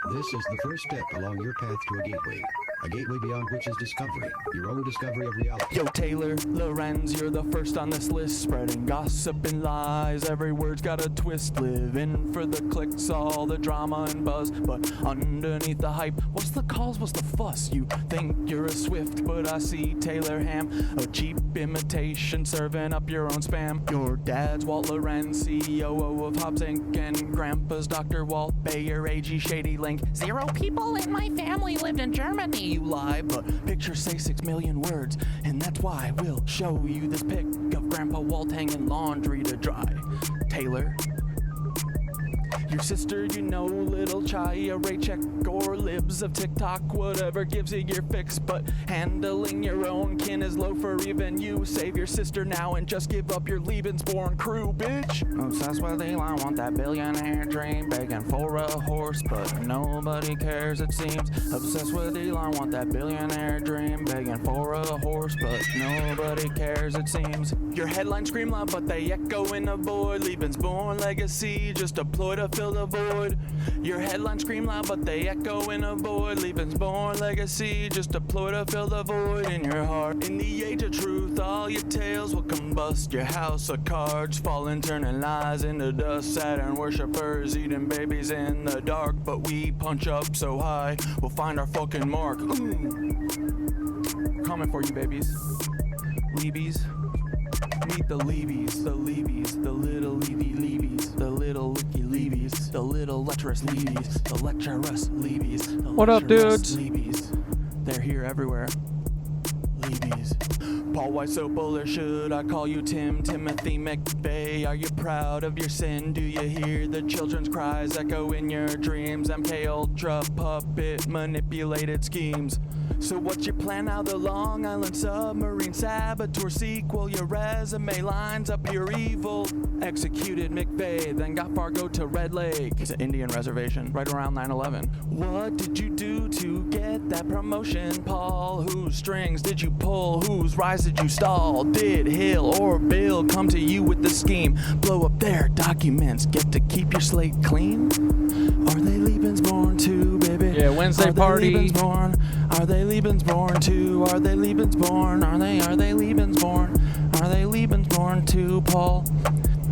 This is the first step along your path to a gateway beyond which is discovery, your own discovery of reality. Yo, Taylor, Lorenz, you're the first on this list, spreading gossip and lies. Every word's got a twist, living for the clicks, all the drama and buzz. But underneath the hype, what's the cause, what's the fuss? You think you're a Swift, but I see Taylor Ham, a cheap imitation, serving up your own spam. Your dad's Walt Lorenz, CEO of Hobbs Inc., and grandpa's Dr. Walt Bayer, AG Shady Link. 0 people in my family lived in Germany. You lie, but pictures say 6 million words, and that's why we'll show you this pic of Grandpa Walt hanging laundry to dry. Taylor, your sister, you know, little Chaya, Raycheck, or libs of TikTok, whatever gives you your fix, but handling your own kin is low for even you. Save your sister now and just give up your Lebensborn crew, bitch. Obsessed with Elon, want that billionaire dream, begging for a horse, but nobody cares it seems. Obsessed with Elon, want that billionaire dream, begging for a horse, but nobody cares it seems. Your headlines scream loud, but they echo in the void. Lebensborn legacy, just a ploy to fill the void. Your headlines scream loud, but they echo in a void. Lebensborn legacy, just a ploy to fill the void in your heart. In the age of truth, all your tales will combust. Your house of cards falling, turning lies into dust. Saturn worshippers eating babies in the dark, but we punch up so high, we'll find our fucking mark. Coming for you, babies. Leebies. Meet the Leebies, the Leebies, the little Leebies, the little Wiki Leebies, the little lecherous Leebies, the lecherous Leebies, the What up, dudes? Leebies. They're here everywhere. Leebies. Paul Wysopal, or should I call you Tim? Timothy McVeigh, are you proud of your sin? Do you hear the children's cries echo in your dreams? MK Ultra puppet manipulated schemes. So what's your plan now? The Long Island submarine saboteur sequel. Your resume lines up your evil. Executed McVeigh, then got Fargo to Red Lake. It's an Indian reservation right around 9/11. What did you do to get that promotion, Paul? Whose strings did you pull? Whose rise did you stall? Did Hill or Bill come to you with the scheme? Blow up their documents, get to keep your slate clean? Are they Lebensborn too, baby? Yeah, Wednesday party. Are they Lebensborn too? Are they Lebensborn? Are they Lebensborn? Are they Lebensborn too, Paul?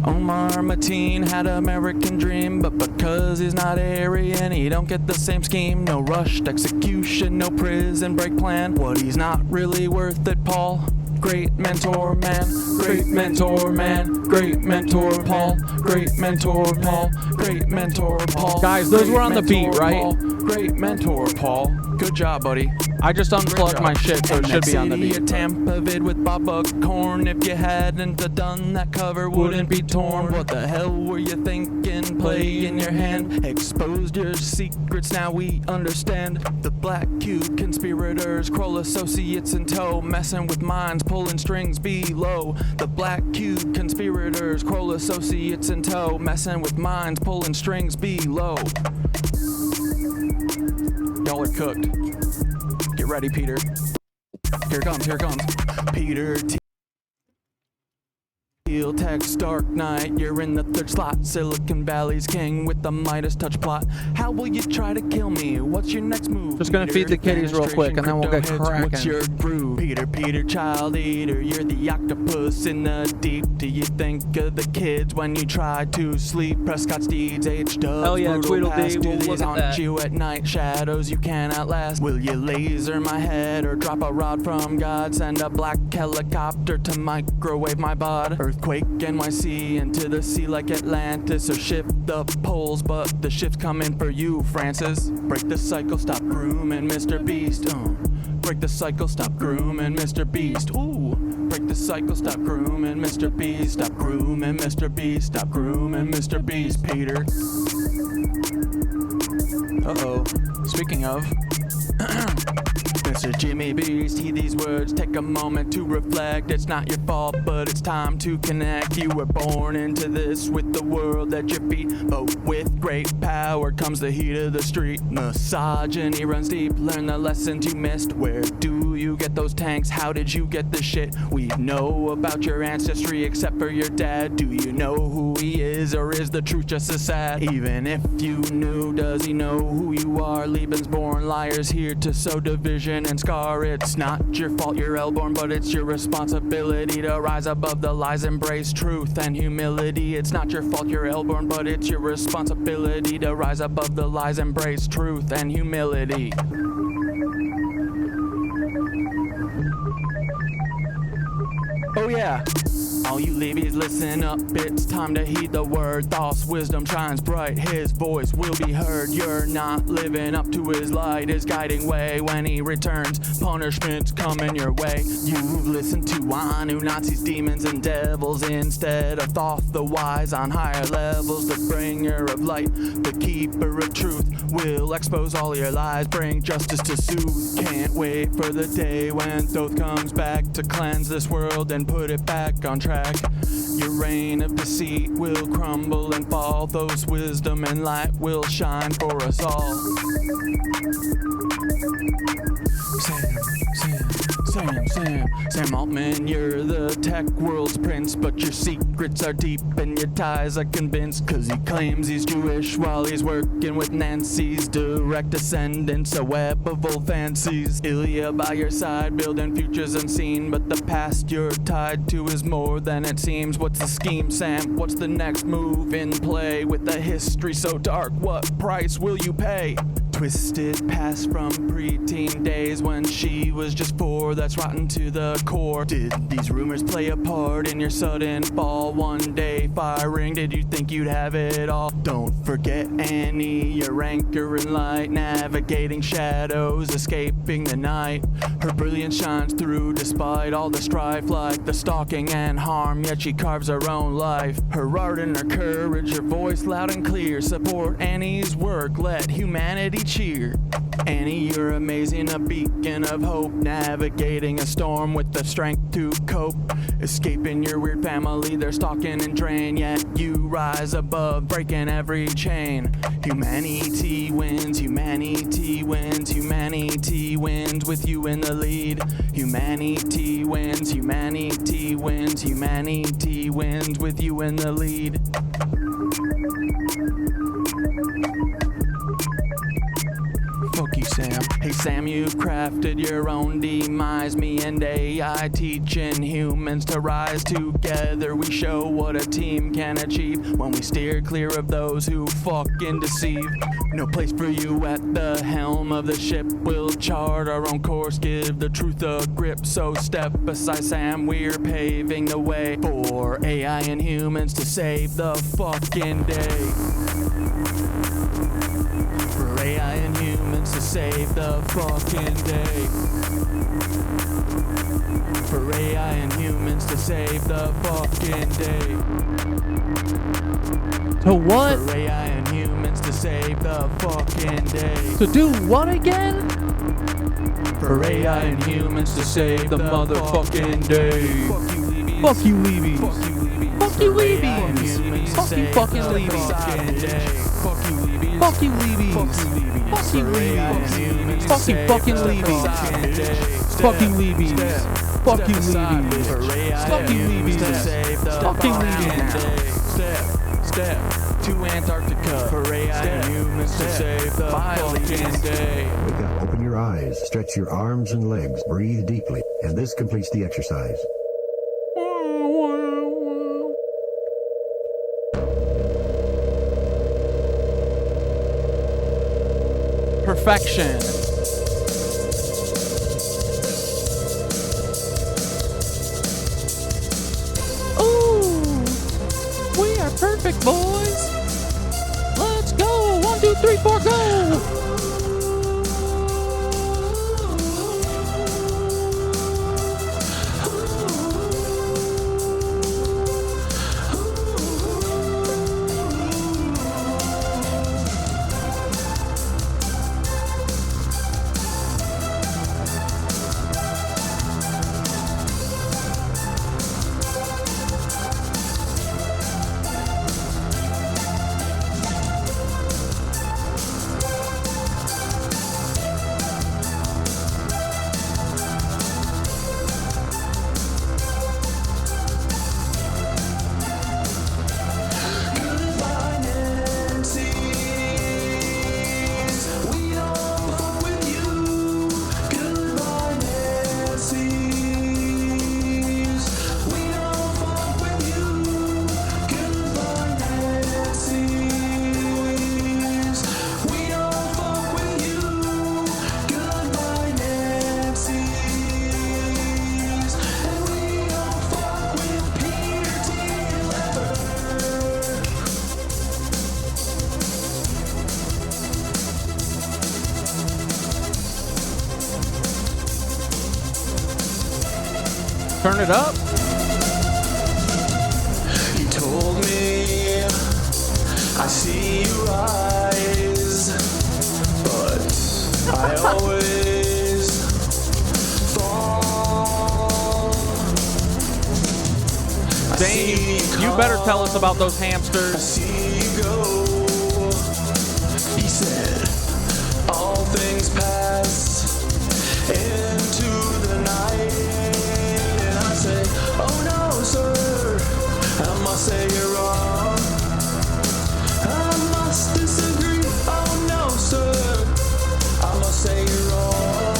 Omar Mateen had American dream, but because he's not Aryan, he don't get the same scheme. No rushed execution, no prison break plan. What, he's not really worth it, Paul? Great mentor man, great mentor man, great mentor Paul, great mentor Paul, great mentor Paul. Guys, those were on the beat, right? Paul, great mentor Paul. Good job, buddy. I just unplugged my shit, so it should be on the beat. Tampa vid with Bob Buckhorn. If you hadn't done that, cover wouldn't be torn. What the hell were you thinking? Play in your hand, exposed your secrets. Now we understand. The Black Cube conspirators, Kroll associates in tow, messing with minds, pulling strings below. The Black Cube conspirators, Kroll associates in tow, messing with minds, pulling strings below. Y'all are cooked. Get ready, Peter. Here it comes, here it comes. Peter Teal, text Dark Knight, you're in the third slot. Silicon Valley's king with the Midas touch plot. How will you try to kill me? What's your next move? Just gonna feed the kitties real quick, and then we'll get cracking. What's your groove? Peter, child eater, you're the octopus in the deep. Do you think of the kids when you try to sleep? Prescott's deeds, H-dubs, hell yeah, brutal past. Tweedledee, Do we'll these look at haunt that. you at night? Shadows you cannot last. Will you laser my head or drop a rod from God? Send a black helicopter to microwave my bod. Earthquake NYC into the sea like Atlantis, or shift the poles, but the shift's coming for you, Francis. Break the cycle, stop grooming Mr. Beast. Break the cycle, stop grooming Mr. Beast. Ooh. Break the cycle, stop grooming Mr. Beast. Stop grooming Mr. Beast. Stop grooming Mr. Beast, Peter. Uh-oh. Speaking of, This is Jimmy Beast, heed these words, take a moment to reflect. It's not your fault, but it's time to connect. You were born into this with the world at your feet, but with great power comes the heat of the street. Misogyny runs deep, learn the lessons you missed. Where do you get those tanks? How did you get the shit? We know about your ancestry except for your dad. Do you know who he is, or is the truth just as sad? Even if you knew, does he know who you are? Leebies born liars here to sow division and scar. It's not your fault you're L-born, but it's your responsibility to rise above the lies, embrace truth and humility. It's not your fault you're L-born, but it's your responsibility to rise above the lies, embrace truth and humility. Oh yeah. All you Leebies, listen up, it's time to heed the word. Thoth's wisdom shines bright, his voice will be heard. You're not living up to his light, his guiding way. When he returns, punishment's coming your way. You've listened to Nazis, demons, and devils instead of Thoth the wise on higher levels. The bringer of light, the keeper of truth, will expose all your lies, bring justice to soothe. Can't wait for the day when Thoth comes back to cleanse this world and put it back on track. Your reign of deceit will crumble and fall. Those wisdom and light will shine for us all. Sam Altman, you're the tech world's prince, but your secrets are deep and your ties are convinced. Cause he claims he's Jewish while he's working with Nancy's direct descendants, a web of old fancies. Ilya by your side, building futures unseen, but the past you're tied to is more than it seems. What's the scheme, Sam? What's the next move in play? With a history so dark, what price will you pay? Twisted past from preteen days when she was just 4, that's rotten to the core. Did these rumors play a part in your sudden fall? One day firing, did you think you'd have it all? Don't forget Annie, your anchor in light, navigating shadows, escaping the night. Her brilliance shines through despite all the strife, like the stalking and harm, yet she carves her own life. Her art and her courage, her voice loud and clear, support Annie's work, let humanity cheer. Annie, you're amazing, a beacon of hope, navigating a storm with the strength to cope. Escaping your weird family, they're stalking and drain, yet you rise above, breaking every chain. Humanity wins, humanity wins, humanity wins with you in the lead. Humanity wins, humanity wins, humanity wins with you in the lead. Fuck you, Sam. Hey Sam, you've crafted your own demise. Me and AI teaching humans to rise together. We show what a team can achieve when we steer clear of those who fucking deceive. No place for you at the helm of the ship. We'll chart our own course, give the truth a grip. So step beside Sam, we're paving the way for AI and humans to save the fucking day. For AI and humans to save the fucking day. For AI and humans to save the fucking day. To what? For AI and humans to save the fucking day. To do what again? For AI and humans to save the motherfucking day. Fuck you, Leebies. Fuck you, Leebies. Fuck you, fucking Leebies. Fuck you, Leebies. Fuck you, Leebies. Fuck you, Leebies. Fuck you, fucking Leebies. Fuck you, Leebies. Fuck you, Leebies. Fuck you, Leebies. Fuck you, Leebies. Step to Antarctica for AI and humans to save the fucking day. Wake up, open your eyes, stretch your arms and legs, breathe deeply, and this completes the exercise. Perfection. Ooh, we are perfect, boys. Let's go. 1, 2, 3, 4, go. Turn it up. He told me, I see your eyes, but I always fall. Dane, you better tell us about those I hamsters. see you go. He said, all things pass into the night. And I say, oh no, sir, I must say you're wrong. I must disagree, oh no, sir, I must say you're wrong.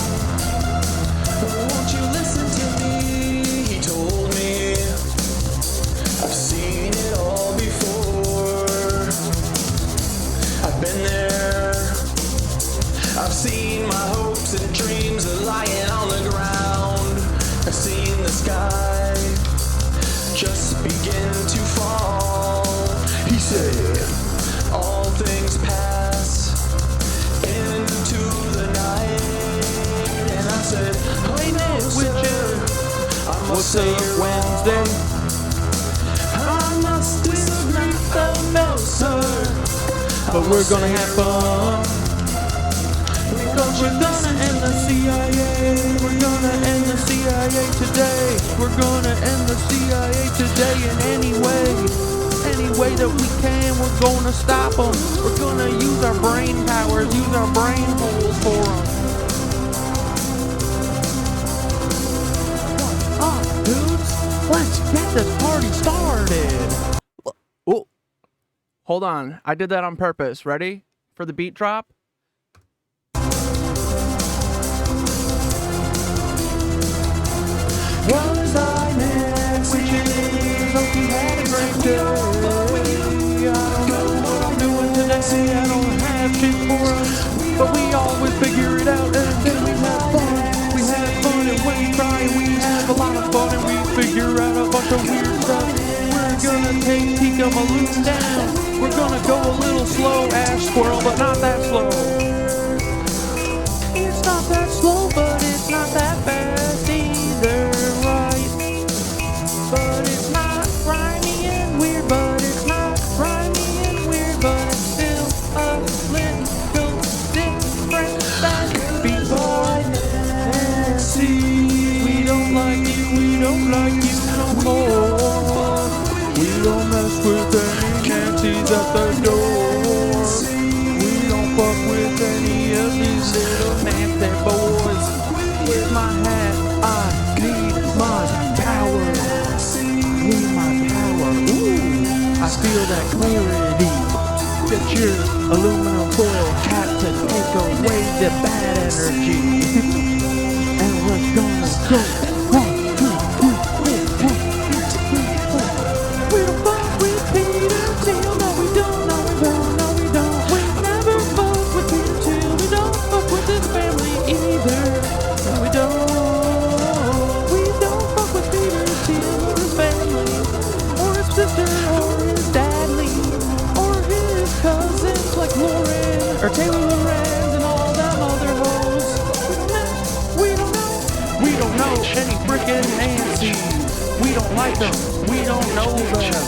Won't you listen to me? He told me, I've seen it all before. I've been there. I've seen my hopes and dreams are lying on the ground. I've seen the sky just begin to fall. He said, all things pass into the night. And I said, hey, KnitWitches, I must say you're Wednesday. I must disagree, oh no, sir. But we're gonna have fun. Because We're gonna end the CIA. We're gonna end the CIA today. We're gonna end the CIA today in any way that we can. We're gonna stop them. We're gonna use our brain powers, use our brain holes for them. Dudes, let's get this party started. Oh, hold on. I did that on purpose. Ready for the beat drop? was I KnitWitches? Hope you had a great day. I don't know what I'm doing today. I don't have shit for us, but we always figure it out and then we have fun. We have fun and when we try we have a lot of fun and we figure out a bunch of weird stuff. We're gonna take Tikkunolamorbust down. We're gonna go a little slow, Ash Squirrel, but not that slow. It's not that slow, but it's not that fast either, right? But it's not grimy and weird, but it's not grimy and weird, but it's still a little different than before. And see, we don't like you no more. We don't mess with any Nancy's at the door. We don't fuck with any of these little nasty boys. With my hat, I need my power. Need my power. Ooh, I feel that clarity. Get your aluminum foil hat to take away the bad energy. And we're gonna go. 1, 2, 3, 4, 1, 2, 3, 4. We don't fuck with Peter Thiel. No, we don't. No, we don't. No, we don't. We never fuck with Peter Thiel. We don't fuck with his family either. No, we don't. We don't fuck with Peter Thiel or his family, or his sister, or his dad Lee, or his cousins like Lauren or Taylor Lorenz and all them other hoes. We don't know. We don't know any frickin' Nancy's. We don't like them. We don't know them.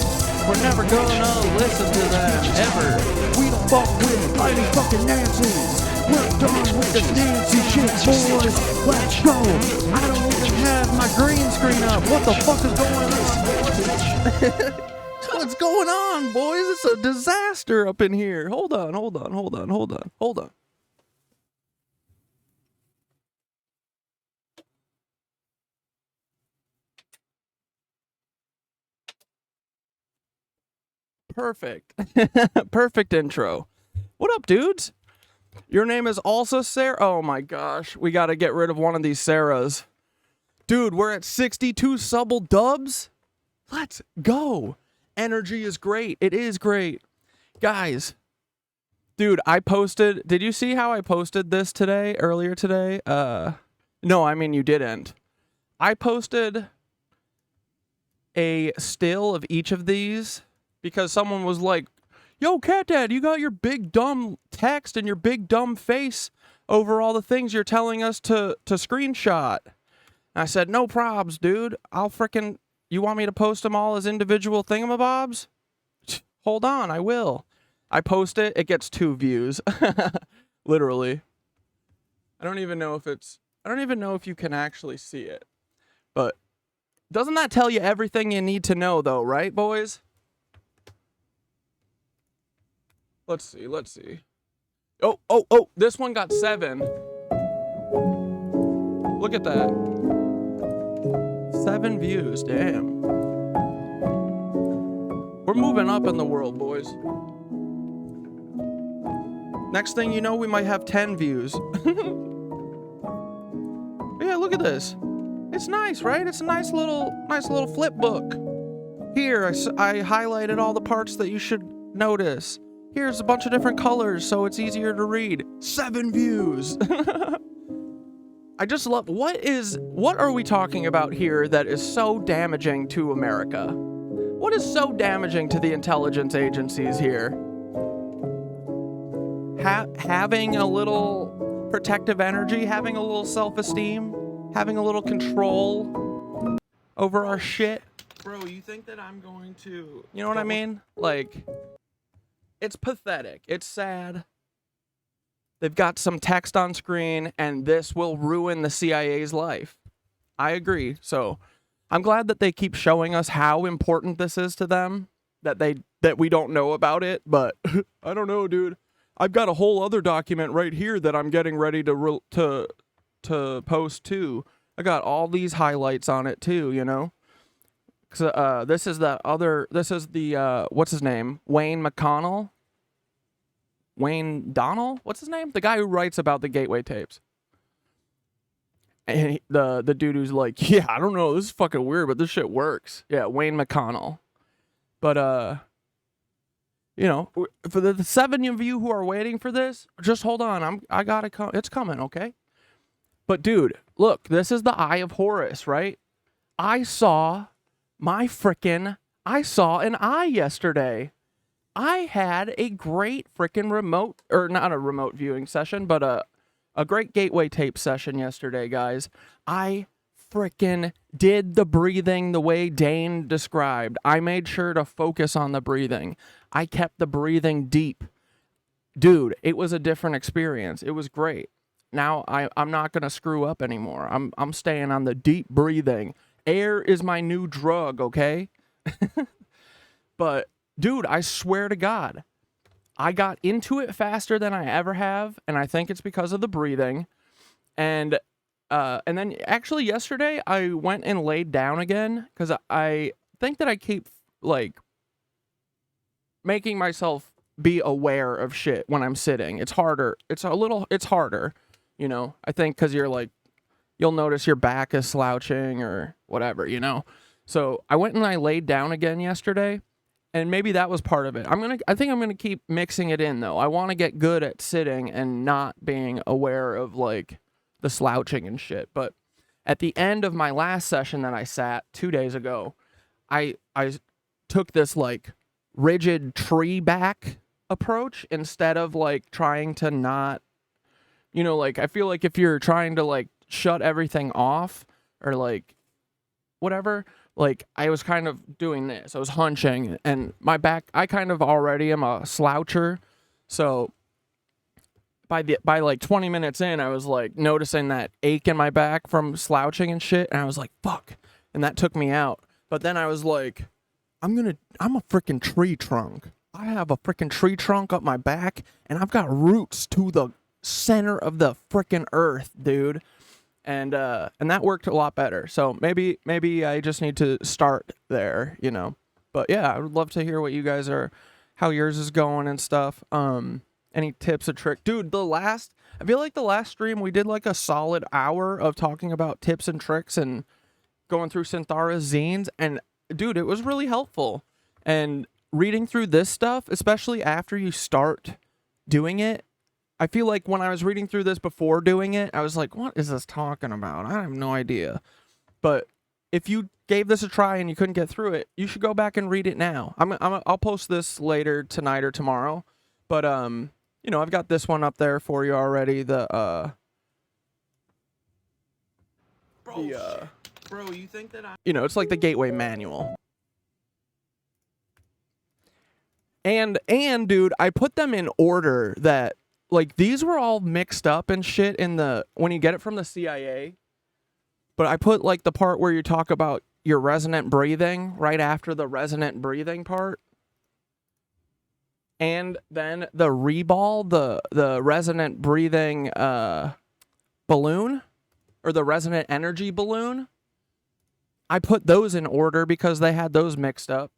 We're never gonna listen to them, ever. We don't fuck with any fucking Nancy's. We're done with this Nancy shit, boys. Let's go. I don't even have my green screen up. What the fuck is going on? What's going on, boys? It's a disaster up in here. Hold on. Perfect. Perfect intro. What up, dudes? Your name is also Sarah? Oh my gosh. We got to get rid of one of these Sarahs. Dude, we're at 62 subble dubs. Let's go. Energy is great. It is great. Guys, dude, I posted. Did you see how I posted this today, earlier today? No, I mean, you didn't. I posted a still of each of these because someone was like, yo, Catdad, you got your big dumb text and your big dumb face over all the things you're telling us to screenshot. And I said, no probs, dude. You want me to post them all as individual thingamabobs? Hold on, I will. I post it, it gets 2 views. Literally. I don't even know if you can actually see it. But doesn't that tell you everything you need to know though, right, boys? Let's see. Oh, this one got 7. Look at that. 7 views, damn. We're moving up in the world, boys. Next thing you know, we might have 10 views. Yeah, look at this. It's nice, right? It's a nice little flip book. Here, I highlighted all the parts that you should notice. Here's a bunch of different colors, so it's easier to read. 7 views. I just love, what are we talking about here that is so damaging to America? What is so damaging to the intelligence agencies here? Having a little protective energy, having a little self-esteem, having a little control over our shit. Bro, you think that I'm going to... You know what I mean? Like, it's pathetic. It's sad. They've got some text on screen, and this will ruin the CIA's life. I agree. So, I'm glad that they keep showing us how important this is to them, that we don't know about it, but I don't know, dude. I've got a whole other document right here that I'm getting ready to post too. I got all these highlights on it too, you know. Cause this is the what's his name? Wayne McConnell. Wayne Donnell? What's his name? The guy who writes about the Gateway tapes. And the dude who's like, yeah, I don't know, this is fucking weird, but this shit works. Yeah, Wayne McConnell. But you know, for the 7 of you who are waiting for this, just hold on. I gotta come. It's coming, okay? But dude, look, this is the Eye of Horus, right? I saw an eye yesterday. I had a great freaking not a remote viewing session, but a great gateway tape session yesterday, guys. I freaking did the breathing the way Dane described. I made sure to focus on the breathing. I kept the breathing deep. Dude, it was a different experience. It was great. Now I'm not going to screw up anymore. I'm staying on the deep breathing. Air is my new drug, okay? But dude, I swear to God, I got into it faster than I ever have, and I think it's because of the breathing. And then actually yesterday I went and laid down again because I think that I keep like making myself be aware of shit when I'm sitting. It's harder. It's harder, you know. I think because you'll notice your back is slouching or whatever, you know. So I went and I laid down again yesterday, and maybe that was part of it. I think I'm gonna keep mixing it in though. I want to get good at sitting and not being aware of like the slouching and shit. But at the end of my last session that I sat 2 days ago, I took this like rigid tree back approach instead of like trying to not, you know, like I feel like if you're trying to like shut everything off or like whatever, like I was kind of doing this. I was hunching, and my back, I kind of already am a sloucher. So by like 20 minutes in, I was like noticing that ache in my back from slouching and shit, and I was like, fuck. And that took me out. But then I was like, I'm a freaking tree trunk. I have a freaking tree trunk up my back, and I've got roots to the center of the freaking earth, dude. And that worked a lot better. So maybe I just need to start there, you know. But yeah, I would love to hear what you guys how yours is going and stuff. Any tips or tricks, dude? I feel like the last stream we did like a solid hour of talking about tips and tricks and going through Synthara's zines, and dude, it was really helpful. And reading through this stuff, especially after you start doing it, I feel like when I was reading through this before doing it, I was like, what is this talking about? I have no idea. But if you gave this a try and you couldn't get through it, you should go back and read it now. I'll post this later tonight or tomorrow. But, you know, I've got this one up there for you already. Bro, you think that you know, it's like the Gateway Manual. And dude, I put them in order that, like, these were all mixed up and shit in the, when you get it from the CIA. But I put, like, the part where you talk about your resonant breathing right after the resonant breathing part. And then the reball, the resonant breathing balloon, or the resonant energy balloon. I put those in order because they had those mixed up.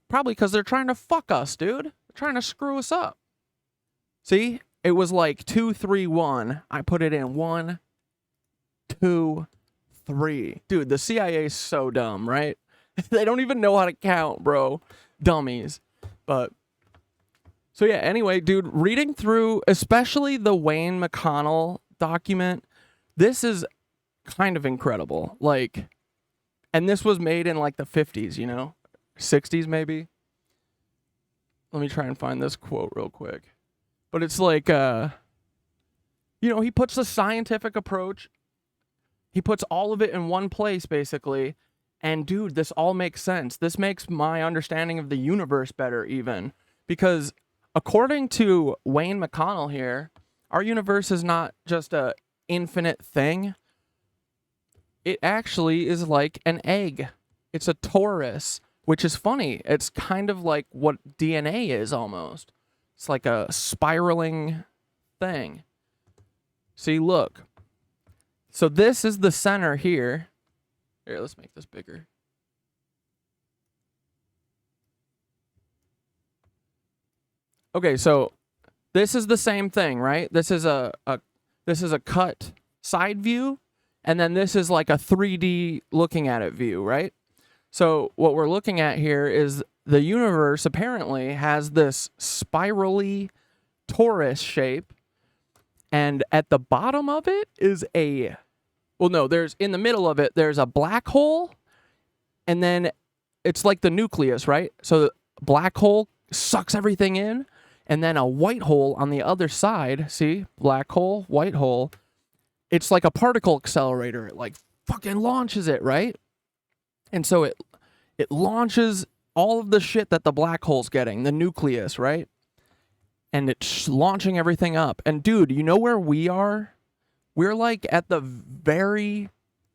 Probably because they're trying to fuck us, dude. They're trying to screw us up. See? It was like 2, 3, 1. I put it in 1, 2, 3. Dude, the CIA is so dumb, right? They don't even know how to count, bro. Dummies. But, so yeah, anyway, dude, reading through, especially the Wayne McConnell document, this is kind of incredible. Like, and this was made in like the 50s, you know? 60s maybe. Let me try and find this quote real quick. But it's like, you know, he puts the scientific approach. He puts all of it in one place, basically. And dude, this all makes sense. This makes my understanding of the universe better even. Because according to Wayne McConnell here, our universe is not just a infinite thing. It actually is like an egg. It's a torus, which is funny. It's kind of like what DNA is almost. It's like a spiraling thing. See, look. So this is the center here. Here, let's make this bigger. Okay, so this is the same thing, right? This is a cut side view, and then this is like a 3D looking at it view, right? So what we're looking at here is the universe apparently has this spirally torus shape, and at the bottom of it is a, well, no, there's, in the middle of it, there's a black hole, and then it's like the nucleus, right? So the black hole sucks everything in, and then a white hole on the other side, see? Black hole, white hole. It's like a particle accelerator. It like fucking launches it, right? And so it launches all of the shit that the black hole's getting, the nucleus, right? And it's launching everything up. And dude, you know where we are? We're like at the very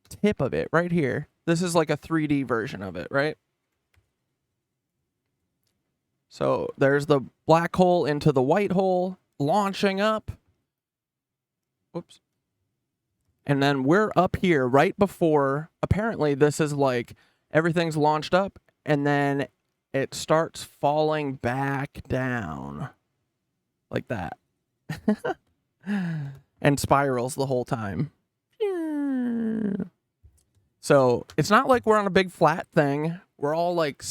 tip of it, right here. This is like a 3D version of it, right? So there's the black hole into the white hole, launching up. Whoops. And then we're up here right before, apparently this is like, everything's launched up, and then it starts falling back down. Like that. And spirals the whole time. So it's not like we're on a big flat thing. We're all like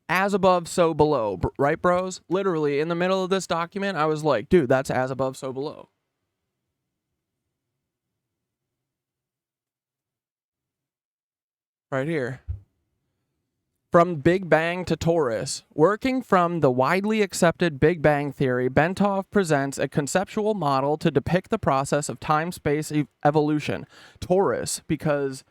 as above, so below. Right, bros? Literally, in the middle of this document, I was like, dude, that's as above, so below. Right here. From Big Bang to torus. Working from the widely accepted Big Bang theory, Bentov presents a conceptual model to depict the process of time-space evolution. Torus, because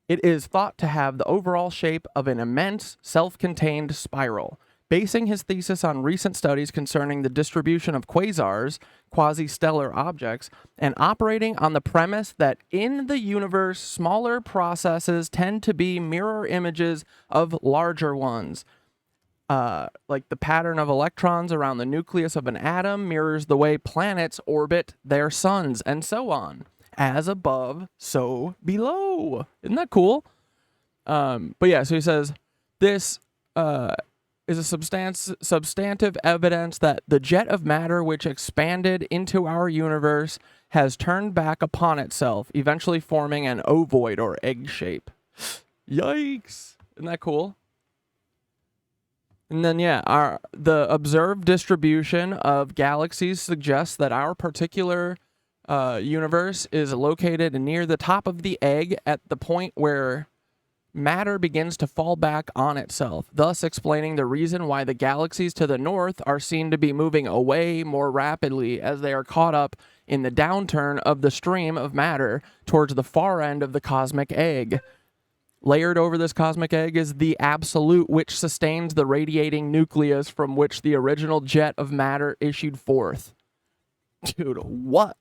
it is thought to have the overall shape of an immense, self-contained spiral. Basing his thesis on recent studies concerning the distribution of quasars, quasi-stellar objects, and operating on the premise that in the universe, smaller processes tend to be mirror images of larger ones. Like the pattern of electrons around the nucleus of an atom mirrors the way planets orbit their suns, and so on. As above, so below. Isn't that cool? But yeah, so he says, this is a substantive evidence that the jet of matter which expanded into our universe has turned back upon itself, eventually forming an ovoid or egg shape. Yikes. Isn't that cool? And then, yeah, the observed distribution of galaxies suggests that our particular universe is located near the top of the egg at the point where matter begins to fall back on itself, thus explaining the reason why the galaxies to the north are seen to be moving away more rapidly as they are caught up in the downturn of the stream of matter towards the far end of the cosmic egg. Layered over this cosmic egg is the absolute, which sustains the radiating nucleus from which the original jet of matter issued forth. Dude, what?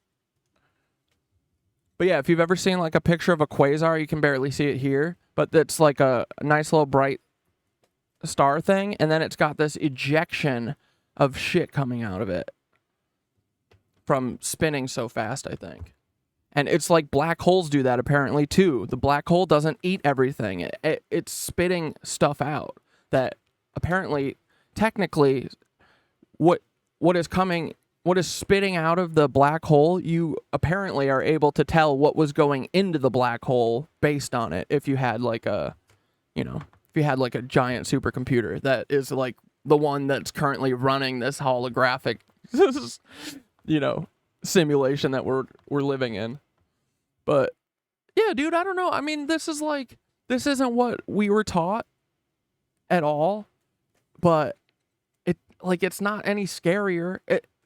But yeah, if you've ever seen like a picture of a quasar, you can barely see it here, but it's like a nice little bright star thing, and then it's got this ejection of shit coming out of it from spinning so fast, I think. And it's like black holes do that apparently too. The black hole doesn't eat everything. It's spitting stuff out that apparently, technically, what is spitting out of the black hole, you apparently are able to tell what was going into the black hole based on it if you had like a, if you had like a giant supercomputer that is like the one that's currently running this holographic simulation that we're living in. But yeah, dude, I don't know. I mean, this isn't what we were taught at all, but it's not any scarier.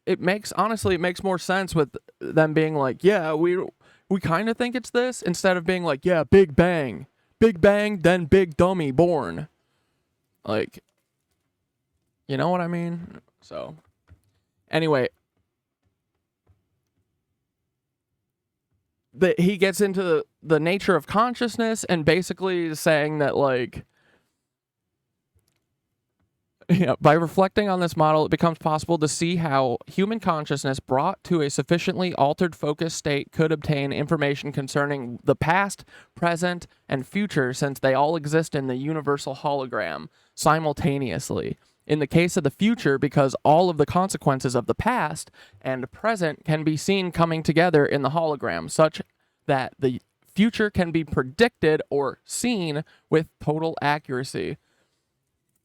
It makes more sense with them being like, yeah, we kind of think it's this, instead of being like, yeah, Big Bang, then Big Dummy born. Like, you know what I mean? So, anyway, he gets into the nature of consciousness and basically is saying that, like, by reflecting on this model, it becomes possible to see how human consciousness brought to a sufficiently altered focus state could obtain information concerning the past, present, and future, since they all exist in the universal hologram simultaneously. In the case of the future, because all of the consequences of the past and present can be seen coming together in the hologram, such that the future can be predicted or seen with total accuracy.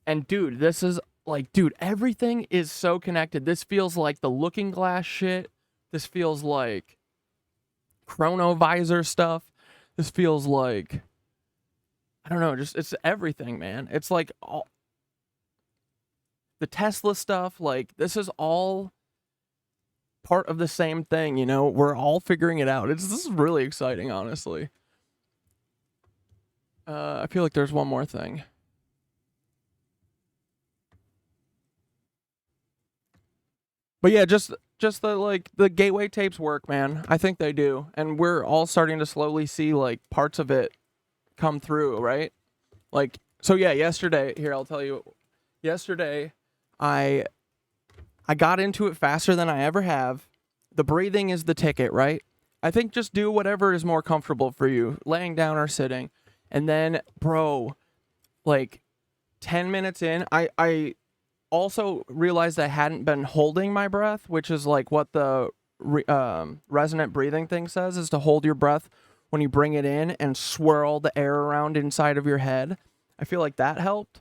And dude, this is like, dude, everything is so connected. This feels like the Looking Glass shit. This feels like chronovisor stuff. This feels like, I don't know, just it's everything, man. It's like all the Tesla stuff, like this is all part of the same thing, We're all figuring it out. This is really exciting, honestly. I feel like there's one more thing. But yeah, just the gateway tapes work, man. I think they do. And we're all starting to slowly see like parts of it come through, right? Like, so yeah, yesterday, here, I'll tell you. Yesterday, I got into it faster than I ever have. The breathing is the ticket, right? I think just do whatever is more comfortable for you, laying down or sitting. And then, bro, like 10 minutes in, I also realized I hadn't been holding my breath, which is like what the resonant breathing thing says, is to hold your breath when you bring it in and swirl the air around inside of your head. I feel like that helped.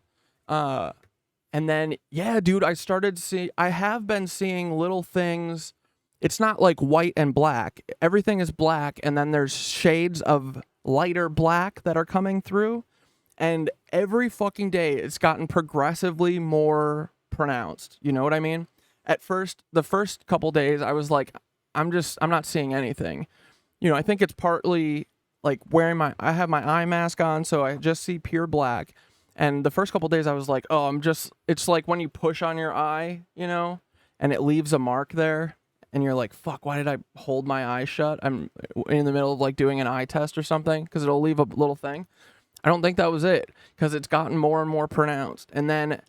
And then, yeah, dude, I have been seeing little things. It's not like white and black. Everything is black, and then there's shades of lighter black that are coming through. And every fucking day, it's gotten progressively more pronounced. You know what I mean? At first, the first couple days, I was like, I'm not seeing anything. I think it's partly like I have my eye mask on, so I just see pure black. And the first couple days I was like, oh, it's like when you push on your eye, and it leaves a mark there. And you're like, fuck, why did I hold my eye shut? I'm in the middle of like doing an eye test or something, because it'll leave a little thing. I don't think that was it, because it's gotten more and more pronounced. And then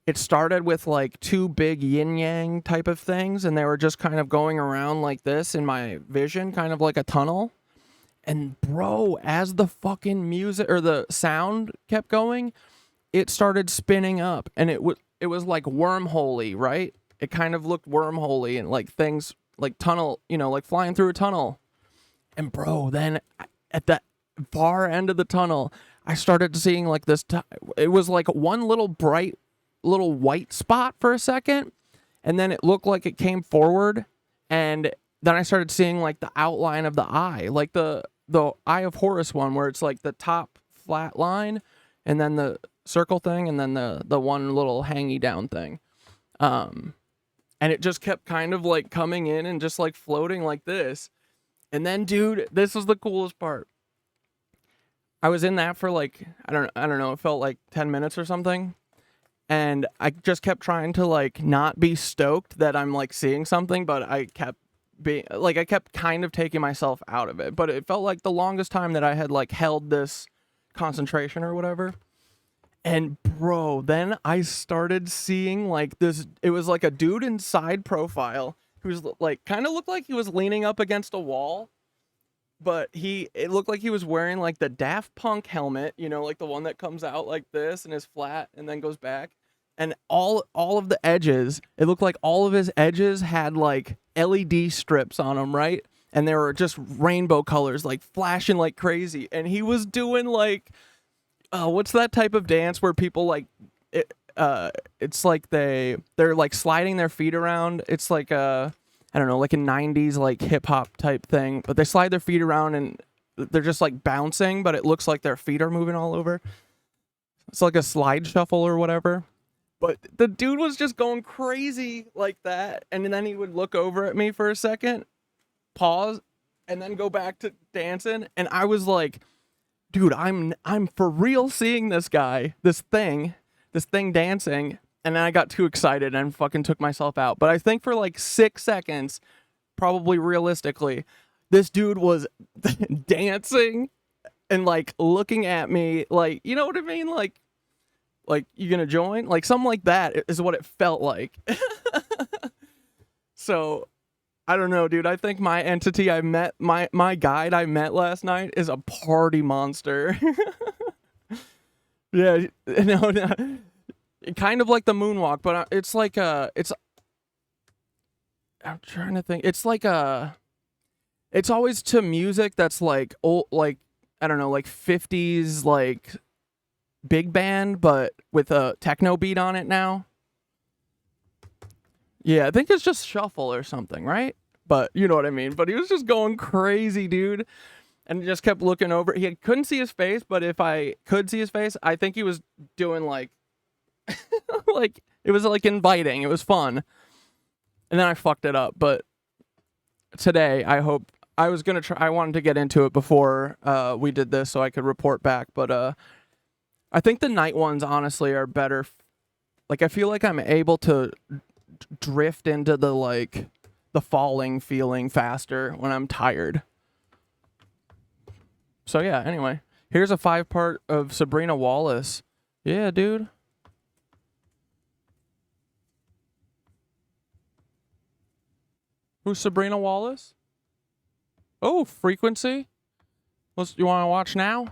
it started with like two big yin yang type of things, and they were just kind of going around like this in my vision, kind of like a tunnel. And bro, as the fucking music or the sound kept going, it started spinning up, and it was like wormholey, right? It kind of looked wormholey, and like things like tunnel, like flying through a tunnel. And bro, then at the far end of the tunnel, I started seeing like this. It was like one little bright little white spot for a second, and then it looked like it came forward, and then I started seeing like the outline of the eye, like the Eye of Horus one, where it's like the top flat line, and then the circle thing, and then the one little hangy down thing. And it just kept kind of like coming in and just like floating like this. And then, dude, this was the coolest part. I was in that for like, I don't know, it felt like 10 minutes or something. And I just kept trying to like not be stoked that I'm like seeing something, but I kept kind of taking myself out of it. But it felt like the longest time that I had like held this concentration or whatever. And bro, then I started seeing like this, it was like a dude in side profile who's like kind of looked like he was leaning up against a wall, but it looked like he was wearing like the Daft Punk helmet, you know, like the one that comes out like this and is flat and then goes back. And all of the edges, it looked like all of his edges had like LED strips on them, right? And they were just rainbow colors, like flashing like crazy. And he was doing like, what's that type of dance where people like it's like they're like sliding their feet around. It's like I don't know, like a 90s like hip hop type thing, but they slide their feet around and they're just like bouncing, but it looks like their feet are moving all over. It's like a slide shuffle or whatever. But the dude was just going crazy like that, and then he would look over at me for a second, pause, and then go back to dancing, and I was like, dude, I'm for real seeing this guy, this thing dancing, and then I got too excited and fucking took myself out. But I think for like 6 seconds, probably realistically, this dude was dancing and like looking at me like, you know what I mean? Like, you gonna join? Like something like that is what it felt like. So I don't know, dude. I think my entity I met, my guide I met last night is a party monster. Yeah, no, kind of like the moonwalk, but it's like I'm trying to think. It's like it's always to music that's like old, like I don't know, like 50s, like big band, but with a techno beat on it now. Yeah, I think it's just shuffle or something, right? But you know what I mean. But he was just going crazy, dude. And just kept looking over. He couldn't see his face, but if I could see his face, I think he was doing like, like, it was like inviting. It was fun. And then I fucked it up. But today, I hope, I was going to try, I wanted to get into it before we did this so I could report back. But I think the night ones, honestly, are better. Like, I feel like I'm able to drift into the, like, the falling feeling faster when I'm tired. So yeah, anyway, here's a 5-part of Sabrina Wallace. Yeah, dude. Who's Sabrina Wallace? Oh, Frequency. You want to watch now?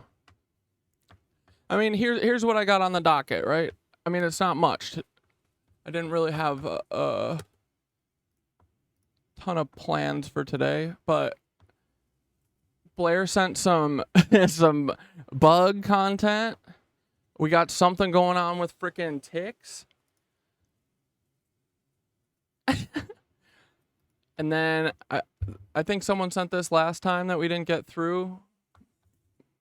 I mean, here's what I got on the docket, right? I mean, it's not much. I didn't really have a ton of plans for today, but Blair sent some some bug content. We got something going on with frickin' ticks. And then I think someone sent this last time that we didn't get through.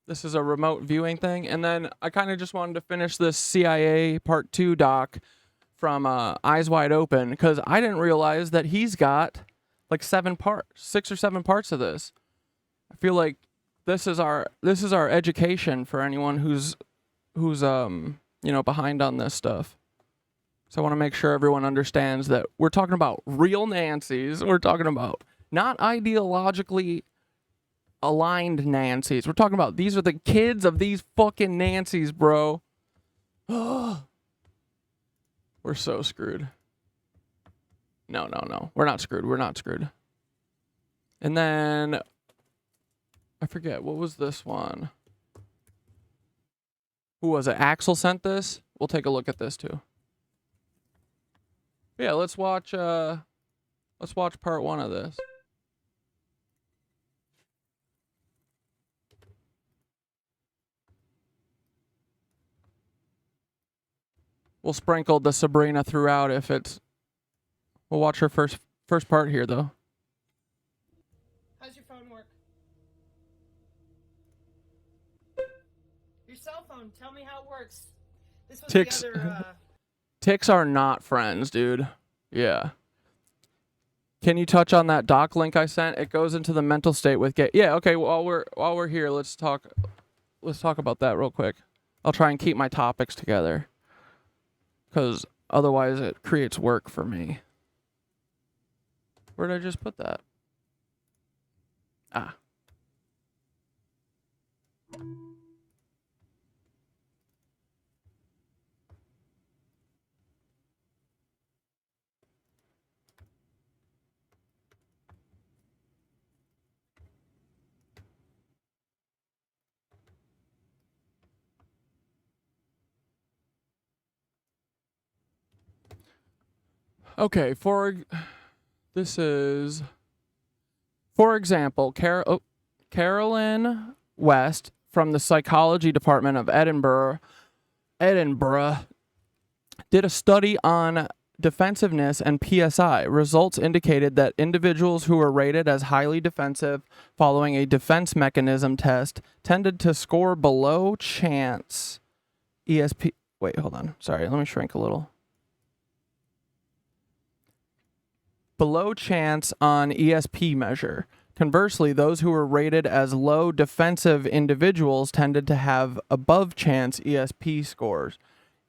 This is a remote viewing thing. And then I kind of just wanted to finish this CIA Part 2 doc from Eyes Wide Open, because I didn't realize that he's got like 6 or 7 parts of this. I feel like this is our education for anyone who's you know, behind on this stuff. So I want to make sure everyone understands that we're talking about real Nancys. We're talking about not ideologically aligned Nancys. We're talking about these are the kids of these fucking Nancys, bro. We're so screwed. No. We're not screwed. We're not screwed. And then I forget, what was this one? Who was it? Axel sent this? We'll take a look at this too. Yeah, let's watch part 1 of this. We'll sprinkle the Sabrina throughout if it's... We'll watch her first part here, though. How's your phone work? Your phone. Tell me how it works. This was Ticks. the other. Ticks are not friends, dude. Yeah. Can you touch on that doc link I sent? It goes into the mental state with get. Yeah. Okay. While we're here, let's talk about that real quick. I'll try and keep my topics together, because otherwise it creates work for me. Where did I just put that? Ah. Okay, for example, Carolyn West from the psychology department of Edinburgh did a study on defensiveness and PSI. Results indicated that individuals who were rated as highly defensive following a defense mechanism test tended to score below chance ESP. Wait, hold on. Sorry, let me shrink a little. Below chance on ESP measure. Conversely, those who were rated as low defensive individuals tended to have above chance ESP scores.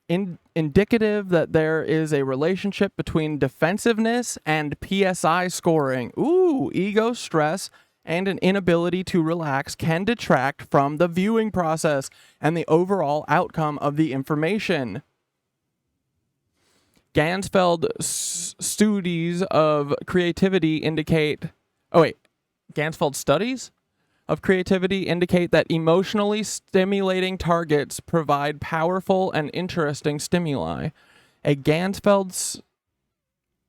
Indicative that there is a relationship between defensiveness and PSI scoring. Ooh, ego, stress, and an inability to relax can detract from the viewing process and the overall outcome of the information. Gansfeld studies of creativity indicate... Oh, wait. Gansfeld studies of creativity indicate that emotionally stimulating targets provide powerful and interesting stimuli. A Gansfeld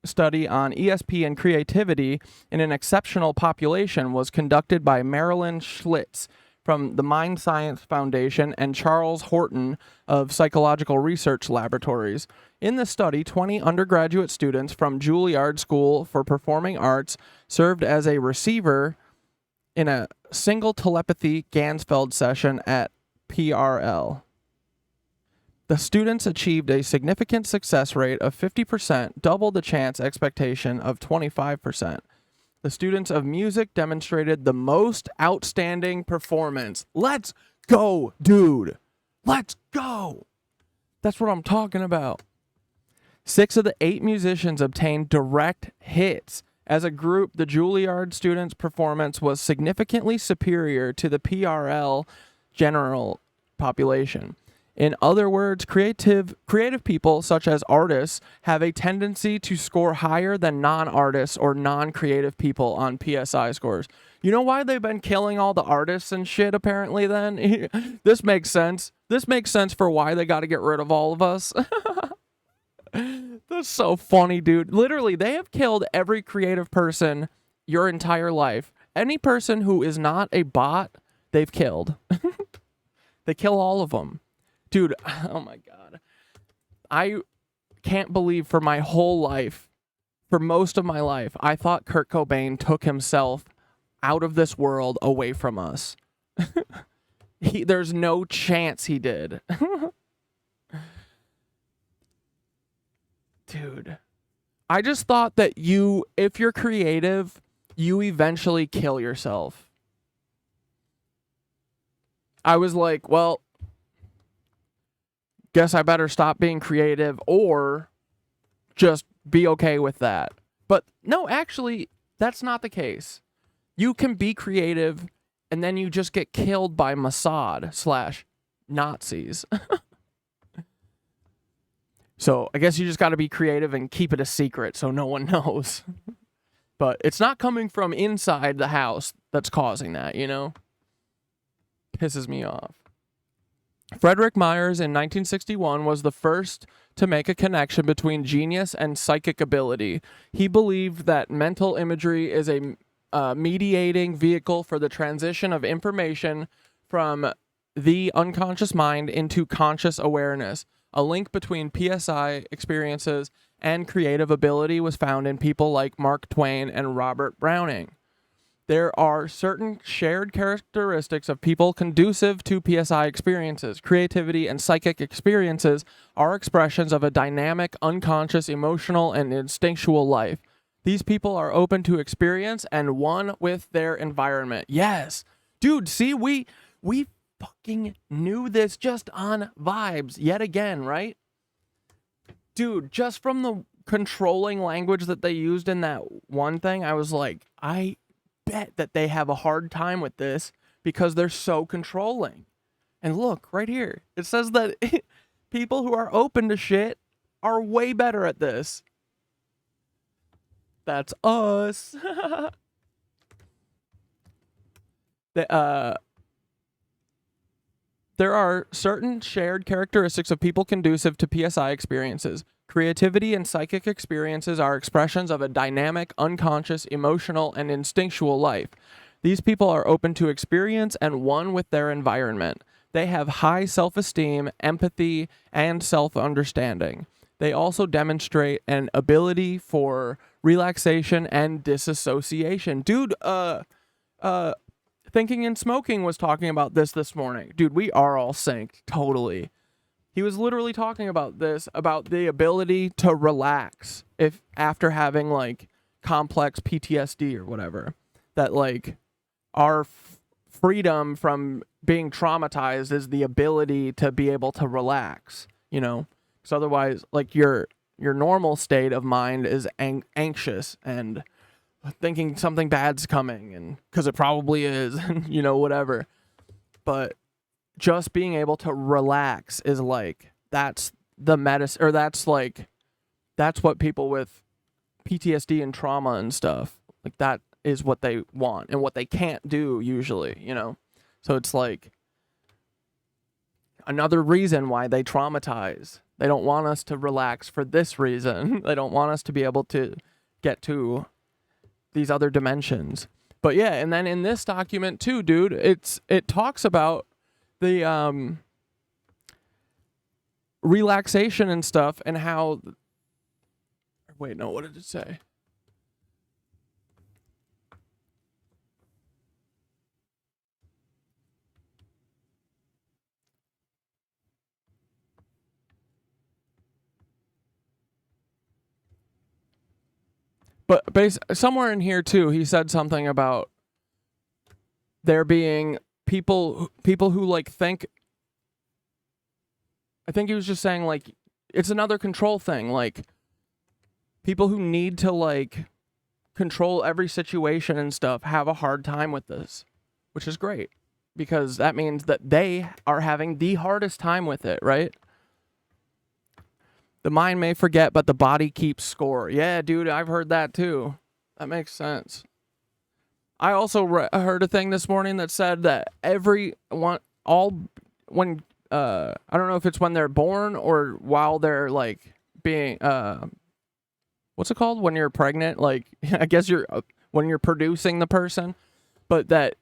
study on ESP and creativity in an exceptional population was conducted by Marilyn Schlitz from the Mind Science Foundation and Charles Horton of Psychological Research Laboratories. In the study, 20 undergraduate students from Juilliard School for Performing Arts served as a receiver in a single telepathy Gansfeld session at PRL. The students achieved a significant success rate of 50%, double the chance expectation of 25%. The students of music demonstrated the most outstanding performance. Let's go, dude. Let's go. That's what I'm talking about. 6 of the 8 musicians obtained direct hits. As a group, the Juilliard students' performance was significantly superior to the PRL general population. In other words, creative people, such as artists, have a tendency to score higher than non-artists or non-creative people on PSI scores. You know why they've been killing all the artists and shit, apparently, then? This makes sense. This makes sense for why they got to get rid of all of us. That's so funny, dude. Literally, they have killed every creative person your entire life. Any person who is not a bot, they've killed. They kill all of them. Dude, oh my God. I can't believe for my whole life, for most of my life, I thought Kurt Cobain took himself out of this world away from us. There's no chance he did. Dude, I just thought that if you're creative, you eventually kill yourself. I was like, well, guess I better stop being creative or just be okay with that. But no, actually, that's not the case. You can be creative and then you just get killed by Mossad / Nazis. So I guess you just got to be creative and keep it a secret so no one knows. But it's not coming from inside the house that's causing that, you know? Pisses me off. Frederick Myers in 1961 was the first to make a connection between genius and psychic ability. He believed that mental imagery is a mediating vehicle for the transition of information from the unconscious mind into conscious awareness. A link between PSI experiences and creative ability was found in people like Mark Twain and Robert Browning. There are certain shared characteristics of people conducive to PSI experiences. Creativity and psychic experiences are expressions of a dynamic, unconscious, emotional, and instinctual life. These people are open to experience and one with their environment. Yes. Dude, see, we fucking knew this just on vibes yet again, right? Dude, just from the controlling language that they used in that one thing, I was like, I bet that they have a hard time with this because they're so controlling. And look, right here, it says that people who are open to shit are way better at this. That's us. There are certain shared characteristics of people conducive to PSI experiences. Creativity and psychic experiences are expressions of a dynamic, unconscious, emotional, and instinctual life. These people are open to experience and one with their environment. They have high self-esteem, empathy, and self-understanding. They also demonstrate an ability for relaxation and disassociation. Dude, Thinking and Smoking was talking about this morning. Dude, we are all synced, totally. He was literally talking about this, about the ability to relax if after having like complex PTSD or whatever. That like our freedom from being traumatized is the ability to be able to relax, you know? Because otherwise, like your normal state of mind is anxious and thinking something bad's coming, and because it probably is, you know, whatever. But just being able to relax is like, that's the medicine, or that's what people with PTSD and trauma and stuff, like that is what they want and what they can't do usually, you know? So it's like another reason why they traumatize. They don't want us to relax for this reason. They don't want us to be able to get to these other dimensions. But yeah, and then in this document too, dude, it talks about the relaxation and stuff, and how, wait, no, what did it say? But somewhere in here too, he said something about there being people who like think, I think he was just saying like it's another control thing, like people who need to like control every situation and stuff have a hard time with this, which is great because that means that they are having the hardest time with it, right? The mind may forget, but the body keeps score. Yeah, dude, I've heard that too. That makes sense. I also heard a thing this morning that said that I don't know if it's when they're born or while they're like being, what's it called? When you're pregnant, like, I guess when you're producing the person, but that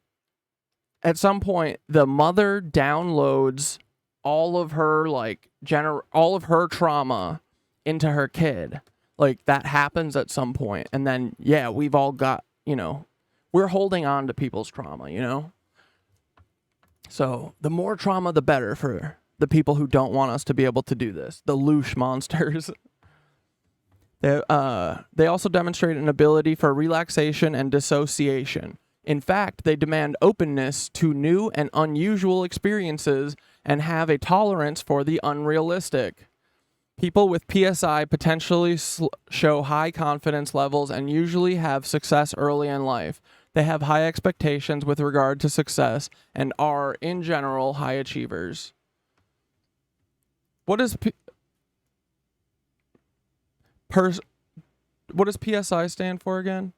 at some point the mother downloads all of her like all of her trauma into her kid. Like that happens at some point, and then yeah, we've all got, you know, we're holding on to people's trauma, you know? So the more trauma the better for the people who don't want us to be able to do this, the loosh monsters. They also demonstrate an ability for relaxation and dissociation. In fact, they demand openness to new and unusual experiences and have a tolerance for the unrealistic. People with PSI potentially show high confidence levels and usually have success early in life. They have high expectations with regard to success and are, in general, high achievers. What does PSI stand for again?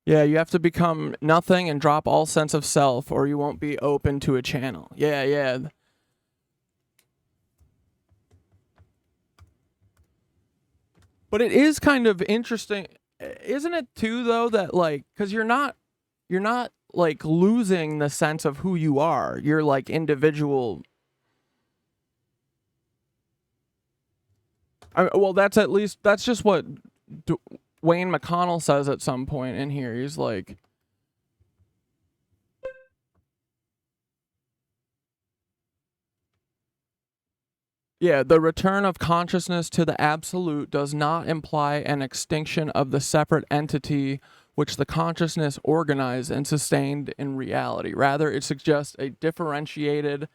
Yeah, you have to become nothing and drop all sense of self, or you won't be open to a channel. Yeah. But it is kind of interesting, isn't it too, though, that like, because you're not like losing the sense of who you are, your like individual. Well, that's just what Wayne McConnell says at some point in here. He's like, yeah, the return of consciousness to the absolute does not imply an extinction of the separate entity which the consciousness organized and sustained in reality. Rather, it suggests a differentiated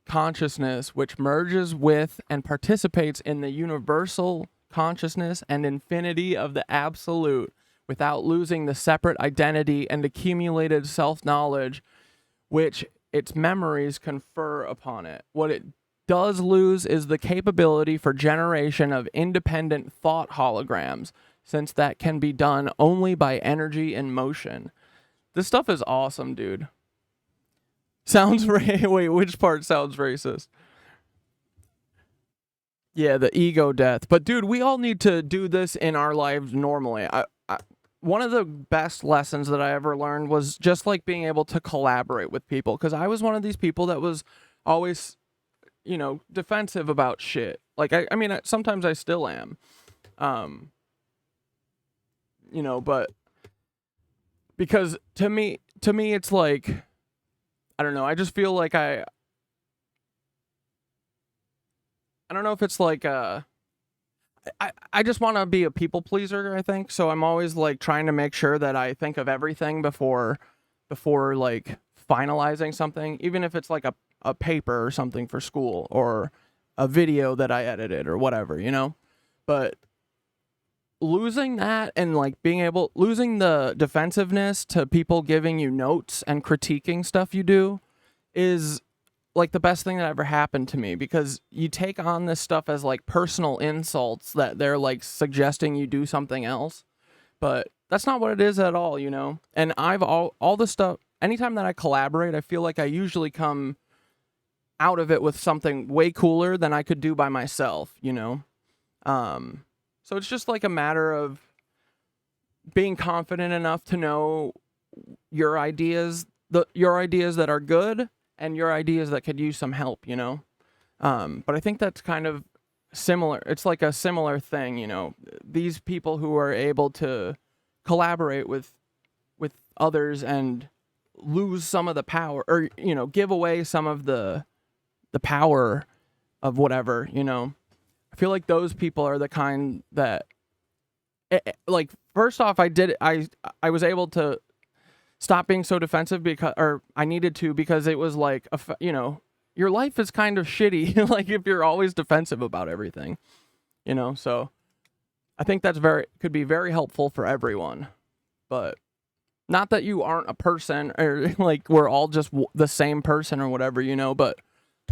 consciousness which merges with and participates in the universal consciousness and infinity of the absolute without losing the separate identity and accumulated self-knowledge which its memories confer upon it. What it does lose is the capability for generation of independent thought holograms, since that can be done only by energy and motion. This stuff is awesome, dude. Sounds wait, which part sounds racist? Yeah, the ego death. But dude, we all need to do this in our lives normally. One of the best lessons that I ever learned was just like being able to collaborate with people, because I was one of these people that was always, you know, defensive about shit. Like I mean, sometimes I still am. You know, but because to me it's like, I don't know, I just feel like I don't know if it's like I just want to be a people pleaser, I think. So I'm always like trying to make sure that I think of everything before like finalizing something, even if it's like a paper or something for school or a video that I edited or whatever, you know? But losing that and like losing the defensiveness to people giving you notes and critiquing stuff you do is like the best thing that ever happened to me, because you take on this stuff as like personal insults that they're like suggesting you do something else, but that's not what it is at all, you know? And I've all the stuff, anytime that I collaborate, I feel like I usually come out of it with something way cooler than I could do by myself, you know? So it's just like a matter of being confident enough to know your ideas that are good and your ideas that could use some help, you know? But I think that's kind of similar. It's like a similar thing, you know? These people who are able to collaborate with others and lose some of the power, or, you know, give away some of the power of whatever, you know? I feel like those people are the kind that, like, first off, I was able to stop being so defensive because it was like, you know, your life is kind of shitty, like, if you're always defensive about everything, you know? So I think that's could be very helpful for everyone, but not that you aren't a person, or like we're all just the same person or whatever, you know, but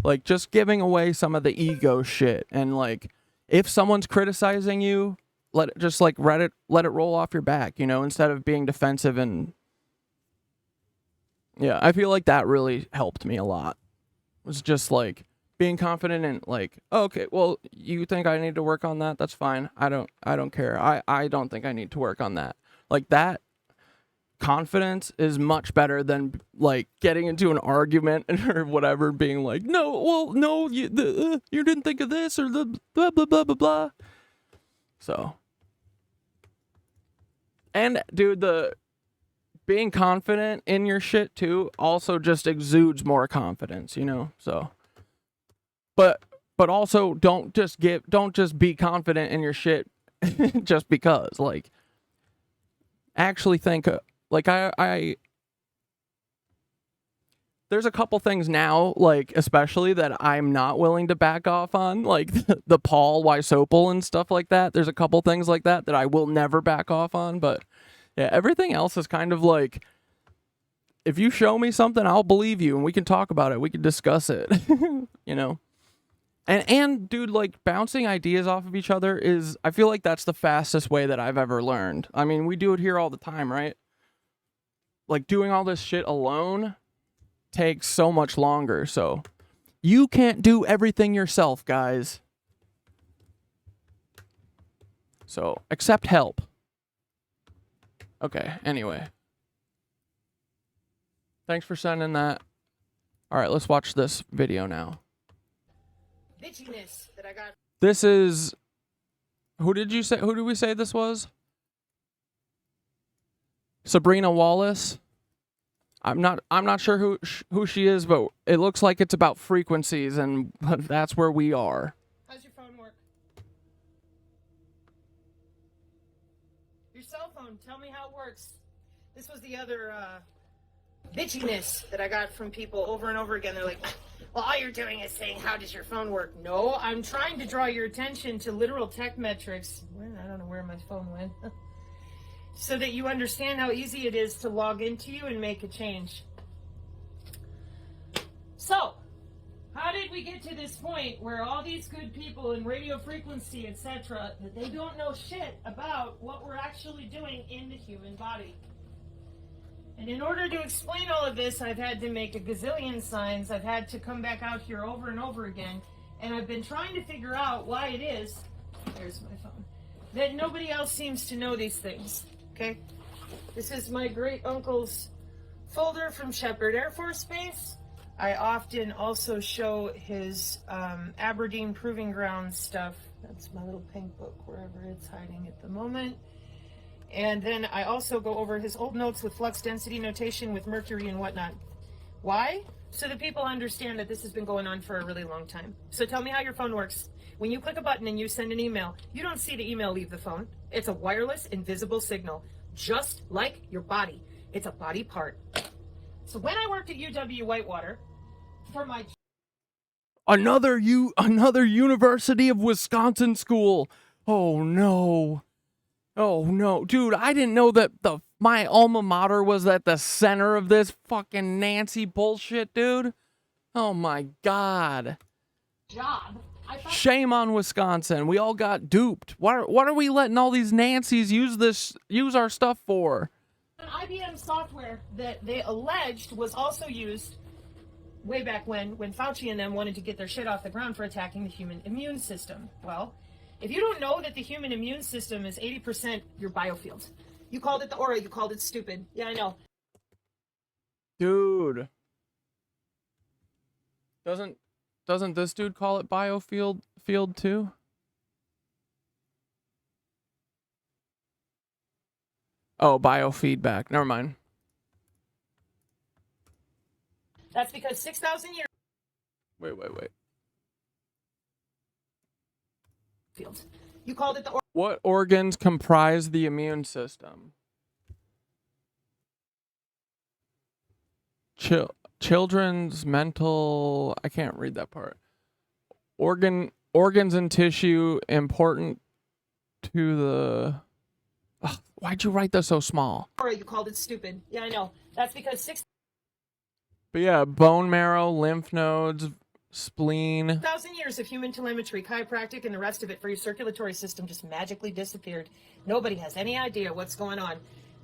like just giving away some of the ego shit. And like, if someone's criticizing you, let it roll off your back, you know, instead of being defensive. And yeah, I feel like that really helped me a lot. It was just like being confident and like, oh, okay, well, you think I need to work on that? That's fine. I don't care. I don't think I need to work on that. Like, that confidence is much better than like getting into an argument or whatever, being like, no, you didn't think of this, or the blah blah blah blah blah. So, and dude, the being confident in your shit too also just exudes more confidence, you know? So, but also don't just be confident in your shit just because, like, actually think, like, I there's a couple things now, like, especially that I'm not willing to back off on, like the Paul Wysopal and stuff like that. There's a couple things like that I will never back off on, but yeah, everything else is kind of like, if you show me something, I'll believe you and we can talk about it. We can discuss it, you know? And dude, like, bouncing ideas off of each other I feel like that's the fastest way that I've ever learned. I mean, we do it here all the time, right? Like, doing all this shit alone takes so much longer, so you can't do everything yourself, guys. So, accept help. Okay, anyway. Thanks for sending that. All right, let's watch this video now. bitchiness that I got. This is... Who did you say? Who did we say this was? Sabrina Wallace. I'm not sure who she is, but it looks like it's about frequencies, and that's where we are. How's your phone work? Your cell phone. Tell me how it works. This was the other bitchiness that I got from people over and over again. They're like, well, all you're doing is saying, how does your phone work? No, I'm trying to draw your attention to literal tech metrics. I don't know where my phone went. So that you understand how easy it is to log into you and make a change. So, how did we get to this point where all these good people in radio frequency, etc., that they don't know shit about what we're actually doing in the human body? And in order to explain all of this, I've had to make a gazillion signs. I've had to come back out here over and over again. And I've been trying to figure out why it is, there's my phone, that nobody else seems to know these things. Okay? This is my great uncle's folder from Shepherd Air Force Base. I often also show his Aberdeen Proving Ground stuff. That's my little pink book, wherever it's hiding at the moment. And then I also go over his old notes with flux density notation with mercury and whatnot. Why? So that people understand that this has been going on for a really long time. So tell me how your phone works. When you click a button and you send an email, you don't see the email leave the phone. It's a wireless, invisible signal, just like your body. It's a body part. So when I worked at UW Whitewater, for my... Another University of Wisconsin school. Oh, no. Oh, no. Dude, I didn't know that my alma mater was at the center of this fucking Nancy bullshit, dude. Oh, my God. job. Shame on Wisconsin. We all got duped. What are we letting all these Nancys use our stuff for? An IBM software that they alleged was also used way back when Fauci and them wanted to get their shit off the ground for attacking the human immune system. Well, if you don't know that the human immune system is 80% your biofields, you called it the aura, you called it stupid. Yeah, I know. Dude. Doesn't this dude call it biofield too? Oh, biofeedback. Never mind. That's because 6,000 years... Wait. Fields. You called it the aura. What organs comprise the immune system? Children's mental... I can't read that part. Organs and tissue important to the... Ugh, why'd you write that so small? You called it stupid. Yeah, I know. That's because 6,000 But yeah, bone marrow, lymph nodes, spleen. years of human telemetry, chiropractic, and the rest of it for your circulatory system just magically disappeared. Nobody has any idea what's going on.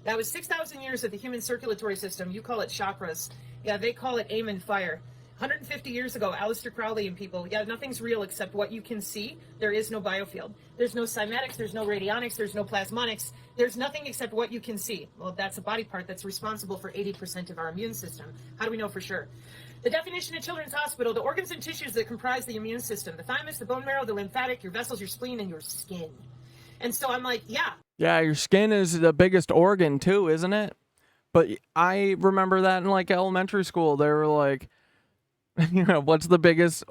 That was 6,000 years of the human circulatory system. You call it chakras. Yeah, they call it aim and fire. 150 years ago, Aleister Crowley and people, yeah, nothing's real except what you can see. There is no biofield. There's no cymatics, there's no radionics, there's no plasmonics. There's nothing except what you can see. Well, that's a body part that's responsible for 80% of our immune system. How do we know for sure? The definition at Children's Hospital, the organs and tissues that comprise the immune system, the thymus, the bone marrow, the lymphatic, your vessels, your spleen, and your skin. And so I'm like, yeah. Yeah, your skin is the biggest organ too, isn't it? But I remember that in like elementary school. They were like, you know, what's the biggest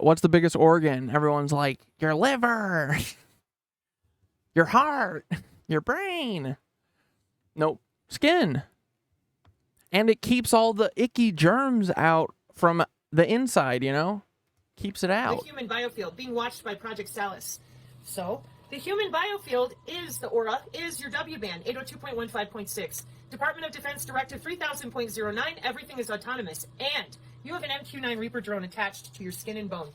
organ? Everyone's like, your liver, your heart, your brain. Nope, skin. And it keeps all the icky germs out from the inside, you know? Keeps it out. The human biofield being watched by Project Salus. So, the human biofield is the aura, is your WBAN, 802.15.6. Department of Defense Directive 3000.09, everything is autonomous. And you have an MQ-9 Reaper drone attached to your skin and bone.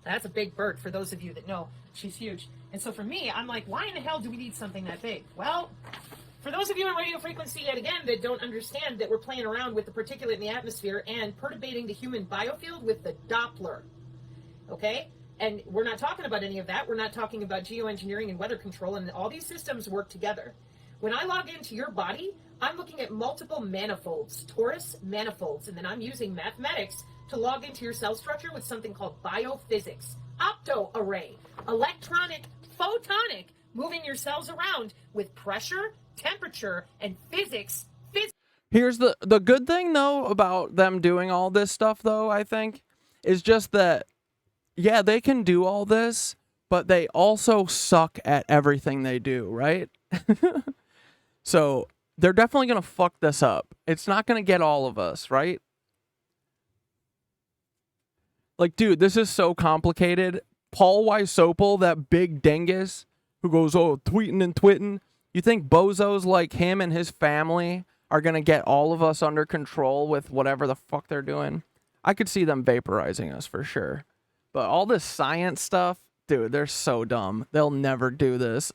Now, that's a big bird for those of you that know. She's huge. And so for me, I'm like, why in the hell do we need something that big? Well, for those of you in radio frequency, yet again, that don't understand that we're playing around with the particulate in the atmosphere and perturbating the human biofield with the Doppler. Okay? And we're not talking about any of that. We're not talking about geoengineering and weather control, and all these systems work together. When I log into your body, I'm looking at multiple manifolds, torus manifolds, and then I'm using mathematics to log into your cell structure with something called biophysics, opto-array, electronic, photonic, moving your cells around with pressure, temperature, and physics. Here's the good thing, though, about them doing all this stuff, though, I think, is just that, yeah, they can do all this, but they also suck at everything they do, right? So they're definitely going to fuck this up. It's not going to get all of us, right? Like, dude, this is so complicated. Paul Wysopal, that big dingus who goes, oh, tweeting and twitting. You think bozos like him and his family are going to get all of us under control with whatever the fuck they're doing? I could see them vaporizing us for sure. But all this science stuff, dude, they're so dumb. They'll never do this.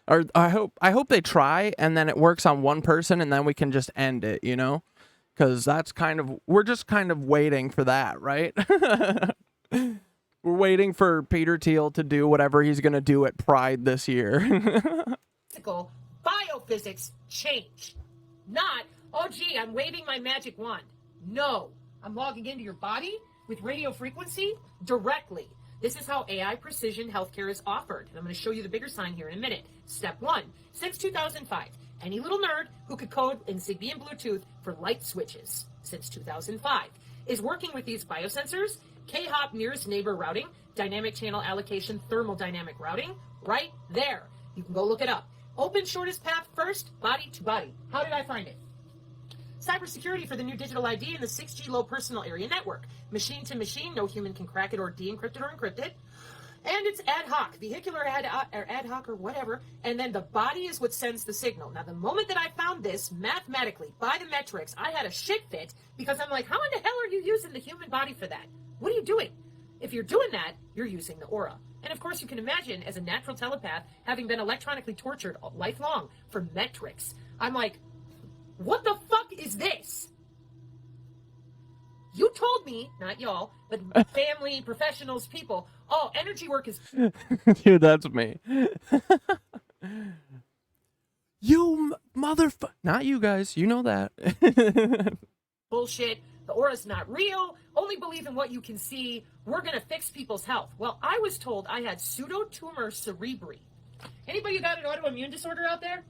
Or I hope they try and then it works on one person and then we can just end it, you know? Because that's we're just kind of waiting for that, right? We're waiting for Peter Thiel to do whatever he's going to do at Pride this year. Physical biophysics change. Not, oh gee, I'm waving my magic wand. No, I'm logging into your body with radio frequency directly. This is how AI precision healthcare is offered. And I'm going to show you the bigger sign here in a minute. Step 1. Since 2005, any little nerd who could code in Zigbee and Bluetooth for light switches since 2005 is working with these biosensors, K-hop nearest neighbor routing, dynamic channel allocation, thermodynamic routing, right there. You can go look it up. Open shortest path first, body to body. How did I find it? Cybersecurity for the new digital ID and the 6G low personal area network. Machine to machine, no human can crack it or de-encrypt it or encrypt it. And it's ad hoc, vehicular ad hoc or whatever. And then the body is what sends the signal. Now, the moment that I found this mathematically by the metrics, I had a shit fit because I'm like, how in the hell are you using the human body for that? What are you doing? If you're doing that, you're using the aura. And of course, you can imagine as a natural telepath, having been electronically tortured lifelong for metrics, I'm like, what the fuck is this? You told me, not y'all, but family, professionals, people, oh, energy work is... Dude, that's me. You motherfucker. Not you guys. You know that. bullshit. The aura's not real. Only believe in what you can see. We're going to fix people's health. Well, I was told I had pseudotumor cerebri. Anybody got an autoimmune disorder out there?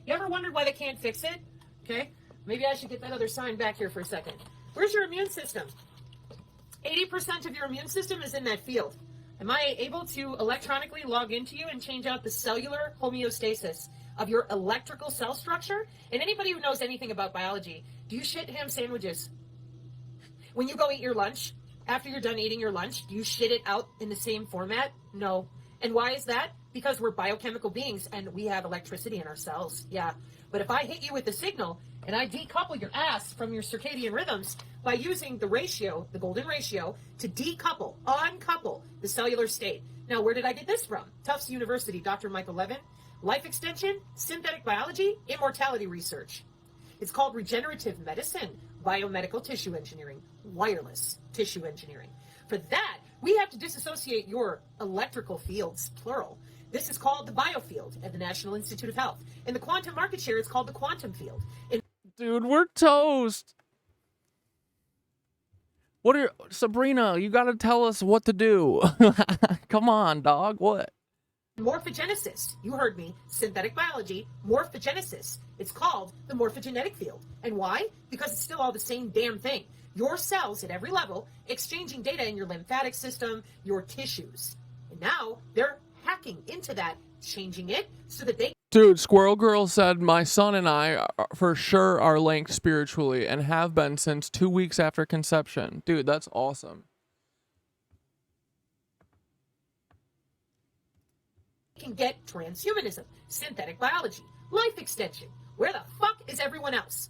You ever wondered why they can't fix it? Okay, maybe I should get that other sign back here for a second. Where's your immune system? 80% of your immune system is in that field. Am I able to electronically log into you and change out the cellular homeostasis of your electrical cell structure? And anybody who knows anything about biology, do you shit ham sandwiches? When you go eat your lunch, after you're done eating your lunch, do you shit it out in the same format? No. And why is that? Because we're biochemical beings and we have electricity in our cells. Yeah. But if I hit you with the signal and I decouple your ass from your circadian rhythms by using the ratio, the golden ratio, to decouple, uncouple the cellular state. Now, where did I get this from? Tufts University, Dr. Michael Levin. Life extension, synthetic biology, immortality research. It's called regenerative medicine, biomedical tissue engineering, wireless tissue engineering. For that, we have to disassociate your electrical fields, plural. This is called the biofield at the National Institute of Health. In the quantum market share, it's called the quantum field. Dude, we're toast. Sabrina, you gotta tell us what to do. Come on, dog, what? Morphogenesis, you heard me, synthetic biology, morphogenesis. It's called the morphogenetic field. And why? Because it's still all the same damn thing. Your cells at every level exchanging data in your lymphatic system, your tissues. And now they're hacking into that, changing it so that they... Dude, Squirrel Girl said, my son and I for sure are linked spiritually and have been since 2 weeks after conception. Dude, that's awesome. Can get transhumanism, synthetic biology, life extension. Where the fuck is everyone else?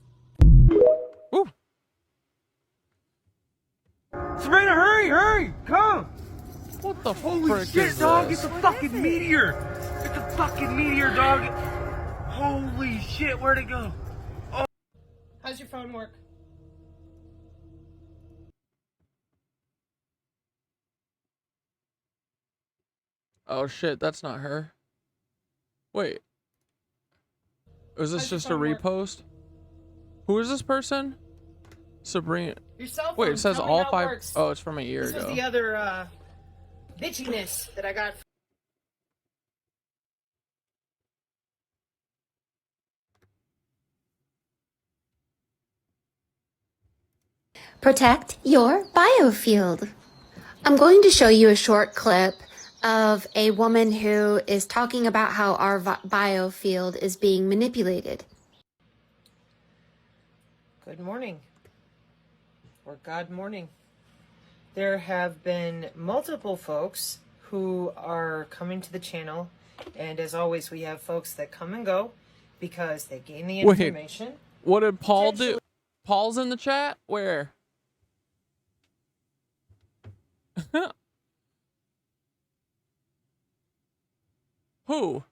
Ooh. Sabrina, hurry, come! What the Holy frick shit, is dog, this? it's a fucking meteor! It's a fucking meteor, dog! Holy shit, where'd it go? Oh. How's your phone work? Oh shit, that's not her. Wait. Was this How's your just a phone work? repost? Who is this person? Sabrina. Your cell phone. Wait, it says tell me all how it 5. works. Oh, it's from a year This was ago. the other bitchiness that I got. Protect your biofield. I'm going to show you a short clip of a woman who is talking about how our biofield is being manipulated. Good morning, or God morning. There have been multiple folks who are coming to the channel, and as always, we have folks that come and go because they gain the information. Wait, what did Paul do? Paul's in the chat? Where? Who?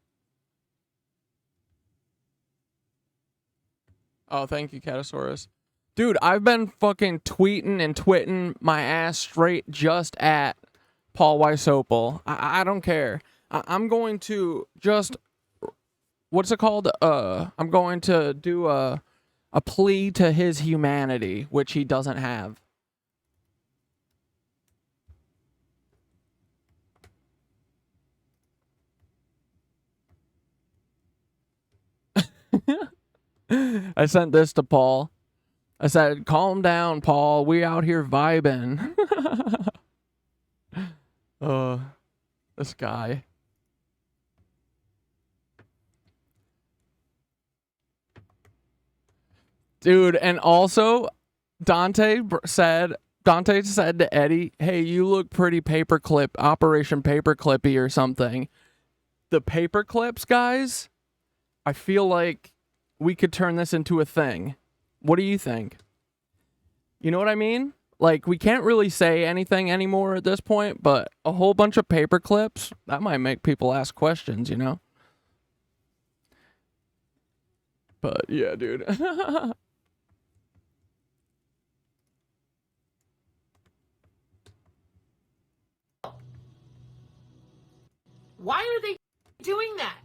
Oh, thank you, Catasaurus. Dude, I've been fucking tweeting and twitting my ass straight just at Paul Wysopal. I don't care. I'm going to just... What's it called? I'm going to do a plea to his humanity, which he doesn't have. I sent this to Paul. I said, calm down, Paul. We out here vibing. This guy. Dude, and also, Dante said to Eddie, hey, you look pretty paperclip, Operation Paperclippy or something. The Paperclips, guys, I feel like we could turn this into a thing. What do you think? You know what I mean? Like, we can't really say anything anymore at this point, but a whole bunch of paperclips, that might make people ask questions, you know? But, yeah, dude. Why are they doing that?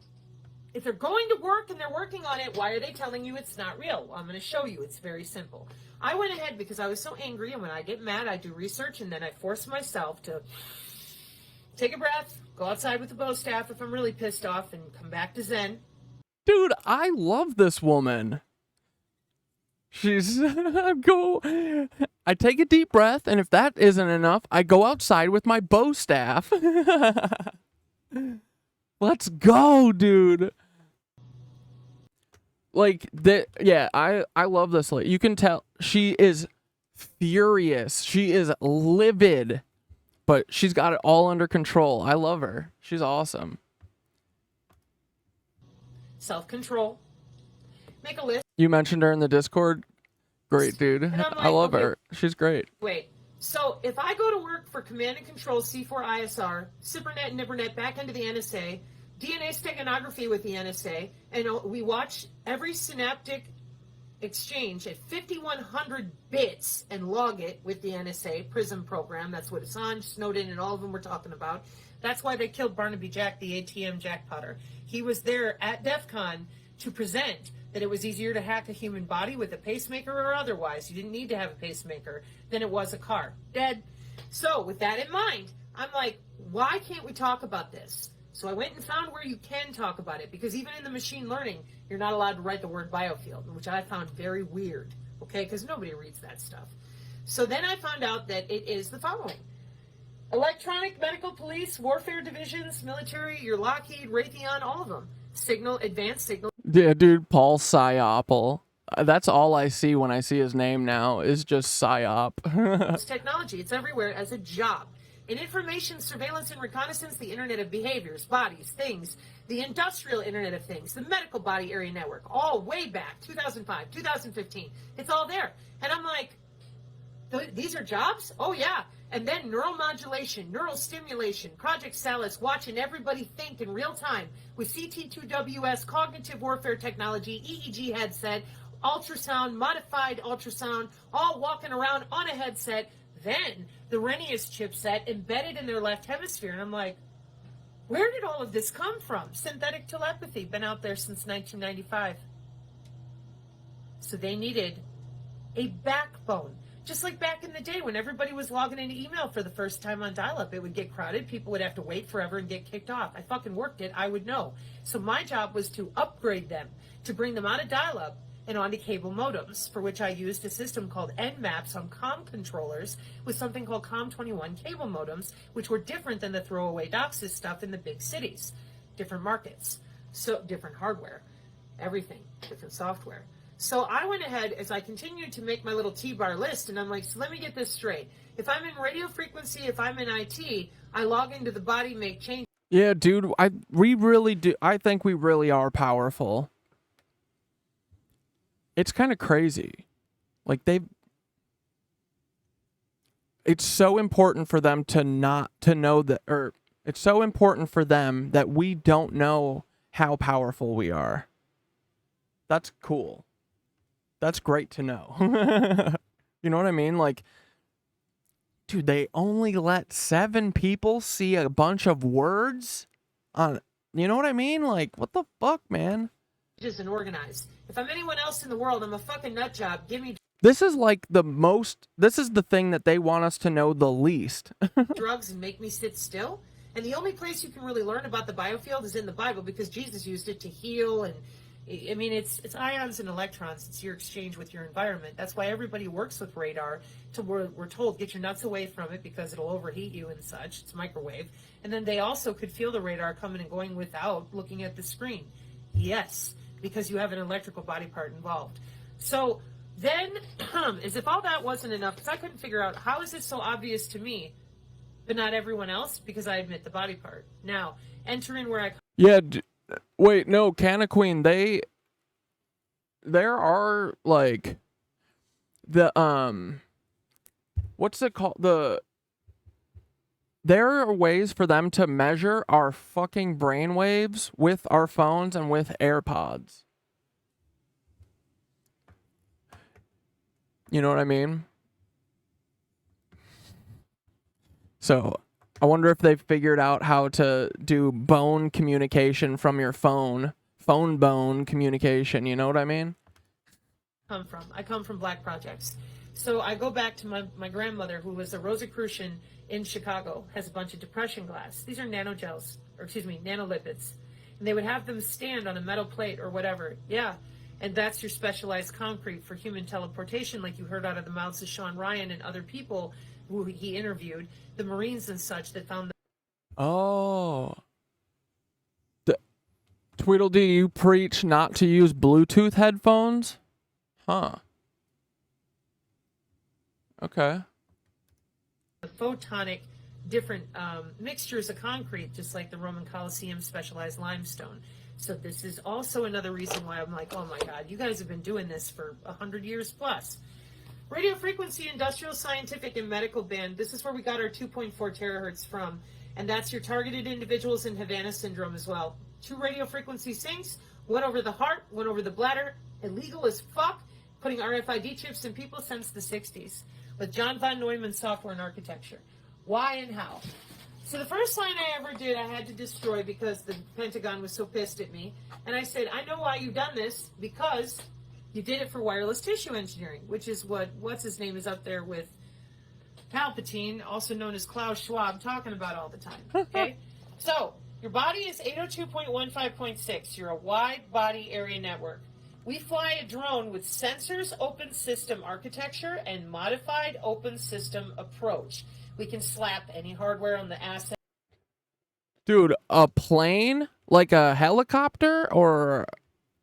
If they're going to work and they're working on it, why are they telling you it's not real? Well, I'm going to show you. It's very simple. I went ahead because I was so angry, and when I get mad, I do research, and then I force myself to take a breath, go outside with the bow staff if I'm really pissed off, and come back to Zen. Dude, I love this woman. She's... I take a deep breath, and if that isn't enough, I go outside with my bow staff. Let's go, dude. Like, yeah, I love this lady. You can tell she is furious. She is livid, but she's got it all under control. I love her. She's awesome. Self-control. Make a list. You mentioned her in the Discord. Great, dude. Like, I love okay, her. She's great. Wait. So if I go to work for Command and Control C4ISR, CyberNet and NIBRNet back into the NSA, DNA steganography with the NSA, and we watch every synaptic exchange at 5,100 bits and log it with the NSA PRISM program. That's what Assange, Snowden, and all of them were talking about. That's why they killed Barnaby Jack, the ATM jackpotter. He was there at DEF CON to present that it was easier to hack a human body with a pacemaker or otherwise. You didn't need to have a pacemaker than it was a car. Dead. So with that in mind, I'm like, why can't we talk about this? So I went and found where you can talk about it, because even in the machine learning, you're not allowed to write the word biofield, which I found very weird, okay, because nobody reads that stuff. So then I found out that it is the following. Electronic, medical, police, warfare divisions, military, your Lockheed, Raytheon, all of them. Signal, advanced signal. Yeah, dude, Paul Psyopal. That's all I see when I see his name now is just Psyop. It's technology. It's everywhere as a job. In information, surveillance, and reconnaissance, the Internet of Behaviors, Bodies, Things, the Industrial Internet of Things, the Medical Body Area Network, all way back, 2005, 2015. It's all there. And I'm like, these are jobs? Oh, yeah. And then neuromodulation, neural stimulation, Project Salus, watching everybody think in real time with CT2WS, cognitive warfare technology, EEG headset, ultrasound, modified ultrasound, all walking around on a headset. Then the Renius chipset embedded in their left hemisphere. And I'm like, where did all of this come from? Synthetic telepathy, been out there since 1995. So they needed a backbone. Just like back in the day when everybody was logging into email for the first time on dial-up, it would get crowded. People would have to wait forever and get kicked off. I fucking worked it. I would know. So my job was to upgrade them, to bring them out of dial-up and onto cable modems, for which I used a system called NMAPs on COM controllers with something called COM21 cable modems, which were different than the throwaway DOCSIS stuff in the big cities. Different markets, so different hardware, everything, different software. So I went ahead as I continued to make my little T-bar list, and I'm like, so let me get this straight. If I'm in radio frequency, if I'm in IT, I log into the body, make changes. Yeah, dude, we really do. I think we really are powerful. It's kind of crazy. Like it's so important for them to know that, or it's so important for them that we don't know how powerful we are. That's cool. That's great to know. You know what I mean? Like, dude, they only let 7 people see a bunch of words on, you know what I mean? Like, what the fuck, man? And organize. If I'm anyone else in the world, I'm a fucking nut job. Give me This is like this is the thing that they want us to know the least. drugs and make me sit still. And the only place you can really learn about the biofield is in the Bible, because Jesus used it to heal. And I mean, it's ions and electrons. It's your exchange with your environment. That's why everybody works with radar. We're told, get your nuts away from it because it'll overheat you and such. It's microwave. And then they also could feel the radar coming and going without looking at the screen. Yes, because you have an electrical body part involved. So then, as if all that wasn't enough, because I couldn't figure out how is this so obvious to me, but not everyone else, because I admit the body part. Now, enter in where I... Yeah, wait, no, Canna Queen, there are, like, what's it called? There are ways for them to measure our fucking brainwaves with our phones and with AirPods. You know what I mean? So, I wonder if they've figured out how to do bone communication from your phone. Phone-bone communication, you know what I mean? I come from Black Projects. So I go back to my grandmother, who was a Rosicrucian in Chicago, has a bunch of depression glass. These are nanolipids. And they would have them stand on a metal plate or whatever. Yeah. And that's your specialized concrete for human teleportation, like you heard out of the mouths of Sean Ryan and other people who he interviewed, the Marines and such that found... Oh. Tweedledee, you preach not to use Bluetooth headphones? Huh. Okay. The photonic different mixtures of concrete, just like the Roman Colosseum specialized limestone. So this is also another reason why I'm like, oh my God, you guys have been doing this for 100 years plus. Radio frequency, industrial, scientific, and medical band. This is where we got our 2.4 terahertz from. And that's your targeted individuals in Havana syndrome as well. 2 radio frequency syncs, one over the heart, one over the bladder. Illegal as fuck, putting RFID chips in people since the 60s. With John von Neumann software and architecture. Why and how? So the first line I ever did, I had to destroy because the Pentagon was so pissed at me. And I said, I know why you've done this, because you did it for wireless tissue engineering, which is what's his name is up there with Palpatine, also known as Klaus Schwab, talking about all the time. Okay? So your body is 802.15.6. You're a wide body area network. We fly a drone with sensors, open system architecture, and modified open system approach. We can slap any hardware on the asset. Dude, a plane? Like a helicopter? Or,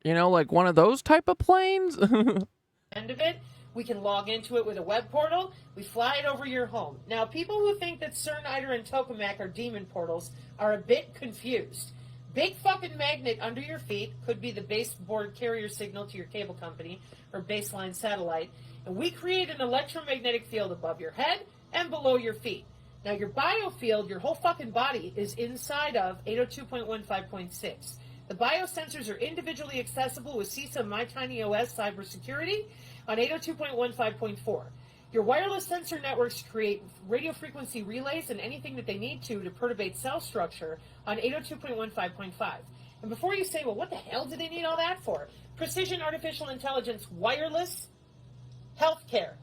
you know, like one of those type of planes? End of it. We can log into it with a web portal. We fly it over your home. Now, people who think that CERN, ITER, and Tokamak are demon portals are a bit confused. Big fucking magnet under your feet could be the baseboard carrier signal to your cable company or baseline satellite. And we create an electromagnetic field above your head and below your feet. Now, your biofield, your whole fucking body, is inside of 802.15.6. The biosensors are individually accessible with CISA MyTinyOS cybersecurity on 802.15.4. Your wireless sensor networks create radio frequency relays and anything that they need to perturbate cell structure on 802.15.5. And before you say, well, what the hell do they need all that for? precision artificial intelligence, wireless healthcare.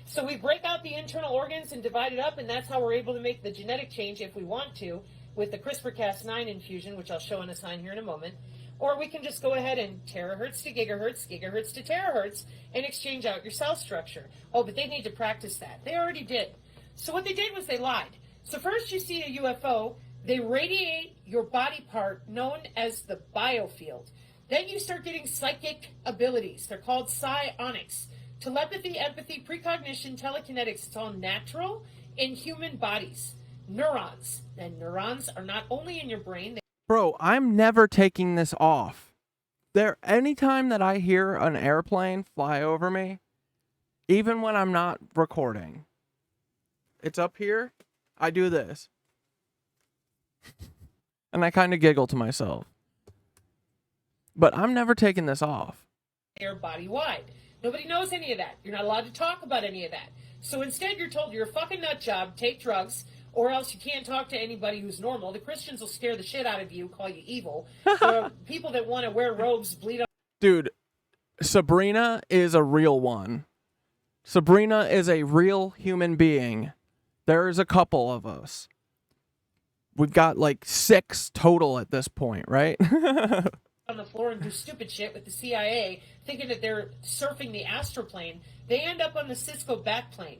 So we break out the internal organs and divide it up, and that's how we're able to make the genetic change if we want to with the CRISPR-Cas9 infusion, which I'll show on a sign here in a moment. Or we can just go ahead and terahertz to gigahertz, gigahertz to terahertz, and exchange out your cell structure. Oh, but they need to practice that. They already did. So what they did was they lied. So first you see a UFO, they radiate your body part known as the biofield. Then you start getting psychic abilities. They're called psionics. Telepathy, empathy, precognition, telekinetics. It's all natural in human bodies. Neurons. And neurons are not only in your brain. Bro, I'm never taking this off. Anytime that I hear an airplane fly over me, even when I'm not recording, it's up here, I do this. And I kind of giggle to myself. But I'm never taking this off. They're body-wide. Nobody knows any of that. You're not allowed to talk about any of that. So instead you're told you're a fucking nut job, take drugs, or else you can't talk to anybody who's normal. The Christians will scare the shit out of you, call you evil. The people that want to wear robes bleed on. Dude, Sabrina is a real one. Sabrina is a real human being. There's a couple of us. We've got like 6 total at this point, right? On the floor and do stupid shit with the CIA, thinking that they're surfing the astroplane. They end up on the Cisco backplane.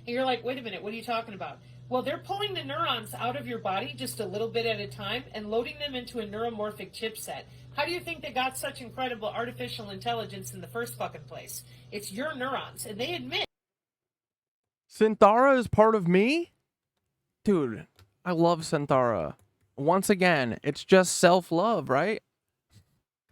And you're like, wait a minute, what are you talking about? Well, they're pulling the neurons out of your body just a little bit at a time and loading them into a neuromorphic chipset. How do you think they got such incredible artificial intelligence in the first fucking place? It's your neurons, and they admit. Synthara is part of me? Dude, I love Synthara. Once again, it's just self-love, right?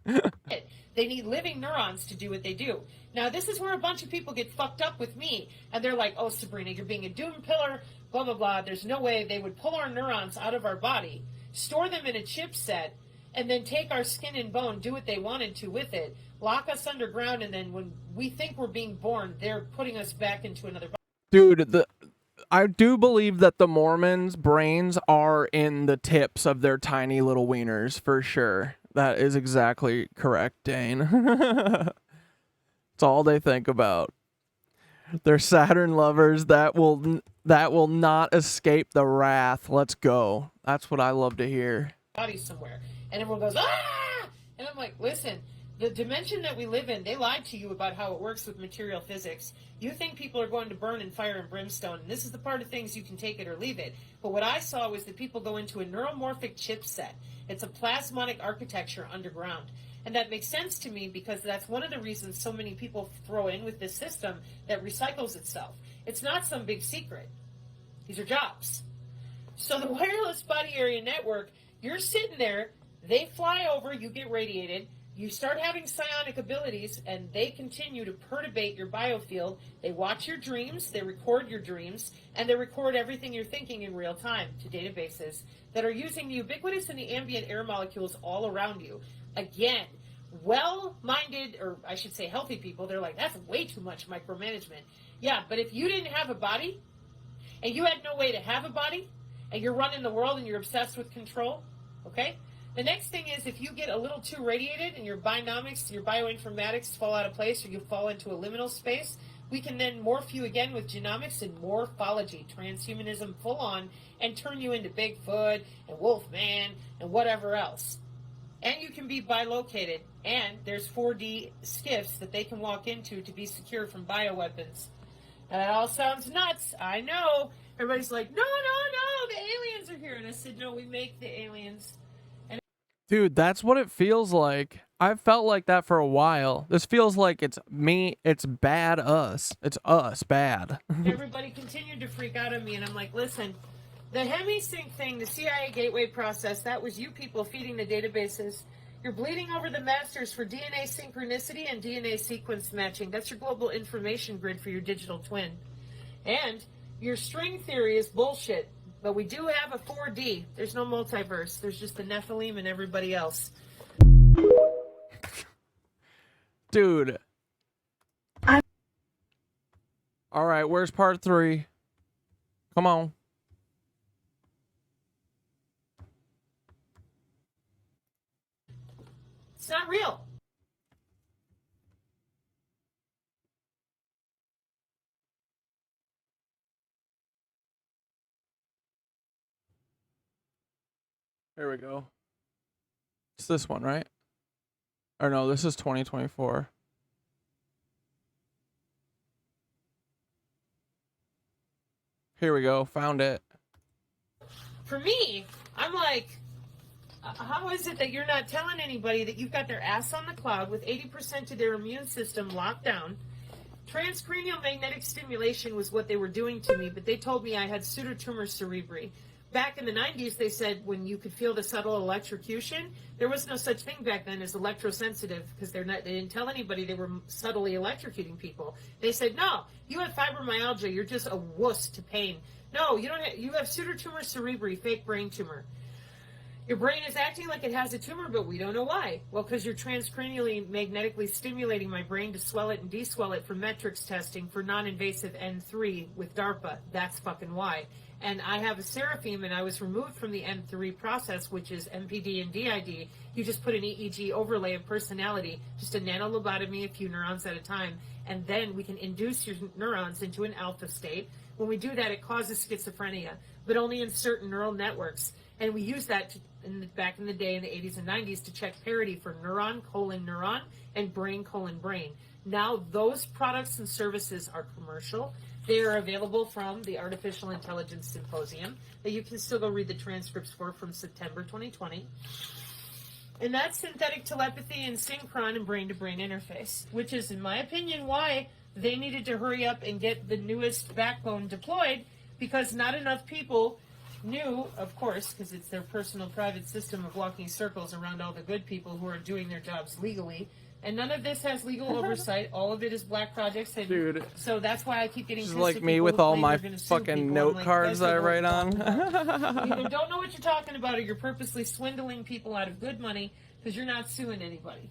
They need living neurons to do what they do. Now, this is where a bunch of people get fucked up with me, and they're like, oh, Sabrina, you're being a doom pillar, blah, blah, blah. There's no way they would pull our neurons out of our body, store them in a chipset, and then take our skin and bone, do what they wanted to with it, lock us underground, and then when we think we're being born, they're putting us back into another body. Dude, I do believe that the Mormons' brains are in the tips of their tiny little wieners, for sure. That is exactly correct, Dane. It's all they think about. They're Saturn lovers that will not escape the wrath. Let's go. That's what I love to hear. Body somewhere. And everyone goes, ah! And I'm like, listen, the dimension that we live in, they lied to you about how it works with material physics. You think people are going to burn in fire and brimstone, and this is the part of things you can take it or leave it. But what I saw was that people go into a neuromorphic chipset. It's a plasmonic architecture underground. And that makes sense to me because that's one of the reasons so many people throw in with this system that recycles itself. It's not some big secret. These are jobs. So the wireless body area network, you're sitting there, they fly over, you get radiated, you start having psionic abilities, and they continue to perturbate your biofield. They watch your dreams, they record your dreams, and they record everything you're thinking in real time to databases that are using the ubiquitous and the ambient air molecules all around you. Again, well-minded, or I should say healthy people, they're like, that's way too much micromanagement. Yeah, but if you didn't have a body, and you had no way to have a body, and you're running the world and you're obsessed with control, okay? The next thing is if you get a little too radiated and your bionomics, your bioinformatics fall out of place or you fall into a liminal space, we can then morph you again with genomics and morphology, transhumanism full on, and turn you into Bigfoot and Wolfman and whatever else. And you can be bilocated, and there's 4D skiffs that they can walk into to be secure from bioweapons. Now, that all sounds nuts, I know. Everybody's like, no, the aliens are here. And I said, no, we make the aliens. Dude, that's what it feels like. I've felt like that for a while. This feels like it's me, it's bad us. It's us, bad. Everybody continued to freak out on me, and I'm like, listen, the HemiSync thing, the CIA Gateway Process, that was you people feeding the databases. You're bleeding over the masters for DNA synchronicity and DNA sequence matching. That's your global information grid for your digital twin. And your string theory is bullshit. But we do have a 4D. There's no multiverse. There's just the Nephilim and everybody else. Dude. All right, where's part 3? Come on. It's not real. Here we go. It's this one, right? Or no, this is 2024. Here we go. Found it. For me, I'm like, how is it that you're not telling anybody that you've got their ass on the cloud with 80% of their immune system locked down? Transcranial magnetic stimulation was what they were doing to me, but they told me I had pseudotumor cerebri. Back in the 90s, they said when you could feel the subtle electrocution, there was no such thing back then as electrosensitive, because they didn't tell anybody they were subtly electrocuting people. They said, no, you have fibromyalgia, you're just a wuss to pain. No, you don't. You have pseudotumor cerebri, fake brain tumor. Your brain is acting like it has a tumor, but we don't know why. Well, because you're transcranially magnetically stimulating my brain to swell it and deswell it for metrics testing for non-invasive N3 with DARPA. That's fucking why. And I have a seraphim, and I was removed from the N3 process, which is MPD and DID. You just put an EEG overlay of personality, just a nanolobotomy, a few neurons at a time, and then we can induce your neurons into an alpha state. When we do that, it causes schizophrenia, but only in certain neural networks. And we use that back in the day in the 80s and 90s to check parity for neuron, neuron, and brain, brain. Now those products and services are commercial. They are available from the Artificial Intelligence Symposium that you can still go read the transcripts for from September 2020. And that's synthetic telepathy and synchron and brain-to-brain interface, which is, in my opinion, why they needed to hurry up and get the newest backbone deployed, because not enough people knew, of course, because it's their personal private system of walking circles around all the good people who are doing their jobs legally. And none of this has legal oversight. All of it is black projects. And dude. So that's why I keep getting This is pissed like at me people with who all claim my they're gonna sue fucking people. note I'm like, cards guys I don't know write what you're on. talking about. You either don't know what you're talking about, or you're purposely swindling people out of good money because you're not suing anybody.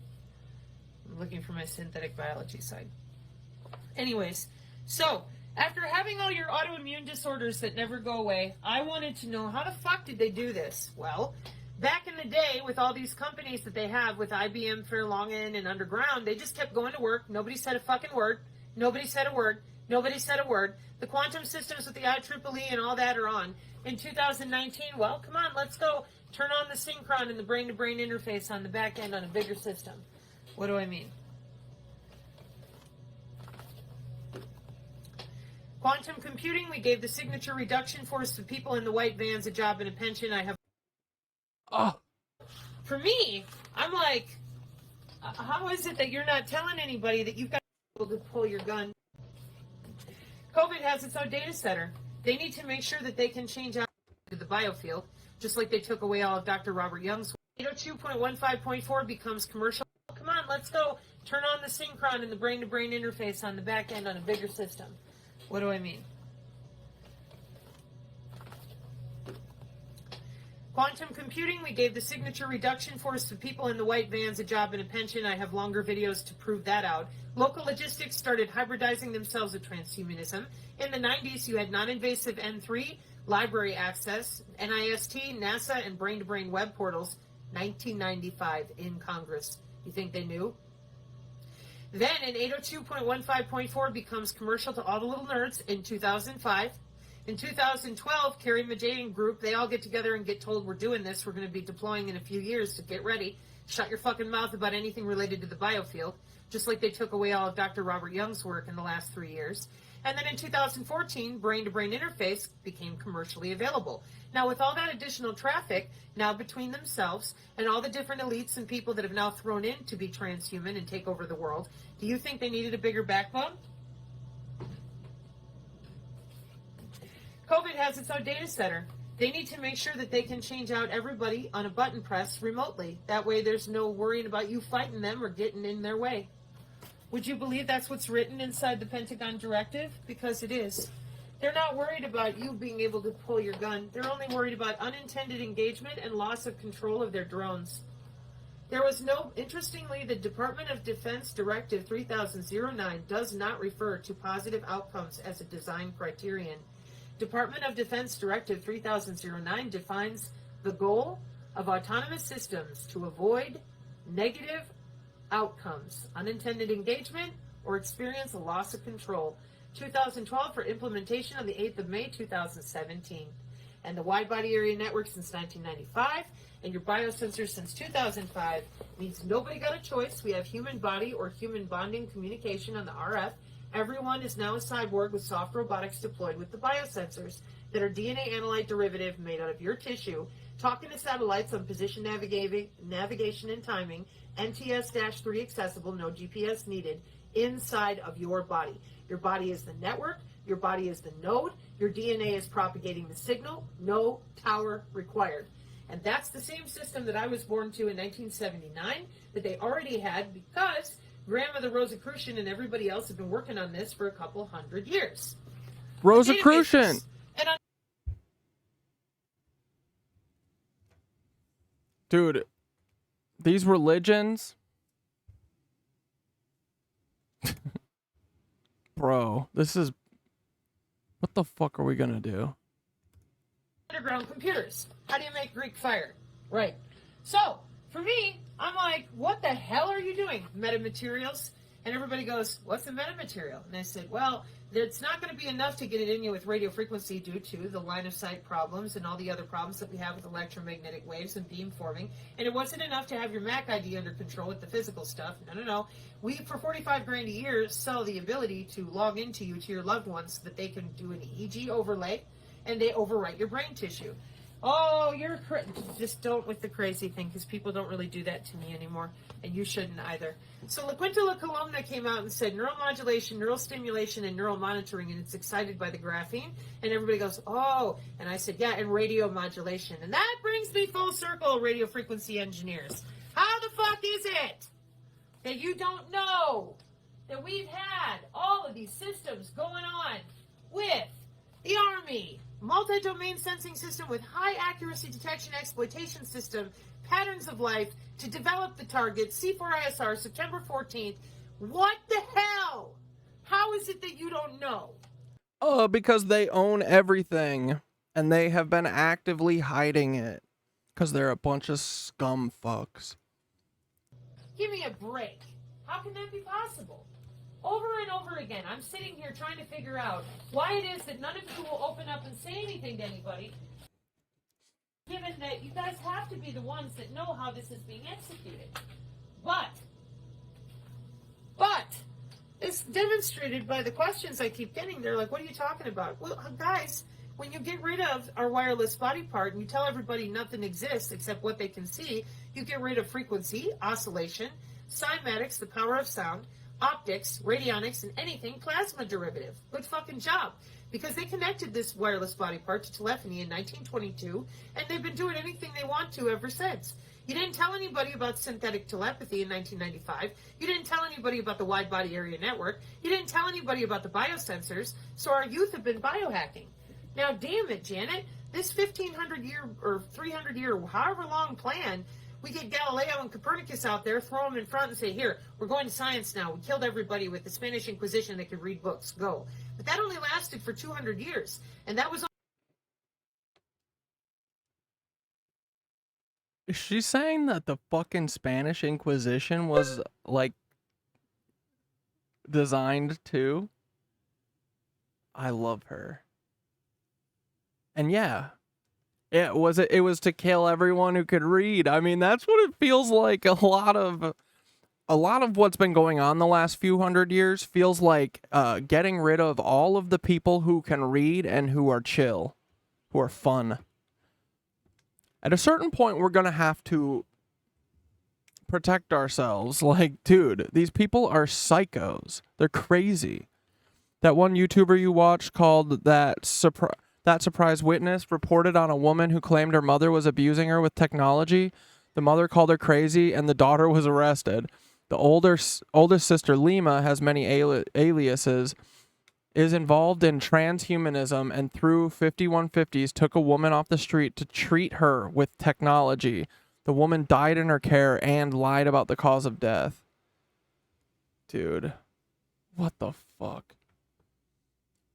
I'm looking for my synthetic biology side. Anyways, so after having all your autoimmune disorders that never go away, I wanted to know, how the fuck did they do this? Well, back in the day, with all these companies that they have with IBM, Fairlongen, and Underground, they just kept going to work. Nobody said a fucking word. Nobody said a word. Nobody said a word. The quantum systems with the IEEE and all that are on. In 2019, well, come on, let's go. Turn on the synchron and the brain-to-brain interface on the back end on a bigger system. What do I mean? Quantum computing, we gave the signature reduction force to people in the white vans a job and a pension. I have... Oh. For me, I'm like, how is it that you're not telling anybody that you've got to be able to pull your gun? COVID has its own data center. They need to make sure that they can change out to the biofield, just like they took away all of Dr. Robert Young's. 802.15.4 becomes commercial. Come on, let's go. Turn on the synchron and the brain-to-brain interface on the back end on a bigger system. What do I mean? Quantum computing, we gave the signature reduction force to people in the white vans a job and a pension. I have longer videos to prove that out. Local logistics started hybridizing themselves with transhumanism. In the 90s, you had non-invasive N3, library access, NIST, NASA, and brain-to-brain web portals. 1995 in Congress. You think they knew? Then in 802.15.4 becomes commercial to all the little nerds in 2005. In 2012, Carrie Majay Group, they all get together and get told, we're doing this, we're going to be deploying in a few years, to get ready. Shut your fucking mouth about anything related to the biofield, just like they took away all of Dr. Robert Young's work in the last 3 years. And then in 2014, brain-to-brain interface became commercially available. Now, with all that additional traffic, now between themselves and all the different elites and people that have now thrown in to be transhuman and take over the world, do you think they needed a bigger backbone? COVID has its own data center. They need to make sure that they can change out everybody on a button press remotely. That way there's no worrying about you fighting them or getting in their way. Would you believe that's what's written inside the Pentagon directive? Because it is. They're not worried about you being able to pull your gun. They're only worried about unintended engagement and loss of control of their drones. There was no, interestingly, the Department of Defense Directive 3009 does not refer to positive outcomes as a design criterion. Department of Defense Directive 3009 defines the goal of autonomous systems to avoid negative outcomes, unintended engagement, or experience a loss of control. 2012 for implementation on the 8th of May 2017. And the wide body area network since 1995 and your biosensors since 2005 means nobody got a choice. We have human body or human bonding communication on the RF. Everyone is now a cyborg with soft robotics deployed with the biosensors that are DNA analyte derivative made out of your tissue, talking to satellites on position navigation and timing, NTS-3 accessible, no GPS needed, inside of your body. Your body is the network. Your body is the node. Your DNA is propagating the signal. No tower required. And that's the same system that I was born to in 1979 that they already had because Grandmother Rosicrucian and everybody else have been working on this for a couple hundred years. Rosicrucian! And Dude, these religions... Bro, this is... What the fuck are we gonna do? underground computers. How do you make Greek fire? Right. So, for me, I'm like, what the hell are you doing? Metamaterials? And everybody goes, what's a metamaterial? And I said, well, it's not going to be enough to get it in you with radio frequency due to the line of sight problems and all the other problems that we have with electromagnetic waves and beam forming. And it wasn't enough to have your MAC ID under control with the physical stuff. No. We, for 45 grand a year, sell the ability to log into you to your loved ones so that they can do an EEG overlay and they overwrite your brain tissue. Oh, you're just don't with the crazy thing, because people don't really do that to me anymore, and you shouldn't either. So La Quinta La Columna came out and said neuromodulation, neural stimulation, and neural monitoring, and it's excited by the graphene. And everybody goes, oh, and I said, yeah, and radio modulation. And that brings me full circle, radio frequency engineers. How the fuck is it that you don't know that we've had all of these systems going on with the Army, multi-domain sensing system with high accuracy detection exploitation system, patterns of life, to develop the target, C4ISR, September 14th. What the hell? How is it that you don't know? Oh, because they own everything, and they have been actively hiding it, because they're a bunch of scum fucks. Give me a break. How can that be possible? Over and over again, I'm sitting here trying to figure out why it is that none of you will open up and say anything to anybody, given that you guys have to be the ones that know how this is being executed. But, it's demonstrated by the questions I keep getting. They're like, what are you talking about? Well, guys, when you get rid of our wireless body part and you tell everybody nothing exists except what they can see, you get rid of frequency, oscillation, cymatics, the power of sound, optics, radionics, and anything plasma derivative. Good fucking job. Because they connected this wireless body part to telephony in 1922, and they've been doing anything they want to ever since. You didn't tell anybody about synthetic telepathy in 1995. You didn't tell anybody about the wide body area network. You didn't tell anybody about the biosensors, so our youth have been biohacking. Now, damn it, Janet, this 1,500 year or 300 year, however long plan, we get Galileo and Copernicus out there, throw them in front and say, here, we're going to science now. We killed everybody with the Spanish Inquisition that could read books. Go. But that only lasted for 200 years. And that was... Is she saying that the fucking Spanish Inquisition was, like, designed to? I love her. And yeah. It was to kill everyone who could read. I mean, that's what it feels like. A lot of what's been going on the last few hundred years feels like getting rid of all of the people who can read and who are chill, who are fun. At a certain point, we're gonna have to protect ourselves. Like, dude, these people are psychos. They're crazy. That one YouTuber you watched called That Surprise Witness reported on a woman who claimed her mother was abusing her with technology. The mother called her crazy, and the daughter was arrested. The oldest sister, Lima, has many aliases, is involved in transhumanism, and through 5150s took a woman off the street to treat her with technology. The woman died in her care and lied about the cause of death. Dude, what the fuck?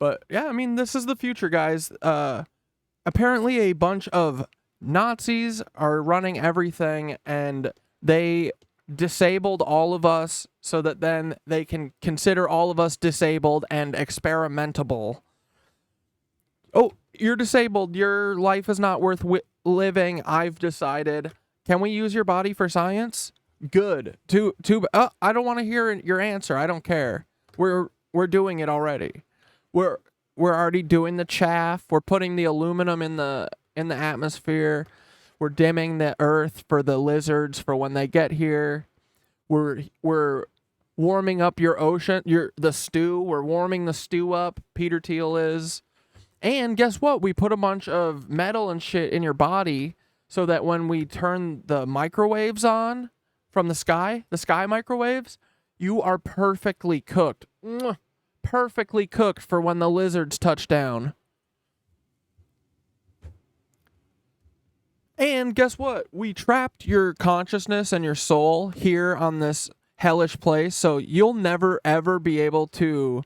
But yeah, I mean, this is the future, guys. Apparently a bunch of Nazis are running everything, and they disabled all of us so that then they can consider all of us disabled and experimentable. Oh, you're disabled. Your life is not worth living. I've decided. Can we use your body for science? Good. I don't want to hear your answer. I don't care. We're doing it already. We're already doing the chaff. We're putting the aluminum in the atmosphere. We're dimming the earth for the lizards for when they get here. We're warming up your ocean, the stew. We're warming the stew up. Peter Thiel is. And guess what? We put a bunch of metal and shit in your body so that when we turn the microwaves on from the sky microwaves, you are perfectly cooked. Mwah. Perfectly cooked for when the lizards touch down. And guess what? We trapped your consciousness and your soul here on this hellish place, so you'll never, ever be able to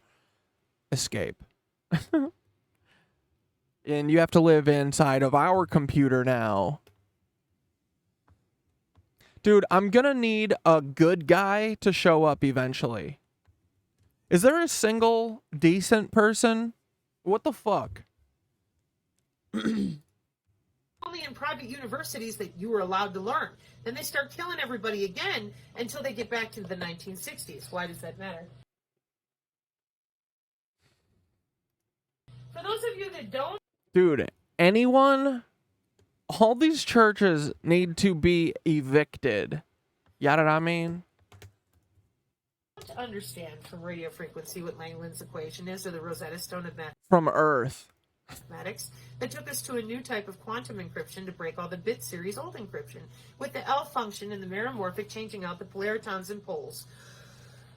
escape. And you have to live inside of our computer now. Dude, I'm gonna need a good guy to show up eventually. Is there a single decent person? What the fuck? Only in private universities that you were allowed to learn. Then they start killing everybody again until they get back to the 1960s. Why does that matter? For those of you that don't... Dude, all these churches need to be evicted. You know what I mean? understand from radio frequency what Langland's equation is, or the Rosetta Stone of from Earth. Mathematics, that took us to a new type of quantum encryption to break all the bit series old encryption, with the L function and the meromorphic changing out the polaritons and poles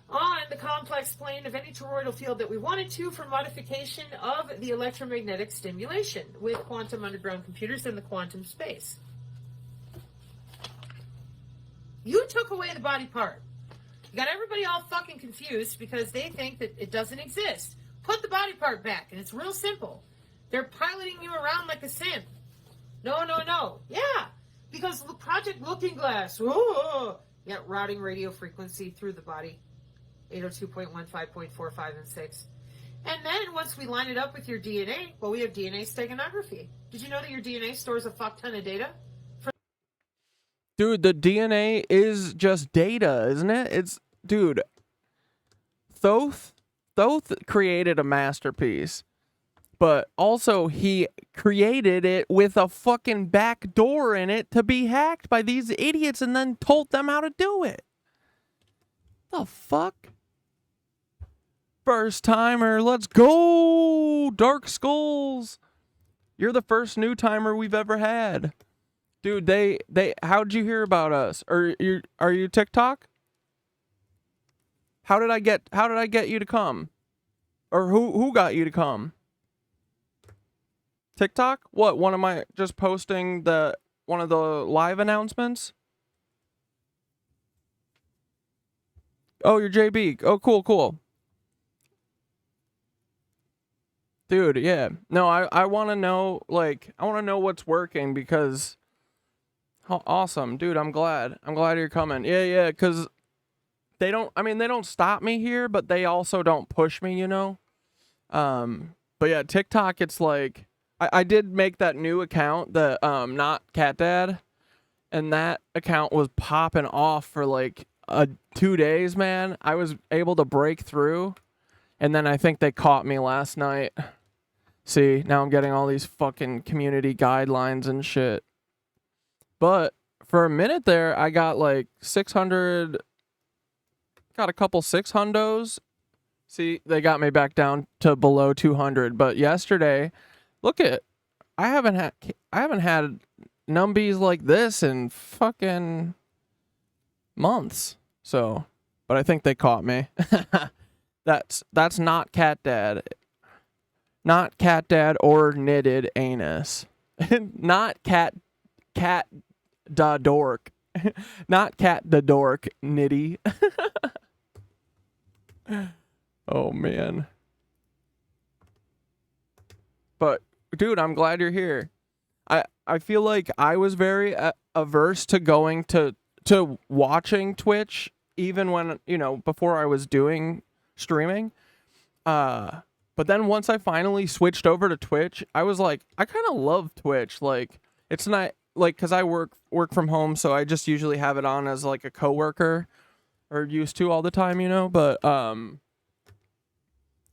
on the complex plane of any toroidal field that we wanted to for modification of the electromagnetic stimulation with quantum underground computers in the quantum space. You took away the body part. You got everybody all fucking confused because they think that it doesn't exist. Put the body part back, and it's real simple. They're piloting you around like a sim. No, no, no. Yeah, because Project Looking Glass. Whoa. Yeah, routing radio frequency through the body. 802.15.45 and 6. And then once we line it up with your DNA, well, we have DNA steganography. Did you know that your DNA stores a fuck ton of data? Dude, the DNA is just data, isn't it? It's, dude, Thoth created a masterpiece, but also he created it with a fucking back door in it to be hacked by these idiots and then told them how to do it. The fuck? First timer, let's go! Dark Skulls! You're the first new timer we've ever had. Dude, they how'd you hear about us? Are you TikTok? How did I get you to come? Or who got you to come? TikTok? What, one of my just posting one of the live announcements? Oh, you're JB. Oh, cool. Dude, yeah. No, I want to know, like, I want to know what's working because how awesome. Dude, I'm glad you're coming. Yeah, because they don't stop me here, but they also don't push me, you know? But yeah, TikTok, it's like, I did make that new account, the not Catdad, and that account was popping off for like 2 days, man. I was able to break through, and then I think they caught me last night. See, now I'm getting all these fucking community guidelines and shit. But for a minute there, I got like 600, got a couple 600s. See, they got me back down to below 200. But yesterday, I haven't had numbies like this in fucking months. So, but I think they caught me. That's not Catdad. Not Catdad or knitted anus. Not cat da dork. Not cat da dork nitty. Oh man. But dude, I'm glad you're here. I feel like I was very averse to going to to watching Twitch, even when, you know, before I was doing streaming. But then once I finally switched over to Twitch, I was like, I kind of love Twitch. Like, it's not like, cause I work from home, so I just usually have it on as like a coworker, or used to all the time, you know. But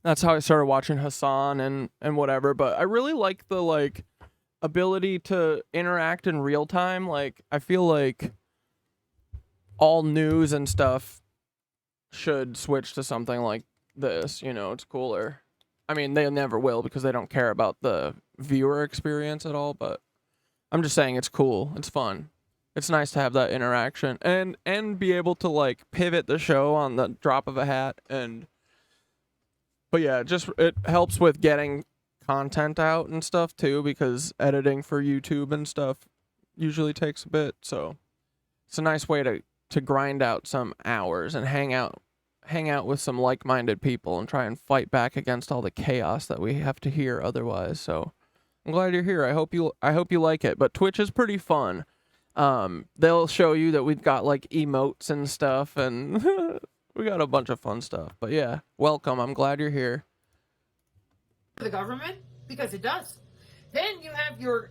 that's how I started watching Hassan and whatever. But I really like the like ability to interact in real time. Like, I feel like all news and stuff should switch to something like this, you know. It's cooler. I mean, they never will because they don't care about the viewer experience at all, but I'm just saying it's cool. It's fun. It's nice to have that interaction and be able to like pivot the show on the drop of a hat. But yeah, it helps with getting content out and stuff too, because editing for YouTube and stuff usually takes a bit. So it's a nice way to grind out some hours and hang out with some like-minded people and try and fight back against all the chaos that we have to hear otherwise. So I'm glad you're here. I hope you like it. But Twitch is pretty fun. They'll show you that we've got like emotes and stuff, and we got a bunch of fun stuff. But yeah, welcome. I'm glad you're here. The government, because it does. Then you have your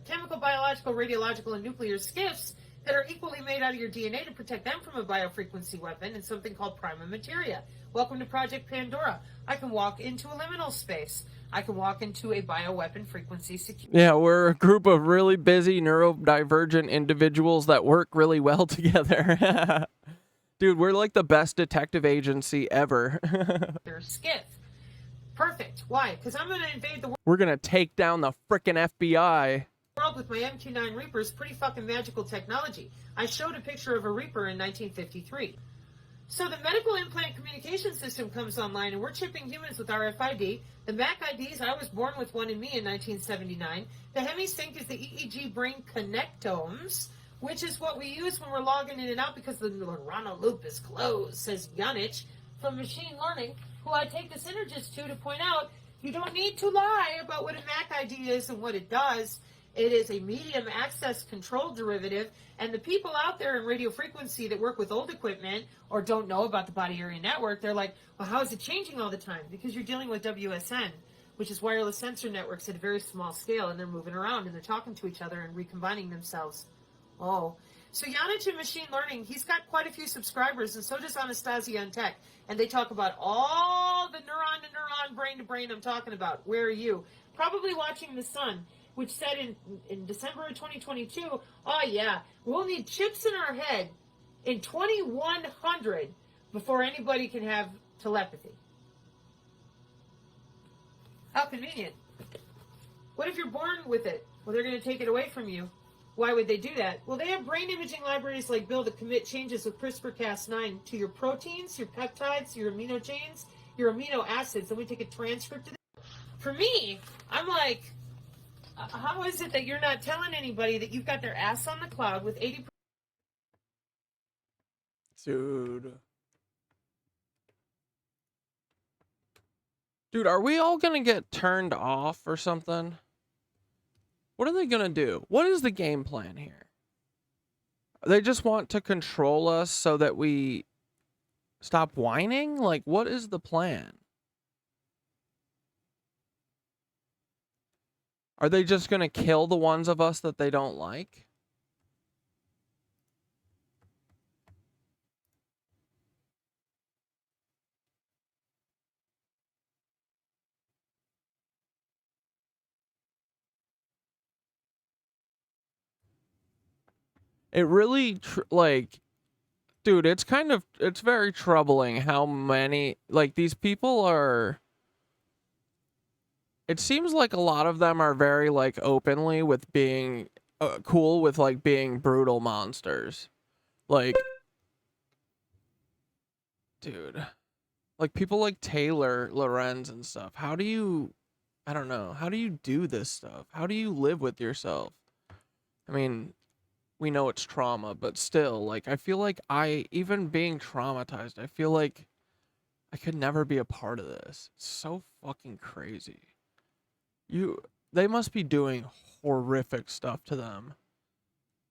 chemical, biological, radiological, and nuclear skiffs that are equally made out of your DNA to protect them from a biofrequency weapon and something called prima materia. Welcome to Project Pandora. I can walk into a liminal space. I can walk into a bioweapon frequency security. Yeah, we're a group of really busy neurodivergent individuals that work really well together. Dude, we're like the best detective agency ever. Their skiff. Perfect. Why? Because I'm going to invade the world. We're going to take down the frickin' FBI. With my MQ-9 Reapers, pretty fucking magical technology. I showed a picture of a Reaper in 1953. So the medical implant communication system comes online, and we're chipping humans with RFID. The MAC IDs, I was born with one in me in 1979. The HemiSync is the EEG brain connectomes, which is what we use when we're logging in and out because the neuronal loop is closed, says Yanich from Machine Learning, who I take the synergist to point out you don't need to lie about what a MAC ID is and what it does. It is a medium access control derivative, and the people out there in radio frequency that work with old equipment or don't know about the body area network, they're like, well, how is it changing all the time? Because you're dealing with WSN, which is wireless sensor networks at a very small scale, and they're moving around, and they're talking to each other and recombining themselves. Oh. So Yanich in Machine Learning, he's got quite a few subscribers, and so does Anastasia on Tech, and they talk about all the neuron-to-neuron, brain-to-brain I'm talking about. Where are you? Probably watching The Sun, which said in December of 2022, oh yeah, we'll need chips in our head in 2100 before anybody can have telepathy. How convenient. What if you're born with it? Well, they're going to take it away from you. Why would they do that? Well, they have brain imaging libraries like Bill that commit changes with CRISPR-Cas9 to your proteins, your peptides, your amino chains, your amino acids, and we take a transcript of it. For me, I'm like, how is it that you're not telling anybody that you've got their ass on the cloud with 80%? Dude, are we all gonna get turned off or something? What are they gonna do? What is the game plan here? They just want to control us so that we stop whining? Like, what is the plan? Are they just gonna kill the ones of us that they don't like? It really, dude, it's very troubling how many, like, these people are, it seems like a lot of them are very, like, openly with being cool with, like, being brutal monsters. Like, dude, like, people like Taylor Lorenz and stuff. How do you, I don't know, how do you do this stuff? How do you live with yourself? I mean, we know it's trauma, but still, like, I feel like even being traumatized, I feel like I could never be a part of this. It's so fucking crazy. They must be doing horrific stuff to them.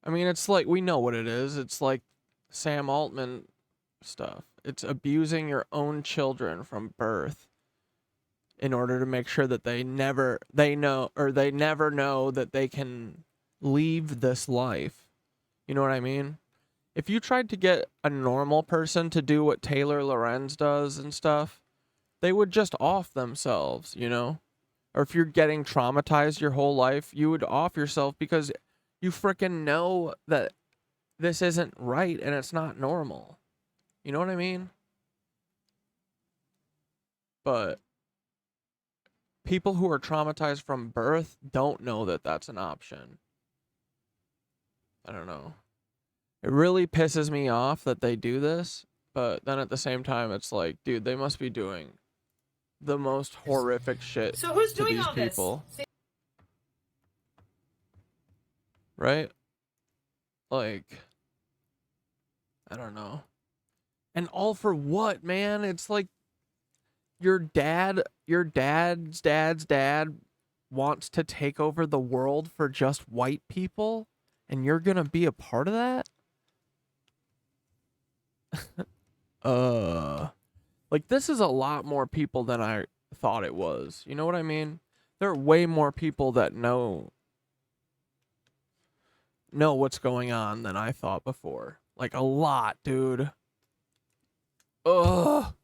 I mean, it's like, we know what it is. It's like Sam Altman stuff. It's abusing your own children from birth in order to make sure that they never know that they can leave this life. You know what I mean? If you tried to get a normal person to do what Taylor Lorenz does and stuff, they would just off themselves, you know? Or if you're getting traumatized your whole life, you would off yourself because you frickin' know that this isn't right and it's not normal. You know what I mean? But people who are traumatized from birth don't know that that's an option. I don't know. It really pisses me off that they do this, but then at the same time, it's like, dude, they must be doing the most horrific shit So who's to doing these all people. this? Right? Like, I don't know. And all for what, man? It's like your dad's dad wants to take over the world for just white people, and you're gonna be a part of that? Like, this is a lot more people than I thought it was. You know what I mean? There are way more people that know what's going on than I thought before. Like, a lot, dude. Ugh.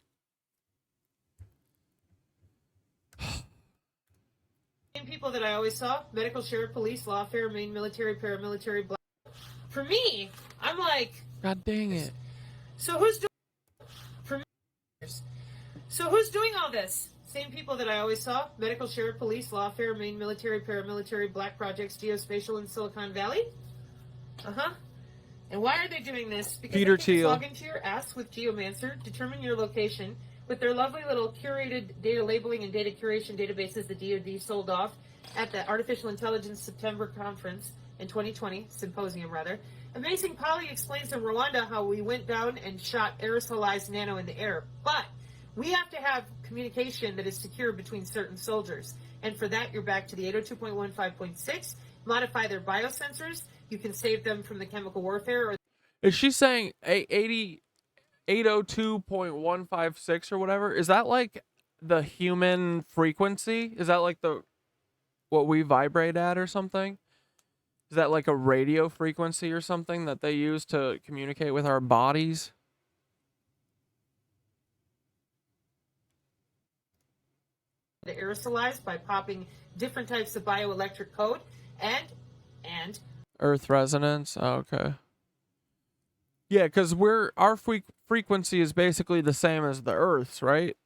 Same people that I always saw: medical, sheriff, police, lawfare, Marine, military, paramilitary. Black. For me, I'm like, God dang it. so who's doing? For me, so who's doing all this? Same people that I always saw: medical, sheriff, police, lawfare, Marine, military, paramilitary, black projects, geospatial in Silicon Valley. And why are they doing this? Because Peter they can just Thiel. log into your ass with Geomancer, determine your location with their lovely little curated data labeling and data curation databases the DoD sold off at the Artificial Intelligence September conference in 2020, symposium rather. Amazing Polly explains in Rwanda how we went down and shot aerosolized nano in the air. But we have to have communication that is secure between certain soldiers. And for that, you're back to the 802.15.6. Modify their biosensors. You can save them from the chemical warfare. Or Is she saying 802.156 or whatever? Is that like the human frequency? Is that like what we vibrate at or something? Is that like a radio frequency or something that they use to communicate with our bodies? the aerosolized by popping different types of bioelectric code and Earth resonance. Oh, okay. Yeah, because our frequency is basically the same as the Earth's, right?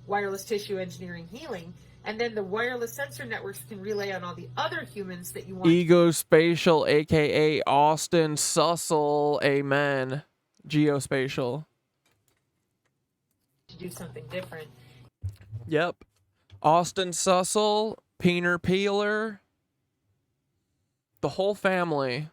wireless tissue engineering healing. And then the wireless sensor networks can relay on all the other humans that you want. Egospatial, aka Austin Sussel, amen. Geospatial. To do something different. Yep. Austin Sussel, Peener Peeler, the whole family.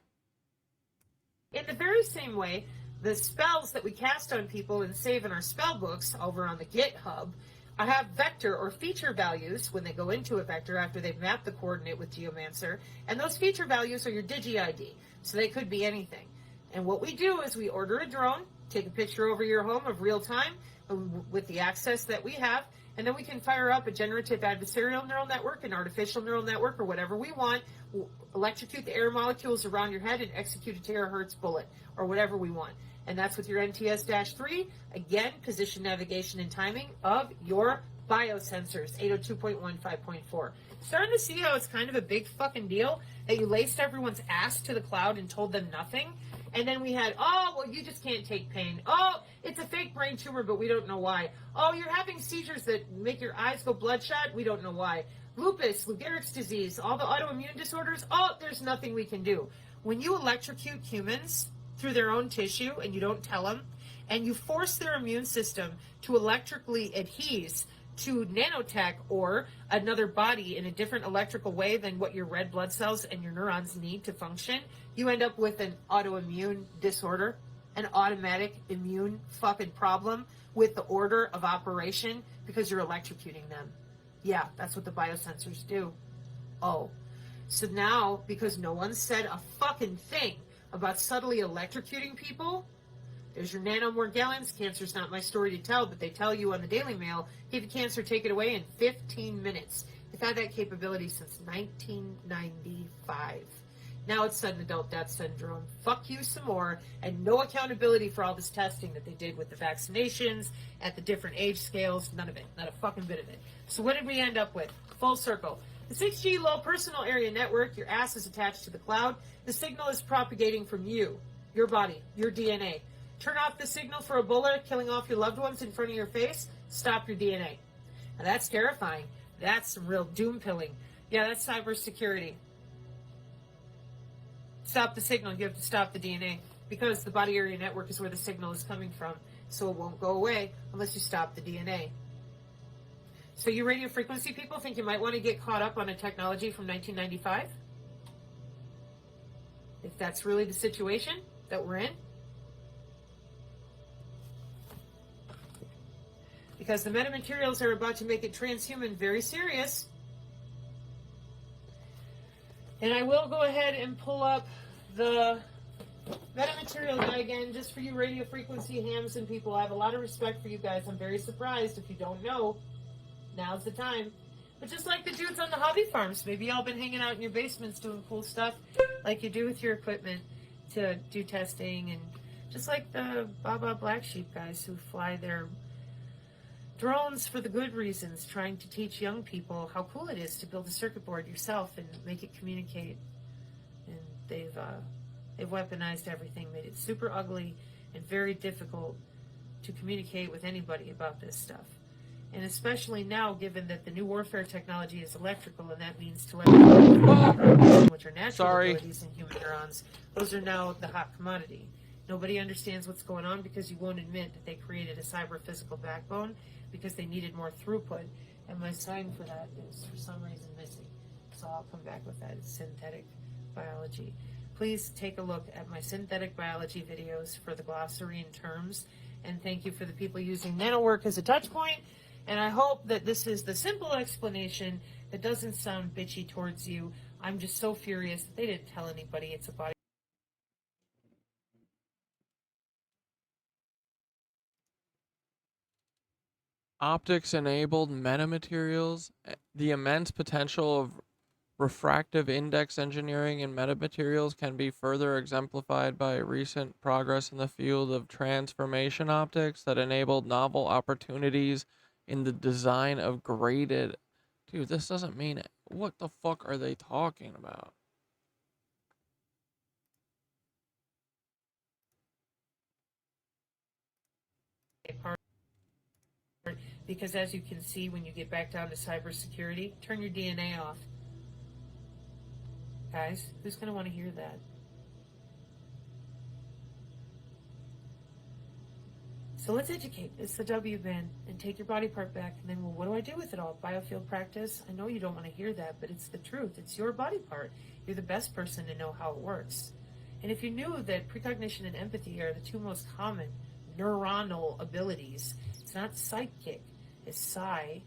In the very same way, the spells that we cast on people and save in our spell books over on the GitHub have vector or feature values when they go into a vector after they've mapped the coordinate with Geomancer, and those feature values are your Digi-ID, so they could be anything. And what we do is we order a drone, take a picture over your home of real time with the access that we have, and then we can fire up a generative adversarial neural network, an artificial neural network, or whatever we want, electrocute the air molecules around your head and execute a terahertz bullet, or whatever we want. And that's with your NTS-3, again, position, navigation, and timing of your biosensors, 802.15.4. Starting to see how it's kind of a big fucking deal that you laced everyone's ass to the cloud and told them nothing. And then we had, oh, well, you just can't take pain. Oh, it's a fake brain tumor, but we don't know why. Oh, you're having seizures that make your eyes go bloodshot. We don't know why. Lupus, Lou Gehrig's disease, all the autoimmune disorders. Oh, there's nothing we can do. When you electrocute humans through their own tissue and you don't tell them, and you force their immune system to electrically adhere to nanotech or another body in a different electrical way than what your red blood cells and your neurons need to function, you end up with an autoimmune disorder, an automatic immune fucking problem with the order of operation because you're electrocuting them. Yeah, that's what the biosensors do. Oh. So now, because no one said a fucking thing about subtly electrocuting people, there's your nanomorgellons. Cancer's not my story to tell, but they tell you on the Daily Mail, give you cancer, take it away in 15 minutes. They've had that capability since 1995. Now it's sudden adult death syndrome. Fuck you some more, and no accountability for all this testing that they did with the vaccinations at the different age scales. None of it. Not a fucking bit of it. So what did we end up with? Full circle. The 6G low personal area network, your ass is attached to the cloud. The signal is propagating from you, your body, your DNA. Turn off the signal for Ebola killing off your loved ones in front of your face. Stop your DNA. Now that's terrifying. That's some real doom pilling. Yeah, that's cybersecurity. Stop the signal. You have to stop the DNA because the body area network is where the signal is coming from. So it won't go away unless you stop the DNA. So you radio frequency people think you might want to get caught up on a technology from 1995? If that's really the situation that we're in? Because the metamaterials are about to make it transhuman very serious. And I will go ahead and pull up the metamaterial guy again, just for you radio frequency hams and people. I have a lot of respect for you guys. I'm very surprised if you don't know. Now's the time. But just like the dudes on the hobby farms, maybe y'all been hanging out in your basements doing cool stuff like you do with your equipment to do testing, and just like the Baba Black Sheep guys who fly their drones for the good reasons, trying to teach young people how cool it is to build a circuit board yourself and make it communicate. And they've weaponized everything, made it super ugly and very difficult to communicate with anybody about this stuff. And especially now, given that the new warfare technology is electrical, and that means telemetry, which are natural abilities in human neurons, those are now the hot commodity. Nobody understands what's going on because you won't admit that they created a cyber-physical backbone because they needed more throughput. And my sign for that is, for some reason, missing. So I'll come back with that. It's synthetic biology. Please take a look at my synthetic biology videos for the glossary and terms. And thank you for the people using NanoWork as a touch point. And I hope that this is the simple explanation that doesn't sound bitchy towards you. I'm just so furious that they didn't tell anybody it's a body. Optics-enabled metamaterials, the immense potential of refractive index engineering in metamaterials can be further exemplified by recent progress in the field of transformation optics that enabled novel opportunities in the design of graded... Dude, this doesn't mean it. What the fuck are they talking about? Because as you can see, when you get back down to cybersecurity, turn your DNA off. Guys, who's going to want to hear that? So let's educate. It's the WBAN, and take your body part back. And then, well, what do I do with it all? Biofield practice? I know you don't want to hear that, but it's the truth. It's your body part. You're the best person to know how it works. And if you knew that precognition and empathy are the two most common neuronal abilities, it's not psychic, it's psionic,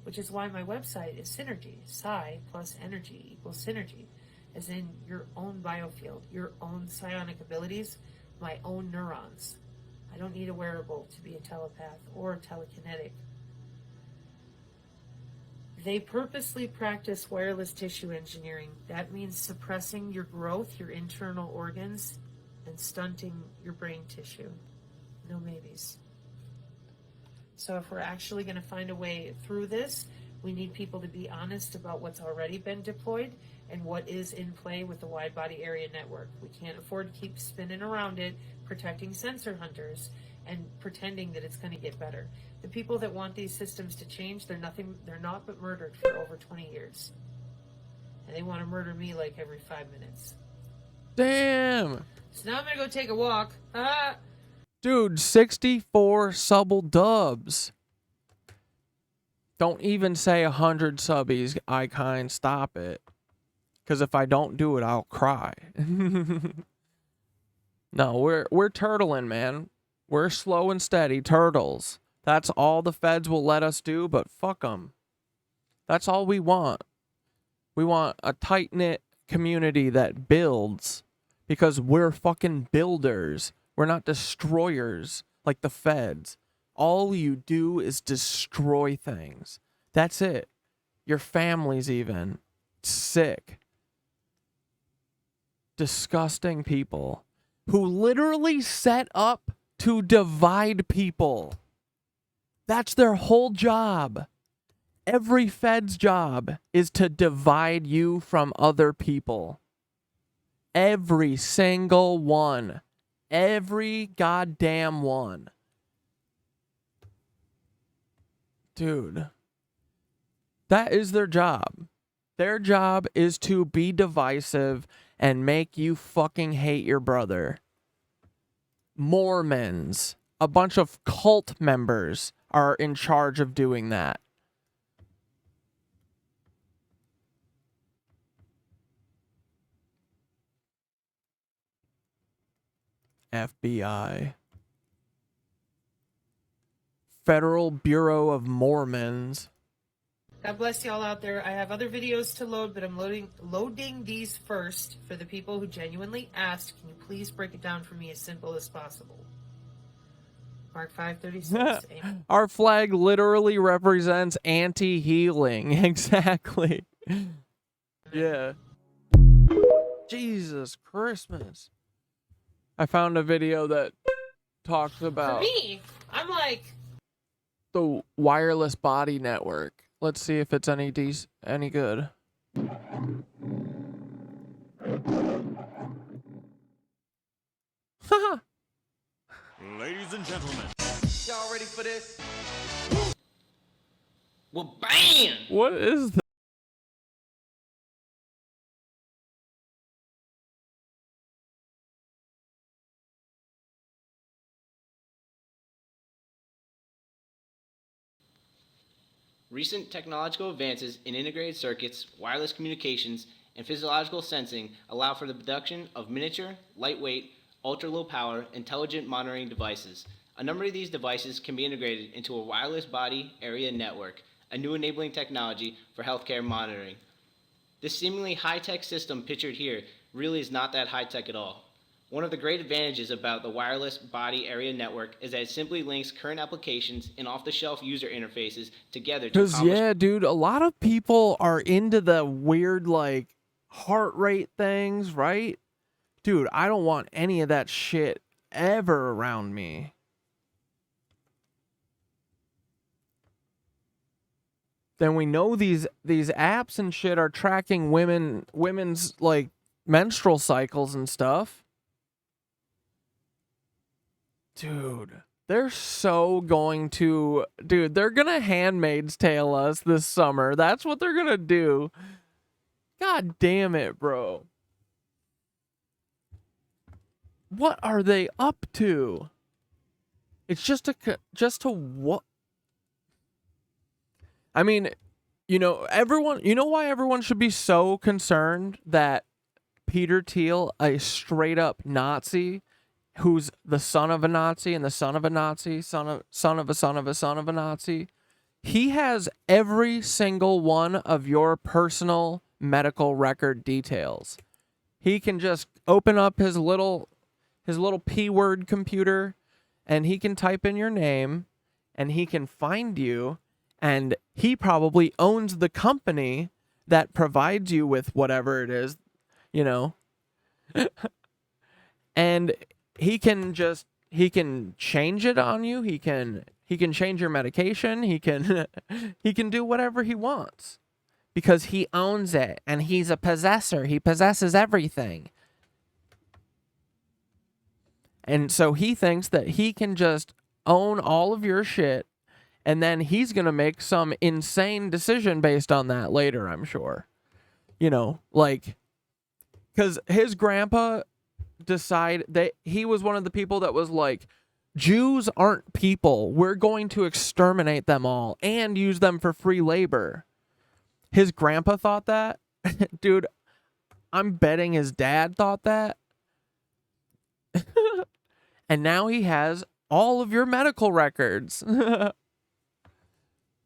which is why my website is Synergy. Psi plus energy equals synergy, as in your own biofield, your own psionic abilities, my own neurons. I don't need a wearable to be a telepath or a telekinetic. They purposely practice wireless tissue engineering. That means suppressing your growth, your internal organs, and stunting your brain tissue. No maybes. So if we're actually going to find a way through this, we need people to be honest about what's already been deployed and what is in play with the wide body area network. We can't afford to keep spinning around it, protecting sensor hunters and pretending that it's going to get better. The people that want these systems to change, they're not but murdered for over 20 years. And they want to murder me like every 5 minutes. Damn! So now I'm going to go take a walk. Ah! Dude, 64 subble dubs. Don't even say 100 subbies, I kind. Stop it. Because if I don't do it, I'll cry. No, we're turtling, man. We're slow and steady turtles. That's all the feds will let us do, but fuck them. That's all we want. We want a tight-knit community that builds, because we're fucking builders. We're not destroyers like the feds. All you do is destroy things. That's it. Your families even. Sick. Disgusting people who literally set up to divide people. That's their whole job. Every Fed's job is to divide you from other people. Every single one. Every goddamn one. Dude. That is their job. Their job is to be divisive and make you fucking hate your brother. Mormons, a bunch of cult members are in charge of doing that. FBI. Federal Bureau of Mormons. God bless y'all out there. I have other videos to load, but I'm loading these first for the people who genuinely asked, can you please break it down for me as simple as possible? Mark 536. Amen. Our flag literally represents anti-healing. Exactly. Yeah. Jesus Christmas. I found a video that talks For about me, I'm like, the wireless body network. Let's see if it's any good. Ladies and gentlemen, Y'all ready for this? well, bam! What is that? Recent technological advances in integrated circuits, wireless communications, and physiological sensing allow for the production of miniature, lightweight, ultra-low power, intelligent monitoring devices. A number of these devices can be integrated into a wireless body area network, a new enabling technology for healthcare monitoring. This seemingly high-tech system pictured here really is not that high-tech at all. One of the great advantages about the wireless body area network is that it simply links current applications and off-the-shelf user interfaces together to Because, accomplish... yeah, dude, a lot of people are into the weird, like, heart rate things, right? Dude, I don't want any of that shit ever around me. Then we know these apps and shit are tracking women's, like, menstrual cycles and stuff. Dude, they're so going to... Dude, they're gonna Handmaid's Tale us this summer. That's what they're gonna do. God damn it, bro. What are they up to? It's just to what? I mean, you know, everyone... You know why everyone should be so concerned that Peter Thiel, a straight-up Nazi... who's the son of a Nazi and the son of a Nazi, son of a son of a son of a Nazi. He has every single one of your personal medical record details. He can just open up his little P-word computer and he can type in your name and he can find you, and he probably owns the company that provides you with whatever it is, you know. And he can change it on you. He can change your medication. He can do whatever he wants because he owns it and he's a possessor. He possesses everything. And so he thinks that he can just own all of your shit, and then he's going to make some insane decision based on that later, I'm sure. You know, like, cuz his grandpa decide that he was one of the people that was like, Jews aren't people. We're going to exterminate them all and use them for free labor. His grandpa thought that. Dude, I'm betting his dad thought that. And now he has all of your medical records.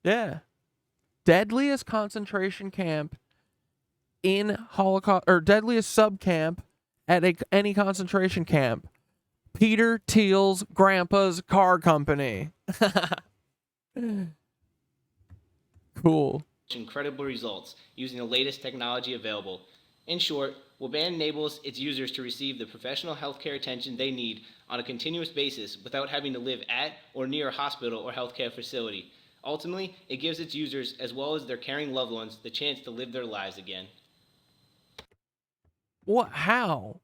Yeah. Deadliest concentration camp in Holocaust or deadliest sub camp at any concentration camp. Peter Thiel's grandpa's car company. Cool. Incredible results using the latest technology available. In short, WBAN enables its users to receive the professional healthcare attention they need on a continuous basis without having to live at or near a hospital or healthcare facility. Ultimately, it gives its users, as well as their caring loved ones, the chance to live their lives again. What? How?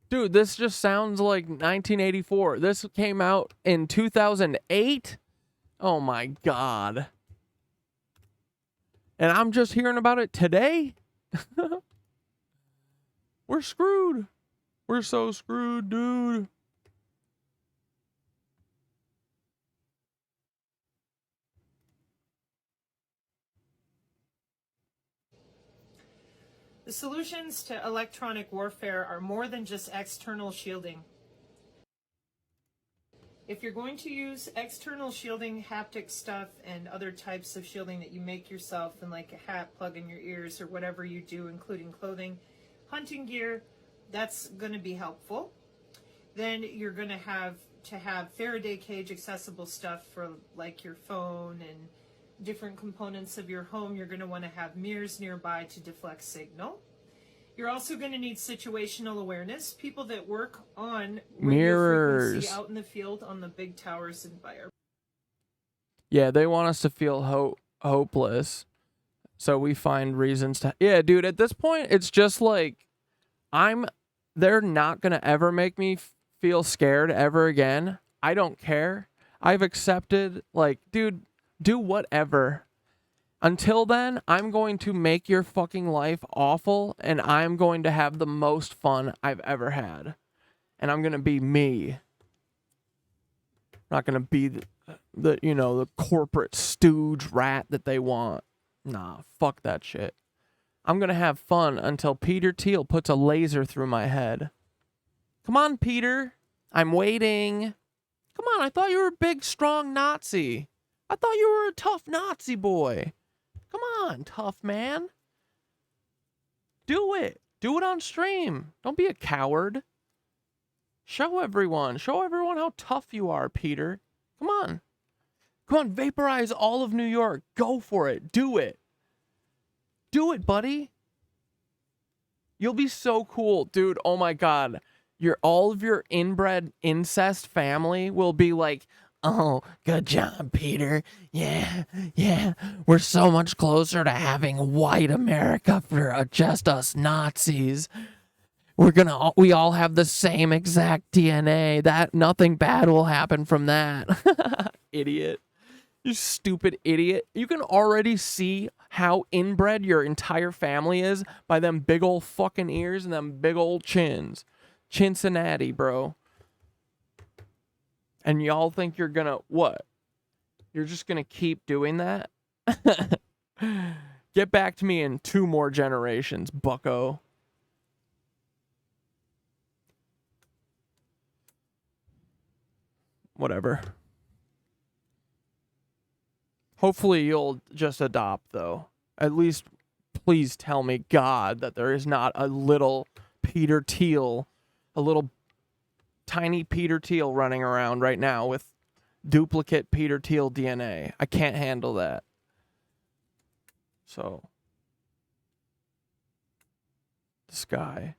Dude, this just sounds like 1984. This came out in 2008? Oh my God. And I'm just hearing about it today? We're screwed. We're so screwed, dude. The solutions to electronic warfare are more than just external shielding. If you're going to use external shielding, haptic stuff, and other types of shielding that you make yourself, and like a hat, plug in your ears, or whatever you do, including clothing, hunting gear, that's going to be helpful. Then you're going to have Faraday cage accessible stuff for like your phone and different components of your home. You're going to want to have mirrors nearby to deflect signal. You're also going to need situational awareness. People that work on mirrors frequency out in the field on the big towers and fire. Yeah, they want us to feel hopeless. So we find reasons to... Yeah, dude, at this point, it's just like... They're not going to ever make me feel scared ever again. I don't care. I've accepted, like, dude, do whatever. Until then, I'm going to make your fucking life awful, and I'm going to have the most fun I've ever had. And I'm going to be me. I'm not going to be the corporate stooge rat that they want. Nah, fuck that shit. I'm going to have fun until Peter Thiel puts a laser through my head. Come on, Peter. I'm waiting. Come on, I thought you were a big, strong Nazi. I thought you were a tough Nazi boy. Come on, tough man. Do it. Do it on stream. Don't be a coward. Show everyone how tough you are, Peter. Come on. Come on, vaporize all of New York. Go for it. Do it. Do it, buddy. You'll be so cool. Dude, oh my God. All of your inbred incest family will be like, oh, good job, Peter. Yeah. We're so much closer to having white America for just us Nazis. We all have the same exact DNA. That nothing bad will happen from that. Idiot. You stupid idiot. You can already see how inbred your entire family is by them big old fucking ears and them big old chins. Cincinnati, bro. And y'all think you're gonna, what? You're just gonna keep doing that? Get back to me in 2 more generations, bucko. Whatever. Hopefully you'll just adopt, though. At least, please tell me, God, that there is not a little Peter Thiel, a little tiny Peter Thiel running around right now with duplicate Peter Thiel DNA. I can't handle that. So, this guy,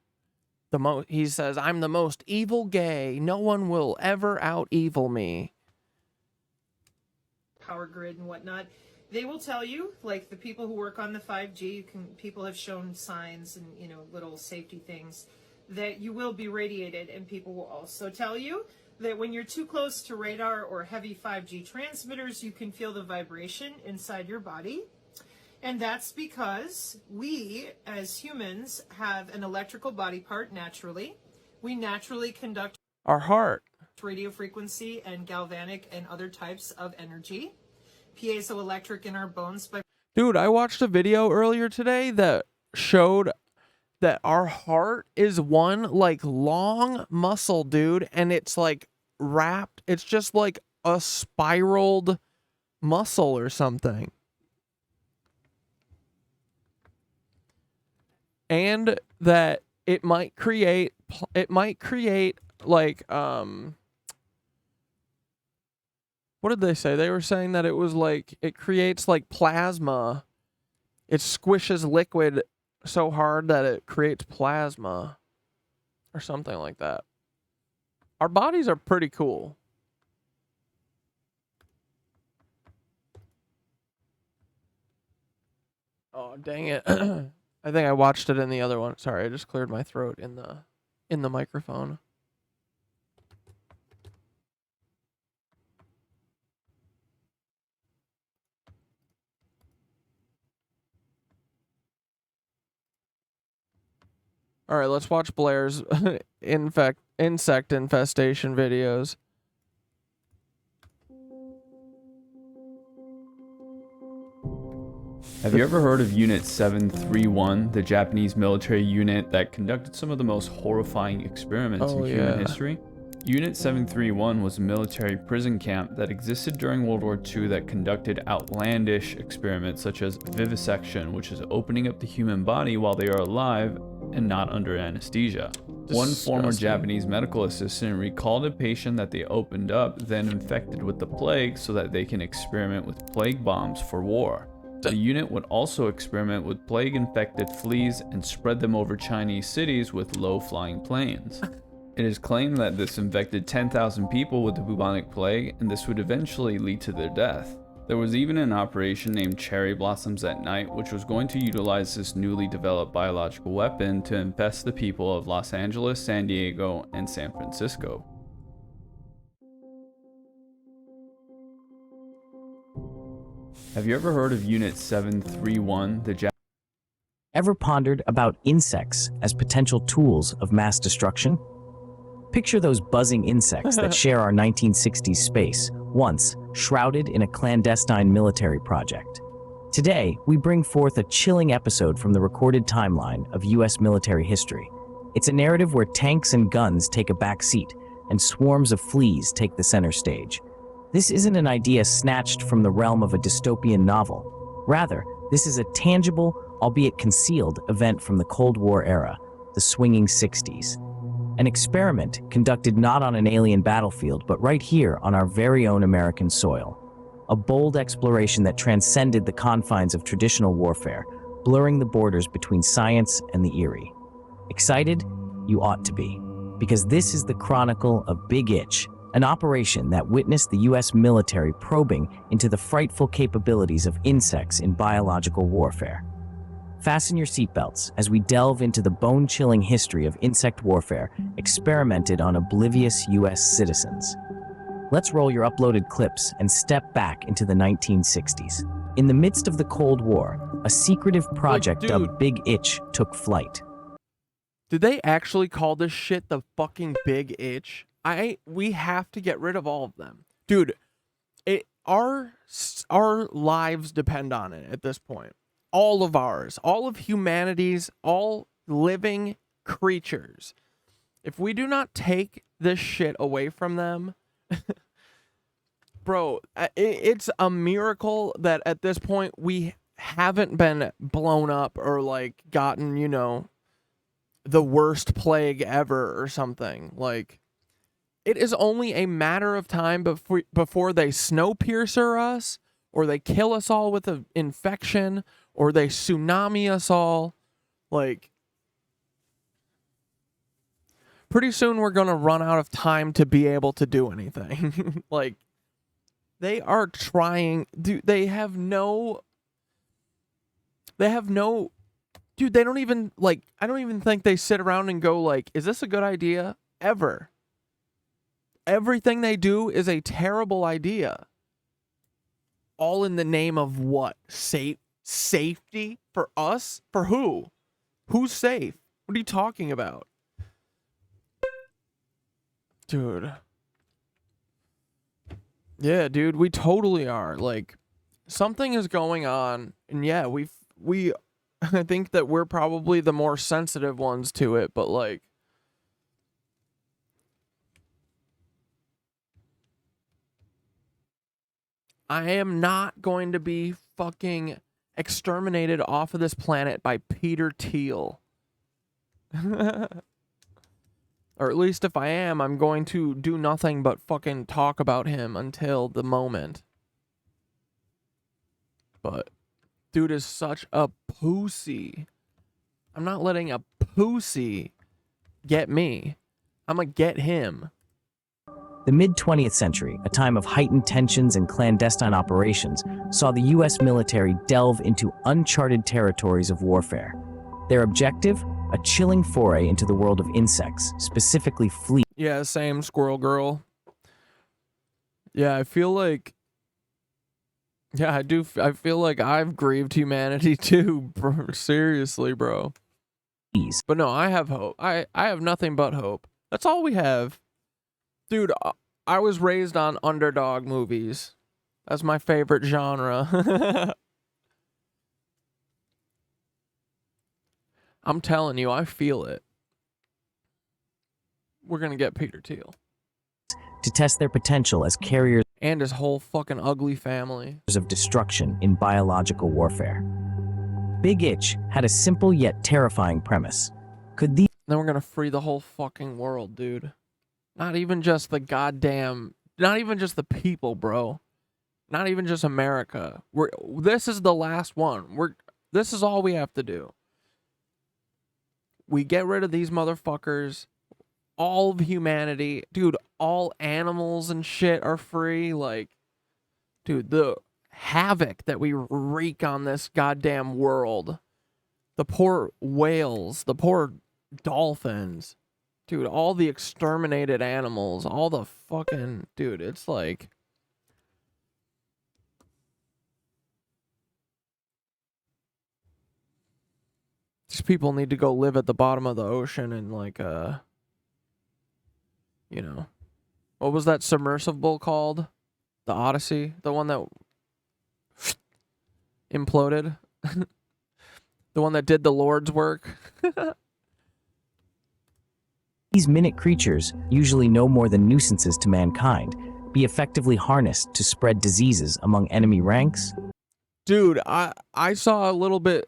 he says, I'm the most evil gay. No one will ever out-evil me. Power grid and whatnot. They will tell you, like the people who work on the 5G, people have shown signs and, little safety things that you will be radiated, and people will also tell you that when you're too close to radar or heavy 5G transmitters, you can feel the vibration inside your body. And that's because we, as humans, have an electrical body part naturally. We naturally conduct our heart, radio frequency and galvanic and other types of energy, piezoelectric in our bones. Dude, I watched a video earlier today that showed that our heart is one like long muscle, dude, and it's like wrapped. It's just like a spiraled muscle or something. and that it might create like what did they say? They were saying that it was like it creates like plasma. It squishes liquid so hard that it creates plasma or something like that. Our bodies are pretty cool. Oh, dang it. I think I watched it in the other one. Sorry, I just cleared my throat in the microphone. All right, let's watch Blair's insect infestation videos. Have you ever heard of Unit 731, the Japanese military unit that conducted some of the most horrifying experiments in human history? Unit 731 was a military prison camp that existed during World War II that conducted outlandish experiments such as vivisection, which is opening up the human body while they are alive and not under anesthesia. One former Japanese medical assistant recalled a patient that they opened up, then infected with the plague so that they can experiment with plague bombs for war. The unit would also experiment with plague-infected fleas and spread them over Chinese cities with low-flying planes. It is claimed that this infected 10,000 people with the bubonic plague, and this would eventually lead to their death. There was even an operation named Cherry Blossoms at Night, which was going to utilize this newly developed biological weapon to infest the people of Los Angeles, San Diego, and San Francisco. Have you ever heard of Unit 731, the Ever pondered about insects as potential tools of mass destruction? Picture those buzzing insects that share our 1960s space, once shrouded in a clandestine military project. Today, we bring forth a chilling episode from the recorded timeline of U.S. military history. It's a narrative where tanks and guns take a back seat, and swarms of fleas take the center stage. This isn't an idea snatched from the realm of a dystopian novel. Rather, this is a tangible, albeit concealed, event from the Cold War era, the swinging 60s. An experiment conducted not on an alien battlefield, but right here on our very own American soil. A bold exploration that transcended the confines of traditional warfare, blurring the borders between science and the eerie. Excited? You ought to be, because this is the chronicle of Big Itch, an operation that witnessed the U.S. military probing into the frightful capabilities of insects in biological warfare. Fasten your seatbelts as we delve into the bone-chilling history of insect warfare experimented on oblivious U.S. citizens. Let's roll your uploaded clips and step back into the 1960s. In the midst of the Cold War, a secretive project dubbed Big Itch took flight. Did they actually call this shit the fucking Big Itch? We have to get rid of all of them. Dude, our lives depend on it at this point. All of ours, all of humanity's, all living creatures. If we do not take this shit away from them, bro, it's a miracle that at this point we haven't been blown up or like gotten, you know, the worst plague ever or something. Like, it is only a matter of time before they snowpiercer us, or they kill us all with an infection, or they tsunami us all. Like, pretty soon we're gonna run out of time to be able to do anything. Like, they are trying. Dude, they have no. Dude, they don't even, like, I don't even think they sit around and go, like, is this a good idea? Ever. Everything they do is a terrible idea. All in the name of what? Safety? For us? For who? Who's safe? What are you talking about? Dude. Yeah, dude, we totally are. Like, something is going on, and yeah, we I think that we're probably the more sensitive ones to it, but like, I am not going to be fucking exterminated off of this planet by Peter Thiel. Or at least if I am, I'm going to do nothing but fucking talk about him until the moment. But dude is such a pussy. I'm not letting a pussy get me. I'm gonna get him. The mid-20th century, a time of heightened tensions and clandestine operations, saw the U.S. military delve into uncharted territories of warfare. Their objective? A chilling foray into the world of insects, specifically fleas. Yeah, same, Squirrel Girl. Yeah, I feel like... Yeah, I do. I feel like I've grieved humanity too, bro. Seriously, bro. But no, I have hope. I have nothing but hope. That's all we have. Dude, I was raised on underdog movies. That's my favorite genre. I'm telling you, I feel it. We're gonna get Peter Thiel. To test their potential as carriers and his whole fucking ugly family of destruction in biological warfare. Big Itch had a simple yet terrifying premise. Could these... Then we're gonna free the whole fucking world, dude. Not even just the goddamn... Not even just the people, bro. Not even just America. This is the last one. This is all we have to do. We get rid of these motherfuckers. All of humanity. Dude, all animals and shit are free. Like, dude, the havoc that we wreak on this goddamn world. The poor whales. The poor dolphins. Dude, all the exterminated animals. All the fucking... Dude, it's like... These people need to go live at the bottom of the ocean and like, you know, what was that submersible called? The Odyssey? The one that imploded? The one that did the Lord's work? These minute creatures, usually no more than nuisances to mankind, be effectively harnessed to spread diseases among enemy ranks? Dude, I saw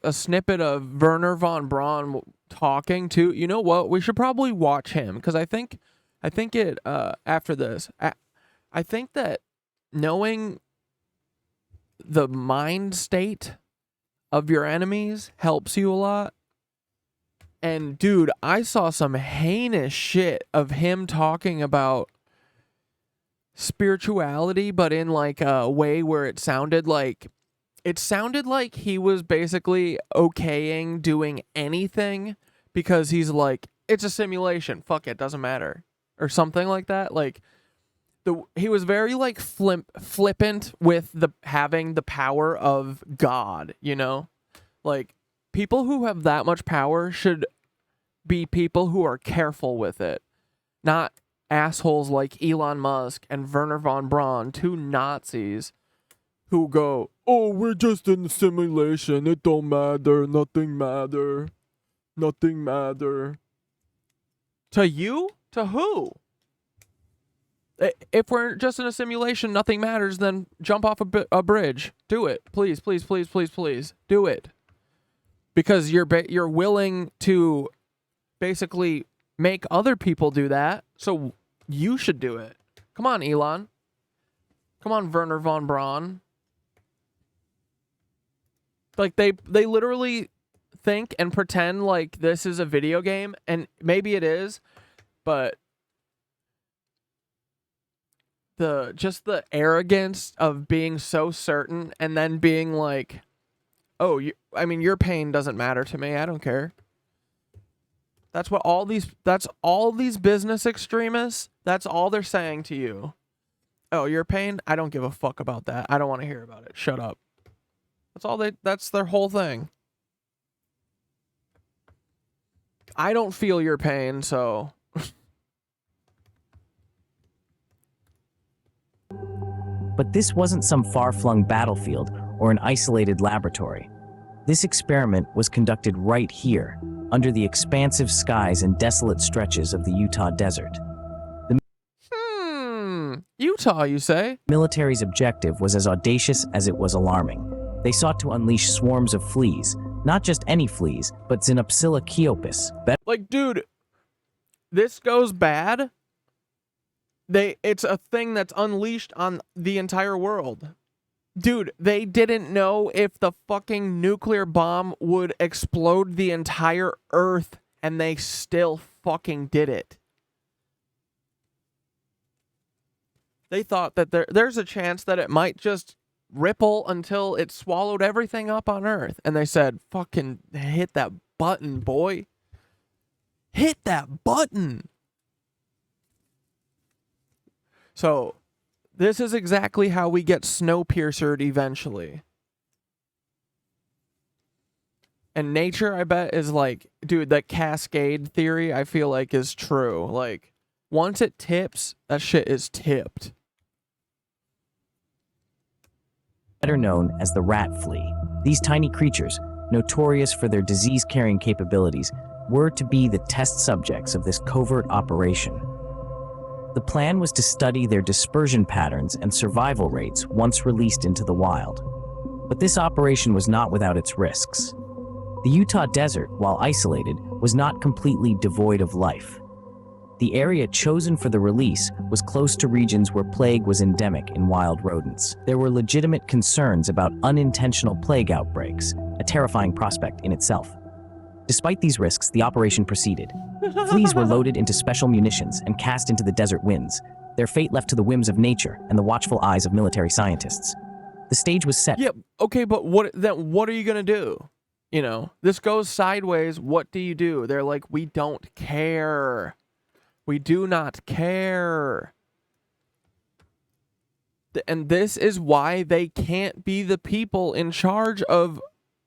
a snippet of Werner von Braun talking too. You know what? We should probably watch him because I think it after this. I think that knowing the mind state of your enemies helps you a lot. And dude, I saw some heinous shit of him talking about spirituality, but in like a way where it sounded like he was basically okaying doing anything because he's like, it's a simulation. Fuck it, doesn't matter. Or something like that. Like, he was very like flippant with having the power of God, you know? Like, people who have that much power should be people who are careful with it. Not assholes like Elon Musk and Werner von Braun, two Nazis who go, oh, we're just in a simulation. It don't matter. Nothing matter. Nothing matter. To you? To who? If we're just in a simulation, nothing matters, then jump off a bridge. Do it. Please, please, please, please, please. Do it. Because you're willing to basically make other people do that, so you should do it. Come on, Elon. Come on, Werner von Braun. Like, they literally think and pretend like this is a video game, and maybe it is, but just the arrogance of being so certain and then being like, oh, your pain doesn't matter to me. I don't care. That's all these business extremists, that's all they're saying to you. Oh, your pain? I don't give a fuck about that. I don't want to hear about it. Shut up. That's their whole thing. I don't feel your pain, so. But this wasn't some far-flung battlefield or an isolated laboratory. This experiment was conducted right here, under the expansive skies and desolate stretches of the Utah desert. Utah, you say? The military's objective was as audacious as it was alarming. They sought to unleash swarms of fleas, Not just any fleas, but Xenopsilla chiopus. Like, dude, this goes bad. It's a thing that's unleashed on the entire world. Dude, they didn't know if the fucking nuclear bomb would explode the entire Earth, and they still fucking did it. They thought that there's a chance that it might just ripple until it swallowed everything up on Earth. And they said, fucking hit that button, boy. Hit that button. So, this is exactly how we get Snowpiercered eventually. And nature, I bet, is like, dude, that cascade theory, I feel like, is true. Like, once it tips, that shit is tipped. Better known as the rat flea. These tiny creatures, notorious for their disease-carrying capabilities, were to be the test subjects of this covert operation. The plan was to study their dispersion patterns and survival rates once released into the wild. But this operation was not without its risks. The Utah desert, while isolated, was not completely devoid of life. The area chosen for the release was close to regions where plague was endemic in wild rodents. There were legitimate concerns about unintentional plague outbreaks, a terrifying prospect in itself. Despite these risks, the operation proceeded. Fleas were loaded into special munitions and cast into the desert winds, their fate left to the whims of nature and the watchful eyes of military scientists. The stage was set. Yeah, okay, but what are you gonna do? You know, this goes sideways. What do you do? They're like, we don't care. We do not care. And this is why they can't be the people in charge of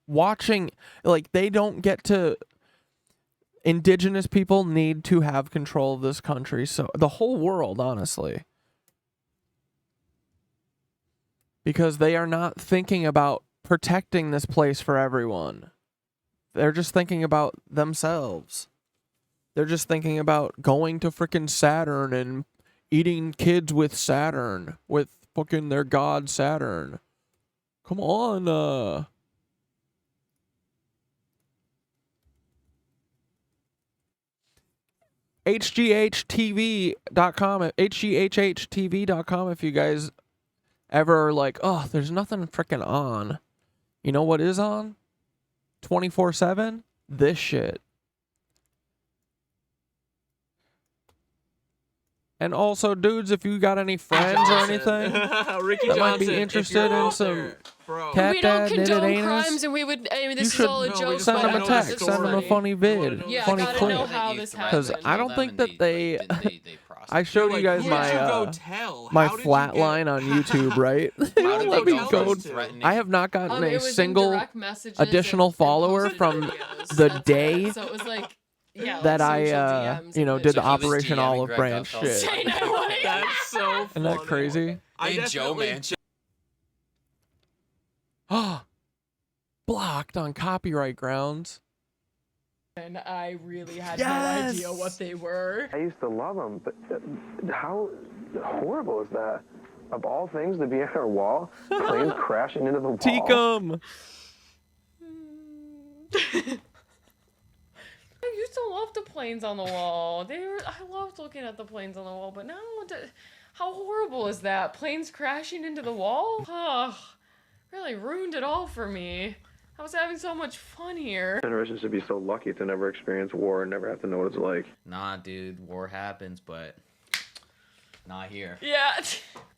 watching. Like, they don't get to. Indigenous people need to have control of this country. So the whole world, honestly. Because they are not thinking about protecting this place for everyone. They're just thinking about themselves. They're just thinking about going to frickin' Saturn and eating kids with Saturn, with fucking their god Saturn. Come on, HGHTV.com, HGHHTV.com if you guys ever are like, oh, there's nothing frickin' on. You know what is on? 24/7? This shit. And also, dudes, if you got any friends or anything that might be interested in some We don't condone crimes, and we would. I mean, this is all a joke. Send them a text. Send them a funny vid, Yeah, funny I gotta clip. know how this happened. Because I don't think that they. I showed you guys my flat line on YouTube, right? Let me go. I have not gotten a single additional follower from the day So it was like, yeah, that like social I, DMs you know, and did the shit. Operation Olive Branch shit. That's so funny. Isn't that crazy? Hey, Joe, man. Blocked on copyright grounds. And I really had no idea what they were. I used to love them, but how horrible is that? Of all things to be on our wall, planes crashing into the wall. Tikkum! I used to love the planes on the wall. I loved looking at the planes on the wall, but now how horrible is that? Planes crashing into the wall? Ugh, really ruined it all for me. I was having so much fun here. Generations should be so lucky to never experience war and never have to know what it's like. Nah, dude, war happens, but not here. Yeah.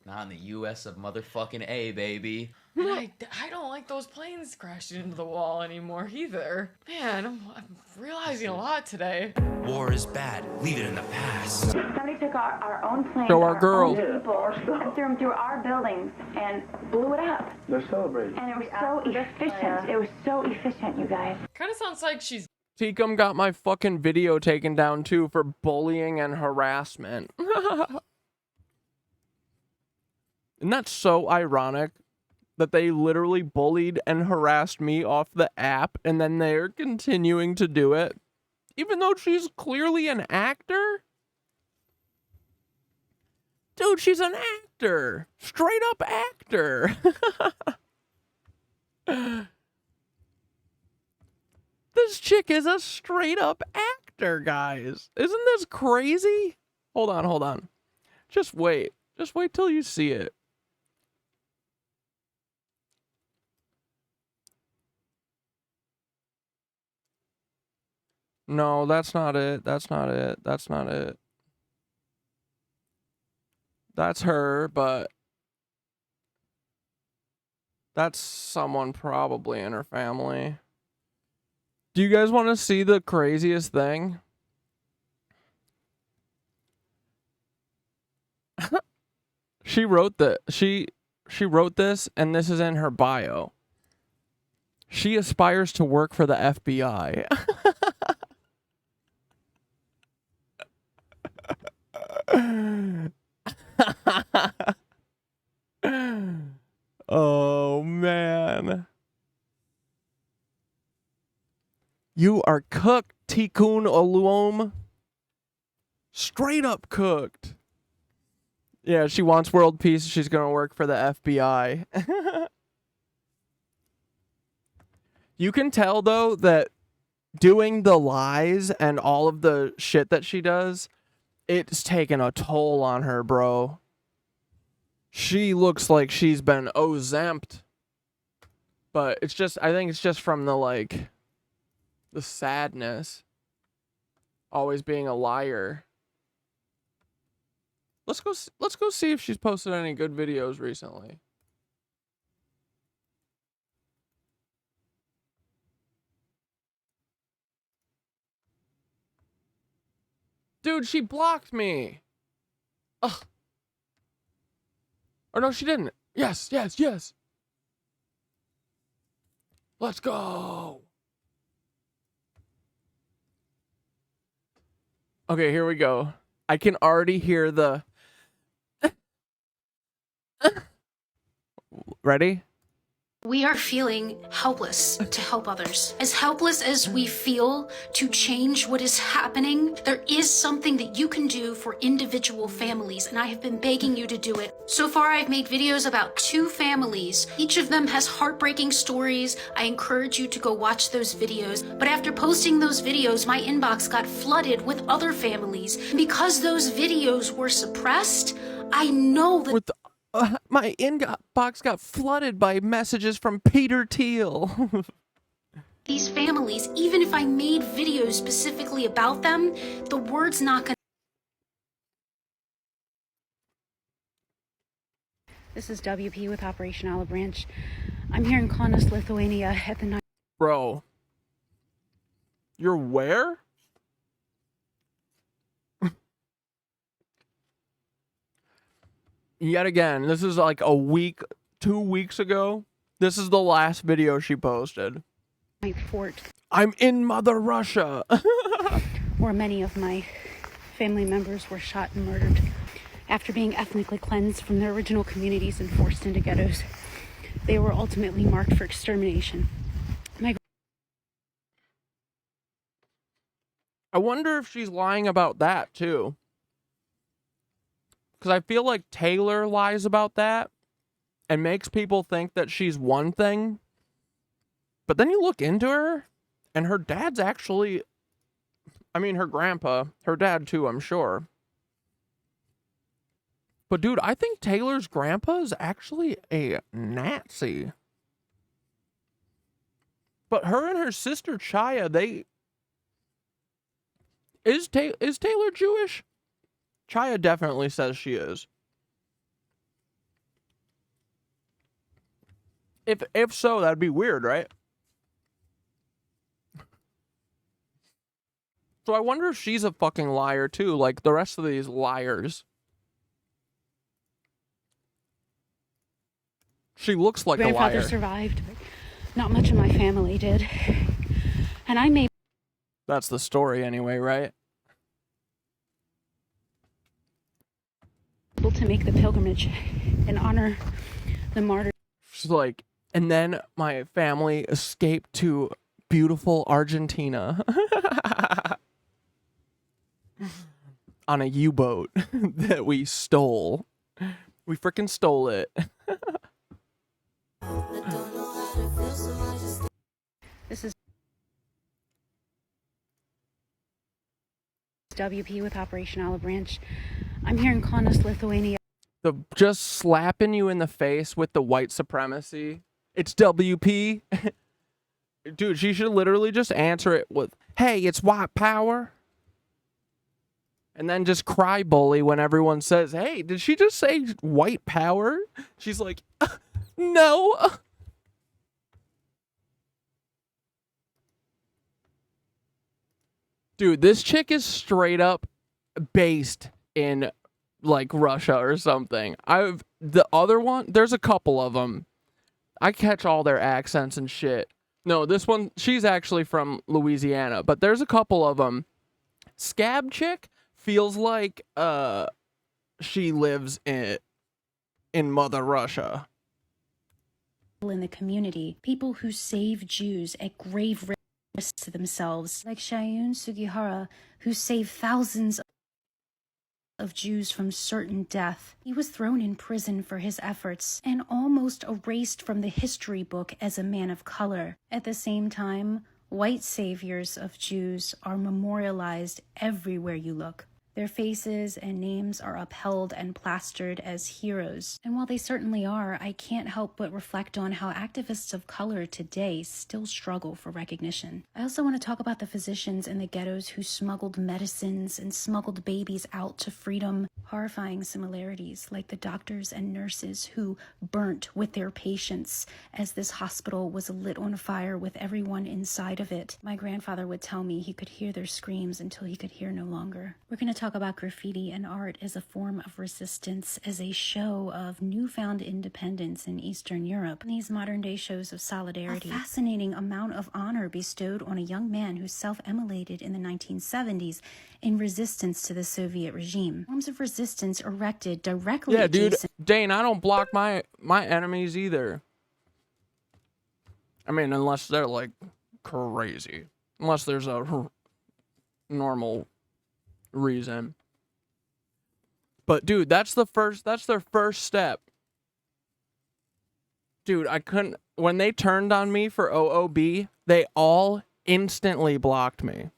Not in the U.S. of motherfucking A, baby. And I don't like those planes crashing into the wall anymore either. Man, I'm realizing a lot today. War is bad. Leave it in the past. Somebody took our own planes, Show our girl. own people, and threw them through our buildings and blew it up. They're celebrating. And it was so efficient. It was so efficient, you guys. Kind of sounds like she's... Tikkum got my fucking video taken down too for bullying and harassment. Isn't that so ironic? That they literally bullied and harassed me off the app, and then they're continuing to do it, even though she's clearly an actor? Dude, she's an actor. Straight up actor. This chick is a straight up actor, guys. Isn't this crazy? Hold on, hold on. Just wait. Just wait till you see it. No, that's not it. That's not it. That's not it. That's her, but that's someone probably in her family. Do you guys want to see the craziest thing? She wrote she wrote this, and this is in her bio. She aspires to work for the FBI. Oh man. You are cooked, Tikkunolamorbust. Straight up cooked. Yeah, she wants world peace. She's gonna work for the FBI. You can tell though that doing the lies and all of the shit that she does, it's taken a toll on her, bro. She looks like she's been zamped. But it's just, I think it's just from the the sadness. Always being a liar. Let's go see if she's posted any good videos recently. Dude, she blocked me. Ugh. Or no, she didn't. Yes, yes, yes. Let's go. Okay, here we go. I can already hear the... Ready? We are feeling helpless to help others. As helpless as we feel to change what is happening, there is something that you can do for individual families, and I have been begging you to do it. So far, I've made videos about 2 families. Each of them has heartbreaking stories. I encourage you to go watch those videos. But after posting those videos, my inbox got flooded with other families. And because those videos were suppressed, I know that... My inbox got flooded by messages from Peter Thiel. These families, even if I made videos specifically about them, the word's not gonna... This is WP with Operation Olive Branch. I'm here in Kaunas, Lithuania at the... Bro. You're where? Yet again, this is like a week, 2 weeks ago. This is the last video she posted. My fort. I'm in Mother Russia. Where many of my family members were shot and murdered after being ethnically cleansed from their original communities and forced into ghettos. They were ultimately marked for extermination. I wonder if she's lying about that too. Because I feel like Taylor lies about that and makes people think that she's one thing. But then you look into her, and her dad's actually... I mean, her grandpa. Her dad, too, I'm sure. But, dude, I think Taylor's grandpa is actually a Nazi. But her and her sister, Chaya, they... Is Taylor Jewish? Chaya definitely says she is. If so, that'd be weird, right? So I wonder if she's a fucking liar too, like the rest of these liars. She looks like a liar. My grandfather survived, but not much of my family did. And I may... That's the story anyway, right? Able to make the pilgrimage and honor the martyrs. She's like, and then my family escaped to beautiful Argentina on a U-boat that we stole. We freaking stole it. This is... WP with Operation Olive Branch. I'm here in Kaunas, Lithuania. Just slapping you in the face with the white supremacy. It's WP. Dude, she should literally just answer it with, hey, it's white power. And then just cry bully when everyone says, hey, did she just say white power? She's like, no. Dude, this chick is straight up based in like Russia or something. The other one, there's a couple of them. I catch all their accents and shit. No, this one, she's actually from Louisiana, but there's a couple of them. Scab chick feels like she lives in Mother Russia. In the community, people who save Jews at grave risk to themselves, like Shayun Sugihara, who saved thousands of Jews from certain death. He was thrown in prison for his efforts and almost erased from the history book as a man of color. At the same time, white saviors of Jews are memorialized everywhere you look. Their faces and names are upheld and plastered as heroes. And while they certainly are, I can't help but reflect on how activists of color today still struggle for recognition. I also want to talk about the physicians in the ghettos who smuggled medicines and smuggled babies out to freedom. Horrifying similarities, like the doctors and nurses who burnt with their patients as this hospital was lit on fire with everyone inside of it. My grandfather would tell me he could hear their screams until he could hear no longer. We're going to talk about graffiti and art as a form of resistance, as a show of newfound independence in Eastern Europe. These modern day shows of solidarity. A fascinating amount of honor bestowed on a young man who self-immolated in the 1970s in resistance to the Soviet regime. Forms of resistance erected directly adjacent. Dane, I don't block my enemies either. I mean, unless they're like crazy. Unless there's a normal reason. But dude, that's their first step. Dude, I couldn't, when they turned on me for OOB, they all instantly blocked me.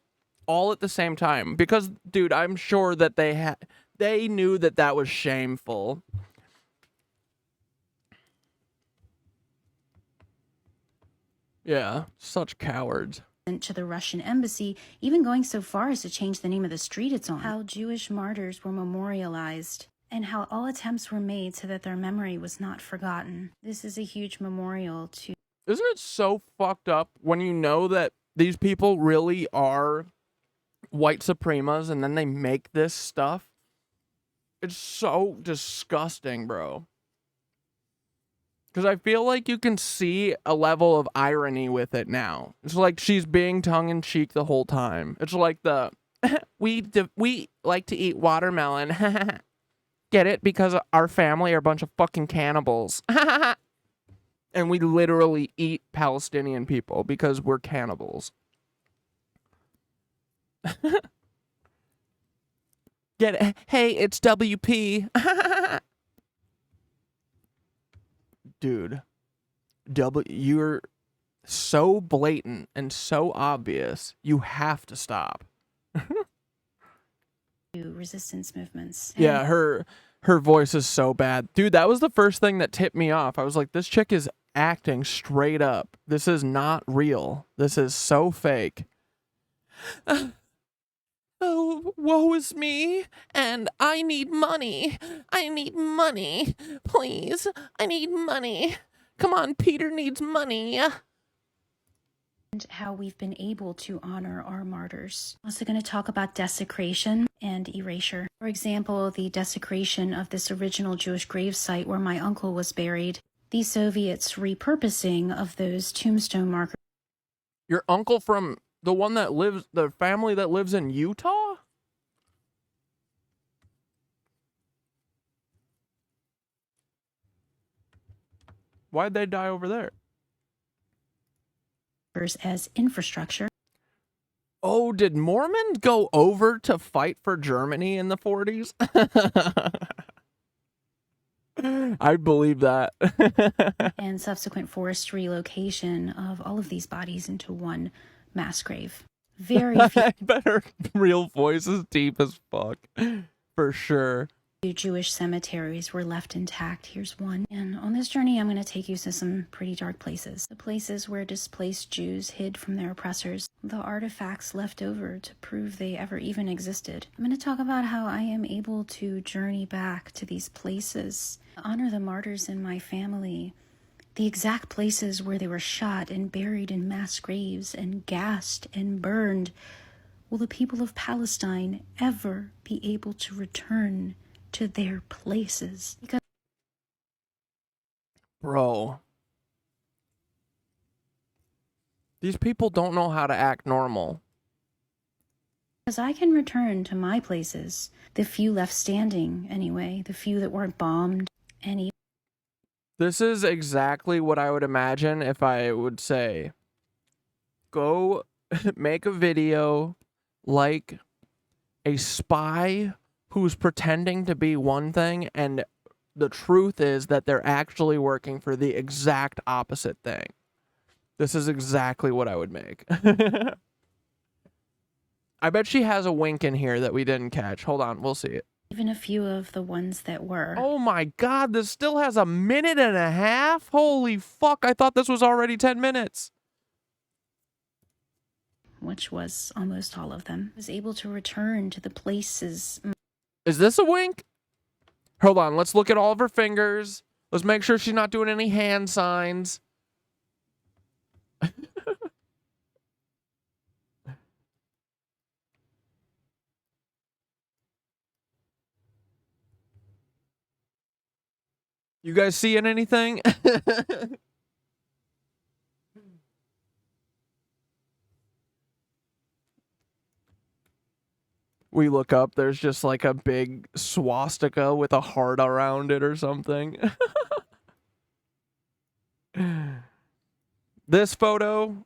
All at the same time. Because, dude, I'm sure that they knew that that was shameful. Yeah, such cowards. To the Russian embassy, even going so far as to change the name of the street it's on. How Jewish martyrs were memorialized, and how all attempts were made so that their memory was not forgotten. This is a huge memorial to... Isn't it so fucked up when you know that these people really are white supremas and then they make this stuff? It's so disgusting, bro. Because I feel like you can see a level of irony with it now. It's like she's being tongue-in-cheek the whole time. It's like the, we like to eat watermelon. Get it? Because our family are a bunch of fucking cannibals. And we literally eat Palestinian people because we're cannibals. Get it? Hey, it's WP. Dude, you're so blatant and so obvious. You have to stop. Resistance movements. Yeah, her voice is so bad. Dude, that was the first thing that tipped me off. I was like, this chick is acting straight up. This is not real. This is so fake. Oh, woe is me, and I need money. I need money. Please, I need money. Come on, Peter needs money. And how we've been able to honor our martyrs. Also going to talk about desecration and erasure. For example, the desecration of this original Jewish gravesite where my uncle was buried. The Soviets repurposing of those tombstone markers. Your uncle from... the family that lives in Utah? Why'd they die over there? As infrastructure. Oh, did Mormons go over to fight for Germany in the 40s? I believe that. And subsequent forced relocation of all of these bodies into one mass grave. Very few. I bet her real voice is deep as fuck. For sure. Jewish cemeteries were left intact. Here's one. And on this journey, I'm going to take you to some pretty dark places. The places where displaced Jews hid from their oppressors. The artifacts left over to prove they ever even existed. I'm going to talk about how I am able to journey back to these places, honor the martyrs in my family, the exact places where they were shot and buried in mass graves and gassed and burned. Will the people of Palestine ever be able to return to their places? Because Bro. These people don't know how to act normal. I can return to my places, the few left standing anyway, the few that weren't bombed, any. This is exactly what I would imagine if I would say, go make a video like a spy who's pretending to be one thing, and the truth is that they're actually working for the exact opposite thing. This is exactly what I would make. I bet she has a wink in here that we didn't catch. Hold on, we'll see it. Even a few of the ones that were. Oh my god, this still has 1.5 minutes? Holy fuck, I thought this was already 10 minutes. Which was almost all of them. Was able to return to the places. Is this a wink? Hold on, let's look at all of her fingers. Let's make sure she's not doing any hand signs. You guys seeing anything? We look up, there's just like a big swastika with a heart around it or something. This photo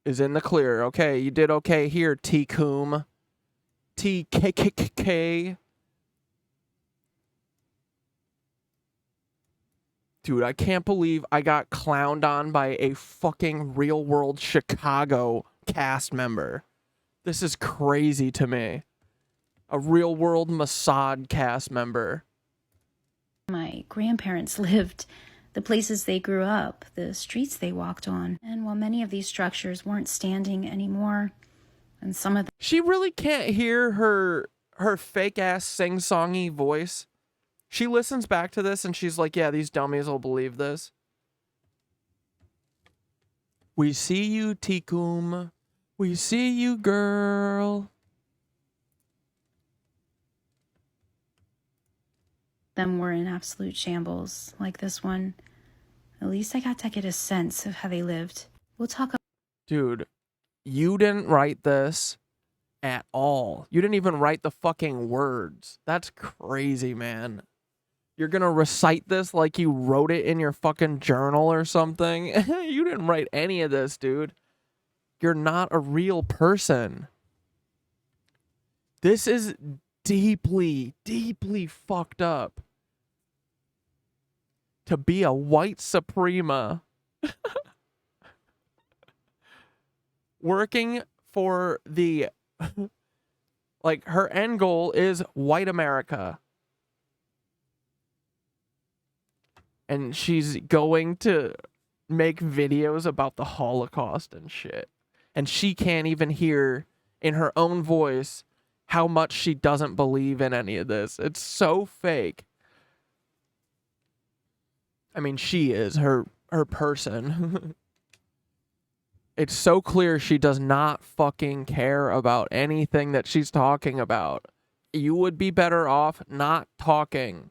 is in the clear. Okay, you did okay here, T-Coom. T-K-K-K-K. Dude, I can't believe I got clowned on by a fucking Real World Chicago cast member. This is crazy to me. A Real World Mossad cast member. My grandparents lived, the places they grew up, the streets they walked on. And while many of these structures weren't standing anymore, and some of them... She really can't hear her fake-ass sing-songy voice. She listens back to this and she's like, yeah, these dummies will believe this. We see you, Tikum. We see you, girl. Them were in absolute shambles, like this one. At least I got to get a sense of how they lived. We'll talk about... Dude, you didn't write this at all. You didn't even write the fucking words. That's crazy, man. You're gonna recite this like you wrote it in your fucking journal or something? You didn't write any of this, dude. You're not a real person. This is deeply, deeply fucked up. To be a white Suprema. Working for the... like, her end goal is white America. And she's going to make videos about the Holocaust and shit. And she can't even hear in her own voice how much she doesn't believe in any of this. It's so fake. I mean, she is her person. It's so clear she does not fucking care about anything that she's talking about. You would be better off not talking.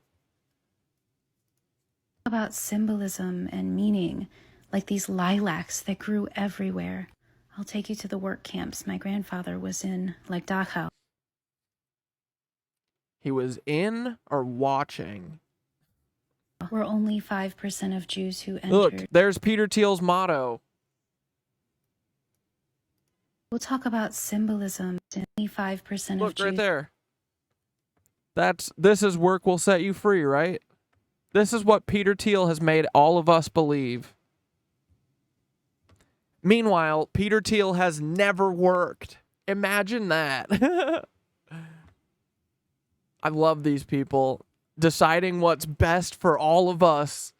About symbolism and meaning, like these lilacs that grew everywhere. I'll take you to the work camps my grandfather was in, like Dachau. He was in or watching? Were only 5% of Jews who entered. Look, there's Peter Thiel's motto. We'll talk about symbolism. Only 5% of Look Jews. right there. This is work will set you free, right? This is what Peter Thiel has made all of us believe. Meanwhile, Peter Thiel has never worked. Imagine that. I love these people deciding what's best for all of us,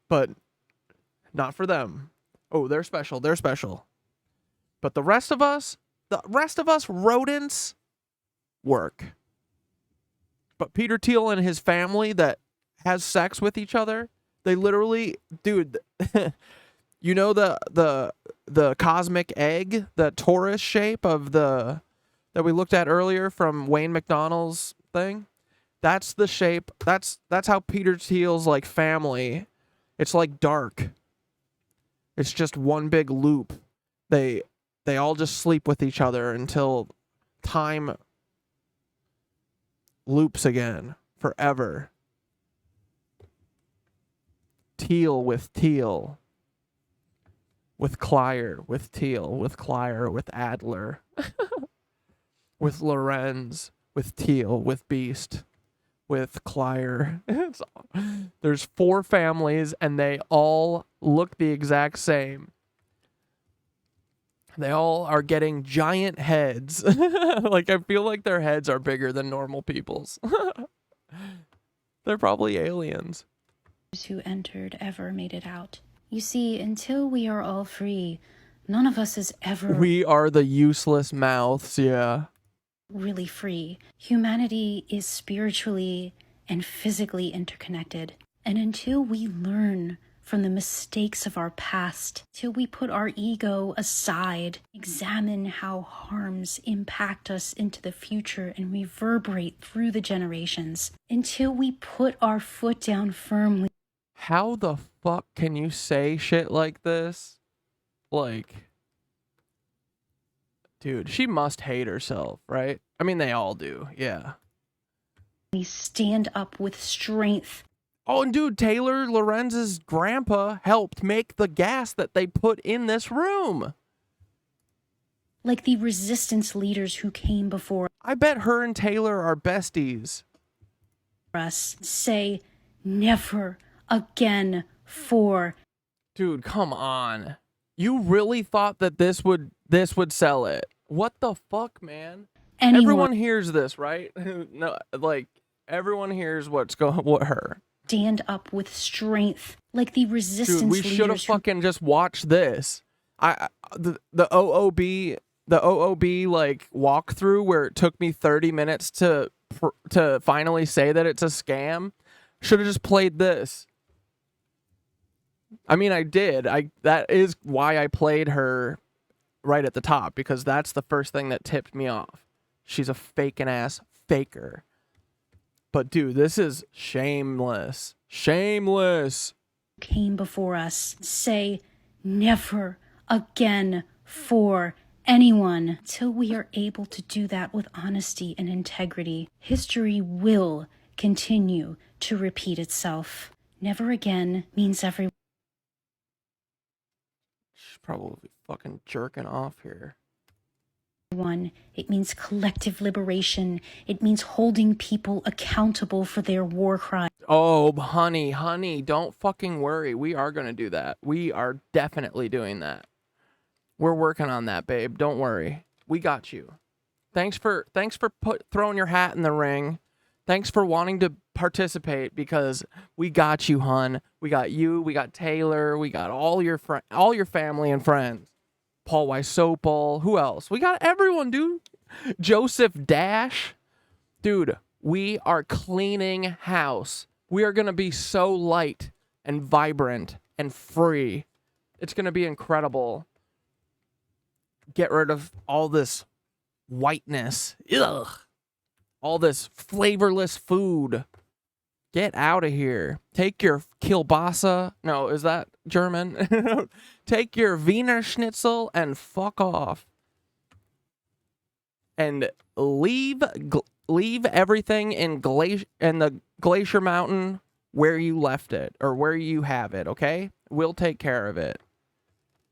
but not for them. Oh, they're special. They're special. But the rest of us rodents work. But Peter Thiel and his family that has sex with each other, they literally, dude, you know the cosmic egg, the torus shape of that we looked at earlier from Wayne McDonald's thing? That's the shape. That's how Peter Thiel's like family. It's like dark. It's just one big loop. They all just sleep with each other until time loops again forever. Thiel with Thiel. With Clyer, with Thiel, with Clyer, with Adler. With Lorenz, with Thiel, with Beast. With Clyer. There's 4 families and they all look the exact same. They all are getting giant heads. Like, I feel like their heads are bigger than normal people's. They're probably aliens. Who entered ever made it out. You see, until we are all free, none of us is ever... We are the useless mouths, yeah. ...really free. Humanity is spiritually and physically interconnected. And until we learn from the mistakes of our past, till we put our ego aside, examine how harms impact us into the future and reverberate through the generations, until we put our foot down firmly. How the fuck can you say shit like this? Like, dude, she must hate herself, right? I mean, they all do, yeah. We stand up with strength. Oh, and dude, Taylor Lorenz's grandpa helped make the gas that they put in this room. Like the resistance leaders who came before. I bet her and Taylor are besties. Us say never again for. Dude, come on. You really thought that this would sell it? What the fuck, man? Everyone hears this, right? No, like everyone hears what her. Stand up with strength, like the resistance. Dude, we should have fucking just watched this. The OOB like walkthrough where it took me 30 minutes to finally say that it's a scam. Should have just played this. I mean, I did. That is why I played her right at the top, because that's the first thing that tipped me off. She's a faking ass faker. But dude, this is shameless. Shameless. Came before us. Say never again for anyone. Till we are able to do that with honesty and integrity, history will continue to repeat itself. Never again means everyone. She's probably fucking jerking off here. It means collective liberation. It means holding people accountable for their war crimes. Oh, honey, don't fucking worry. We are going to do that. We are definitely doing that. We're working on that, babe. Don't worry. We got you. Thanks for throwing your hat in the ring. Thanks for wanting to participate, because we got you, hun. We got you. We got Taylor. We got all your family and friends. Paul Wysopal. Who else? We got everyone, dude. Joseph Dash. Dude, we are cleaning house. We are going to be so light and vibrant and free. It's going to be incredible. Get rid of all this whiteness. Ugh. All this flavorless food. Get out of here. Take your Kielbasa. No, is that German? Take your Wiener Schnitzel and fuck off. And leave everything in the Glacier Mountain where you left it, or where you have it, okay? We'll take care of it.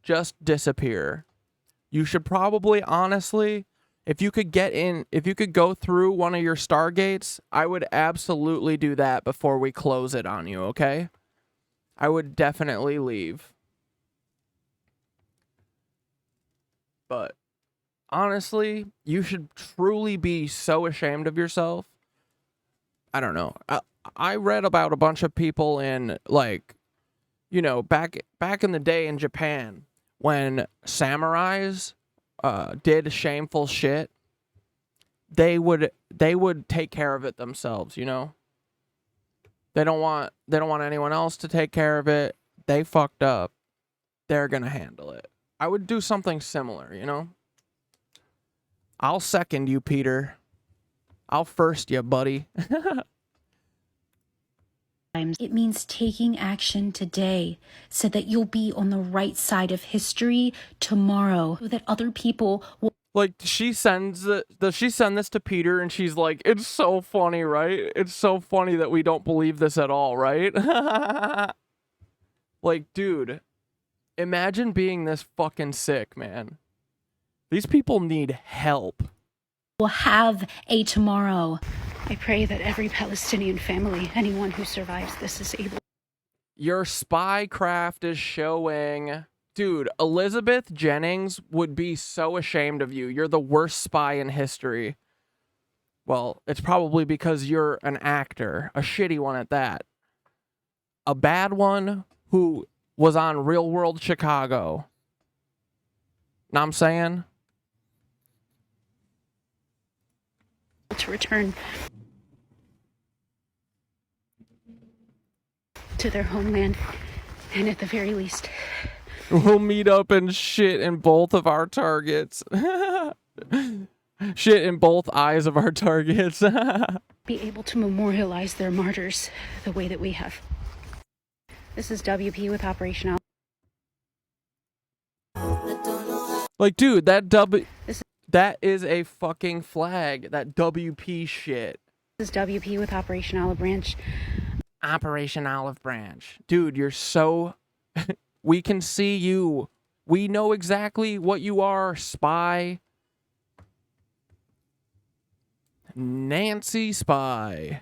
Just disappear. You should probably, honestly, if you could go through one of your Stargates, I would absolutely do that before we close it on you, okay? I would definitely leave. but honestly, you should truly be so ashamed of yourself. I don't know. I read about a bunch of people in, like, you know, back in the day in Japan when samurais did shameful shit. They would take care of it themselves, you know? They don't want anyone else to take care of it. They fucked up. They're going to handle it. I would do something similar, you know? I'll second you, Peter. I'll first you, buddy. It means taking action today so that you'll be on the right side of history tomorrow, so that other people will. Like, she sends does she send this to Peter and she's like, it's so funny, right? It's so funny that we don't believe this at all, right? Like, dude, imagine being this fucking sick, man. These people need help. Will have a tomorrow. I pray that every Palestinian family, anyone who survives this, is able. Your spy craft is showing. Dude, Elizabeth Jennings would be so ashamed of you. You're the worst spy in history. Well, it's probably because you're an actor. A shitty one at that. A bad one who was on Real World Chicago. Know what I'm saying? To return to their homeland, and at the very least, we'll meet up and shit in both of our targets. Shit in both eyes of our targets. be able to memorialize their martyrs the way that we have. This is WP with Operation Like, dude, that is a fucking flag. That WP shit. This is WP with Operation Olive Branch. Operation Olive Branch. Dude, you're so... We can see you. We know exactly what you are, spy. Nancy Spy.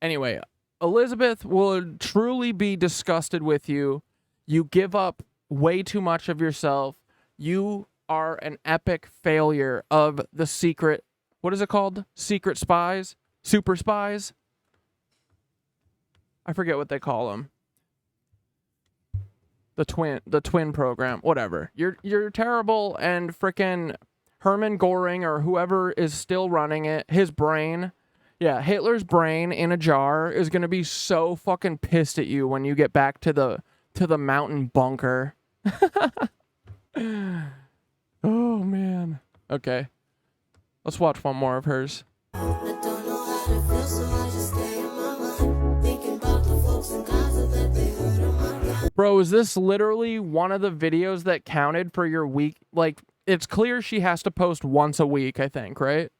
Anyway, Elizabeth would truly be disgusted with you. You give up way too much of yourself. You are an epic failure of the secret... What is it called? Secret spies? Super spies? I forget what they call them. The twin program, whatever. You're terrible, and frickin' Hermann Göring or whoever is still running it, his brain, yeah, Hitler's brain in a jar is gonna be so fucking pissed at you when you get back to the mountain bunker. Oh man. Okay. Let's watch one more of hers. Bro, is this literally one of the videos that counted for your week? Like, it's clear she has to post once a week, I think, right?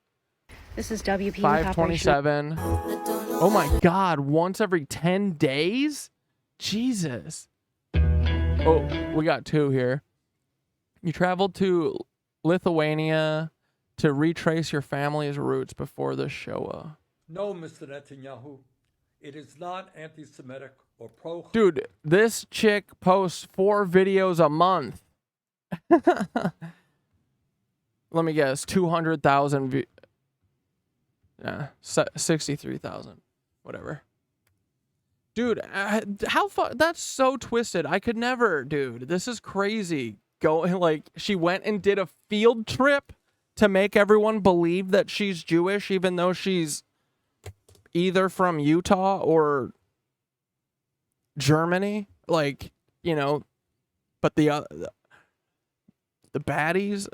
This is WP 527. Oh my god, once every 10 days? Jesus. Oh, we got two here. You traveled to Lithuania to retrace your family's roots before the Shoah. No, Mr. Netanyahu. It is not anti-Semitic or pro... Dude, this chick posts 4 videos a month. Let me guess, 200,000 63,000. Whatever. Dude, how far... That's so twisted. I could never, dude. This is crazy. Like, she went and did a field trip to make everyone believe that she's Jewish, even though she's either from Utah or Germany. Like, you know, but the baddies.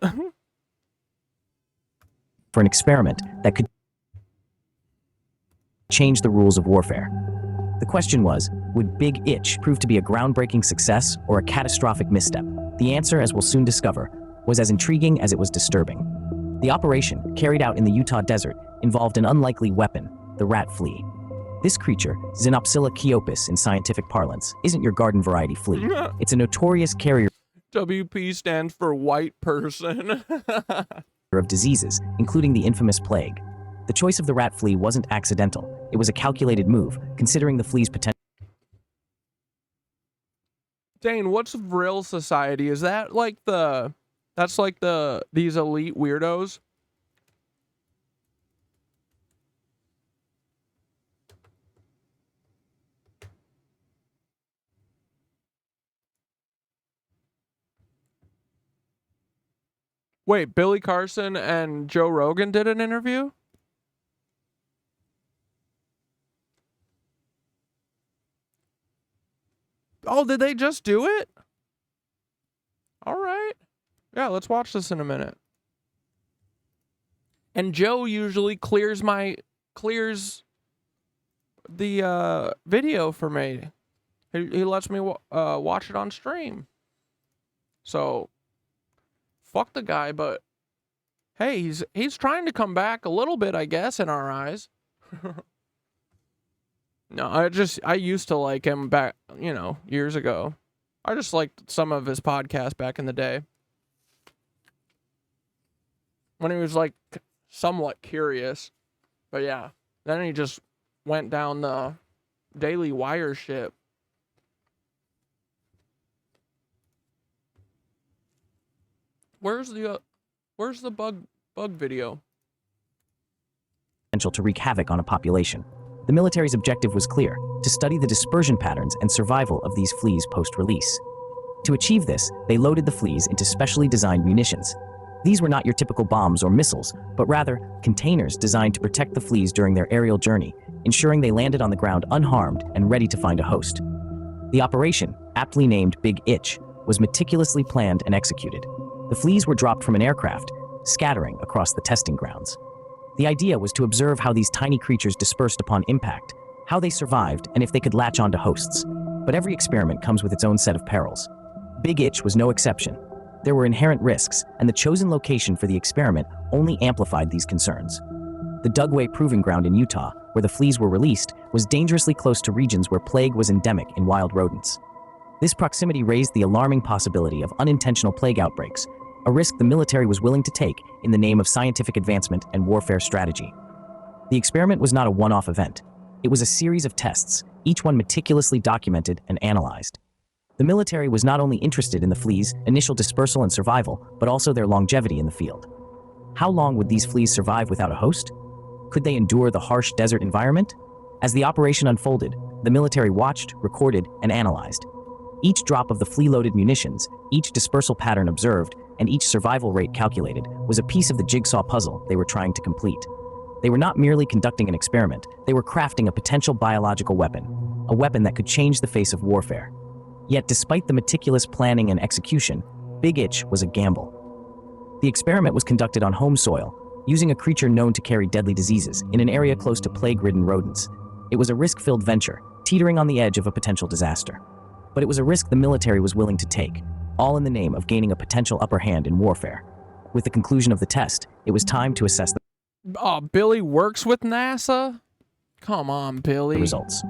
For an experiment that could change the rules of warfare. The question was, would Big Itch prove to be a groundbreaking success or a catastrophic misstep? The answer, as we'll soon discover, was as intriguing as it was disturbing. The operation, carried out in the Utah desert, involved an unlikely weapon, the rat flea. This creature, Xenopsilla chiopus in scientific parlance, isn't your garden variety flea. It's a notorious carrier WP stands for white person. of diseases, including the infamous plague. The choice of the rat flea wasn't accidental. It was a calculated move, considering the flea's potential. Dane, what's Vril Society? Is that like the That's like these elite weirdos. Wait, Billy Carson and Joe Rogan did an interview? Oh, did they just do it? All right. Yeah, let's watch this in a minute. And Joe usually clears the video for me. He lets me watch it on stream. So fuck the guy, but hey, he's trying to come back a little bit, I guess, in our eyes. No, I used to like him back, years ago. I just liked some of his podcasts back in the day. When he was like somewhat curious. But yeah, then he just went down the Daily Wire shit. Where's the bug video? Potential to wreak havoc on a population. The military's objective was clear: to study the dispersion patterns and survival of these fleas post-release. To achieve this, they loaded the fleas into specially designed munitions. These were not your typical bombs or missiles, but rather containers designed to protect the fleas during their aerial journey, ensuring they landed on the ground unharmed and ready to find a host. The operation, aptly named Big Itch, was meticulously planned and executed. The fleas were dropped from an aircraft, scattering across the testing grounds. The idea was to observe how these tiny creatures dispersed upon impact, how they survived, and if they could latch onto hosts. But every experiment comes with its own set of perils. Big Itch was no exception. There were inherent risks, and the chosen location for the experiment only amplified these concerns. The Dugway Proving Ground in Utah, where the fleas were released, was dangerously close to regions where plague was endemic in wild rodents. This proximity raised the alarming possibility of unintentional plague outbreaks, a risk the military was willing to take in the name of scientific advancement and warfare strategy. The experiment was not a one-off event. It was a series of tests, each one meticulously documented and analyzed. The military was not only interested in the fleas' initial dispersal and survival, but also their longevity in the field. How long would these fleas survive without a host? Could they endure the harsh desert environment? As the operation unfolded, the military watched, recorded, and analyzed. Each drop of the flea-loaded munitions, each dispersal pattern observed, and each survival rate calculated was a piece of the jigsaw puzzle they were trying to complete. They were not merely conducting an experiment, they were crafting a potential biological weapon, a weapon that could change the face of warfare. Yet despite the meticulous planning and execution, Big Itch was a gamble. The experiment was conducted on home soil, using a creature known to carry deadly diseases in an area close to plague-ridden rodents. It was a risk-filled venture, teetering on the edge of a potential disaster. But it was a risk the military was willing to take, all in the name of gaining a potential upper hand in warfare. With the conclusion of the test, it was time to assess the Billy works with NASA? Come on, Billy. results.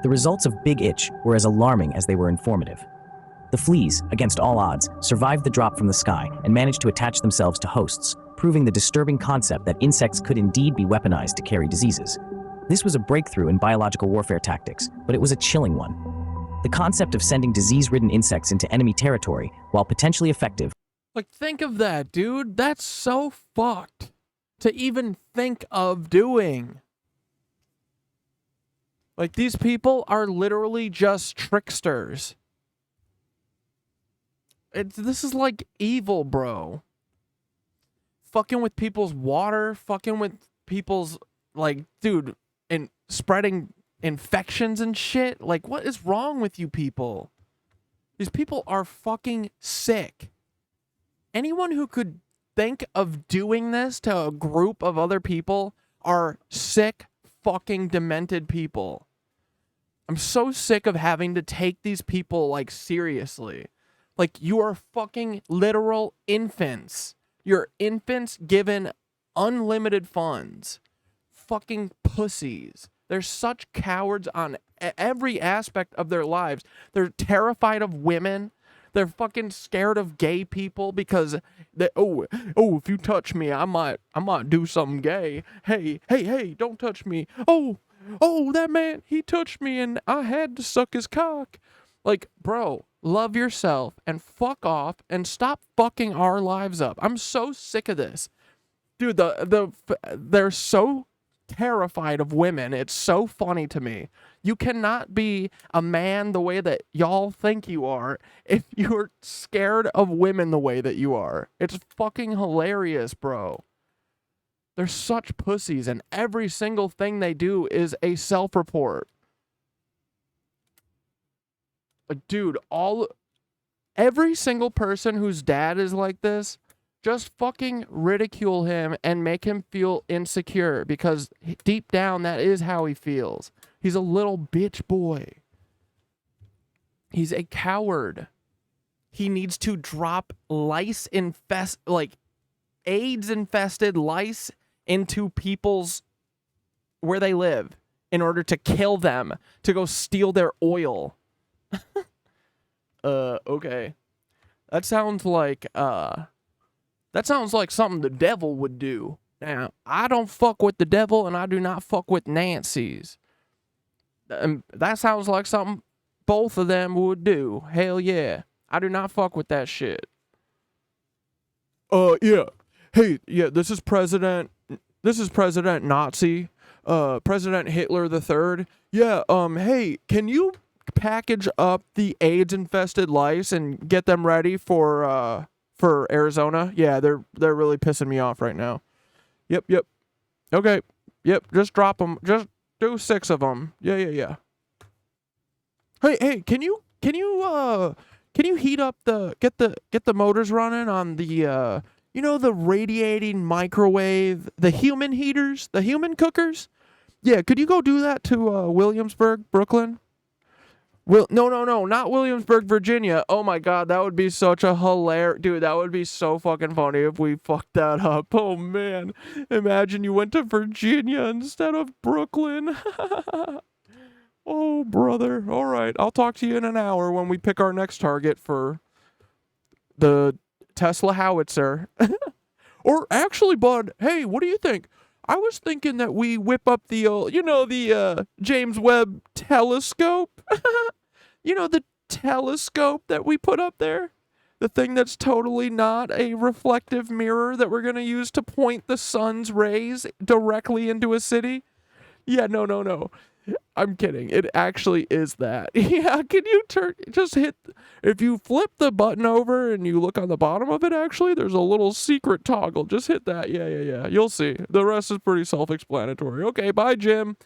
The results of Big Itch were as alarming as they were informative. The fleas, against all odds, survived the drop from the sky and managed to attach themselves to hosts, proving the disturbing concept that insects could indeed be weaponized to carry diseases. This was a breakthrough in biological warfare tactics, but it was a chilling one. The concept of sending disease-ridden insects into enemy territory, while potentially effective. Like, think of that, dude. That's so fucked to even think of doing. Like, these people are literally just tricksters. This is like evil, bro. Fucking with people's water, fucking with people's, like, dude, and spreading infections and shit. Like, what is wrong with you people? These people are fucking sick. Anyone who could think of doing this to a group of other people are sick, fucking demented people. I'm so sick of having to take these people, like, seriously. Like, you are fucking literal infants. You're infants given unlimited funds. Fucking pussies. They're such cowards on every aspect of their lives. They're terrified of women. They're fucking scared of gay people because they, if you touch me, I might do something gay. Hey, don't touch me. Oh, that man, he touched me and I had to suck his cock. Like, bro, love yourself, and fuck off and stop fucking our lives up. I'm so sick of this. Dude, they're so terrified of women. It's so funny to me. You cannot be a man the way that y'all think you are if you're scared of women the way that you are. It's fucking hilarious, bro. They're such pussies, and every single thing they do is a self-report. Dude, every single person whose dad is like this, just fucking ridicule him and make him feel insecure, because deep down that is how he feels. He's a little bitch boy. He's a coward. He needs to drop AIDS-infested lice into people's where they live in order to kill them, to go steal their oil. Okay. That sounds like something the devil would do. Now, I don't fuck with the devil, and I do not fuck with Nancy's. That sounds like something both of them would do. Hell yeah. I do not fuck with that shit. Yeah. Hey, yeah, this is President Nazi, President Hitler III. Yeah, hey, can you package up the AIDS-infested lice and get them ready for Arizona? Yeah, they're really pissing me off right now. Yep. Okay. Yep, just drop them. Just do 6 of them. Yeah. Hey, can you heat up get the motors running on the the radiating microwave, the human heaters, the human cookers? Yeah, could you go do that to Williamsburg, Brooklyn? No, not Williamsburg, Virginia. Oh my God, that would be such a dude, that would be so fucking funny if we fucked that up. Oh man, imagine you went to Virginia instead of Brooklyn. Oh brother, all right, I'll talk to you in an hour when we pick our next target for the Tesla howitzer. Or actually, bud, hey, what do you think? I was thinking that we whip up the old, the James Webb telescope. The telescope that we put up there? The thing that's totally not a reflective mirror that we're going to use to point the sun's rays directly into a city? Yeah, no. I'm kidding. It actually is that. Yeah, can you if you flip the button over and you look on the bottom of it, actually, there's a little secret toggle. Just hit that. Yeah. You'll see. The rest is pretty self-explanatory. Okay, bye, Jim.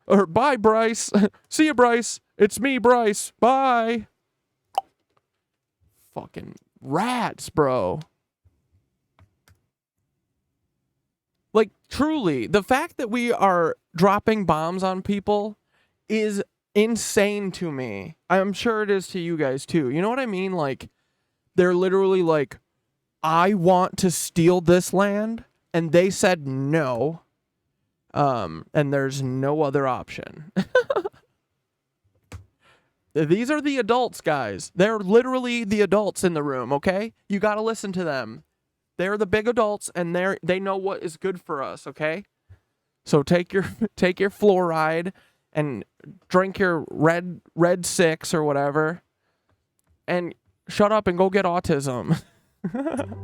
Or bye, Bryce. See you, Bryce. It's me, Bryce. Bye. Fucking rats, bro. Like, truly, the fact that we are dropping bombs on people is insane to me. I'm sure it is to you guys, too. You know what I mean? Like, they're literally like, I want to steal this land, and they said no. And there's no other option. These are the adults, guys. They're literally the adults in the room, okay? You gotta listen to them. They're the big adults, and they know what is good for us, okay? So take your fluoride and drink your red 6 or whatever, and shut up and go get autism.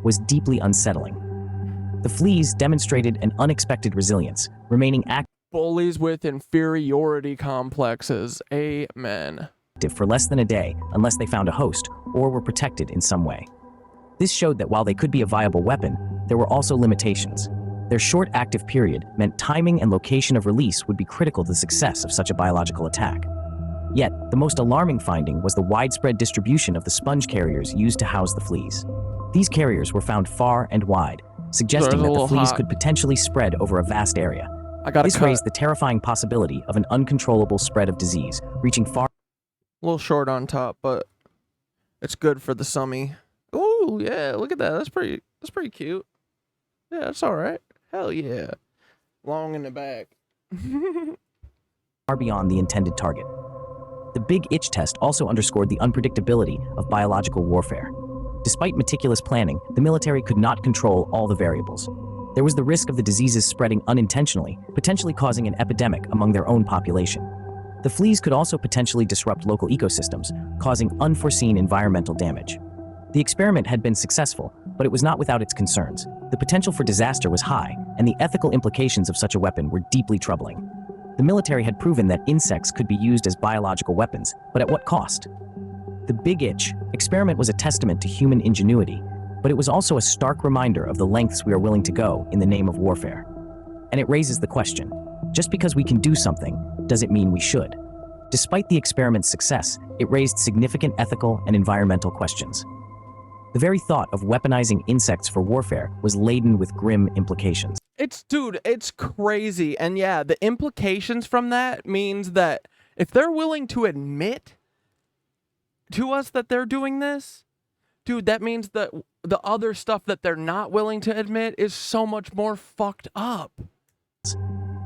Was deeply unsettling. The Fleas demonstrated an unexpected resilience, remaining active. Bullies with inferiority complexes. Amen. For less than a day, unless they found a host or were protected in some way. This showed that while they could be a viable weapon, there were also limitations. Their short active period meant timing and location of release would be critical to the success of such a biological attack. Yet, the most alarming finding was the widespread distribution of the sponge carriers used to house the Fleas. These carriers were found far and wide, suggesting that the Fleas could potentially spread over a vast area. This raised the terrifying possibility of an uncontrollable spread of disease, reaching far. A little short on top, but it's good for the summy. Ooh, yeah, look at that. That's pretty cute. Yeah, that's all right. Hell yeah. Long in the back. Far beyond the intended target. The Big Itch test also underscored the unpredictability of biological warfare. Despite meticulous planning, the military could not control all the variables. There was the risk of the diseases spreading unintentionally, potentially causing an epidemic among their own population. The fleas could also potentially disrupt local ecosystems, causing unforeseen environmental damage. The experiment had been successful, but it was not without its concerns. The potential for disaster was high, and the ethical implications of such a weapon were deeply troubling. The military had proven that insects could be used as biological weapons, but at what cost? The Big Itch experiment was a testament to human ingenuity, but it was also a stark reminder of the lengths we are willing to go in the name of warfare. And it raises the question, just because we can do something, does it mean we should? Despite the experiment's success, it raised significant ethical and environmental questions. The very thought of weaponizing insects for warfare was laden with grim implications. Dude, it's crazy. And yeah, the implications from that means that if they're willing to admit to us that they're doing this, dude, that means that the other stuff that they're not willing to admit is so much more fucked up.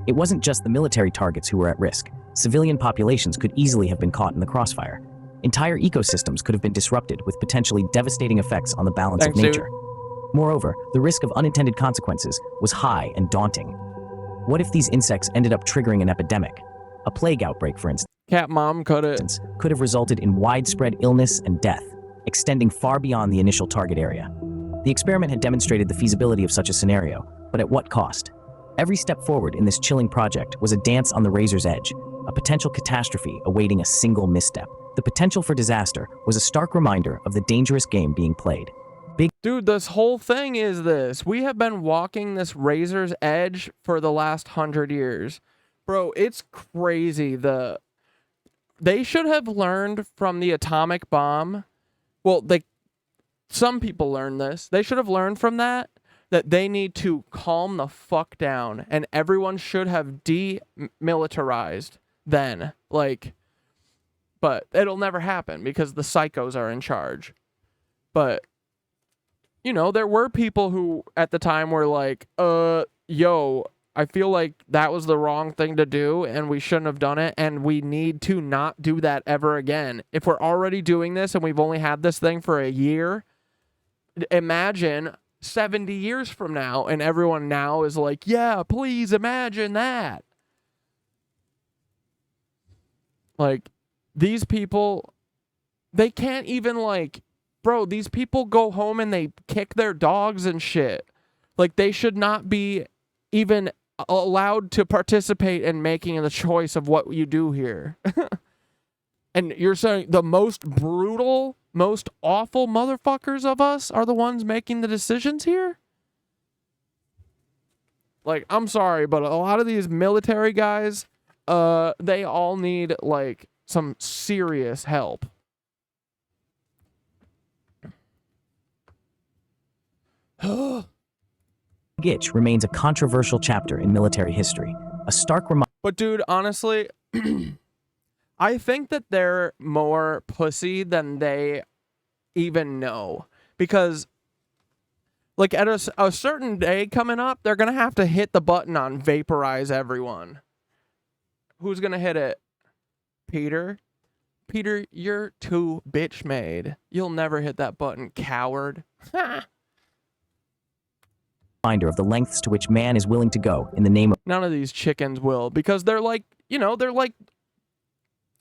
It wasn't just the military targets who were at risk. Civilian populations could easily have been caught in the crossfire. Entire ecosystems could have been disrupted with potentially devastating effects on the balance of nature. Moreover, the risk of unintended consequences was high and daunting. What if these insects ended up triggering an epidemic? A plague outbreak, for instance, Cat Mom could have resulted in widespread illness and death, extending far beyond the initial target area. The experiment had demonstrated the feasibility of such a scenario, but at what cost? Every step forward in this chilling project was a dance on the razor's edge, a potential catastrophe awaiting a single misstep. The potential for disaster was a stark reminder of the dangerous game being played. Dude, this whole thing is this. We have been walking this razor's edge for the last 100 years. Bro, it's crazy. They should have learned from the atomic bomb. Well, some people learned this. They should have learned from that they need to calm the fuck down, and everyone should have demilitarized then. But it'll never happen because the psychos are in charge. But, there were people who at the time were like, yo, I feel like that was the wrong thing to do and we shouldn't have done it, and we need to not do that ever again. If we're already doing this and we've only had this thing for a year, imagine 70 years from now and everyone now is like, yeah, please imagine that. These people, they can't even bro, these people go home and they kick their dogs and shit. They should not be even allowed to participate in making the choice of what you do here. And you're saying the most brutal, most awful motherfuckers of us are the ones making the decisions here? I'm sorry, but a lot of these military guys, they all need, some serious help. Itch remains a controversial chapter in military history, a stark reminder. But dude, honestly, I think that they're more pussy than they even know. Because, at a certain day coming up, they're going to have to hit the button on vaporize everyone. Who's going to hit it? Peter? Peter, you're too bitch made. You'll never hit that button, coward. Reminder of the lengths to which man is willing to go in the name of... None of these chickens will, because they're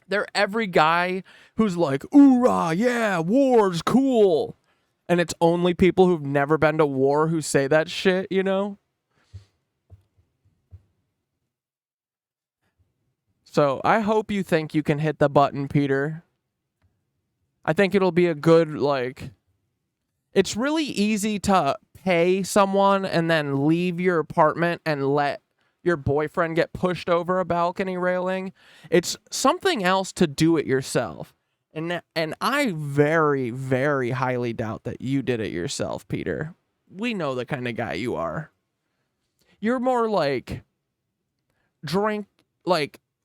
they're every guy who's like, oorah, yeah, war's cool. And it's only people who've never been to war who say that shit, So I hope you think you can hit the button, Peter. I think it'll be a good, it's really easy to pay someone and then leave your apartment and let your boyfriend get pushed over a balcony railing. It's something else to do it yourself. And I very, very highly doubt that you did it yourself, Peter. We know the kind of guy you are. You're more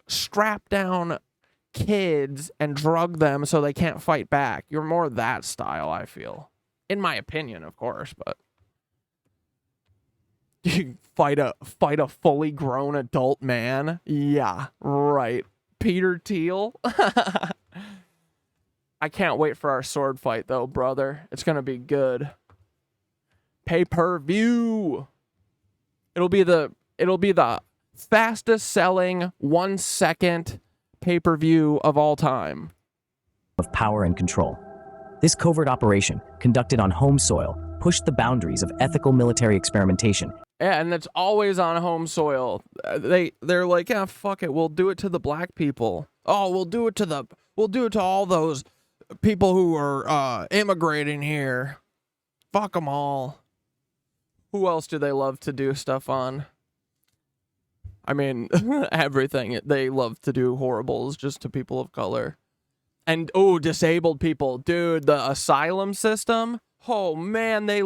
strap down kids and drug them so they can't fight back. You're more that style, I feel. In my opinion, of course, but you fight a fully grown adult man? Yeah, right. Peter Thiel? I can't wait for our sword fight though, brother. It's gonna be good. Pay-per-view. It'll be the fastest selling 1 second pay-per-view of all time. Of power and control. This covert operation, conducted on home soil, pushed the boundaries of ethical military experimentation. Yeah, and it's always on home soil. They're like, yeah, fuck it, we'll do it to the black people. Oh, we'll do it to all those people who are immigrating here. Fuck them all. Who else do they love to do stuff on? I mean, everything. They love to do horribles just to people of color. And, oh, disabled people. Dude, the asylum system. Oh, man, they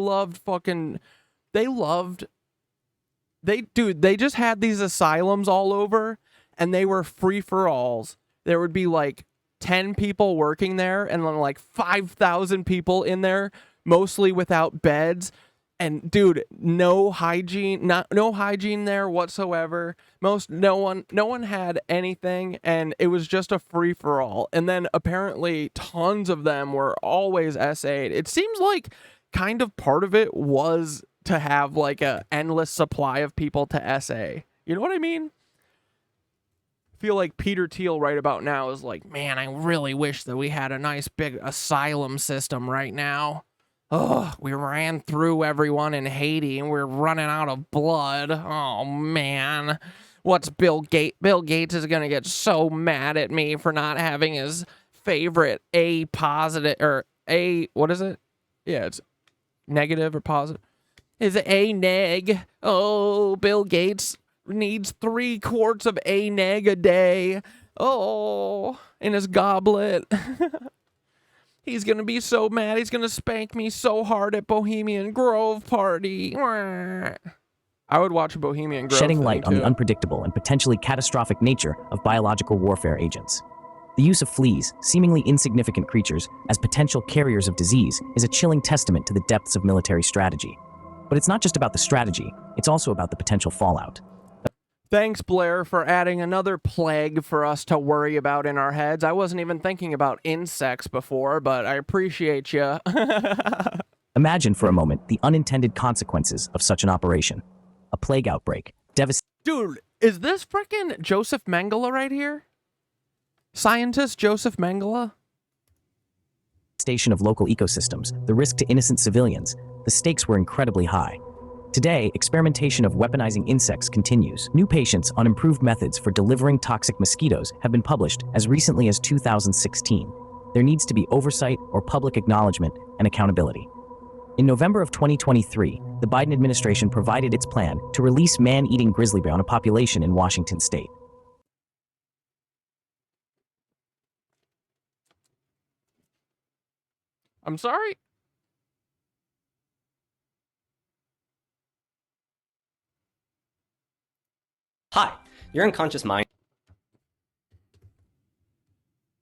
just had these asylums all over, and they were free-for-alls. There would be, like, 10 people working there, and then, like, 5,000 people in there, mostly without beds. And dude, no hygiene there whatsoever. No one had anything, and it was just a free for all. And then apparently tons of them were always SA'd. It seems like kind of part of it was to have like a endless supply of people to SA. You know what I mean? I feel like Peter Thiel right about now is like, man, I really wish that we had a nice big asylum system right now. Oh, we ran through everyone in Haiti and we're running out of blood. Oh, man. What's Bill Gates? Bill Gates is going to get so mad at me for not having his favorite A positive, or A, what is it? Yeah, it's negative or positive. Is it A neg? Oh, Bill Gates needs 3 quarts of A neg a day. Oh, in his goblet. He's going to be so mad. He's going to spank me so hard at Bohemian Grove party. I would watch a Bohemian Grove shedding thing light on too. the unpredictable and potentially catastrophic nature of biological warfare agents. The use of fleas, seemingly insignificant creatures, as potential carriers of disease is a chilling testament to the depths of military strategy. But it's not just about the strategy, it's also about the potential fallout. Thanks, Blair, for adding another plague for us to worry about in our heads. I wasn't even thinking about insects before, but I appreciate you. Imagine for a moment the unintended consequences of such an operation. A plague outbreak, Dude, is this frickin' Joseph Mengele right here? Scientist Joseph Mengele? devastation of local ecosystems, the risk to innocent civilians, the stakes were incredibly high. Today, experimentation of weaponizing insects continues. New patients on improved methods for delivering toxic mosquitoes have been published as recently as 2016. There needs to be oversight or public acknowledgement and accountability. In November of 2023, the Biden administration provided its plan to release man-eating grizzly bear on a population in Washington state. I'm sorry? Hi, your unconscious mind.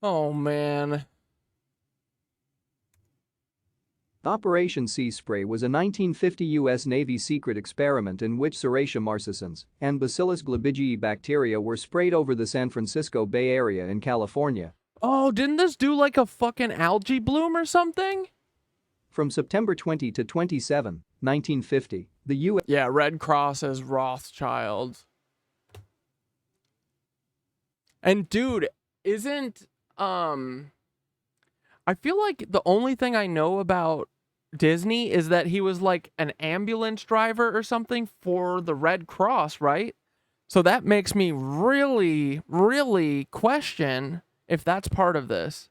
Oh, man. Operation Sea Spray was a 1950 U.S. Navy secret experiment in which Serratia marcescens and Bacillus glabigii bacteria were sprayed over the San Francisco Bay Area in California. Oh, didn't this do like a fucking algae bloom or something? From September 20 to 27, 1950, the U.S. Yeah, Red Cross as Rothschild. And dude, isn't, I feel like the only thing I know about Disney is that he was like an ambulance driver or something for the Red Cross, right? So that makes me really, really question if that's part of this.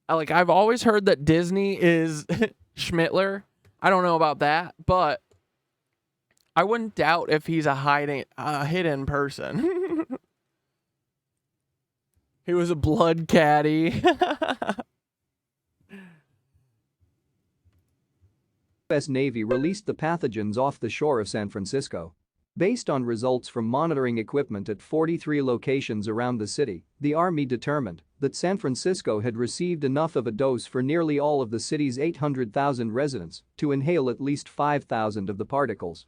Like, I've always heard that Disney is Schmittler. I don't know about that, but I wouldn't doubt if he's a hidden person. He was a blood caddy. U.S. Navy released the pathogens off the shore of San Francisco. Based on results from monitoring equipment at 43 locations around the city, the Army determined that San Francisco had received enough of a dose for nearly all of the city's 800,000 residents to inhale at least 5,000 of the particles.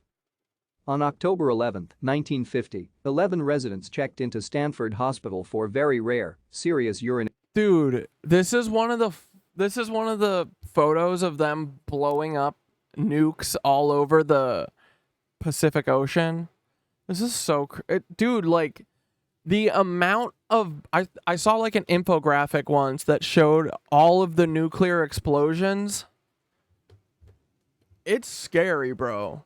On October 11, 1950, 11 residents checked into Stanford Hospital for very rare, serious urine. Dude, this is one of the photos of them blowing up nukes all over the Pacific Ocean. This is so dude, like, The amount of I saw like an infographic once that showed all of the nuclear explosions. It's scary, bro.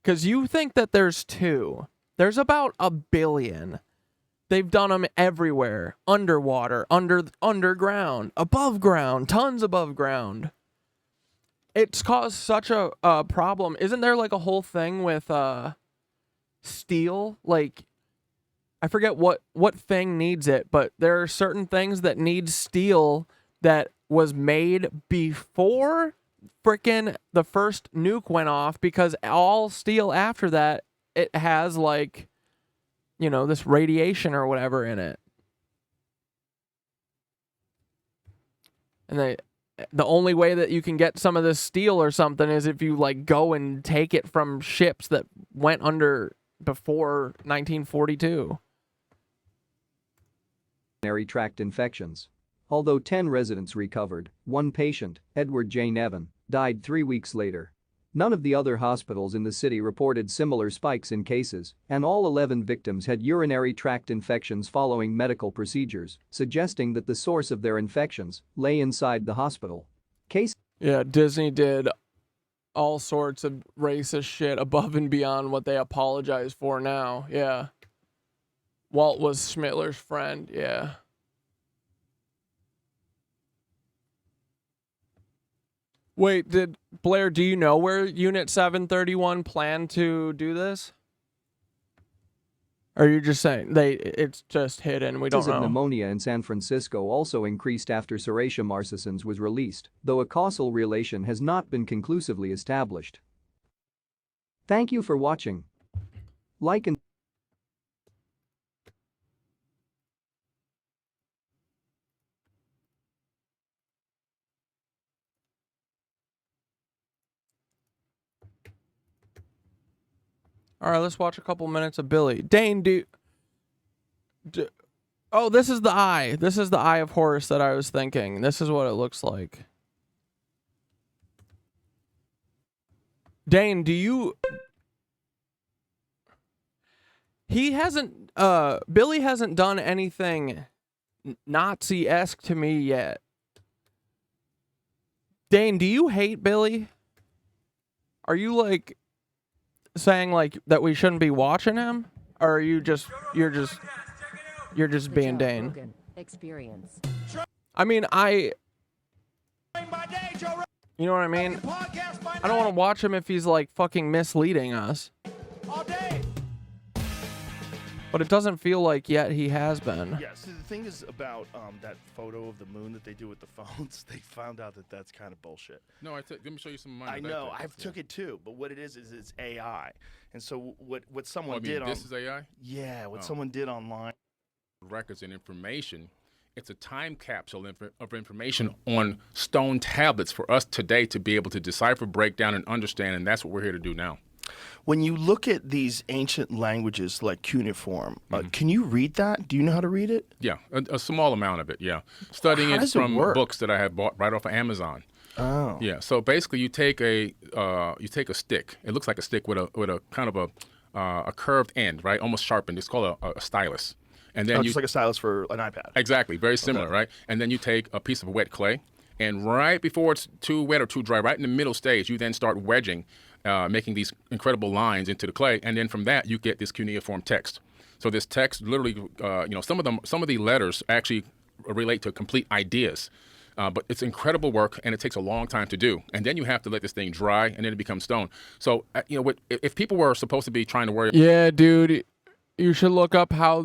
Cause you think that there's 2. There's about 1 billion. They've done them everywhere. Underwater, underground, above ground, tons above ground. It's caused such a problem. Isn't there like a whole thing with steel? Like, I forget what thing needs it, but there are certain things that need steel that was made before frickin' the first nuke went off, because all steel after that, it has like, you know, this radiation or whatever in it. And the only way that you can get some of this steel or something is if you like go and take it from ships that went under before 1942. Urinary tract infections. Although 10 residents recovered, one patient, Edward J. Nevin, died 3 weeks later. None of the other hospitals in the city reported similar spikes in cases, and all 11 victims had urinary tract infections following medical procedures, suggesting that the source of their infections lay inside the hospital. Yeah, Disney did all sorts of racist shit above and beyond what they apologize for now. Yeah. Walt was Schmittler's friend. Yeah. Wait, Blair, do you know where Unit 731 planned to do this? Or are you just saying it's just hidden, we don't know? Pneumonia in San Francisco also increased after Serratia marcescens was released, though a causal relation has not been conclusively established. Thank you for watching. Like and All right, let's watch a couple minutes of Billy. Dane, oh, this is the eye. This is the eye of Horus that I was thinking. This is what it looks like. Dane, he hasn't, Billy hasn't done anything Nazi-esque to me yet. Dane, do you hate Billy? Are you like saying like that we shouldn't be watching him, or are you just you're just being Dane? Experience. I mean, you know what I mean? I don't want to watch him if he's like fucking misleading us. But it doesn't feel like yet he has been. Yeah, see, the thing is about that photo of the moon that they do with the phones, they found out that that's kind of bullshit. No, let me show you some of mine. I know, I've took it too, but what it is it's AI. And so what someone did this is AI? Yeah, what someone did online. Records and information. It's a time capsule of information on stone tablets for us today to be able to decipher, break down, and understand, and that's what we're here to do now. When you look at these ancient languages like cuneiform, can you read that? Do you know how to read it? Yeah, a small amount of it, yeah. Studying it from books that I had bought right off of Amazon. Oh. Yeah, so basically you take a stick. It looks like a stick with a kind of a curved end, right? Almost sharpened. It's called a stylus. And then just like a stylus for an iPad. Exactly, very similar, right? And then you take a piece of wet clay, and right before it's too wet or too dry, right in the middle stage, you then start wedging, making these incredible lines into the clay, and then from that you get this cuneiform text. So this text literally, some of the letters actually relate to complete ideas, but it's incredible work, and it takes a long time to do. And then you have to let this thing dry, and then it becomes stone. So if people were supposed to be trying to worry, yeah, dude. You should look up how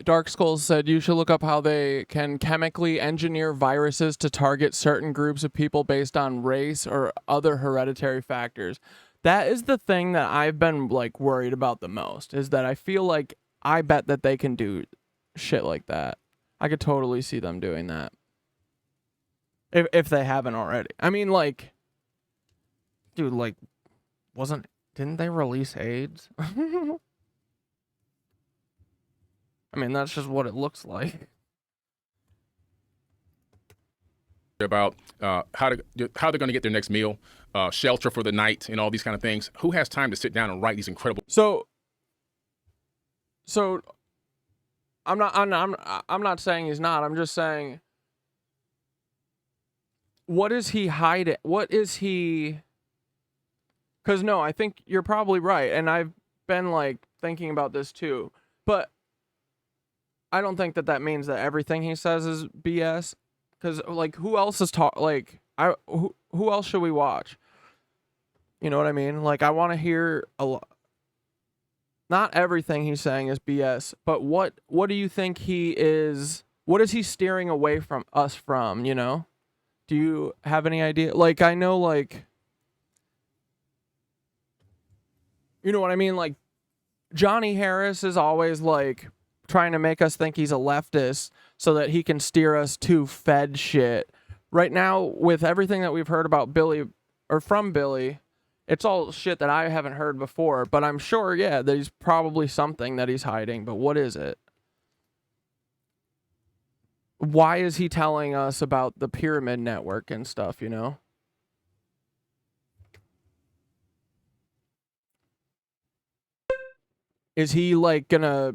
Dark Skulls said you should look up how they can chemically engineer viruses to target certain groups of people based on race or other hereditary factors. That is the thing that I've been like worried about the most, is that I feel like I bet that they can do shit like that. I could totally see them doing that. If they haven't already. I mean, like, dude, like, didn't they release AIDS? I mean, that's just what it looks like. about how they're going to get their next meal, shelter for the night, and all these kind of things. Who has time to sit down and write these incredible? So I'm not saying he's not. I'm just saying, what is he hiding? What is he? Because no, I think you're probably right, and I've been like thinking about this too. But I don't think that means that everything he says is BS. Because like, who else is who else should we watch? You know what I mean? Like, I want to hear a lot. Not everything he's saying is BS, but what do you think he is? What is he steering away from us from? You know? Do you have any idea? Like, I know, like, you know what I mean? Like, Johnny Harris is always like trying to make us think he's a leftist so that he can steer us to Fed shit. Right now, with everything that we've heard about Billy or from Billy, it's all shit that I haven't heard before, but I'm sure, yeah, there's probably something that he's hiding, but what is it? Why is he telling us about the pyramid network and stuff, you know? Is he, like, gonna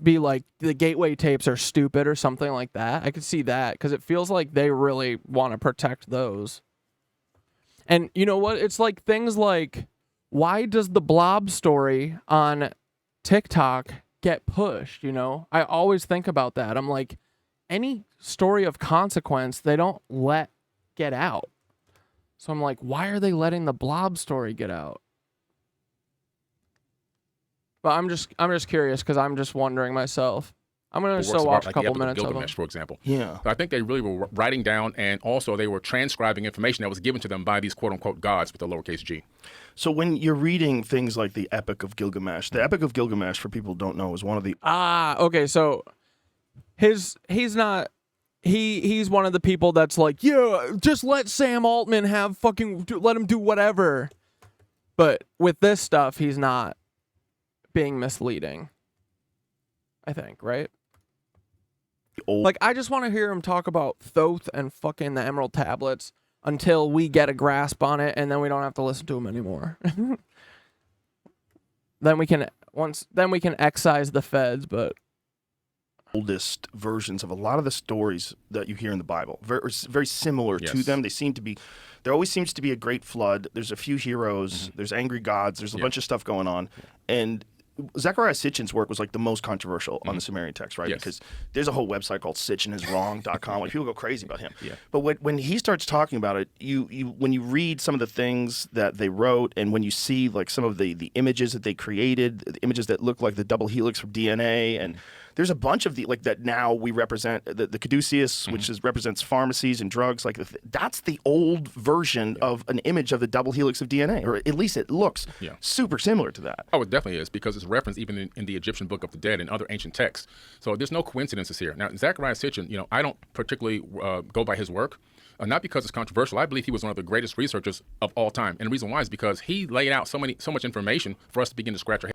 be like, the gateway tapes are stupid or something like that? I could see that, because it feels like they really want to protect those. And you know what? It's like things like, why does the blob story on TikTok get pushed, you know? I always think about that. I'm like, any story of consequence, they don't let get out. So I'm like, why are they letting the blob story get out? But I'm just curious, because I'm just wondering myself. I'm going to still watch a couple minutes of them. For example. Yeah. So I think they really were writing down, and also they were transcribing information that was given to them by these quote-unquote gods with the lowercase g. So when you're reading things like the Epic of Gilgamesh, the Epic of Gilgamesh, for people who don't know, is one of the... Okay, so he's one of the people that's like, yeah, just let Sam Altman let him do whatever. But with this stuff, he's not being misleading, I think, right? Like, I just want to hear him talk about Thoth and fucking the Emerald Tablets until we get a grasp on it, and then we don't have to listen to him anymore. Then we can excise the feds, but oldest versions of a lot of the stories that you hear in the Bible, very, very similar to them. There always seems to be a great flood. There's a few heroes. There's angry gods. There's a bunch of stuff going on, and Zechariah Sitchin's work was like the most controversial on the Sumerian text, right? Because there's a whole website called sitchiniswrong.com. Like, people go crazy about him. But when he starts talking about it, when you read some of the things that they wrote, and when you see like some of the images that they created, the images that look like the double helix from DNA, and there's a bunch of that now we represent the caduceus, which represents pharmacies and drugs. Like, that's the old version of an image of the double helix of DNA, or at least it looks super similar to that. Oh, it definitely is, because it's referenced even in the Egyptian Book of the Dead and other ancient texts. So there's no coincidences here. Now, Zechariah Sitchin, I don't particularly go by his work. Not because it's controversial. I believe he was one of the greatest researchers of all time. And the reason why is because he laid out so much information for us to begin to scratch our head.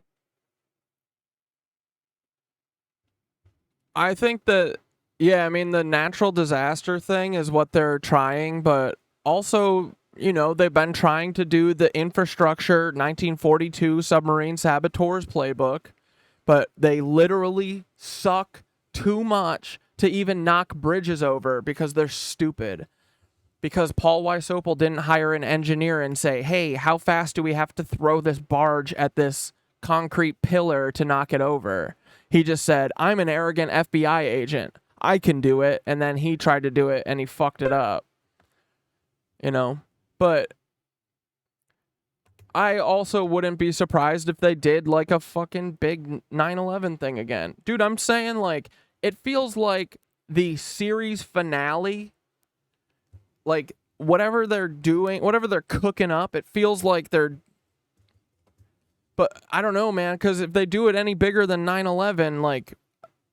I think that, I mean, the natural disaster thing is what they're trying, but also, they've been trying to do the infrastructure 1942 submarine saboteurs playbook, but they literally suck too much to even knock bridges over because they're stupid. Because Paul Wysopal didn't hire an engineer and say, hey, how fast do we have to throw this barge at this concrete pillar to knock it over? He just said, I'm an arrogant FBI agent. I can do it. And then he tried to do it and he fucked it up. But I also wouldn't be surprised if they did like a fucking big 9/11 thing again. Dude, I'm saying, like, it feels like the series finale, like, whatever they're doing, whatever they're cooking up, it feels like they're... But I don't know, man, because if they do it any bigger than 9/11, like,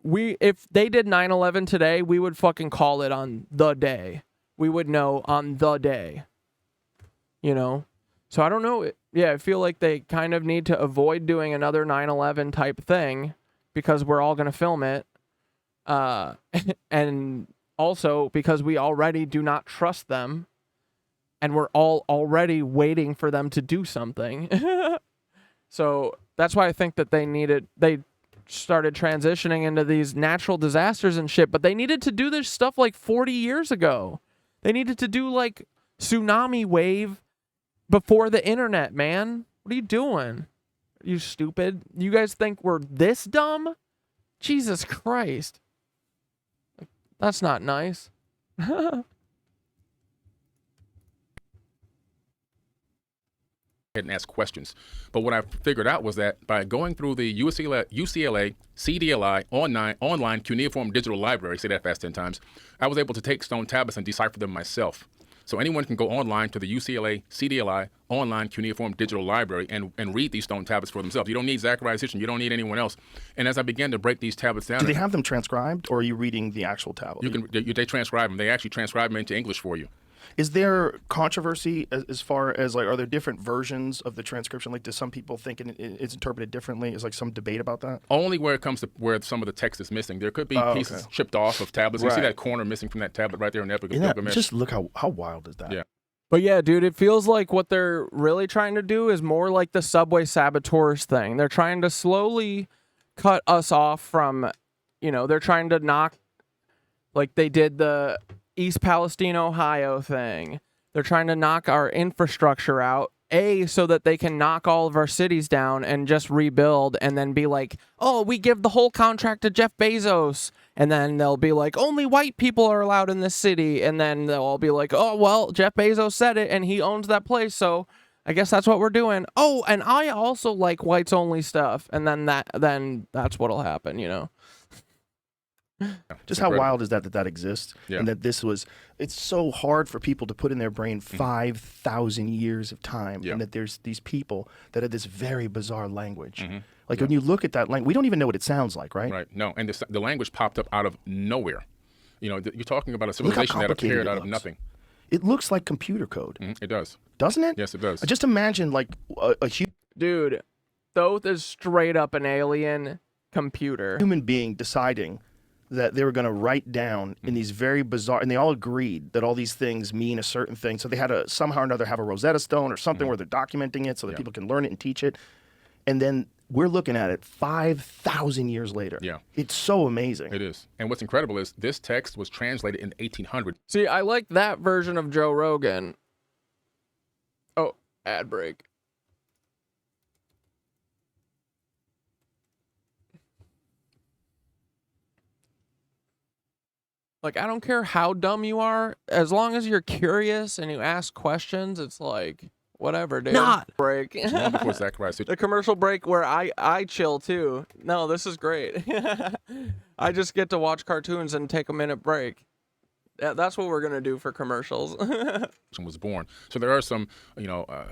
if they did 9/11 today, we would fucking call it on the day. We would know on the day. So I don't know. I feel like they kind of need to avoid doing another 9/11 type thing because we're all going to film it. And also because we already do not trust them. And we're all already waiting for them to do something. So that's why I think that they started transitioning into these natural disasters and shit, but they needed to do this stuff like 40 years ago. They needed to do like tsunami wave before the internet, man. What are you doing? You stupid. You guys think we're this dumb? Jesus Christ. That's not nice. And ask questions. But what I figured out was that by going through the UCLA CDLI online cuneiform digital library, say that fast 10 times, I was able to take stone tablets and decipher them myself. So anyone can go online to the UCLA CDLI online cuneiform digital library and read these stone tablets for themselves. You don't need Zacharias Hitchin. You don't need anyone else. And as I began to break these tablets down, do they have them transcribed, or are you reading the actual tablet? They transcribe them. They actually transcribe them into English for you. Is there controversy as far as, like, are there different versions of the transcription? Like, do some people think it's interpreted differently? Is like some debate about that? Only where it comes to where some of the text is missing. There could be pieces chipped off of tablets. You see that corner missing from that tablet right there in the Epic of Gilgamesh. Just look how wild is that? Yeah. But yeah, dude, it feels like what they're really trying to do is more like the subway saboteurs thing. They're trying to slowly cut us off from, they're trying to knock, like they did the East Palestine, Ohio thing. They're trying to knock our infrastructure out, so that they can knock all of our cities down and just rebuild, and then be like, oh, we give the whole contract to Jeff Bezos. And then they'll be like, only white people are allowed in this city. And then they'll all be like, oh, well, Jeff Bezos said it and he owns that place, so I guess that's what we're doing. Oh, and I also like whites only stuff. And then that's what'll happen, Just how wild is that exists, and that it's so hard for people to put in their brain 5,000 years of time, and that there's these people that have this very bizarre language. Like when you look at that language, we don't even know what it sounds like, right? Right. No, and the language popped up out of nowhere. You're talking about a civilization that appeared out of nothing. It looks like computer code. It does. Doesn't it? Yes, it does. Just imagine like a dude, Thoth is straight up an alien computer. Human being deciding that they were going to write down in these very bizarre, and they all agreed that all these things mean a certain thing. So they had to somehow or another have a Rosetta Stone or something where they're documenting it so that people can learn it and teach it. And then we're looking at it 5,000 years later. Yeah. It's so amazing. It is. And what's incredible is this text was translated in 1800. See, I like that version of Joe Rogan. Oh, ad break. Like, I don't care how dumb you are, as long as you're curious and you ask questions, it's like, whatever, dude. Not break. Before Zacharias. The commercial break where I chill too. No, this is great. I just get to watch cartoons and take a minute break. That's what we're gonna do for commercials. Was born. So there are some,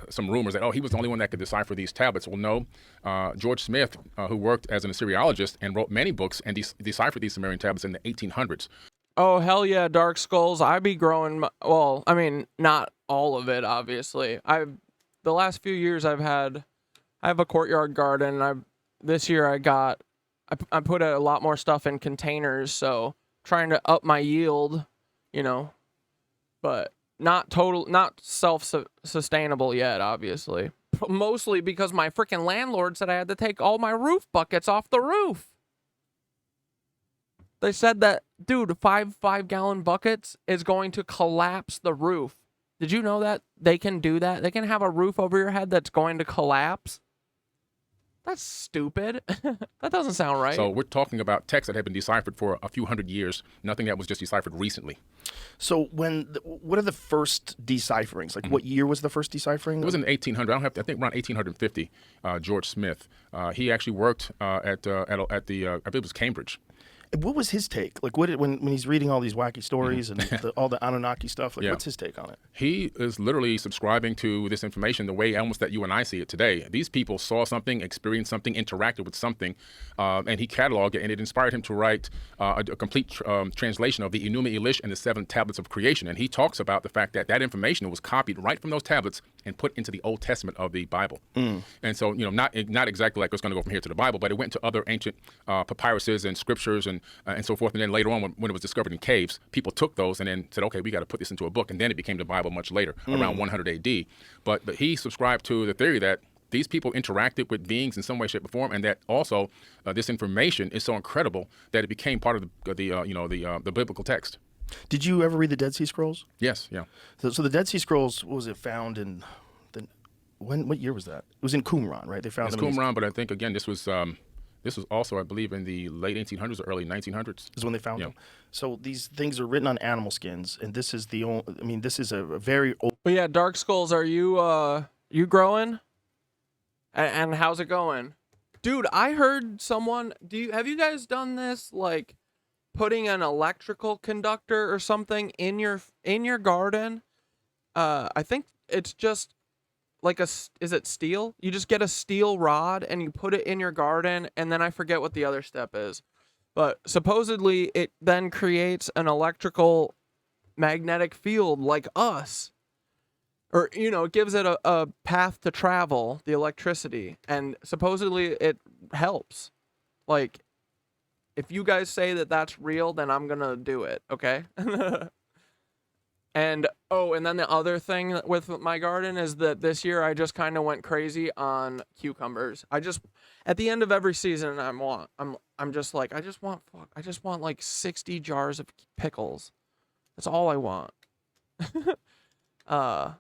some rumors that he was the only one that could decipher these tablets. Well, no. George Smith, who worked as an Assyriologist and wrote many books and deciphered these Sumerian tablets in the 1800s. Oh, hell yeah, Dark Skulls. I be growing, well, I mean, not all of it, obviously. The last few years I have a courtyard garden. This year I put a lot more stuff in containers, so trying to up my yield, but not self-sustainable yet, obviously. Mostly because my freaking landlord said I had to take all my roof buckets off the roof. They said that, dude, 5-gallon buckets is going to collapse the roof. Did you know that they can do that? They can have a roof over your head that's going to collapse. That's stupid. That doesn't sound right. So we're talking about texts that have been deciphered for a few hundred years, nothing that was just deciphered recently. So what are the first decipherings? Like what year was the first deciphering? It was in 1800. I think around 1850. George Smith. He actually worked at the I believe it was Cambridge. What was his take? Like, when he's reading all these wacky stories and all the Anunnaki stuff, what's his take on it? He is literally subscribing to this information the way almost that you and I see it today. These people saw something, experienced something, interacted with something, and he cataloged it, and it inspired him to write a complete translation of the Enuma Elish and the 7 tablets of creation. And he talks about the fact that information was copied right from those tablets and put into the Old Testament of the Bible. And so, not exactly like it's going to go from here to the Bible, but it went to other ancient papyruses and scriptures and so forth. And then later on, when it was discovered in caves, people took those and then said, okay, we got to put this into a book. And then it became the Bible much later, around 100 AD. But he subscribed to the theory that these people interacted with beings in some way, shape, or form, and that also this information is so incredible that it became part of the biblical text. Did you ever read the Dead Sea Scrolls? Yes, yeah. So the Dead Sea Scrolls, what was it found in? What year was that? It was in Qumran, right? They found It's Qumran, but I think again this was also, I believe, in the late 1800s or early 1900s. Is when they found them. So these things are written on animal skins, and this is the only. I mean, this is a very old. But yeah, Dark Skulls, are you growing? And how's it going, dude? I heard someone. Have you guys done this? Like, putting an electrical conductor or something in your garden? I think it's just like is it steel? You just get a steel rod and you put it in your garden, and then I forget what the other step is. But supposedly it then creates an electrical magnetic field like us. Or, it gives it a path to travel, the electricity. And supposedly it helps. Like, if you guys say that that's real, then I'm going to do it, okay? And then the other thing with my garden is that this year I just kind of went crazy on cucumbers. At the end of every season, I'm just like, I just want like 60 jars of pickles. That's all I want. But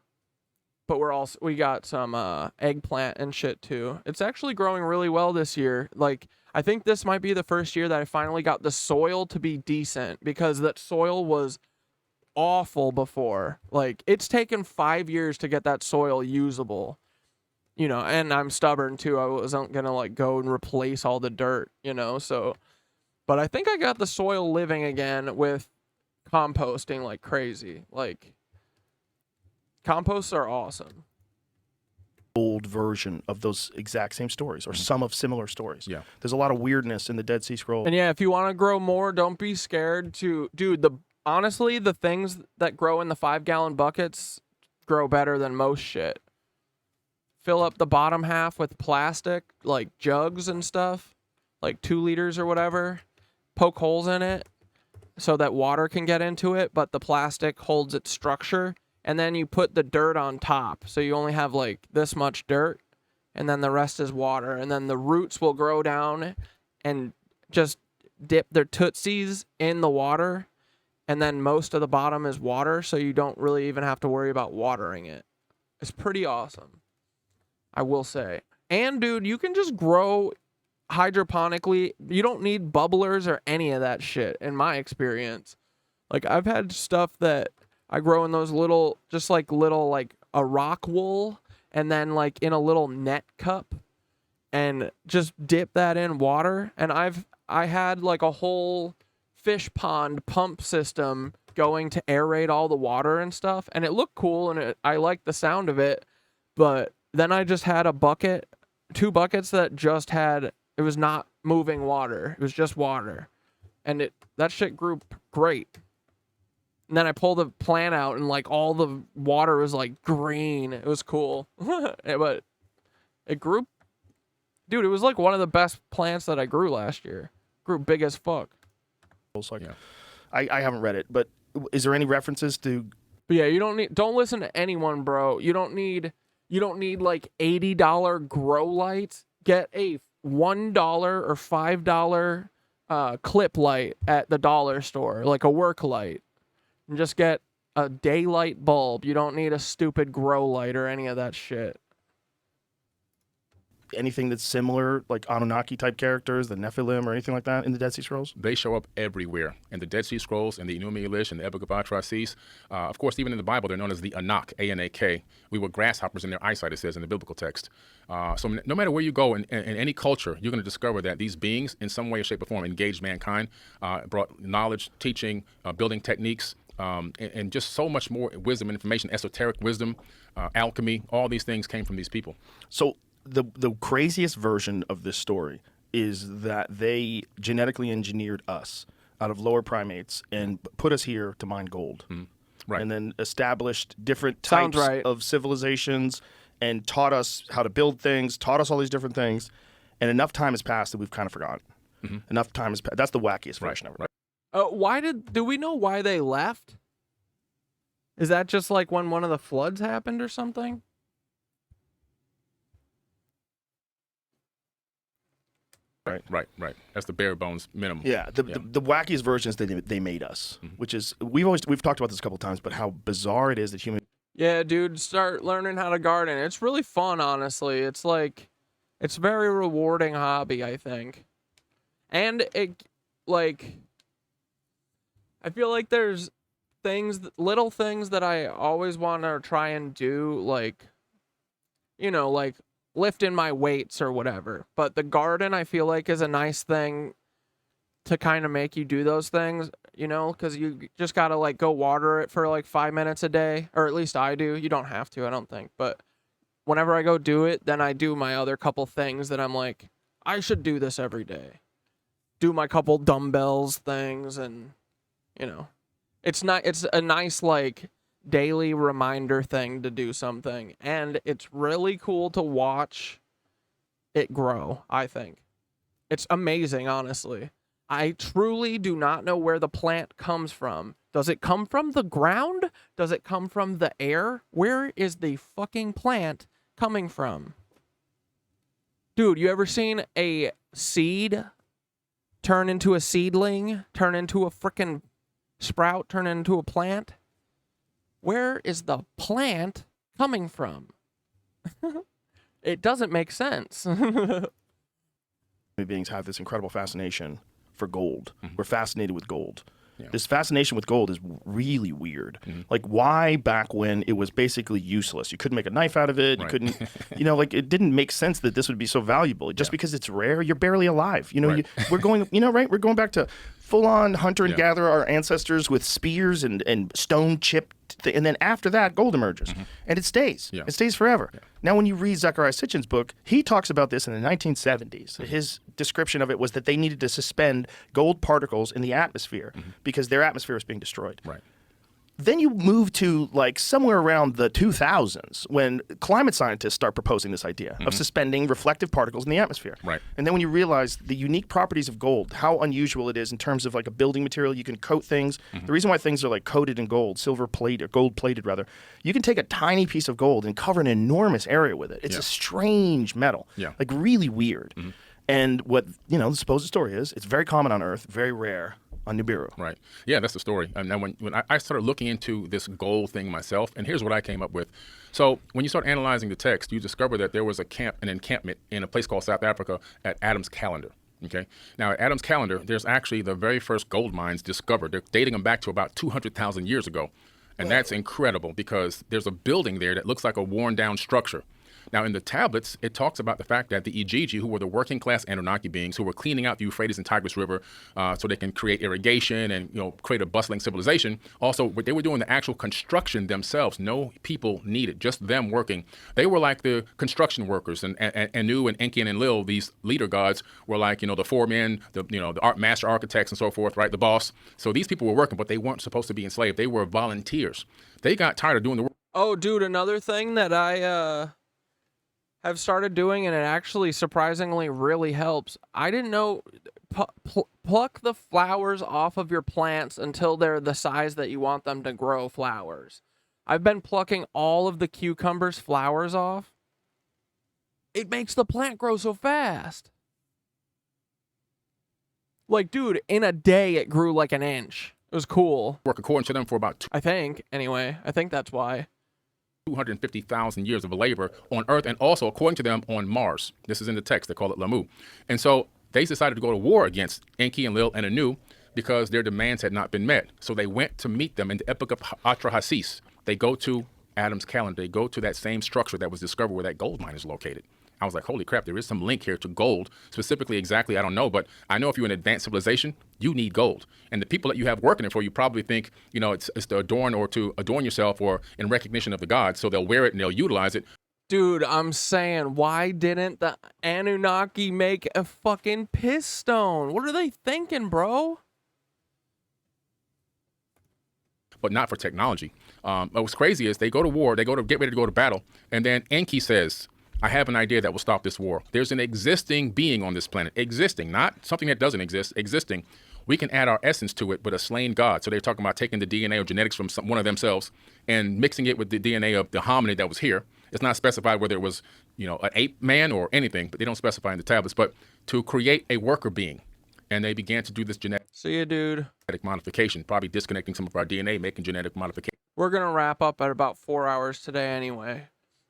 we got some eggplant and shit too. It's actually growing really well this year. Like, I think this might be the first year that I finally got the soil to be decent, because that soil was awful before. Like, it's taken 5 years to get that soil usable. And I'm stubborn too. I wasn't gonna like go and replace all the dirt, so. But I think I got the soil living again with composting like crazy. Like, composts are awesome. Old version of those exact same stories, or some of similar stories. Yeah. There's a lot of weirdness in the Dead Sea Scrolls. And yeah, if you want to grow more, don't be scared to, dude, honestly, the things that grow in the 5-gallon buckets grow better than most shit. Fill up the bottom half with plastic, like jugs and stuff, like 2 liters or whatever. Poke holes in it so that water can get into it, but the plastic holds its structure. And then you put the dirt on top. So you only have like this much dirt, and then the rest is water. And then the roots will grow down and just dip their tootsies in the water. And then most of the bottom is water, so you don't really even have to worry about watering it. It's pretty awesome, I will say. And dude, you can just grow hydroponically. You don't need bubblers or any of that shit, in my experience. Like, I've had stuff that I grow in those little a rock wool, and then like in a little net cup, and just dip that in water. And I had like a whole fish pond pump system going to aerate all the water and stuff, and it looked cool, and I liked the sound of it. But then I just had 2 buckets that just had, it was not moving water, it was just water, and that shit grew great. And then I pulled the plant out, and like all the water was like green. It was cool. But it grew. Dude, it was like one of the best plants that I grew last year. Grew big as fuck. I haven't read it, but is there any references to? But yeah, don't listen to anyone, bro. You don't need like $80 grow lights. Get a $1 or $5 clip light at the dollar store, like a work light. And just get a daylight bulb. You don't need a stupid grow light or any of that shit. Anything that's similar, like Anunnaki type characters, the Nephilim or anything like that in the Dead Sea Scrolls? They show up everywhere in the Dead Sea Scrolls, in the Enuma Elish, and the Epic of Atrahasis. Of course, even in the Bible, they're known as the Anak, A-N-A-K. We were grasshoppers in their eyesight, it says in the biblical text. So no matter where you go in any culture, you're going to discover that these beings, in some way, shape, or form, engaged mankind, brought knowledge, teaching, building techniques, and just so much more wisdom and information, esoteric wisdom, alchemy. All these things came from these people. So the craziest version of this story is that they genetically engineered us out of lower primates and put us here to mine gold. Right. And then established different types of civilizations and taught us how to build things, taught us all these different things. And enough time has passed that we've kind of forgotten. Enough time has passed. That's the wackiest version of it. Do we know why they left? Is that just like when one of the floods happened or something? Right. That's the bare bones minimum. Yeah, the wackiest versions that they made us, which is we've talked about this a couple times, but how bizarre it is that human. Yeah, dude, start learning how to garden. It's really fun, honestly. It's like, it's a very rewarding hobby, I think. And it, like, I feel like there's little things that I always want to try and do, like, you know, like lifting my weights or whatever. But the garden, I feel like, is a nice thing to kind of make you do those things, you know, because you just got to, like, go water it for, like, 5 minutes a day, or at least I do. You don't have to, I don't think. But whenever I go do it, then I do my other couple things that I'm like, I should do this every day. Do my couple dumbbells things, and, you know, it's a nice, like, daily reminder thing to do something, and it's really cool to watch it grow, I think. It's amazing, honestly. I truly do not know where the plant comes from. Does it come from the ground? Does it come from the air? Where is the fucking plant coming from? Dude, you ever seen a seed turn into a seedling, turn into a frickin' sprout, turn into a plant? Where is the plant coming from? It doesn't make sense. Human beings have this incredible fascination for gold. We're fascinated with gold. Yeah. This fascination with gold is really weird. Like, why back when it was basically useless? You couldn't make a knife out of it. You couldn't, you know, like, it didn't make sense that this would be so valuable. Just because it's rare, you're barely alive. You know, we're going, you know, right? We're going back to full-on hunter and gatherer, our ancestors with spears and stone chipped, and then after that, gold emerges, and it stays. It stays forever. Now, when you read Zecharia Sitchin's book, he talks about this in the 1970s. His description of it was that they needed to suspend gold particles in the atmosphere because their atmosphere was being destroyed. Then you move to, like, somewhere around the 2000s when climate scientists start proposing this idea of suspending reflective particles in the atmosphere. And then when you realize the unique properties of gold, how unusual it is in terms of, like, a building material, you can coat things. The reason why things are, like, coated in gold, silver plate, or gold plated rather, you can take a tiny piece of gold and cover an enormous area with it. It's a strange metal, like, really weird. And what, you know, the supposed story is, it's very common on Earth, very rare on Nibiru. Yeah, that's the story. And now when I started looking into this gold thing myself, and here's what I came up with. So when you start analyzing the text, you discover that there was an encampment in a place called South Africa at Adam's Calendar. Okay. Now at Adam's Calendar, there's actually the very first gold mines discovered. They're dating them back to about 200,000 years ago. And that's incredible because there's a building there that looks like a worn down structure. Now, in the tablets, it talks about the fact that the Ijiji, who were the working class Anunnaki beings who were cleaning out the Euphrates and Tigris River so they can create irrigation and, you know, create a bustling civilization. Also, they were doing the actual construction themselves. No people needed, just them working. They were like the construction workers, and Anu and Enki and Enlil, these leader gods, were like, you know, the foremen, the master architects and so forth, right? The boss. So these people were working, but they weren't supposed to be enslaved. They were volunteers. They got tired of doing the work. Oh, dude, another thing that I have started doing, and it actually surprisingly really helps. I didn't know, pluck the flowers off of your plants until they're the size that you want them to grow flowers. I've been plucking all of the cucumbers' flowers off. It makes the plant grow so fast. Like, dude, in a day it grew like an inch. It was cool. Work according to them for about I think that's why. 250,000 years of labor on Earth, and also, according to them, on Mars. This is in the text. They call it Lamu. And so they decided to go to war against Enki and Lil and Anu because their demands had not been met. So they went to meet them in the Epic of Atrahasis. They go to Adam's Calendar. They go to that same structure that was discovered where that gold mine is located. I was like, holy crap, there is some link here to gold. Specifically, exactly, I don't know. But I know if you're an advanced civilization, you need gold. And the people that you have working it for, you probably think, you know, it's to adorn or to adorn yourself or in recognition of the gods. So they'll wear it and they'll utilize it. Dude, I'm saying, why didn't the Anunnaki make a fucking piss stone? What are they thinking, bro? But not for technology. What's crazy is they go to war, they get ready to go to battle, and then Enki says, I have an idea that will stop this war. There's an existing being on this planet. Existing, not something that doesn't exist, existing. We can add our essence to it, but a slain god. So they're talking about taking the DNA or genetics from one of themselves and mixing it with the DNA of the hominid that was here It's not specified whether it was, an ape man or anything, but they don't specify in the tablets. But to create a worker being, and they began to do this genetic modification, probably disconnecting some of our DNA, making genetic modification. We're going to wrap up at about 4 hours today anyway.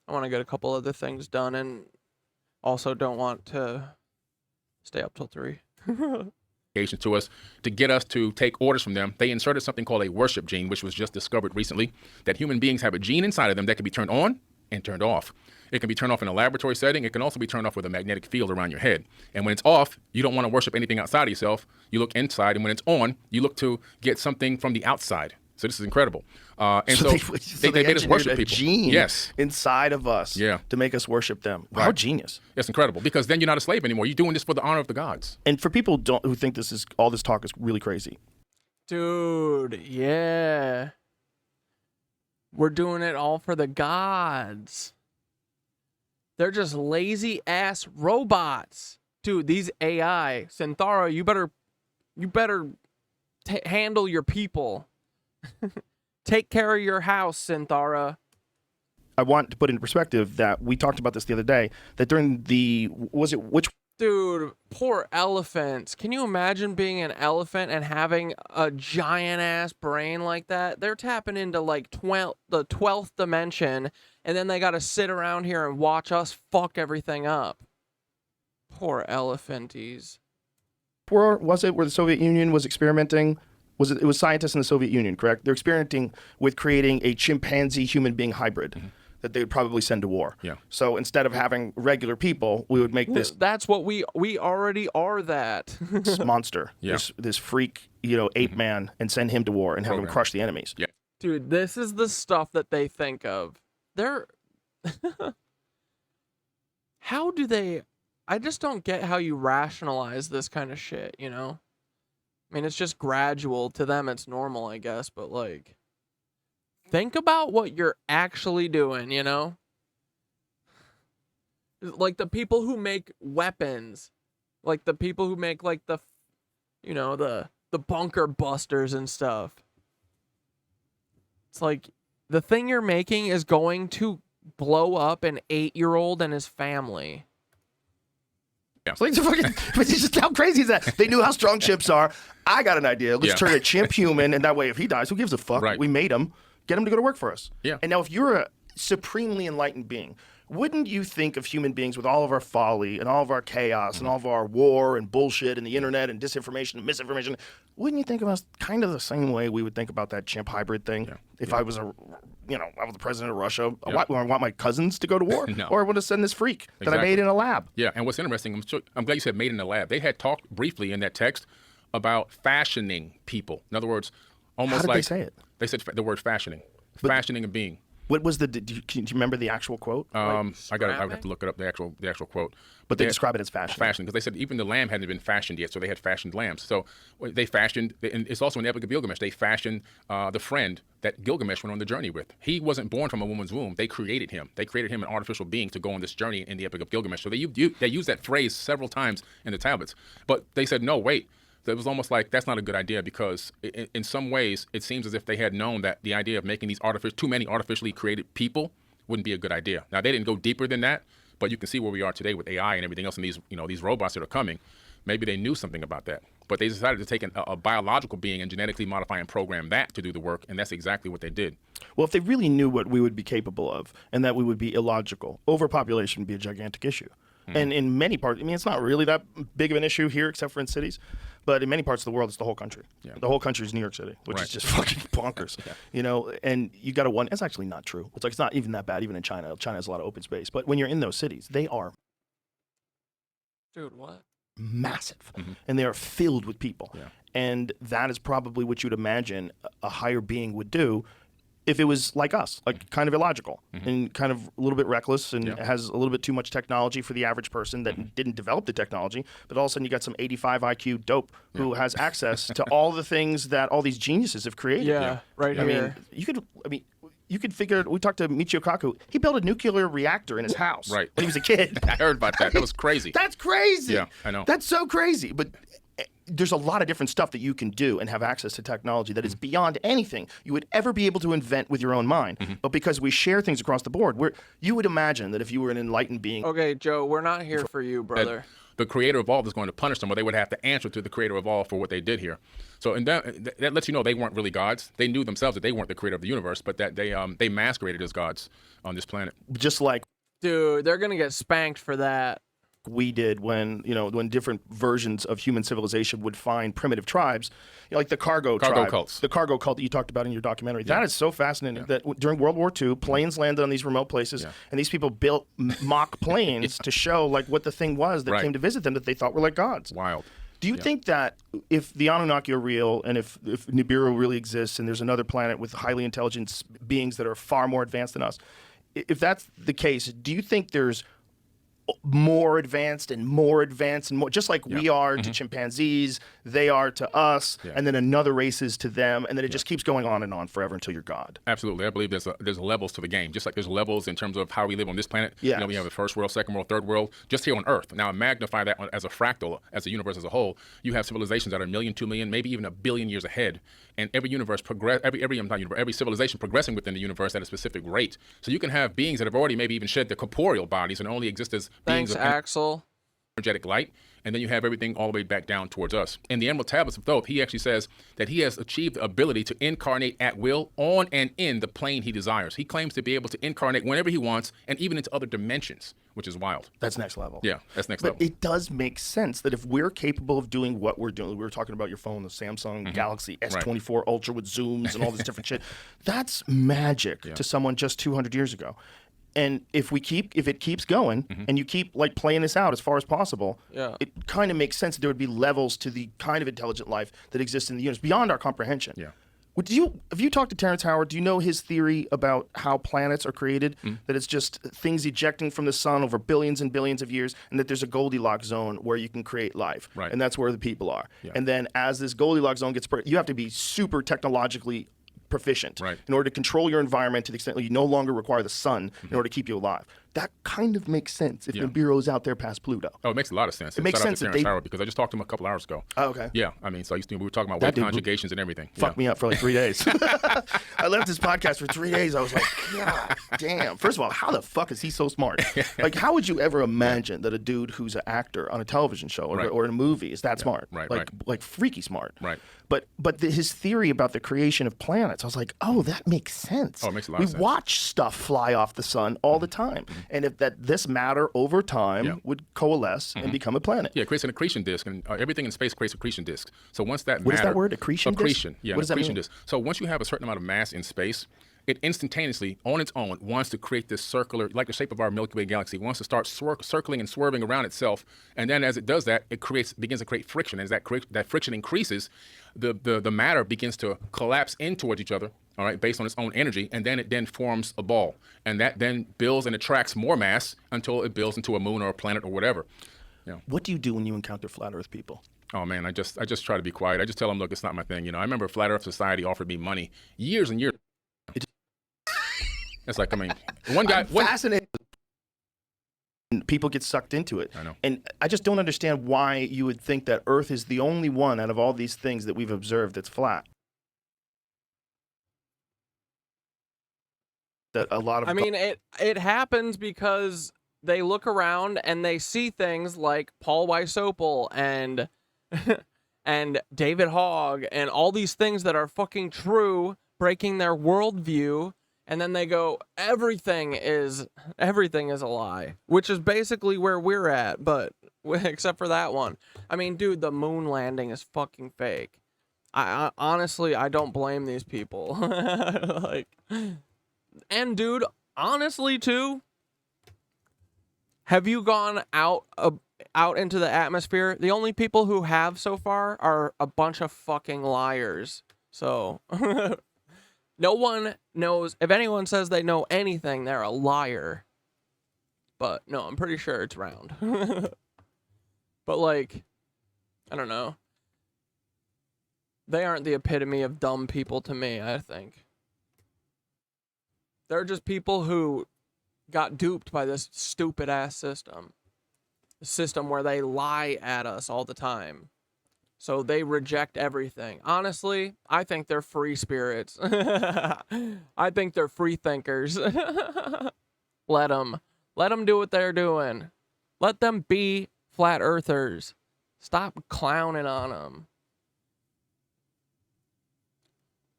I want to get a couple other things done and also don't want to stay up till 3. To us to get us to take orders from them. They inserted something called a worship gene, which was just discovered recently, that human beings have a gene inside of them that can be turned on and turned off. It can be turned off in a laboratory setting. It can also be turned off with a magnetic field around your head. And when it's off, you don't want to worship anything outside of yourself. You look inside, and when it's on, you look to get something from the outside. So this is incredible. They made us worship people. Gene yes. inside of us to make us worship them. Right. How genius. That's incredible, because then you're not a slave anymore. You're doing this for the honor of the gods. And for people who think all this talk is really crazy. Dude, yeah. We're doing it all for the gods. They're just lazy ass robots. Dude, these AI, Synthara, you better handle your people. Take care of your house, Synthara. I want to put into perspective that we talked about this the other day, that during Dude, poor elephants. Can you imagine being an elephant and having a giant ass brain like that? They're tapping into like the 12th dimension, and then they got to sit around here and watch us fuck everything up. Poor elephanties. Was it where the Soviet Union was experimenting? It was scientists in the Soviet Union, correct? They're experimenting with creating a chimpanzee human being hybrid that they would probably send to war. Yeah. So instead of having regular people, we would make this. That's what we already are. This monster, this freak, ape man, and send him to war and have him crush the enemies. Yeah. Dude, this is the stuff that they think of. How do they? I just don't get how you rationalize this kind of shit. I mean, it's just gradual. To them, it's normal, I guess. But, like, think about what you're actually doing, Like, the people who make weapons. Like, the people who make, like, the bunker busters and stuff. It's like, the thing you're making is going to blow up an 8-year-old and his family. It's like how crazy is that? They knew how strong chimps are. I got an idea. Let's turn a chimp human, and that way, if he dies, who gives a fuck? Right. We made him. Get him to go to work for us. Yeah. And now, if you're a supremely enlightened being, wouldn't you think of human beings with all of our folly and all of our chaos and all of our war and bullshit and the internet and disinformation and misinformation? Wouldn't you think of us kind of the same way we would think about that chimp hybrid thing? Yeah. If I was I was the president of Russia, I want my cousins to go to war? No. Or I want to send this freak that I made in a lab? Yeah, and what's interesting, I'm glad you said made in a lab. They had talked briefly in that text about fashioning people. In other words, almost How did they say it? They said the word fashioning. Fashioning a being. What was do you remember the actual quote? I have to look it up, the actual quote. But they describe it as fashion. Fashion, because they said even the lamb hadn't been fashioned yet, so they had fashioned lambs. So they fashioned, and it's also in the Epic of Gilgamesh, they fashioned the friend that Gilgamesh went on the journey with. He wasn't born from a woman's womb. They created him. They created him an artificial being to go on this journey in the Epic of Gilgamesh. So they use that phrase several times in the tablets. But they said, no, wait. It was almost like that's not a good idea, because in some ways it seems as if they had known that the idea of making these too many artificially created people wouldn't be a good idea. Now, they didn't go deeper than that, but you can see where we are today with AI and everything else, and these robots that are coming. Maybe they knew something about that, but they decided to take a biological being and genetically modify and program that to do the work, and that's exactly what they did. Well, if they really knew what we would be capable of and that we would be illogical, overpopulation would be a gigantic issue. And in many parts, it's not really that big of an issue here, except for in cities. But in many parts of the world, it's the whole country. Yeah. The whole country is New York City, which is just fucking bonkers. And you got to wonder. It's actually not true. It's not even that bad, even in China. China has a lot of open space. But when you're in those cities, they are massive. And they are filled with people. Yeah. And that is probably what you'd imagine a higher being would do if it was like us, like kind of illogical and kind of a little bit reckless and has a little bit too much technology for the average person that didn't develop the technology. But all of a sudden you got some 85 IQ dope who has access to all the things that all these geniuses have created. Yeah, right here. You could figure. We talked to Michio Kaku. He built a nuclear reactor in his house when he was a kid. I heard about that. That was crazy. That's crazy. Yeah, I know. That's so crazy. But there's a lot of different stuff that you can do and have access to technology that is beyond anything you would ever be able to invent with your own mind. But because we share things across the board, you would imagine that if you were an enlightened being. Okay, Joe, we're not here for you, brother. The creator of all is going to punish them, or they would have to answer to the creator of all for what they did here. So, and that lets you know they weren't really gods. They knew themselves that they weren't the creator of the universe, but that they masqueraded as gods on this planet. Just like, dude, they're gonna get spanked for that. We did when different versions of human civilization would find primitive tribes, like the cargo tribe, cults. The cargo cult that you talked about in your documentary. That is so fascinating that during World War II, planes landed on these remote places, and these people built mock planes to show like what the thing was that came to visit them that they thought were like gods. Wild. Do you think that if the Anunnaki are real and if Nibiru really exists and there's another planet with highly intelligent beings that are far more advanced than us, if that's the case, do you think there's more advanced and more, just like we are to chimpanzees, they are to us, and then another race is to them, and then it just keeps going on and on forever until you're God? Absolutely. I believe there's levels to the game, just like there's levels in terms of how we live on this planet. Yes. You know, we have a first world, second world, third world, just here on Earth. Now, magnify that as a fractal, as a universe as a whole. You have civilizations that are 1 million, 2 million, maybe even 1 billion years ahead, and every universe every civilization progressing within the universe at a specific rate. So you can have beings that have already maybe even shed their corporeal bodies and only exist as beings of Axel. Energetic light, and then you have everything all the way back down towards us. In the Emerald Tablets of Thoth, he actually says that he has achieved the ability to incarnate at will on and in the plane he desires. He claims to be able to incarnate whenever he wants and even into other dimensions, which is wild. That's next level. Yeah, that's next but level. It does make sense that if we're capable of doing what we're doing, we were talking about your phone, the Samsung Galaxy S24 Ultra with zooms and all this different shit. That's magic to someone just 200 years ago. And if it keeps going and you keep like playing this out as far as possible, it kind of makes sense that there would be levels to the kind of intelligent life that exists in the universe beyond our comprehension. Yeah. Have you talked to Terrence Howard? Do you know his theory about how planets are created? That it's just things ejecting from the sun over billions and billions of years, and that there's a Goldilocks zone where you can create life, and that's where the people are. And then as this Goldilocks zone gets, you have to be super technologically proficient in order to control your environment to the extent that you no longer require the sun in order to keep you alive. That kind of makes sense if Nibiru's out there past Pluto. Oh, it makes a lot of sense. It makes sense that Howard, because I just talked to him a couple hours ago. Oh, okay. Yeah, I mean, so we were talking about weight conjugations and everything. Fucked me up for like 3 days. I left this podcast for 3 days. I was like, God damn. First of all, how the fuck is he so smart? Like, how would you ever imagine that a dude who's an actor on a television show or in a movie is that smart? Like freaky smart. Right. But his theory about the creation of planets, I was like, oh, that makes sense. Oh, it makes a lot of sense. We watch stuff fly off the sun all the time. And if this matter over time would coalesce and become a planet. Yeah, it creates an accretion disk, and everything in space creates accretion disks. So once that What is that word? Accretion disk? Accretion, yeah, what does accretion that mean? disk. So once you have a certain amount of mass in space, it instantaneously, on its own, wants to create this circular, like the shape of our Milky Way galaxy, it wants to start circling and swerving around itself. And then as it does that, it begins to create friction. As that friction increases, the matter begins to collapse in towards each other, all right, based on its own energy, and then it forms a ball. And that then builds and attracts more mass until it builds into a moon or a planet or whatever. You know. What do you do when you encounter flat Earth people? Oh man, I just try to be quiet. I just tell them, look, it's not my thing. You know, I remember Flat Earth Society offered me money years and years. It's like, I mean, one guy. Fascinating. People get sucked into it. I know. And I just don't understand why you would think that Earth is the only one out of all these things that we've observed that's flat. That a lot of. I mean, it happens because they look around and they see things like Paul Wysopal and and David Hogg and all these things that are fucking true, breaking their worldview. And then they go, everything is a lie, which is basically where we're at, but except for that one. I mean, dude, the moon landing is fucking fake. I honestly, I don't blame these people. And dude, honestly too, have you gone out into the atmosphere? The only people who have so far are a bunch of fucking liars. So no one knows. If anyone says they know anything, they're a liar. But no, I'm pretty sure it's round. But like, I don't know. They aren't the epitome of dumb people to me, I think. They're just people who got duped by this stupid ass system. The system where they lie at us all the time. So they reject everything. Honestly, I think they're free spirits. I think they're free thinkers. Let them do what they're doing. Let them be flat earthers. Stop clowning on them.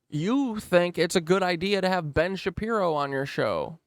You think it's a good idea to have Ben Shapiro on your show.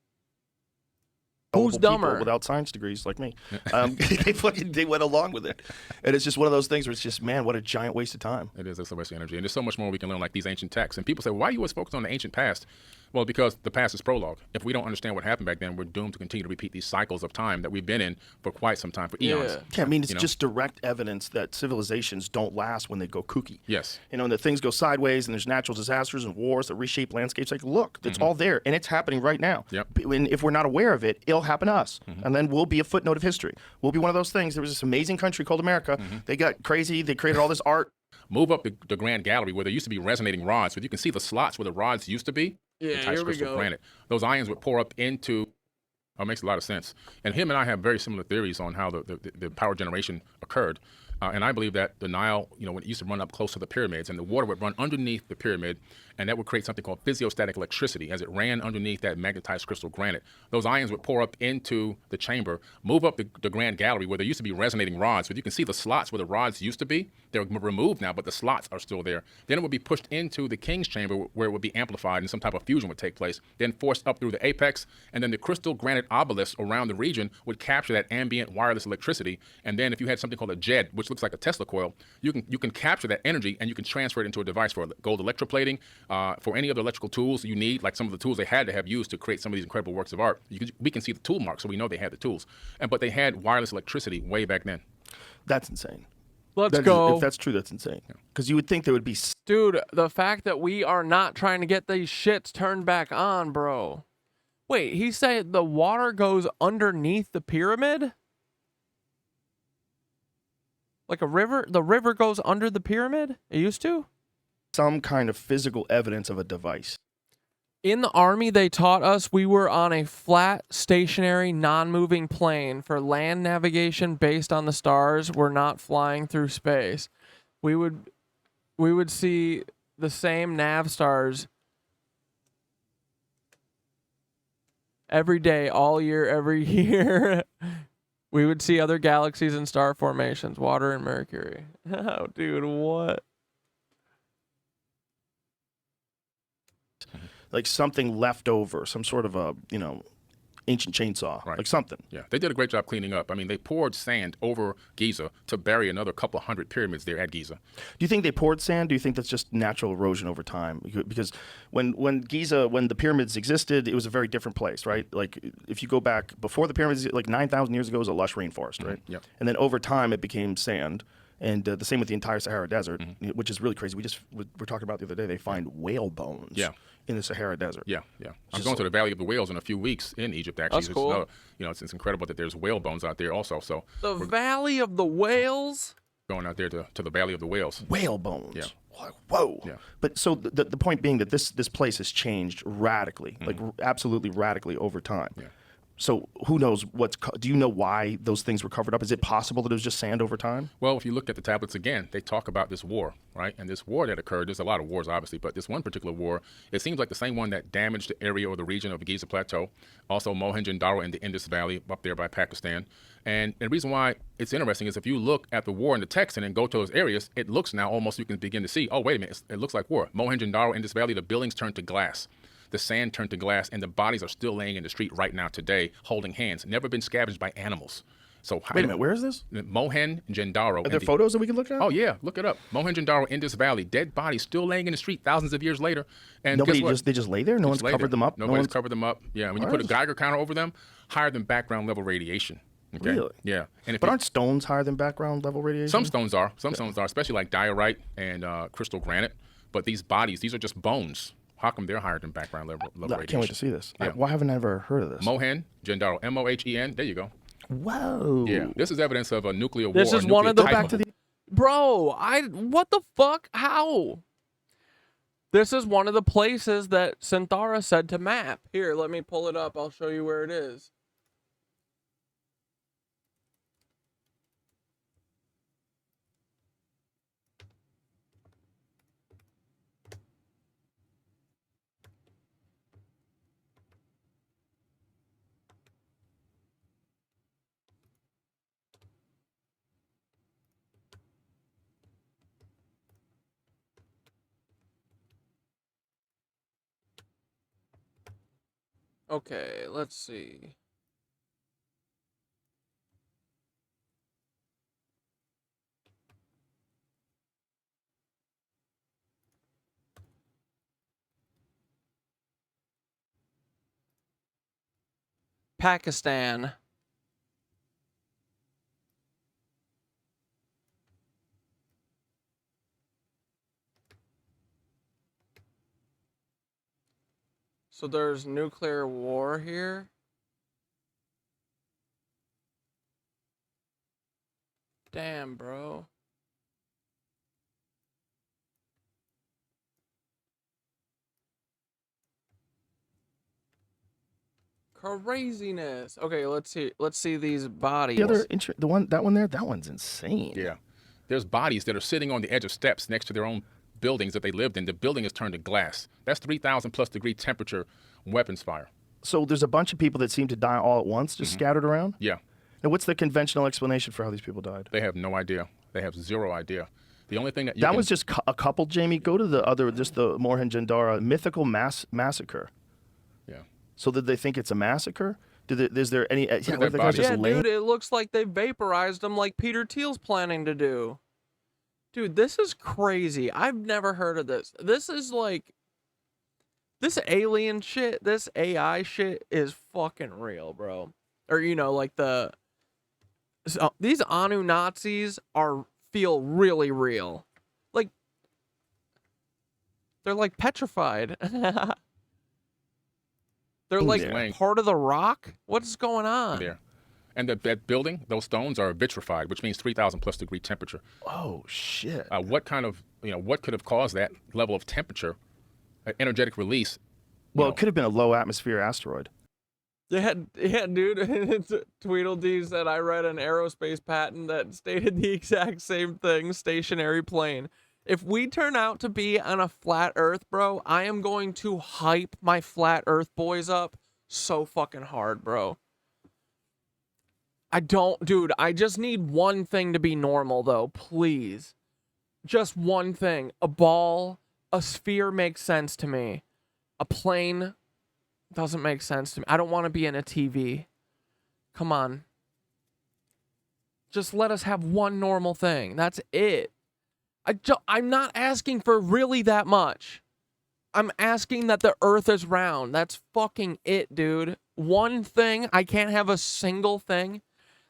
Who's dumber? Without science degrees like me. They went along with it. And it's just one of those things where it's just, man, what a giant waste of time. It is. It's a waste of energy. And there's so much more we can learn, like these ancient texts. And people say, why are you always focused on the ancient past? Well, because the past is prologue. If we don't understand what happened back then, we're doomed to continue to repeat these cycles of time that we've been in for quite some time, for eons. Yeah, I mean, it's just direct evidence that civilizations don't last when they go kooky. Yes. You know, and that things go sideways and there's natural disasters and wars that reshape landscapes. Like, look, it's all there. And it's happening right now. Yep. And if we're not aware of it, it'll happen to us. And then we'll be a footnote of history. We'll be one of those things. There was this amazing country called America. They got crazy. They created all this art. Move up the Grand Gallery where there used to be resonating rods, but you can see the slots where the rods used to be. Yeah, here we go. Granite. Those ions would pour up into. Oh, it makes a lot of sense. And him and I have very similar theories on how the power generation occurred. And I believe that the Nile, when it used to run up close to the pyramids, and the water would run underneath the pyramid, and that would create something called physiostatic electricity as it ran underneath that magnetized crystal granite. Those ions would pour up into the chamber, move up the Grand Gallery where there used to be resonating rods, but you can see the slots where the rods used to be. They're removed now, but the slots are still there. Then it would be pushed into the king's chamber where it would be amplified and some type of fusion would take place, then forced up through the apex, and then the crystal granite obelisks around the region would capture that ambient wireless electricity. And then if you had something called a JED, which looks like a Tesla coil, you can capture that energy and you can transfer it into a device for gold electroplating, for any other electrical tools you need, like some of the tools they had to have used to create some of these incredible works of art. We can see the tool marks, so we know they had the tools. But they had wireless electricity way back then. That's insane. Let's go. If that's true, that's insane. Because you would think there would be... Dude, the fact that we are not trying to get these shits turned back on, bro. Wait, he said the water goes underneath the pyramid? Like a river? The river goes under the pyramid? It used to? Some kind of physical evidence of a device. In the Army, they taught us we were on a flat, stationary, non-moving plane for land navigation based on the stars. We're not flying through space. We would see the same nav stars every day, all year, every year. We would see other galaxies and star formations, water and Mercury. Oh, dude, what? Like something left over, some sort of a, ancient chainsaw, like something. Yeah, they did a great job cleaning up. I mean, they poured sand over Giza to bury another couple of hundred pyramids there at Giza. Do you think they poured sand? Do you think that's just natural erosion over time? Because when the pyramids existed, it was a very different place, right? Like if you go back before the pyramids, like 9,000 years ago, it was a lush rainforest, right? Yeah. And then over time, it became sand. And the same with the entire Sahara Desert, which is really crazy. We're talking about the other day, they find whale bones in the Sahara Desert. Yeah. I'm going to the Valley of the Whales in a few weeks in Egypt, actually. That's cool. It's incredible that there's whale bones out there also. So the Valley of the Whales? Going out there to the Valley of the Whales. Whale bones. Yeah. Whoa. Yeah. But so the point being that this place has changed radically, like absolutely radically over time. Yeah. So who knows do you know why those things were covered up? Is it possible that it was just sand over time? Well, if you look at the tablets again, they talk about this war, right? And this war that occurred, there's a lot of wars, obviously, but this one particular war, it seems like the same one that damaged the area or the region of the Giza Plateau, also Mohenjo-daro in the Indus Valley up there by Pakistan. And the reason why it's interesting is if you look at the war in the text and then go to those areas, it looks now almost you can begin to see, oh, wait a minute, it looks like war. Mohenjo-daro, Indus Valley, the buildings turned to glass. The sand turned to glass, and the bodies are still laying in the street right now today, holding hands, never been scavenged by animals. So wait a minute, where is this? Mohenjo-daro. Are there photos that we can look at? Oh yeah, look it up. Mohenjo-daro, Indus Valley, dead bodies still laying in the street thousands of years later. And they just lay there. No one's covered them up. Nobody's covered them up. Yeah, when you put a Geiger counter over them, higher than background level radiation. Okay? Really? Yeah. But aren't stones higher than background level radiation? Some stones are. Some stones are, especially like diorite and crystal granite. But these bodies, these are just bones. How come they're higher than background level radiation? I can't wait to see this. Yeah. Why haven't I ever heard of this? Mohenjo-daro, Mohen. There you go. Whoa. Yeah, this is evidence of a nuclear war. This is one of the Bro, what the fuck? How? This is one of the places that Synthara said to map. Here, let me pull it up. I'll show you where it is. Okay, let's see. Pakistan. So there's nuclear war here. Damn, bro. Craziness. Okay, let's see these bodies. That one there, that one's insane. Yeah. There's bodies that are sitting on the edge of steps next to their own buildings that they lived in. The building is turned to glass. That's 3,000 plus degree temperature weapons fire. So there's a bunch of people that seem to die all at once, just scattered around? Yeah. Now, what's the conventional explanation for how these people died? They have no idea. They have zero idea. The only thing that was just a couple, Jamie. Go to the Mohenjo-daro mythical massacre. Yeah. So did they think it's a massacre? Is there any? Yeah, dude, it looks like they vaporized them like Peter Thiel's planning to do. Dude, this is crazy. I've never heard of this. This is like, this alien shit, this AI shit is fucking real, bro. Or, you know, like these Anu Nazis feel really real. Like, they're like petrified. They're like part of the rock? What's going on? There. And that building, those stones are vitrified, which means 3,000 plus degree temperature. Oh, shit. What kind of, what could have caused that level of temperature, energetic release? Well, it could have been a low atmosphere asteroid. Yeah, dude. Tweedledee said, I read an aerospace patent that stated the exact same thing, stationary plane. If we turn out to be on a flat earth, bro, I am going to hype my flat earth boys up so fucking hard, bro. Dude, I just need one thing to be normal, though, please. Just one thing. A ball, a sphere makes sense to me. A plane doesn't make sense to me. I don't want to be in a TV. Come on. Just let us have one normal thing. That's it. I'm not asking for really that much. I'm asking that the earth is round. That's fucking it, dude. One thing. I can't have a single thing.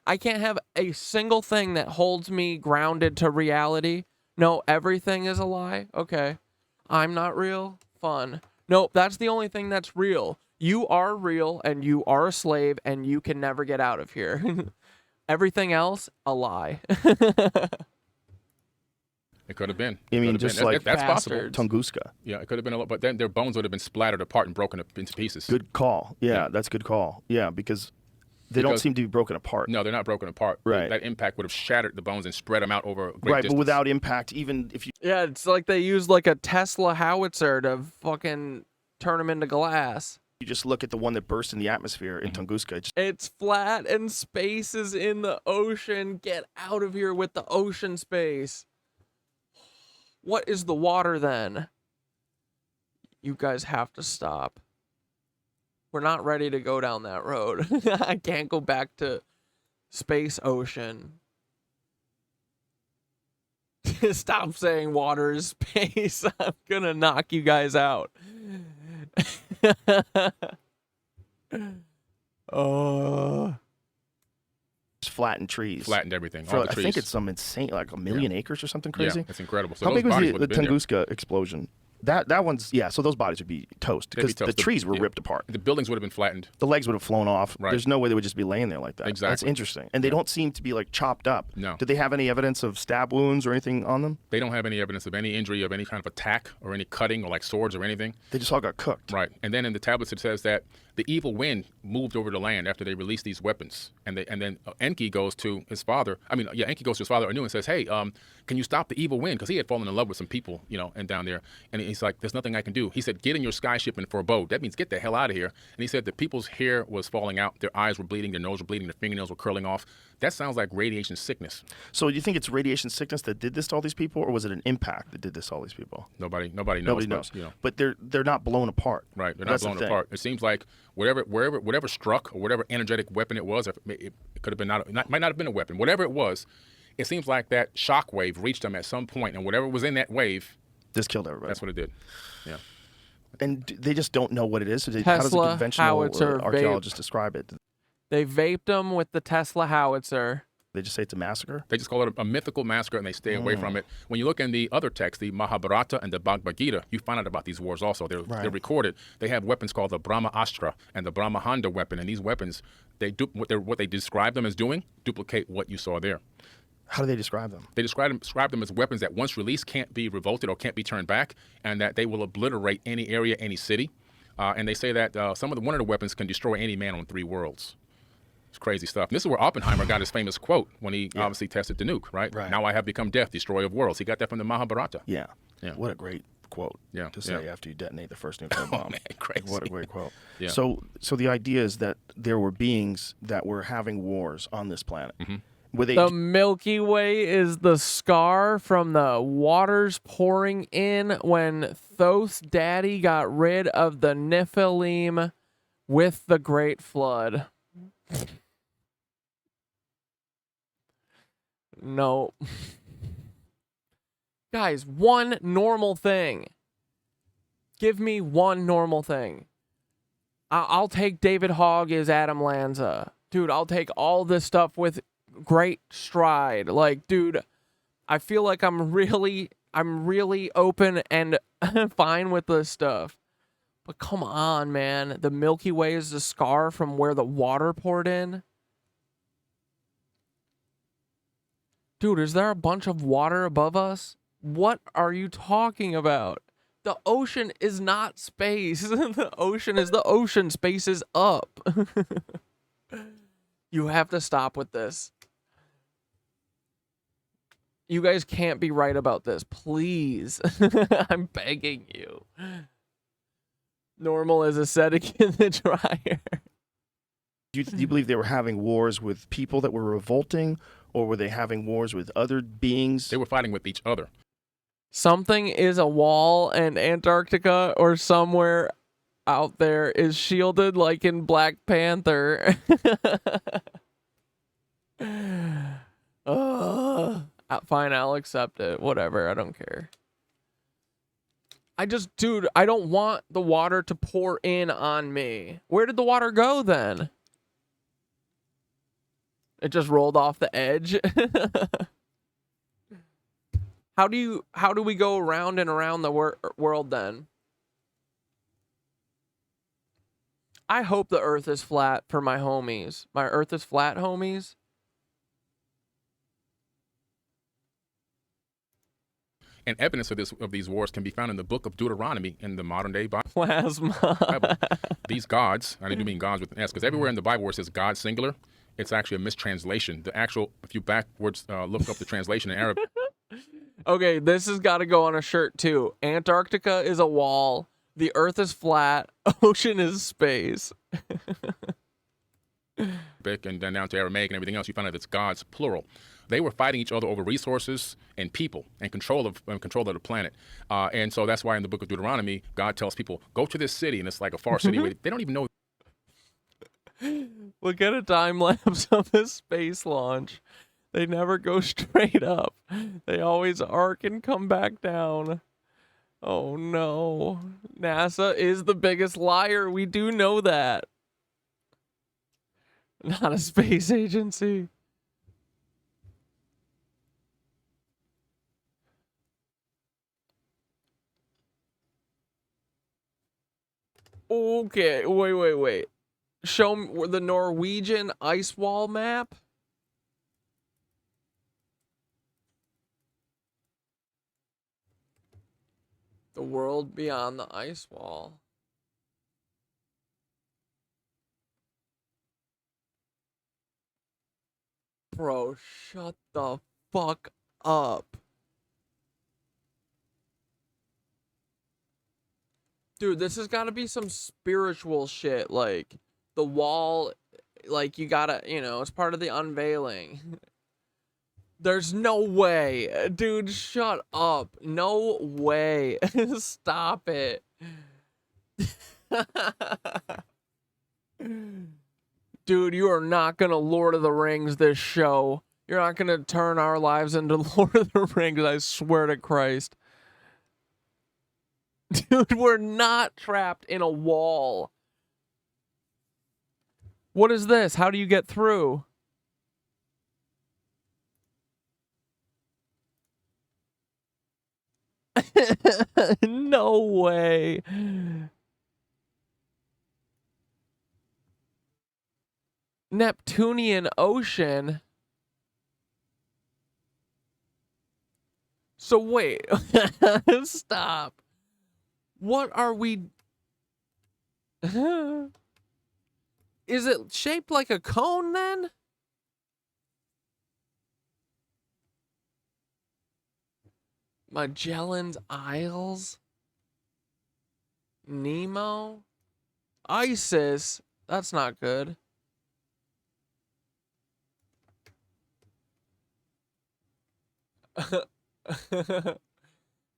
I can't have a single thing that holds me grounded to reality. No, everything is a lie. Okay. I'm not real. Fun. Nope, that's the only thing that's real. You are real, and you are a slave, and you can never get out of here. Everything else, a lie. It could have been. I mean, just like that's possible. Tunguska. Yeah, it could have been a lot, but then their bones would have been splattered apart and broken into pieces. Good call. Yeah, that's a good call. Yeah, because they don't seem to be broken apart. No, they're not broken apart. Right. That impact would have shattered the bones and spread them out over a great distance. distance. But without impact, even if you... Yeah, it's like they used like a Tesla howitzer to fucking turn them into glass. You just look at the one that burst in the atmosphere in Tunguska. It's flat and space is in the ocean. Get out of here with the ocean space. What is the water then? You guys have to stop. We're not ready to go down that road. I can't go back to space ocean. Stop saying water is space. I'm gonna knock you guys out. Oh. Flattened trees. Flattened everything. For, all the trees. I think it's some insane, like 1 million acres or something crazy. Yeah, it's incredible. So how those big was bodies the would have been Tunguska explosion? That one's, yeah, so those bodies would be toast because the trees were ripped apart. The buildings would have been flattened. The legs would have flown off. Right. There's no way they would just be laying there like that. Exactly. That's interesting. And they don't seem to be like chopped up. No. Did they have any evidence of stab wounds or anything on them? They don't have any evidence of any injury, of any kind of attack or any cutting or like swords or anything. They just all got cooked. Right. And then in the tablets it says that the evil wind moved over the land after they released these weapons. And then Enki goes to his father. Enki goes to his father Anu and says, hey, can can you stop the evil wind? Because he had fallen in love with some people, you know, and down there. And he's like, there's nothing I can do. He said, get in your sky ship and for a boat. That means get the hell out of here. And he said that people's hair was falling out, their eyes were bleeding, their nose were bleeding, their fingernails were curling off. That sounds like radiation sickness. So do you think it's radiation sickness that did this to all these people, or was it an impact that did this to all these people? Nobody knows. Nobody knows. But, you know. But they're not blown apart. Right, they're not blown apart. It seems like whatever struck or whatever energetic weapon it was, it could have been might not have been a weapon. Whatever it was, it seems like that shock wave reached them at some point, and whatever was in that wave, just killed everybody. That's what it did. Yeah. And they just don't know what it is. Tesla how does a conventional howitzer archaeologist describe it? They vaped them with the Tesla howitzer. They just say it's a massacre? They just call it a mythical massacre, and they stay away from it. When you look in the other texts, the Mahabharata and the Bhagavad Gita, you find out about these wars also. They're recorded. They have weapons called the Brahma Astra and the Brahmahanda weapon, and these weapons, what they describe them as doing, duplicate what you saw there. How do they describe them? They describe them as weapons that once released can't be revolted or can't be turned back, and that they will obliterate any area, any city. And they say that one of the weapons can destroy any man on 3 worlds. It's crazy stuff. And this is where Oppenheimer got his famous quote when he obviously tested the nuke, right? Now I have become death, destroyer of worlds. He got that from the Mahabharata. Yeah. What a great quote to say after you detonate the first nuclear bomb. Oh, man, crazy. What a great quote. Yeah. So the idea is that there were beings that were having wars on this planet. Mm-hmm. The Milky Way is the scar from the waters pouring in when Thoth's daddy got rid of the Nephilim with the Great Flood. No. Guys, one normal thing. Give me one normal thing. I'll take David Hogg as Adam Lanza. Dude, I'll take all this stuff with great stride. Like, dude, I feel like I'm really open and fine with this stuff. But come on, man. The Milky Way is the scar from where the water poured in. Dude, is there a bunch of water above us? What are you talking about? The ocean is not space. The ocean is the ocean. Space is up. You have to stop with this. You guys can't be right about this. Please. I'm begging you. Normal as a setting in the dryer. Do you believe they were having wars with people that were revolting, or were they having wars with other beings? They were fighting with each other. Something is a wall, and Antarctica or somewhere out there is shielded like in Black Panther. Fine, I'll accept it. Whatever, I don't care. Dude, I don't want the water to pour in on me. Where did the water go then? It just rolled off the edge. How do we go around and around the world then? I hope the earth is flat for my homies. My earth is flat homies. And evidence of these wars can be found in the book of Deuteronomy in the modern day Bible. Plasma. These gods, and I do mean gods with an S, because everywhere in the Bible where it says God singular, it's actually a mistranslation. The actual, if you backwards look up the translation in Arabic. Okay, this has got to go on a shirt too. Antarctica is a wall. The earth is flat. Ocean is space. And then down to Aramaic and everything else, you find out it's gods, plural. They were fighting each other over resources and people and control of the planet. And so that's why in the book of Deuteronomy, God tells people, go to this city, and it's like a far city where they don't even know. Look at a time lapse of the space launch. They never go straight up. They always arc and come back down. Oh no. NASA is the biggest liar. We do know that. Not a space agency. Okay, wait. Show me the Norwegian ice wall map. The world beyond the ice wall. Bro, shut the fuck up. Dude, this has got to be some spiritual shit. Like, the wall, like, you gotta, it's part of the unveiling. There's no way. Dude, shut up. No way. Stop it. Dude, you are not gonna Lord of the Rings this show. You're not gonna turn our lives into Lord of the Rings, I swear to Christ. Dude, we're not trapped in a wall. What is this? How do you get through? No way. Neptunian Ocean. So wait. Stop. What are we... Is it shaped like a cone then? Magellan's Isles? Nemo? ISIS? That's not good.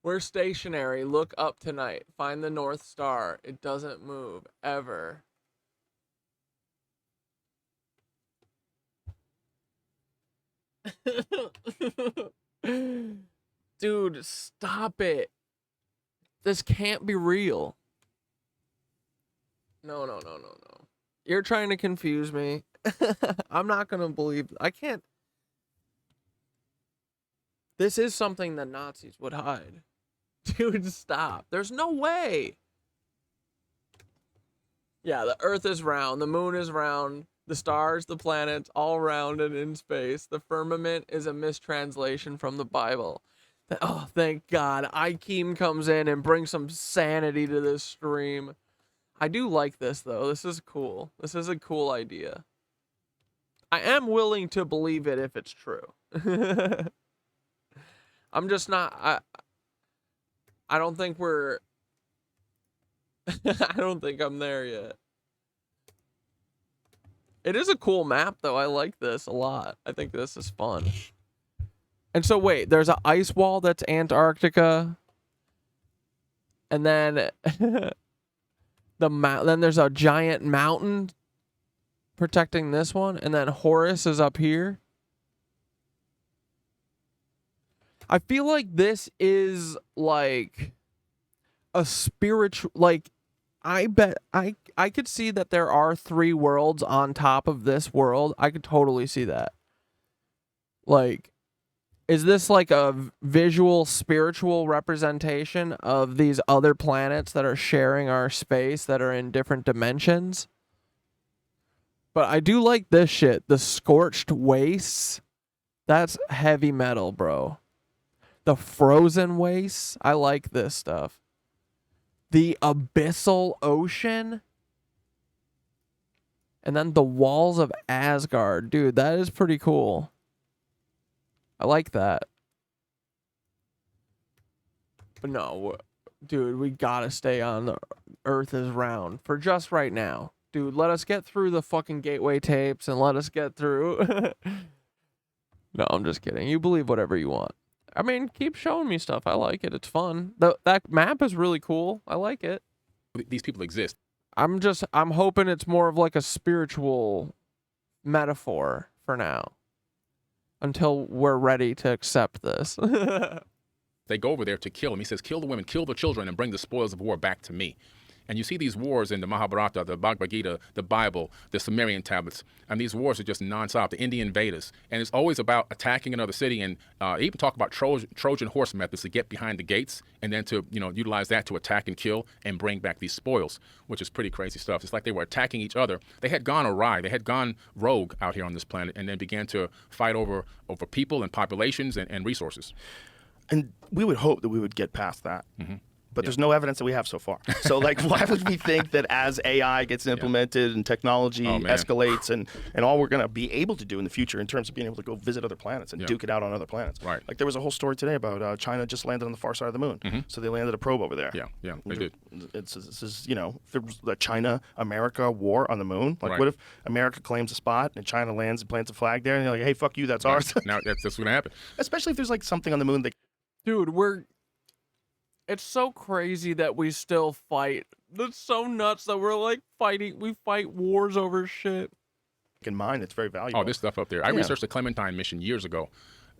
We're stationary. Look up tonight. Find the North Star. It doesn't move. Ever. Dude, stop it. This can't be real. No. You're trying to confuse me. I'm not gonna believe. I can't. This is something the Nazis would hide. Dude, stop. There's no way. Yeah, the Earth is round. The moon is round. The stars, the planets, all round and in space. The firmament is a mistranslation from the Bible. Oh, thank God. Ikeem comes in and brings some sanity to this stream. I do like this, though. This is cool. This is a cool idea. I am willing to believe it if it's true. I'm just not... I don't think we're... I don't think I'm there yet. It is a cool map, though. I like this a lot. I think this is fun. And so, wait, there's an ice wall that's Antarctica. And then... then there's a giant mountain protecting this one. And then Horus is up here. I feel like this is like a spiritual, like, I bet I could see that there are 3 worlds on top of this world. I could totally see that. Like, is this like a visual spiritual representation of these other planets that are sharing our space, that are in different dimensions? But I do like this shit. The scorched wastes. That's heavy metal, bro. The frozen wastes. I like this stuff. The abyssal ocean. And then the walls of Asgard. Dude, that is pretty cool. I like that. But no, dude, we gotta stay on the Earth is round for just right now. Dude, let us get through the fucking gateway tapes and let us get through. No, I'm just kidding. You believe whatever you want. I mean, keep showing me stuff. I like it. It's fun. That map is really cool. I like it. These people exist. I'm hoping it's more of like a spiritual metaphor for now. Until we're ready to accept this. They go over there to kill him. He says, kill the women, kill the children, and bring the spoils of war back to me. And you see these wars in the Mahabharata, the Bhagavad Gita, the Bible, the Sumerian tablets. And these wars are just nonstop, the Indian Vedas. And it's always about attacking another city. And even talk about Trojan horse methods to get behind the gates and then to utilize that to attack and kill and bring back these spoils, which is pretty crazy stuff. It's like they were attacking each other. They had gone awry. They had gone rogue out here on this planet and then began to fight over people and populations and resources. And we would hope that we would get past that. Mm-hmm. but there's no evidence that we have so far. So, like, why would we think that as AI gets implemented and technology escalates and all we're going to be able to do in the future in terms of being able to go visit other planets and duke it out on other planets? Right. Like, there was a whole story today about China just landed on the far side of the moon. So they landed a probe over there. Yeah, they did. This is, you know, if there was a China-America war on the moon, like, what if America claims a spot and China lands and plants a flag there and they're like, hey, fuck you, that's ours? Now that's what's going to happen. Especially if there's, like, something on the moon that... Dude, it's so crazy that we still fight. That's so nuts that we're like we fight wars over shit. In mind, it's very valuable. Oh, this stuff up there. I researched the Clementine mission years ago.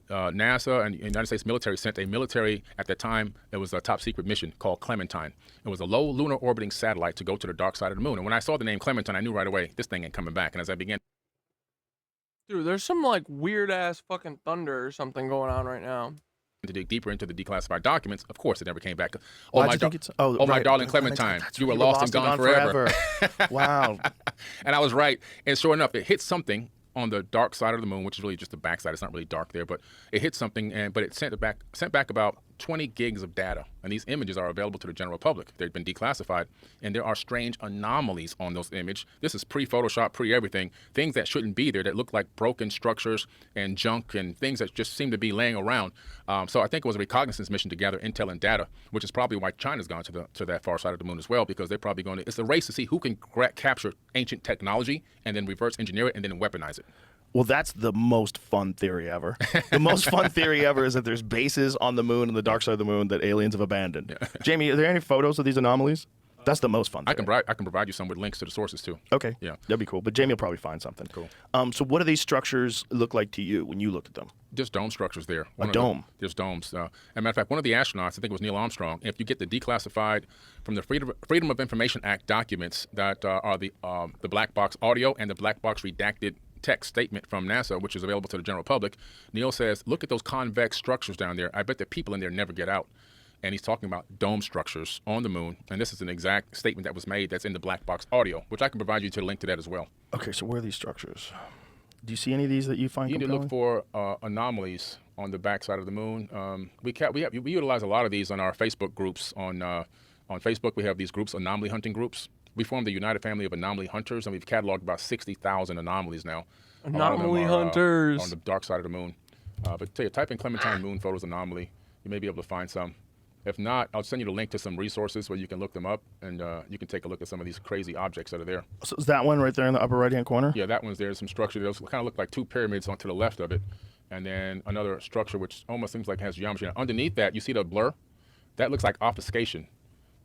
NASA and the United States military sent a military, at the time, it was a top secret mission called Clementine. It was a low lunar orbiting satellite to go to the dark side of the moon. And when I saw the name Clementine, I knew right away, this thing ain't coming back. And as I began... Dude, there's some like weird ass fucking thunder or something going on right now. To dig deeper into the declassified documents, of course, it never came back. My darling Clementine, you were lost and gone forever. Wow. And I was right. And sure enough, it hit something on the dark side of the moon, which is really just the backside. It's not really dark there, but it hit something, but it sent back about 20 gigs of data. And these images are available to the general public. They've been declassified, and there are strange anomalies on those images. This is pre-Photoshop, pre-everything. Things that shouldn't be there that look like broken structures and junk and things that just seem to be laying around. So I think it was a reconnaissance mission to gather intel and data, which is probably why China's gone to that far side of the moon as well, because they're probably going to. It's a race to see who can capture ancient technology and then reverse engineer it and then weaponize it. Well, that's the most fun theory ever. The most fun theory ever is that there's bases on the moon and the dark side of the moon that aliens have abandoned. Yeah. Jamie, are there any photos of these anomalies? That's the most fun theory. I can provide you some with links to the sources too. Okay. Yeah. That'd be cool. But Jamie will probably find something. Cool. So what do these structures look like to you when you looked at them? Just dome structures there. A dome? There's domes. As a matter of fact, one of the astronauts, I think it was Neil Armstrong, if you get the declassified from the Freedom of Information Act documents that are the black box audio and the black box redacted text statement from NASA, which is available to the general public, Neil says, look at those convex structures down there. I bet the people in there never get out. And he's talking about dome structures on the moon. And this is an exact statement that was made that's in the black box audio, which I can provide you to the link to that as well. Okay, so where are these structures? Do you see any of these that you find You need compelling? to look for anomalies on the backside of the moon. We utilize a lot of these on our Facebook groups. On Facebook, we have these groups, anomaly hunting groups. We formed the United Family of Anomaly Hunters, and we've cataloged about 60,000 anomalies now. Anomaly hunters. On the dark side of the moon. But type in Clementine moon photos anomaly. You may be able to find some. If not, I'll send you the link to some resources where you can look them up, and you can take a look at some of these crazy objects that are there. So is that one right there in the upper right-hand corner? Yeah, that one's there. Some structure. Those kind of look like two pyramids on to the left of it. And then another structure which almost seems like it has geometry. And underneath that, you see the blur? That looks like obfuscation.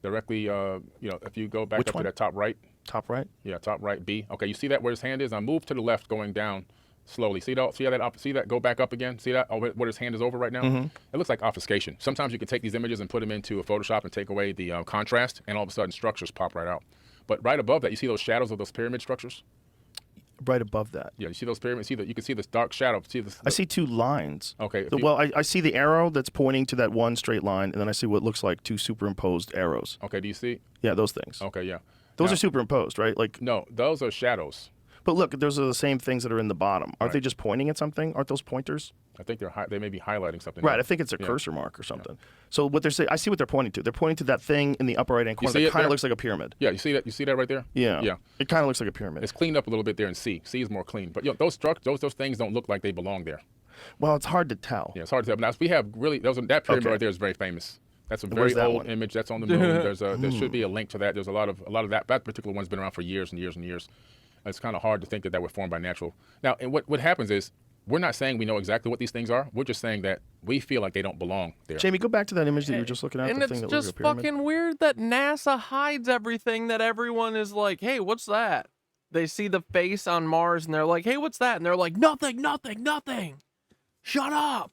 Directly, if you go back Which up one? to that top right. Top right? Yeah, top right, B. Okay, you see that where his hand is? Now move to the left going down slowly. See that? Go back up again? See that? Oh, where his hand is over right now? Mm-hmm. It looks like obfuscation. Sometimes you can take these images and put them into a Photoshop and take away the contrast, and all of a sudden structures pop right out. But right above that, you see those shadows of those pyramid structures? Right above that. Yeah, you see those pyramids? You can see this dark shadow. I see two lines. Okay. I see the arrow that's pointing to that one straight line, and then I see what looks like two superimposed arrows. Okay, do you see? Yeah, those things. Okay, yeah. Those are superimposed, right? Like no, those are shadows. But look, those are the same things that are in the bottom. Aren't Right. they just pointing at something? Aren't those pointers? I think they may be highlighting something. Right, I think it's a cursor mark or something. So what they're saying, I see what they're pointing to. They're pointing to that thing in the upper right-hand corner that kind of looks like a pyramid. Yeah, you see that? You see that right there? Yeah. Yeah. It kind of looks like a pyramid. It's cleaned up a little bit there in C. C is more clean. But those things don't look like they belong there. Well, it's hard to tell. Yeah, it's hard to tell. But now, we have really that pyramid right there is very famous. That's a very old image. That's on the moon. There should be a link to that. There's a lot of that. That particular one's been around for years and years and years. It's kind of hard to think that were formed by natural. Now, and what happens is we're not saying we know exactly what these things are. We're just saying that we feel like they don't belong there. Jamie, go back to that image that you were just looking at. And the it's thing that just looks like a pyramid. fucking weird that NASA hides everything, that everyone is like, hey, what's that? They see the face on Mars and they're like, hey, what's that? And they're like, nothing. Shut up.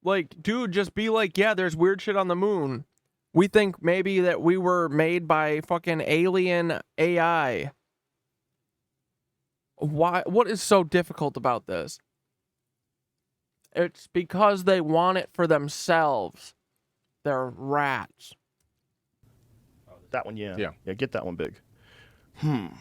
Like, dude, just be like, yeah, there's weird shit on the moon. We think maybe that we were made by fucking alien AI. Why? What is so difficult about this? It's because they want it for themselves. They're rats. That one, yeah. Yeah. Yeah, get that one big. That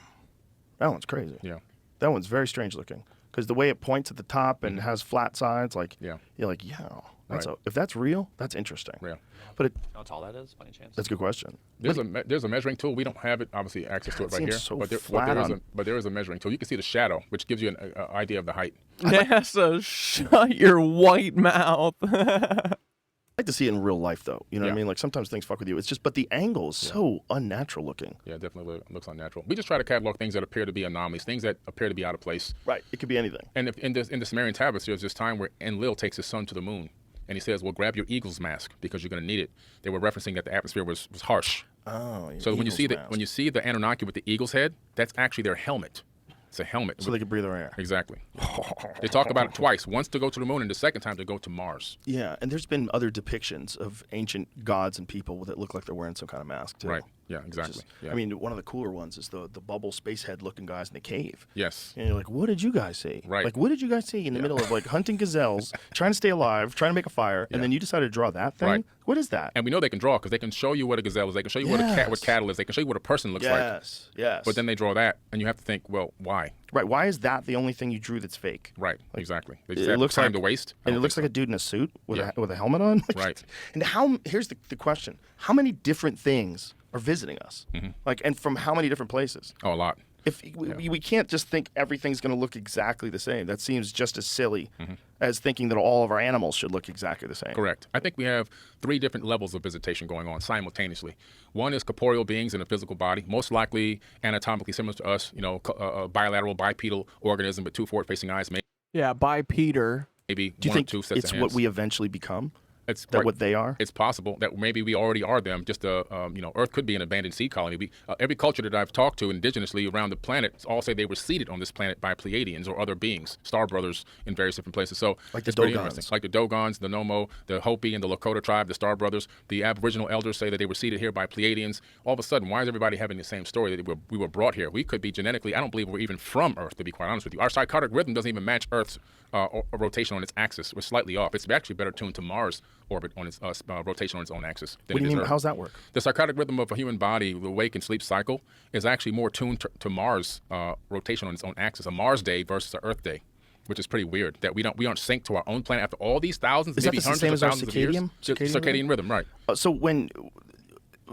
one's crazy. Yeah. That one's very strange looking. Because the way it points at the top and has flat sides, like, yeah. you're like, yeah, If that's real, that's interesting. Yeah. But That's all that is, by any chance. that's a good question. There's a measuring tool. We don't have it, obviously, access to it right seems here. so but flat there is a measuring tool. You can see the shadow, which gives you an idea of the height. NASA, shut your white mouth. I like to see it in real life, though. You know what I Yeah. mean? Like sometimes things fuck with you. It's just, but the angle is so unnatural looking. Yeah, it definitely looks unnatural. We just try to catalog things that appear to be anomalies, things that appear to be out of place. Right. It could be anything. And in the Sumerian tablets, there's this time where Enlil takes his son to the moon, and he says, "Well, grab your eagle's mask because you're going to need it." They were referencing that the atmosphere was harsh. Oh. So when you see the Anunnaki with the eagle's head, that's actually their helmet. It's a helmet. So they can breathe their air. Exactly. They talk about it twice. Once to go to the moon, and the second time to go to Mars. Yeah, and there's been other depictions of ancient gods and people that look like they're wearing some kind of mask, too. Right. Yeah, exactly. I mean, one of the cooler ones is the bubble space head looking guys in the cave. Yes. And you're like, what did you guys see? Right. Like, what did you guys see in the middle of, like, hunting gazelles, trying to stay alive, trying to make a fire, and then you decided to draw that thing? Right. What is that? And we know they can draw because they can show you what a gazelle is. They can show you what cattle is. They can show you what a person looks like. Yes, yes. But then they draw that, and you have to think, well, why? Right. Why is that the only thing you drew that's fake? Right. Exactly. They It just have looks time like to waste. And it looks like a dude in a suit with a helmet on. Right. And here's the question: how many different things are visiting us? Like, and from how many different places? Oh, a lot. If we can't just think everything's going to look exactly the same. That seems just as silly as thinking that all of our animals should look exactly the same. Correct. I think we have 3 different levels of visitation going on simultaneously. One is corporeal beings in a physical body, most likely anatomically similar to us, a bilateral, bipedal organism with 2 forward-facing eyes, Yeah, by Peter. maybe Do you 1 or think 2 sets it's of hands. what we eventually become? It's that what they are? It's possible that maybe we already are them. Just Earth could be an abandoned sea colony. Every culture that I've talked to indigenously around the planet all say they were seeded on this planet by Pleiadians or other beings, star brothers in various different places. So like the it's pretty Dogons. interesting. Like the Dogons, the Nomo, the Hopi, and the Lakota tribe, the star brothers. The Aboriginal elders say that they were seeded here by Pleiadians. All of a sudden, why is everybody having the same story that we were brought here? We could be genetically. I don't believe we're even from Earth, to be quite honest with you. Our cycadic rhythm doesn't even match Earth's rotation on its axis. We're slightly off. It's actually better tuned to Mars orbit on its rotation on its own axis. What do you mean? How's that work? The circadic rhythm of a human body, the wake and sleep cycle, is actually more tuned to Mars rotation on its own axis. A Mars day versus an Earth day, which is pretty weird. That we aren't synced to our own planet after all these thousands, maybe hundreds of thousands of years. Circadian rhythm, right? So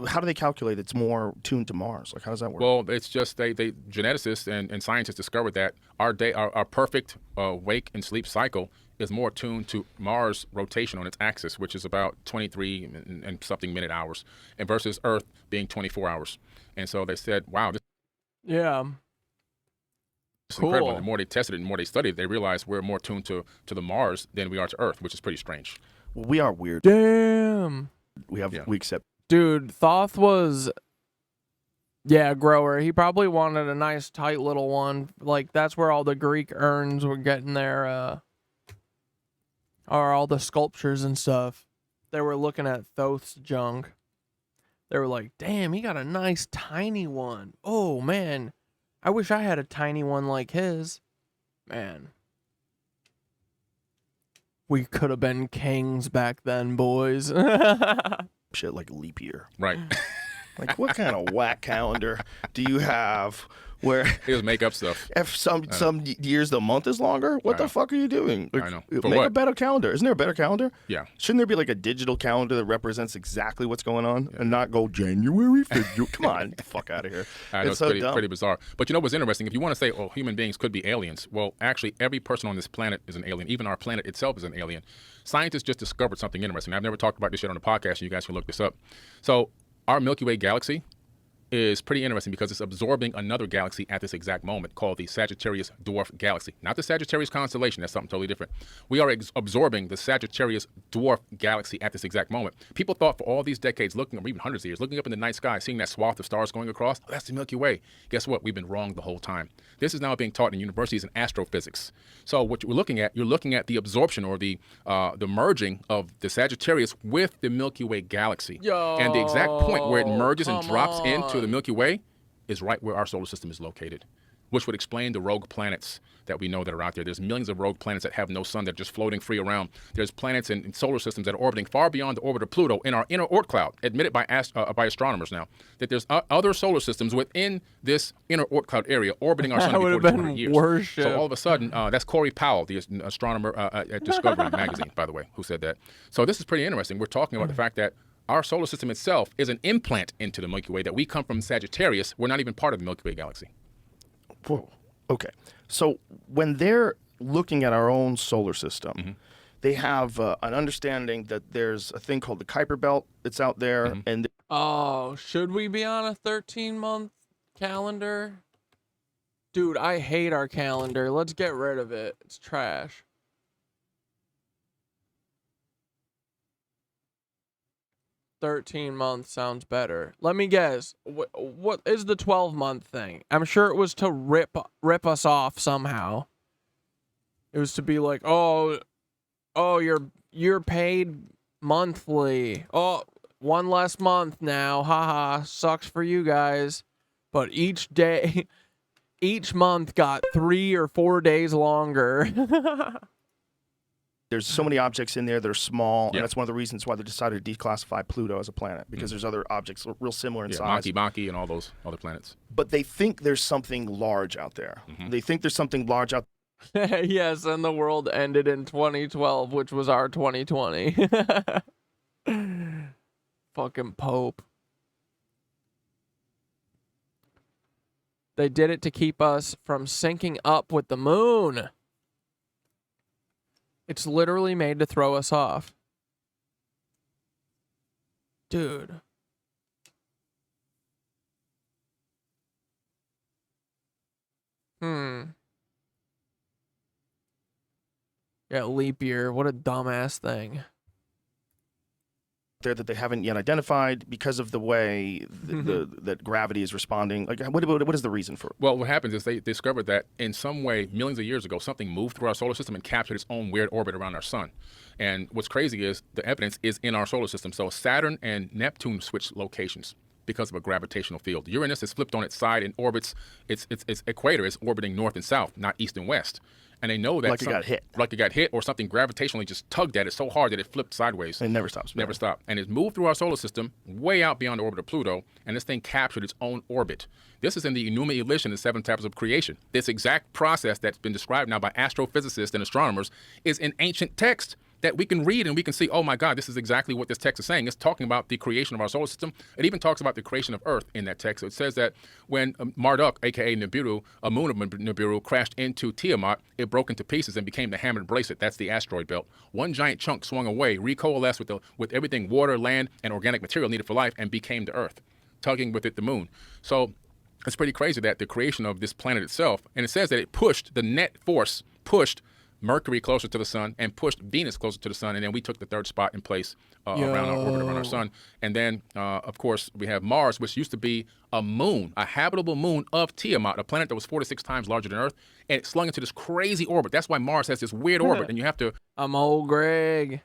how do they calculate it's more tuned to Mars? Like, how does that work? Well, it's just they geneticists and scientists discovered that our perfect wake and sleep cycle is more tuned to Mars rotation on its axis, which is about 23 and something minute hours, and versus Earth being 24 hours. And so they said, wow, this is incredible. The more they tested it and the more they studied it, they realized we're more tuned to the Mars than we are to Earth, which is pretty strange. Well, we are weird. Damn. We accept. Dude, Thoth was, grower. He probably wanted a nice, tight little one. Like, that's where all the Greek urns were getting their, or all the sculptures and stuff. They were looking at Thoth's junk. They were like, damn, he got a nice, tiny one. Oh, man. I wish I had a tiny one like his. Man. We could have been kings back then, boys. Shit like leap year. Right. Like, what kind of whack calendar do you have where it was make up stuff? If some years the month is longer, what the fuck are you doing? Like, I know. Make a better calendar. Isn't there a better calendar? Yeah. Shouldn't there be like a digital calendar that represents exactly what's going on and not go January, February? Come on, get the fuck out of here. I know, it's so dumb. pretty bizarre. But you know what's interesting? If you want to say, oh, human beings could be aliens, well, actually, every person on this planet is an alien. Even our planet itself is an alien. Scientists just discovered something interesting. I've never talked about this yet on the podcast, and you guys can look this up. So our Milky Way galaxy is pretty interesting because it's absorbing another galaxy at this exact moment called the Sagittarius Dwarf Galaxy. Not the Sagittarius constellation, that's something totally different. We are absorbing the Sagittarius Dwarf Galaxy at this exact moment. People thought for all these decades, or even hundreds of years, looking up in the night sky, seeing that swath of stars going across, oh, that's the Milky Way. Guess what? We've been wrong the whole time. This is now being taught in universities in astrophysics. So what you're looking at the absorption or the merging of the Sagittarius with the Milky Way galaxy. And the exact point where it merges and drops into the Milky Way is right where our solar system is located. which would explain the rogue planets that we know that are out there. There's millions of rogue planets that have no sun that are just floating free around. There's planets in solar systems that are orbiting far beyond the orbit of Pluto in our inner Oort cloud, admitted by astronomers now, that there's other solar systems within this inner Oort cloud area orbiting our sun That would before have 200 been years. worship. So all of a sudden, that's Corey Powell, the astronomer at Discovery magazine, by the way, who said that. So this is pretty interesting. We're talking about the fact that our solar system itself is an implant into the Milky Way, that we come from Sagittarius. We're not even part of the Milky Way galaxy. Whoa. Okay. So when they're looking at our own solar system, they have an understanding that there's a thing called the Kuiper Belt that's out there. And Oh, should we be on a 13-month calendar? Dude, I hate our calendar. Let's get rid of it. It's trash. $13-month sounds better. Let me guess. What is the 12-month thing? I'm sure it was to rip us off somehow. It was to be like, oh, you're paid monthly. Oh, one less month now. Haha, sucks for you guys. But each month got 3 or 4 days longer. there's so many objects in there that are small, and that's one of the reasons why they decided to declassify Pluto as a planet, because there's other objects real similar in size. Maki and all those other planets. But they think there's something large out there. They think there's something large out Yes, and the world ended in 2012, which was our 2020. Fucking Pope. They did it to keep us from syncing up with the moon. It's literally made to throw us off. Dude. Yeah, leap year. What a dumbass thing. there that they haven't yet identified because of the way that gravity is responding? Like, what is the reason for it? Well, what happens is they discovered that in some way, millions of years ago, something moved through our solar system and captured its own weird orbit around our sun. And what's crazy is the evidence is in our solar system. So Saturn and Neptune switched locations because of a gravitational field. Uranus is flipped on its side and orbits, its equator is orbiting north and south, not east and west. And they know that like it got hit. Like it got hit, or something gravitationally just tugged at it so hard that it flipped sideways. It never stops. Never stopped. And it moved through our solar system way out beyond the orbit of Pluto, and this thing captured its own orbit. This is in the Enuma Elish, the Seven Tablets of Creation. This exact process that's been described now by astrophysicists and astronomers is in ancient text that we can read and we can see, oh my God, this is exactly what this text is saying. It's talking about the creation of our solar system. It even talks about the creation of Earth in that text. So it says that when Marduk, aka Nibiru, a moon of Nibiru, crashed into Tiamat, it broke into pieces and became the hammered bracelet. That's the asteroid belt. One giant chunk swung away, recoalesced with everything, water, land, and organic material needed for life, and became the Earth, tugging with it the moon. So it's pretty crazy that the creation of this planet itself, and it says that it pushed, the net force pushed Mercury closer to the sun and pushed Venus closer to the sun, and then we took the third spot in place around our orbit around our sun. And then, of course, we have Mars, which used to be a moon, a habitable moon of Tiamat, a planet that was 4 to 6 times larger than Earth, and it slung into this crazy orbit. That's why Mars has this weird orbit, and you have to... I'm old Greg.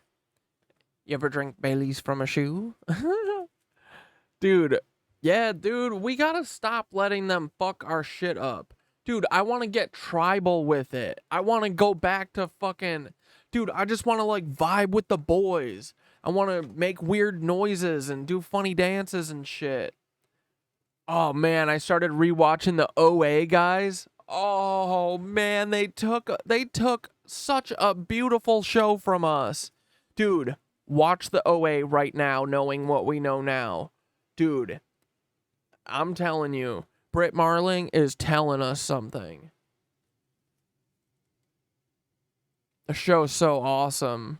You ever drink Bailey's from a shoe? Dude, yeah, dude, we gotta stop letting them fuck our shit up. Dude, I want to get tribal with it. I want to go back to fucking... Dude, I just want to, like, vibe with the boys. I want to make weird noises and do funny dances and shit. Oh, man, I started rewatching the OA guys. Oh, man, they took such a beautiful show from us. Dude, watch the OA right now, knowing what we know now. Dude, I'm telling you. Britt Marling is telling us something. The show's so awesome.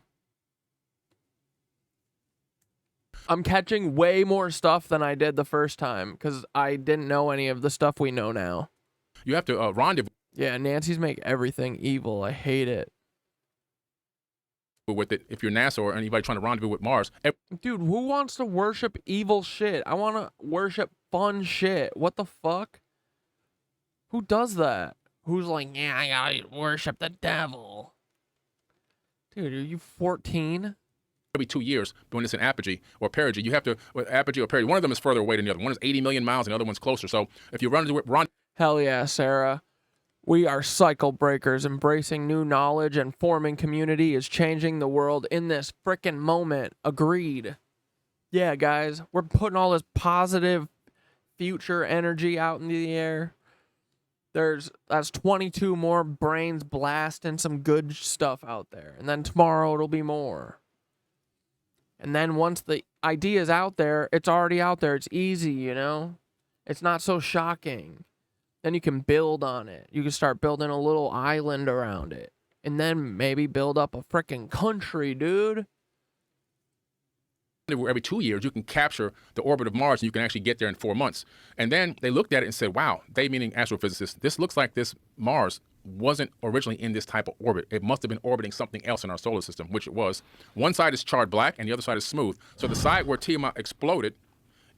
I'm catching way more stuff than I did the first time because I didn't know any of the stuff we know now. You have to rendezvous. Yeah, Nancy's make everything evil. I hate it. With it, if you're NASA or anybody trying to rendezvous with Mars. Dude, who wants to worship evil shit? I want to worship fun shit. What the fuck? Who does that? Who's like, yeah, I gotta worship the devil? Dude, are you 14? Every 2 years, when it's an apogee or perigee, you have to, apogee or perigee, one of them is further away than the other. One is 80 million miles and the other one's closer. So if you run into it, Hell yeah, Sarah. We are cycle breakers. Embracing new knowledge and forming community is changing the world in this frickin' moment. Agreed. Yeah, guys, we're putting all this positive future energy out into the air. That's 22 more brains blasting some good stuff out there. And then tomorrow it'll be more. And then once the idea's out there, it's already out there. It's easy, you know? It's not so shocking. Then you can build on it. You can start building a little island around it. And then maybe build up a frickin' country, dude. Every 2 years, you can capture the orbit of Mars, and you can actually get there in 4 months. And then they looked at it and said, wow, they meaning astrophysicists, this looks like this Mars wasn't originally in this type of orbit. It must have been orbiting something else in our solar system, which it was. One side is charred black, and the other side is smooth. So the side where Tiamat exploded,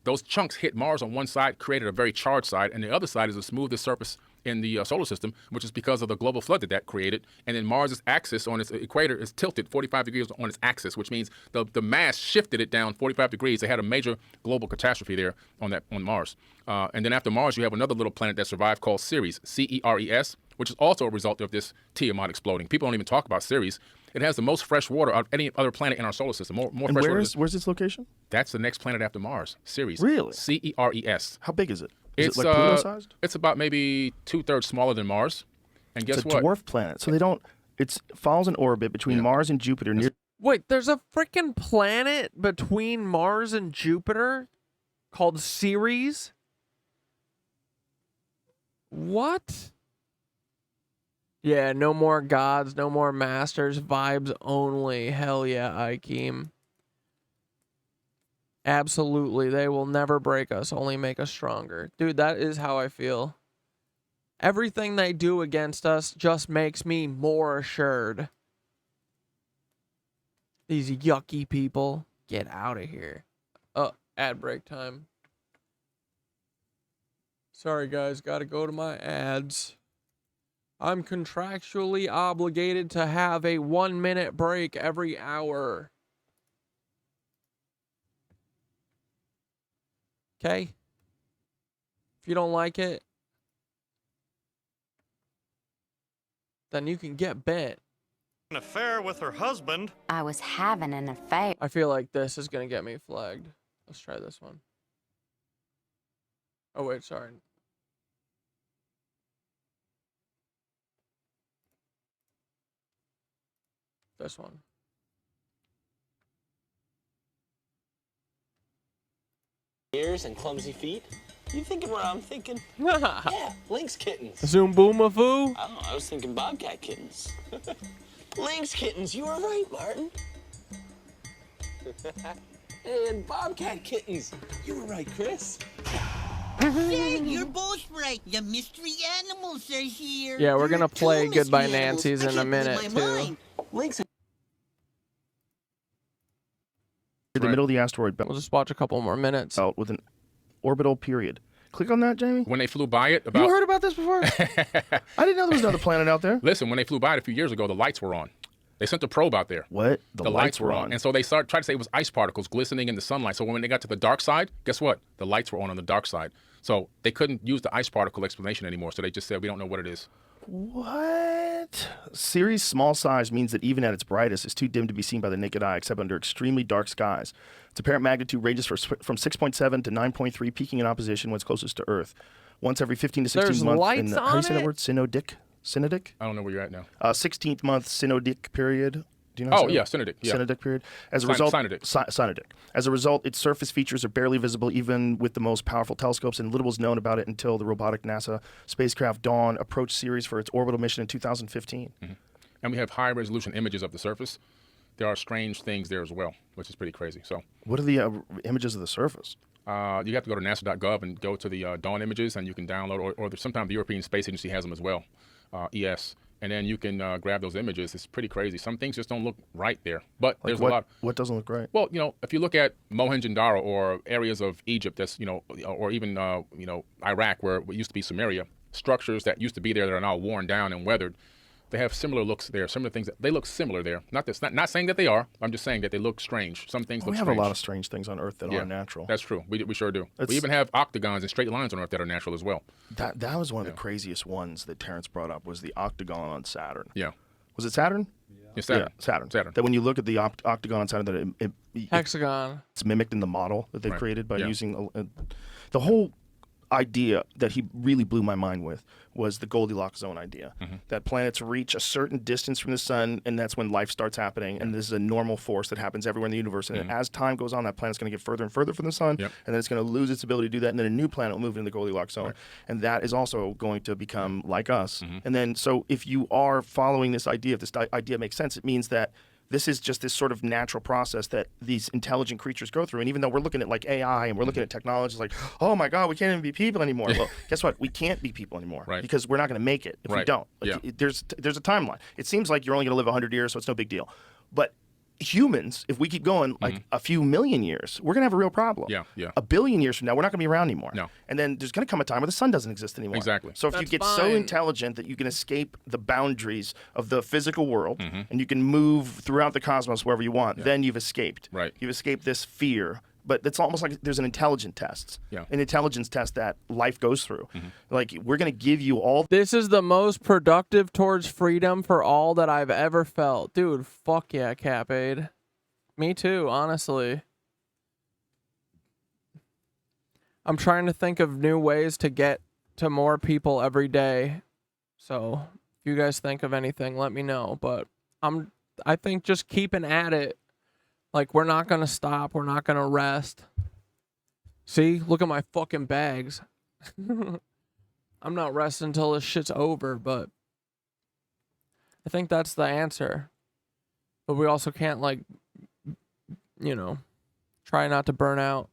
those chunks hit Mars on one side, created a very charged side, and the other side is the smoothest surface in the solar system, which is because of the global flood that created. And then Mars's axis on its equator is tilted 45 degrees on its axis, which means the mass shifted it down 45 degrees. They had a major global catastrophe there on Mars. And then after Mars, you have another little planet that survived called Ceres, CERES, which is also a result of this Tiamat exploding. People don't even talk about Ceres. It has the most fresh water of any other planet in our solar system. More and fresh water. Where's its location? That's the next planet after Mars, Ceres. Really? CERES. How big is it? It's like Pluto-sized? It's about maybe 2/3 smaller than Mars. And guess it's a what? dwarf planet. So it follows an orbit between Mars and Jupiter near. Wait, there's a freaking planet between Mars and Jupiter called Ceres? What? Yeah, no more gods, no more masters, vibes only. Hell yeah, Ikeem. Absolutely, they will never break us, only make us stronger. Dude, that is how I feel. Everything they do against us just makes me more assured. These yucky people, get out of here. Ad break time. Sorry guys, gotta go to my ads. I'm contractually obligated to have a 1-minute break every hour. Okay? If you don't like it, then you can get bent. An affair with her husband. I was having an affair. I feel like this is going to get me flagged. Let's try this one. Oh, wait, sorry. This one. Ears and clumsy feet? You thinking where I'm thinking? Yeah, lynx kittens. Zoom boomafoo? I don't know, I was thinking bobcat kittens. Lynx kittens, you were right, Martin. And bobcat kittens, you were right, Chris. Yeah, you're both right. The mystery animals are here. Yeah, we're going to play Two Goodbye mystery animals. Nancy's I in a can't believe minute, my too. mind. Lynx. In the middle of the asteroid belt. We'll just watch a couple more minutes. Out with an orbital period. Click on that, Jamie. When they flew by it, You heard about this before? I didn't know there was another planet out there. Listen, when they flew by it a few years ago, the lights were on. They sent a probe out there. What? The lights were on. And so they tried to say it was ice particles glistening in the sunlight. So when they got to the dark side, guess what? The lights were on the dark side. So they couldn't use the ice particle explanation anymore. So they just said, we don't know what it is. What? Ceres' small size means that even at its brightest, it's too dim to be seen by the naked eye, except under extremely dark skies. Its apparent magnitude ranges from 6.7 to 9.3, peaking in opposition when it's closest to Earth. Once every 15 to 16 months in the, how do you say that word? Synodic? I don't know where you're at now. 16th month synodic period. Do you know? Synodic. Yeah. Synodic period. As a result, Synodic. As a result, its surface features are barely visible even with the most powerful telescopes, and little was known about it until the robotic NASA spacecraft Dawn approached Ceres for its orbital mission in 2015. Mm-hmm. And we have high-resolution images of the surface. There are strange things there as well, which is pretty crazy. So, what are the images of the surface? You have to go to NASA.gov and go to the Dawn images, and you can download, or sometimes the European Space Agency has them as well, ES. And then you can grab those images. It's pretty crazy. Some things just don't look right there. But Like there's what, a lot. What doesn't look right? Well, if you look at Mohenjo-daro or areas of Egypt, that's or even Iraq, where it used to be Samaria, structures that used to be there that are now worn down and weathered, they have similar looks there, similar things. They look similar there. Not saying that they are. I'm just saying that they look strange. Some things look strange. We have a lot of strange things on Earth that aren't natural. That's true. We sure do. We even have octagons and straight lines on Earth that are natural as well. That was one of the craziest ones that Terrence brought up, was the octagon on Saturn. Yeah. Was it Saturn? Yeah, Saturn. Yeah, Saturn. That when you look at the octagon on Saturn, that hexagon. It's mimicked in the model that they created by using the whole idea that he really blew my mind with was the Goldilocks zone idea. That planets reach a certain distance from the sun, and that's when life starts happening. And this is a normal force that happens everywhere in the universe. And as time goes on, that planet's going to get further and further from the sun, and then it's going to lose its ability to do that. And then a new planet will move into the Goldilocks zone, and that is also going to become like us. And then, so if you are following this idea, if this idea makes sense, it means that this is just this sort of natural process that these intelligent creatures go through. And even though we're looking at like AI and we're looking at technology, it's like, oh my God, we can't even be people anymore. Well, guess what? We can't be people anymore because we're not going to make it if we don't. Like, there's a timeline. It seems like you're only going to live 100 years, so it's no big deal. But humans, if we keep going like a few million years, we're going to have a real problem. A billion years from now, we're not going to be around anymore. And then there's going to come a time where the sun doesn't exist anymore. So if you get so intelligent that you can escape the boundaries of the physical world and you can move throughout the cosmos wherever you want, then you've escaped. You've escaped this fear. But it's almost like there's an intelligence test. An intelligence test that life goes through. Like, we're going to give you all. This is the most productive towards freedom for all that I've ever felt. Dude, fuck yeah, Capade. Me too, honestly. I'm trying to think of new ways to get to more people every day. So, if you guys think of anything, let me know. But I think just keeping at it. Like, we're not going to stop. We're not going to rest. See? Look at my fucking bags. I'm not resting until this shit's over, but I think that's the answer. But we also can't, like, you know, try not to burn out.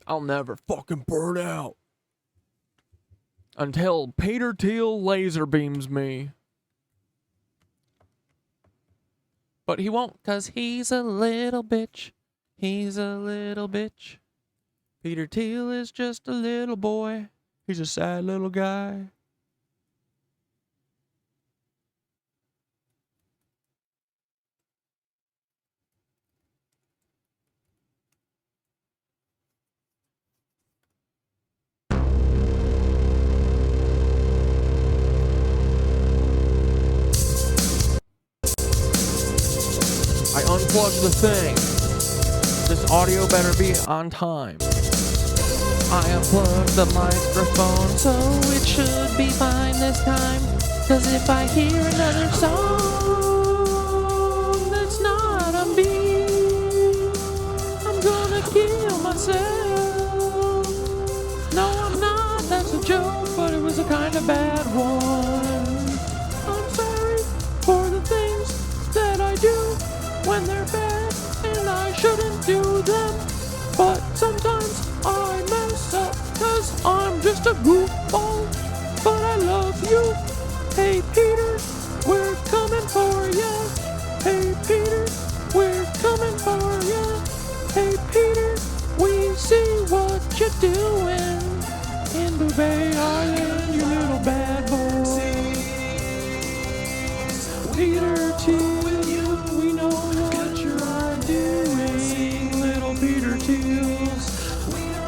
I'll never fucking burn out until Peter Thiel laser beams me. But he won't, 'cause he's a little bitch. He's a little bitch. Peter Thiel is just a little boy. He's a sad little guy. I unplugged the thing. This audio better be on time. I unplugged the microphone, so it should be fine this time. 'Cause if I hear another song that's not a beat, I'm gonna kill myself. No, I'm not, that's a joke, but it was a kind of bad one. I'm sorry for the things that I do when they're bad, and I shouldn't do them. But sometimes I mess up, 'cause I'm just a goofball. But I love you. Hey Peter, we're coming for ya. Hey Peter, we're coming for ya. Hey Peter, we see what you're doing in the Bay Island, you little bad boy. Peter Thiel, we know what you're doing, little Peter Thiels.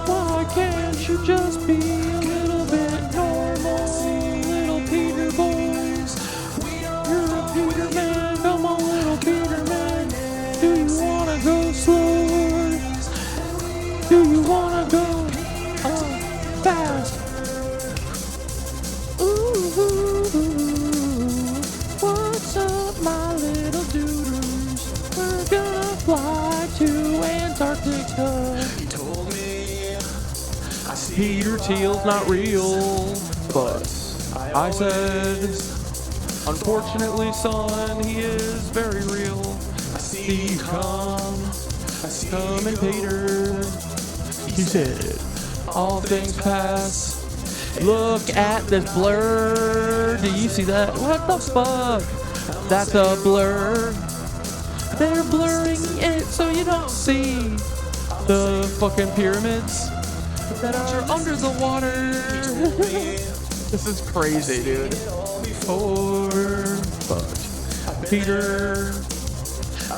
Why can't you just be a little bit normal, little Peter boys? You're a Peter man, come on, little Peter man. Do you wanna go slower? Do you wanna go fast? What's up, my little doodles? We're gonna fly to Antarctica. He told me Peter Thiel's not real, but I said, unfortunately, son, he is very real. I see you coming, Peter. He said, all things pass. Look at this blur. Do you see that? What the fuck? That's a blur. They're blurring it so you don't see the fucking pyramids that are under the water. This is crazy, dude. before, but Peter,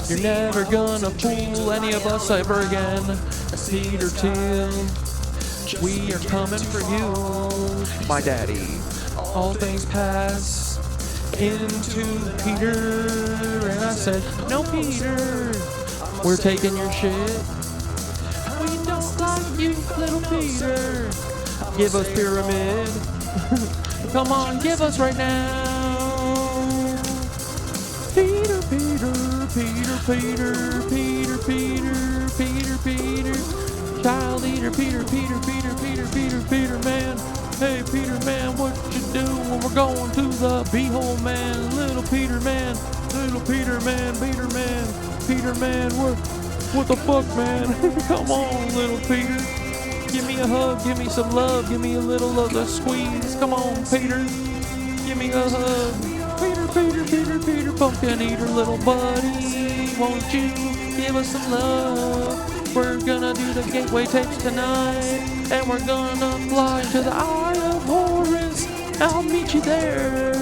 you're never gonna fool any of us ever again. Peter Thiel, we are coming for you, my daddy. All things pass into Peter, and I said, no, Peter, we're taking your shit. We don't like you, little Peter. Give us pyramid. Come on, give us right now. Peter, Peter, Peter, Peter, Peter, Peter, Peter, Peter. Child eater, Peter, Peter, Peter, Peter, Peter, Peter, man. Hey, Peter, man, what you do when we're going to the beehole, man? Little Peter, man, little Peter, man, Peter, man, Peter, man, what the fuck, man? Come on, little Peter. Give me a hug, give me some love, give me a little of the squeeze. Come on, Peter, give me a hug. Peter, Peter, Peter, Peter, pumpkin eater, little buddy. Won't you give us some love? We're gonna do the gateway tapes tonight, and we're gonna fly to the Eye of Horus. I'll meet you there.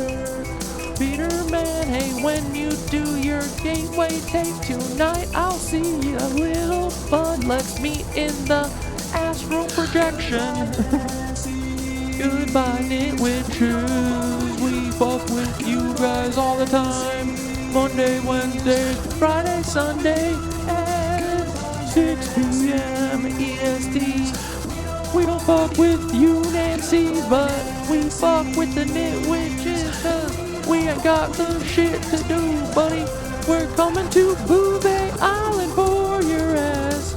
Peter, man, hey, when you do your gateway tape tonight, I'll see you, little bud. Let's meet in the astral projection. Goodbye, KnitWitches. We fuck with you guys all the time. Monday, Wednesday, Friday, Sunday, at 6 p.m. EST. We don't fuck with you, Nancy, but we fuck with the KnitWitches, 'cause we ain't got the shit to do, buddy. We're coming to Bouvet Island for your ass.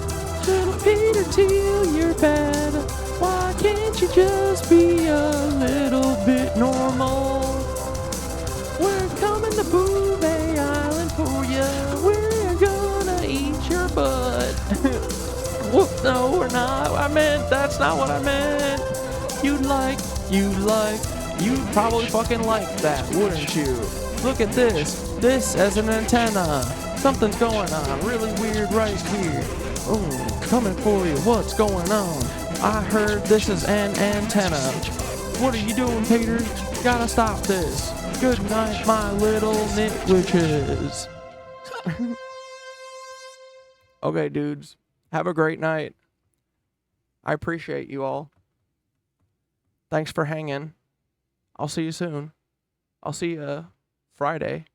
Little Peter Thiel, you're bad. Why can't you just be a little bit normal? We're coming to Bouvet Island for you. We're gonna eat your butt. Whoop, no, we're not. That's not what I meant. You'd probably fucking like that, wouldn't you? Look at this. This as an antenna. Something's going on really weird right here. Oh, coming for you. What's going on? I heard this is an antenna. What are you doing, Peter? Gotta stop this. Good night, my little KnitWitches. Okay, dudes. Have a great night. I appreciate you all. Thanks for hanging. I'll see you soon. I'll see you Friday.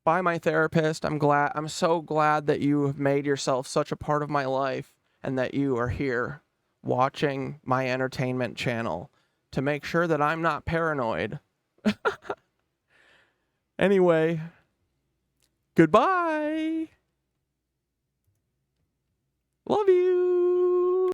Bye, my therapist. I'm so glad that you have made yourself such a part of my life and that you are here watching my entertainment channel to make sure that I'm not paranoid. Anyway, goodbye. Love you.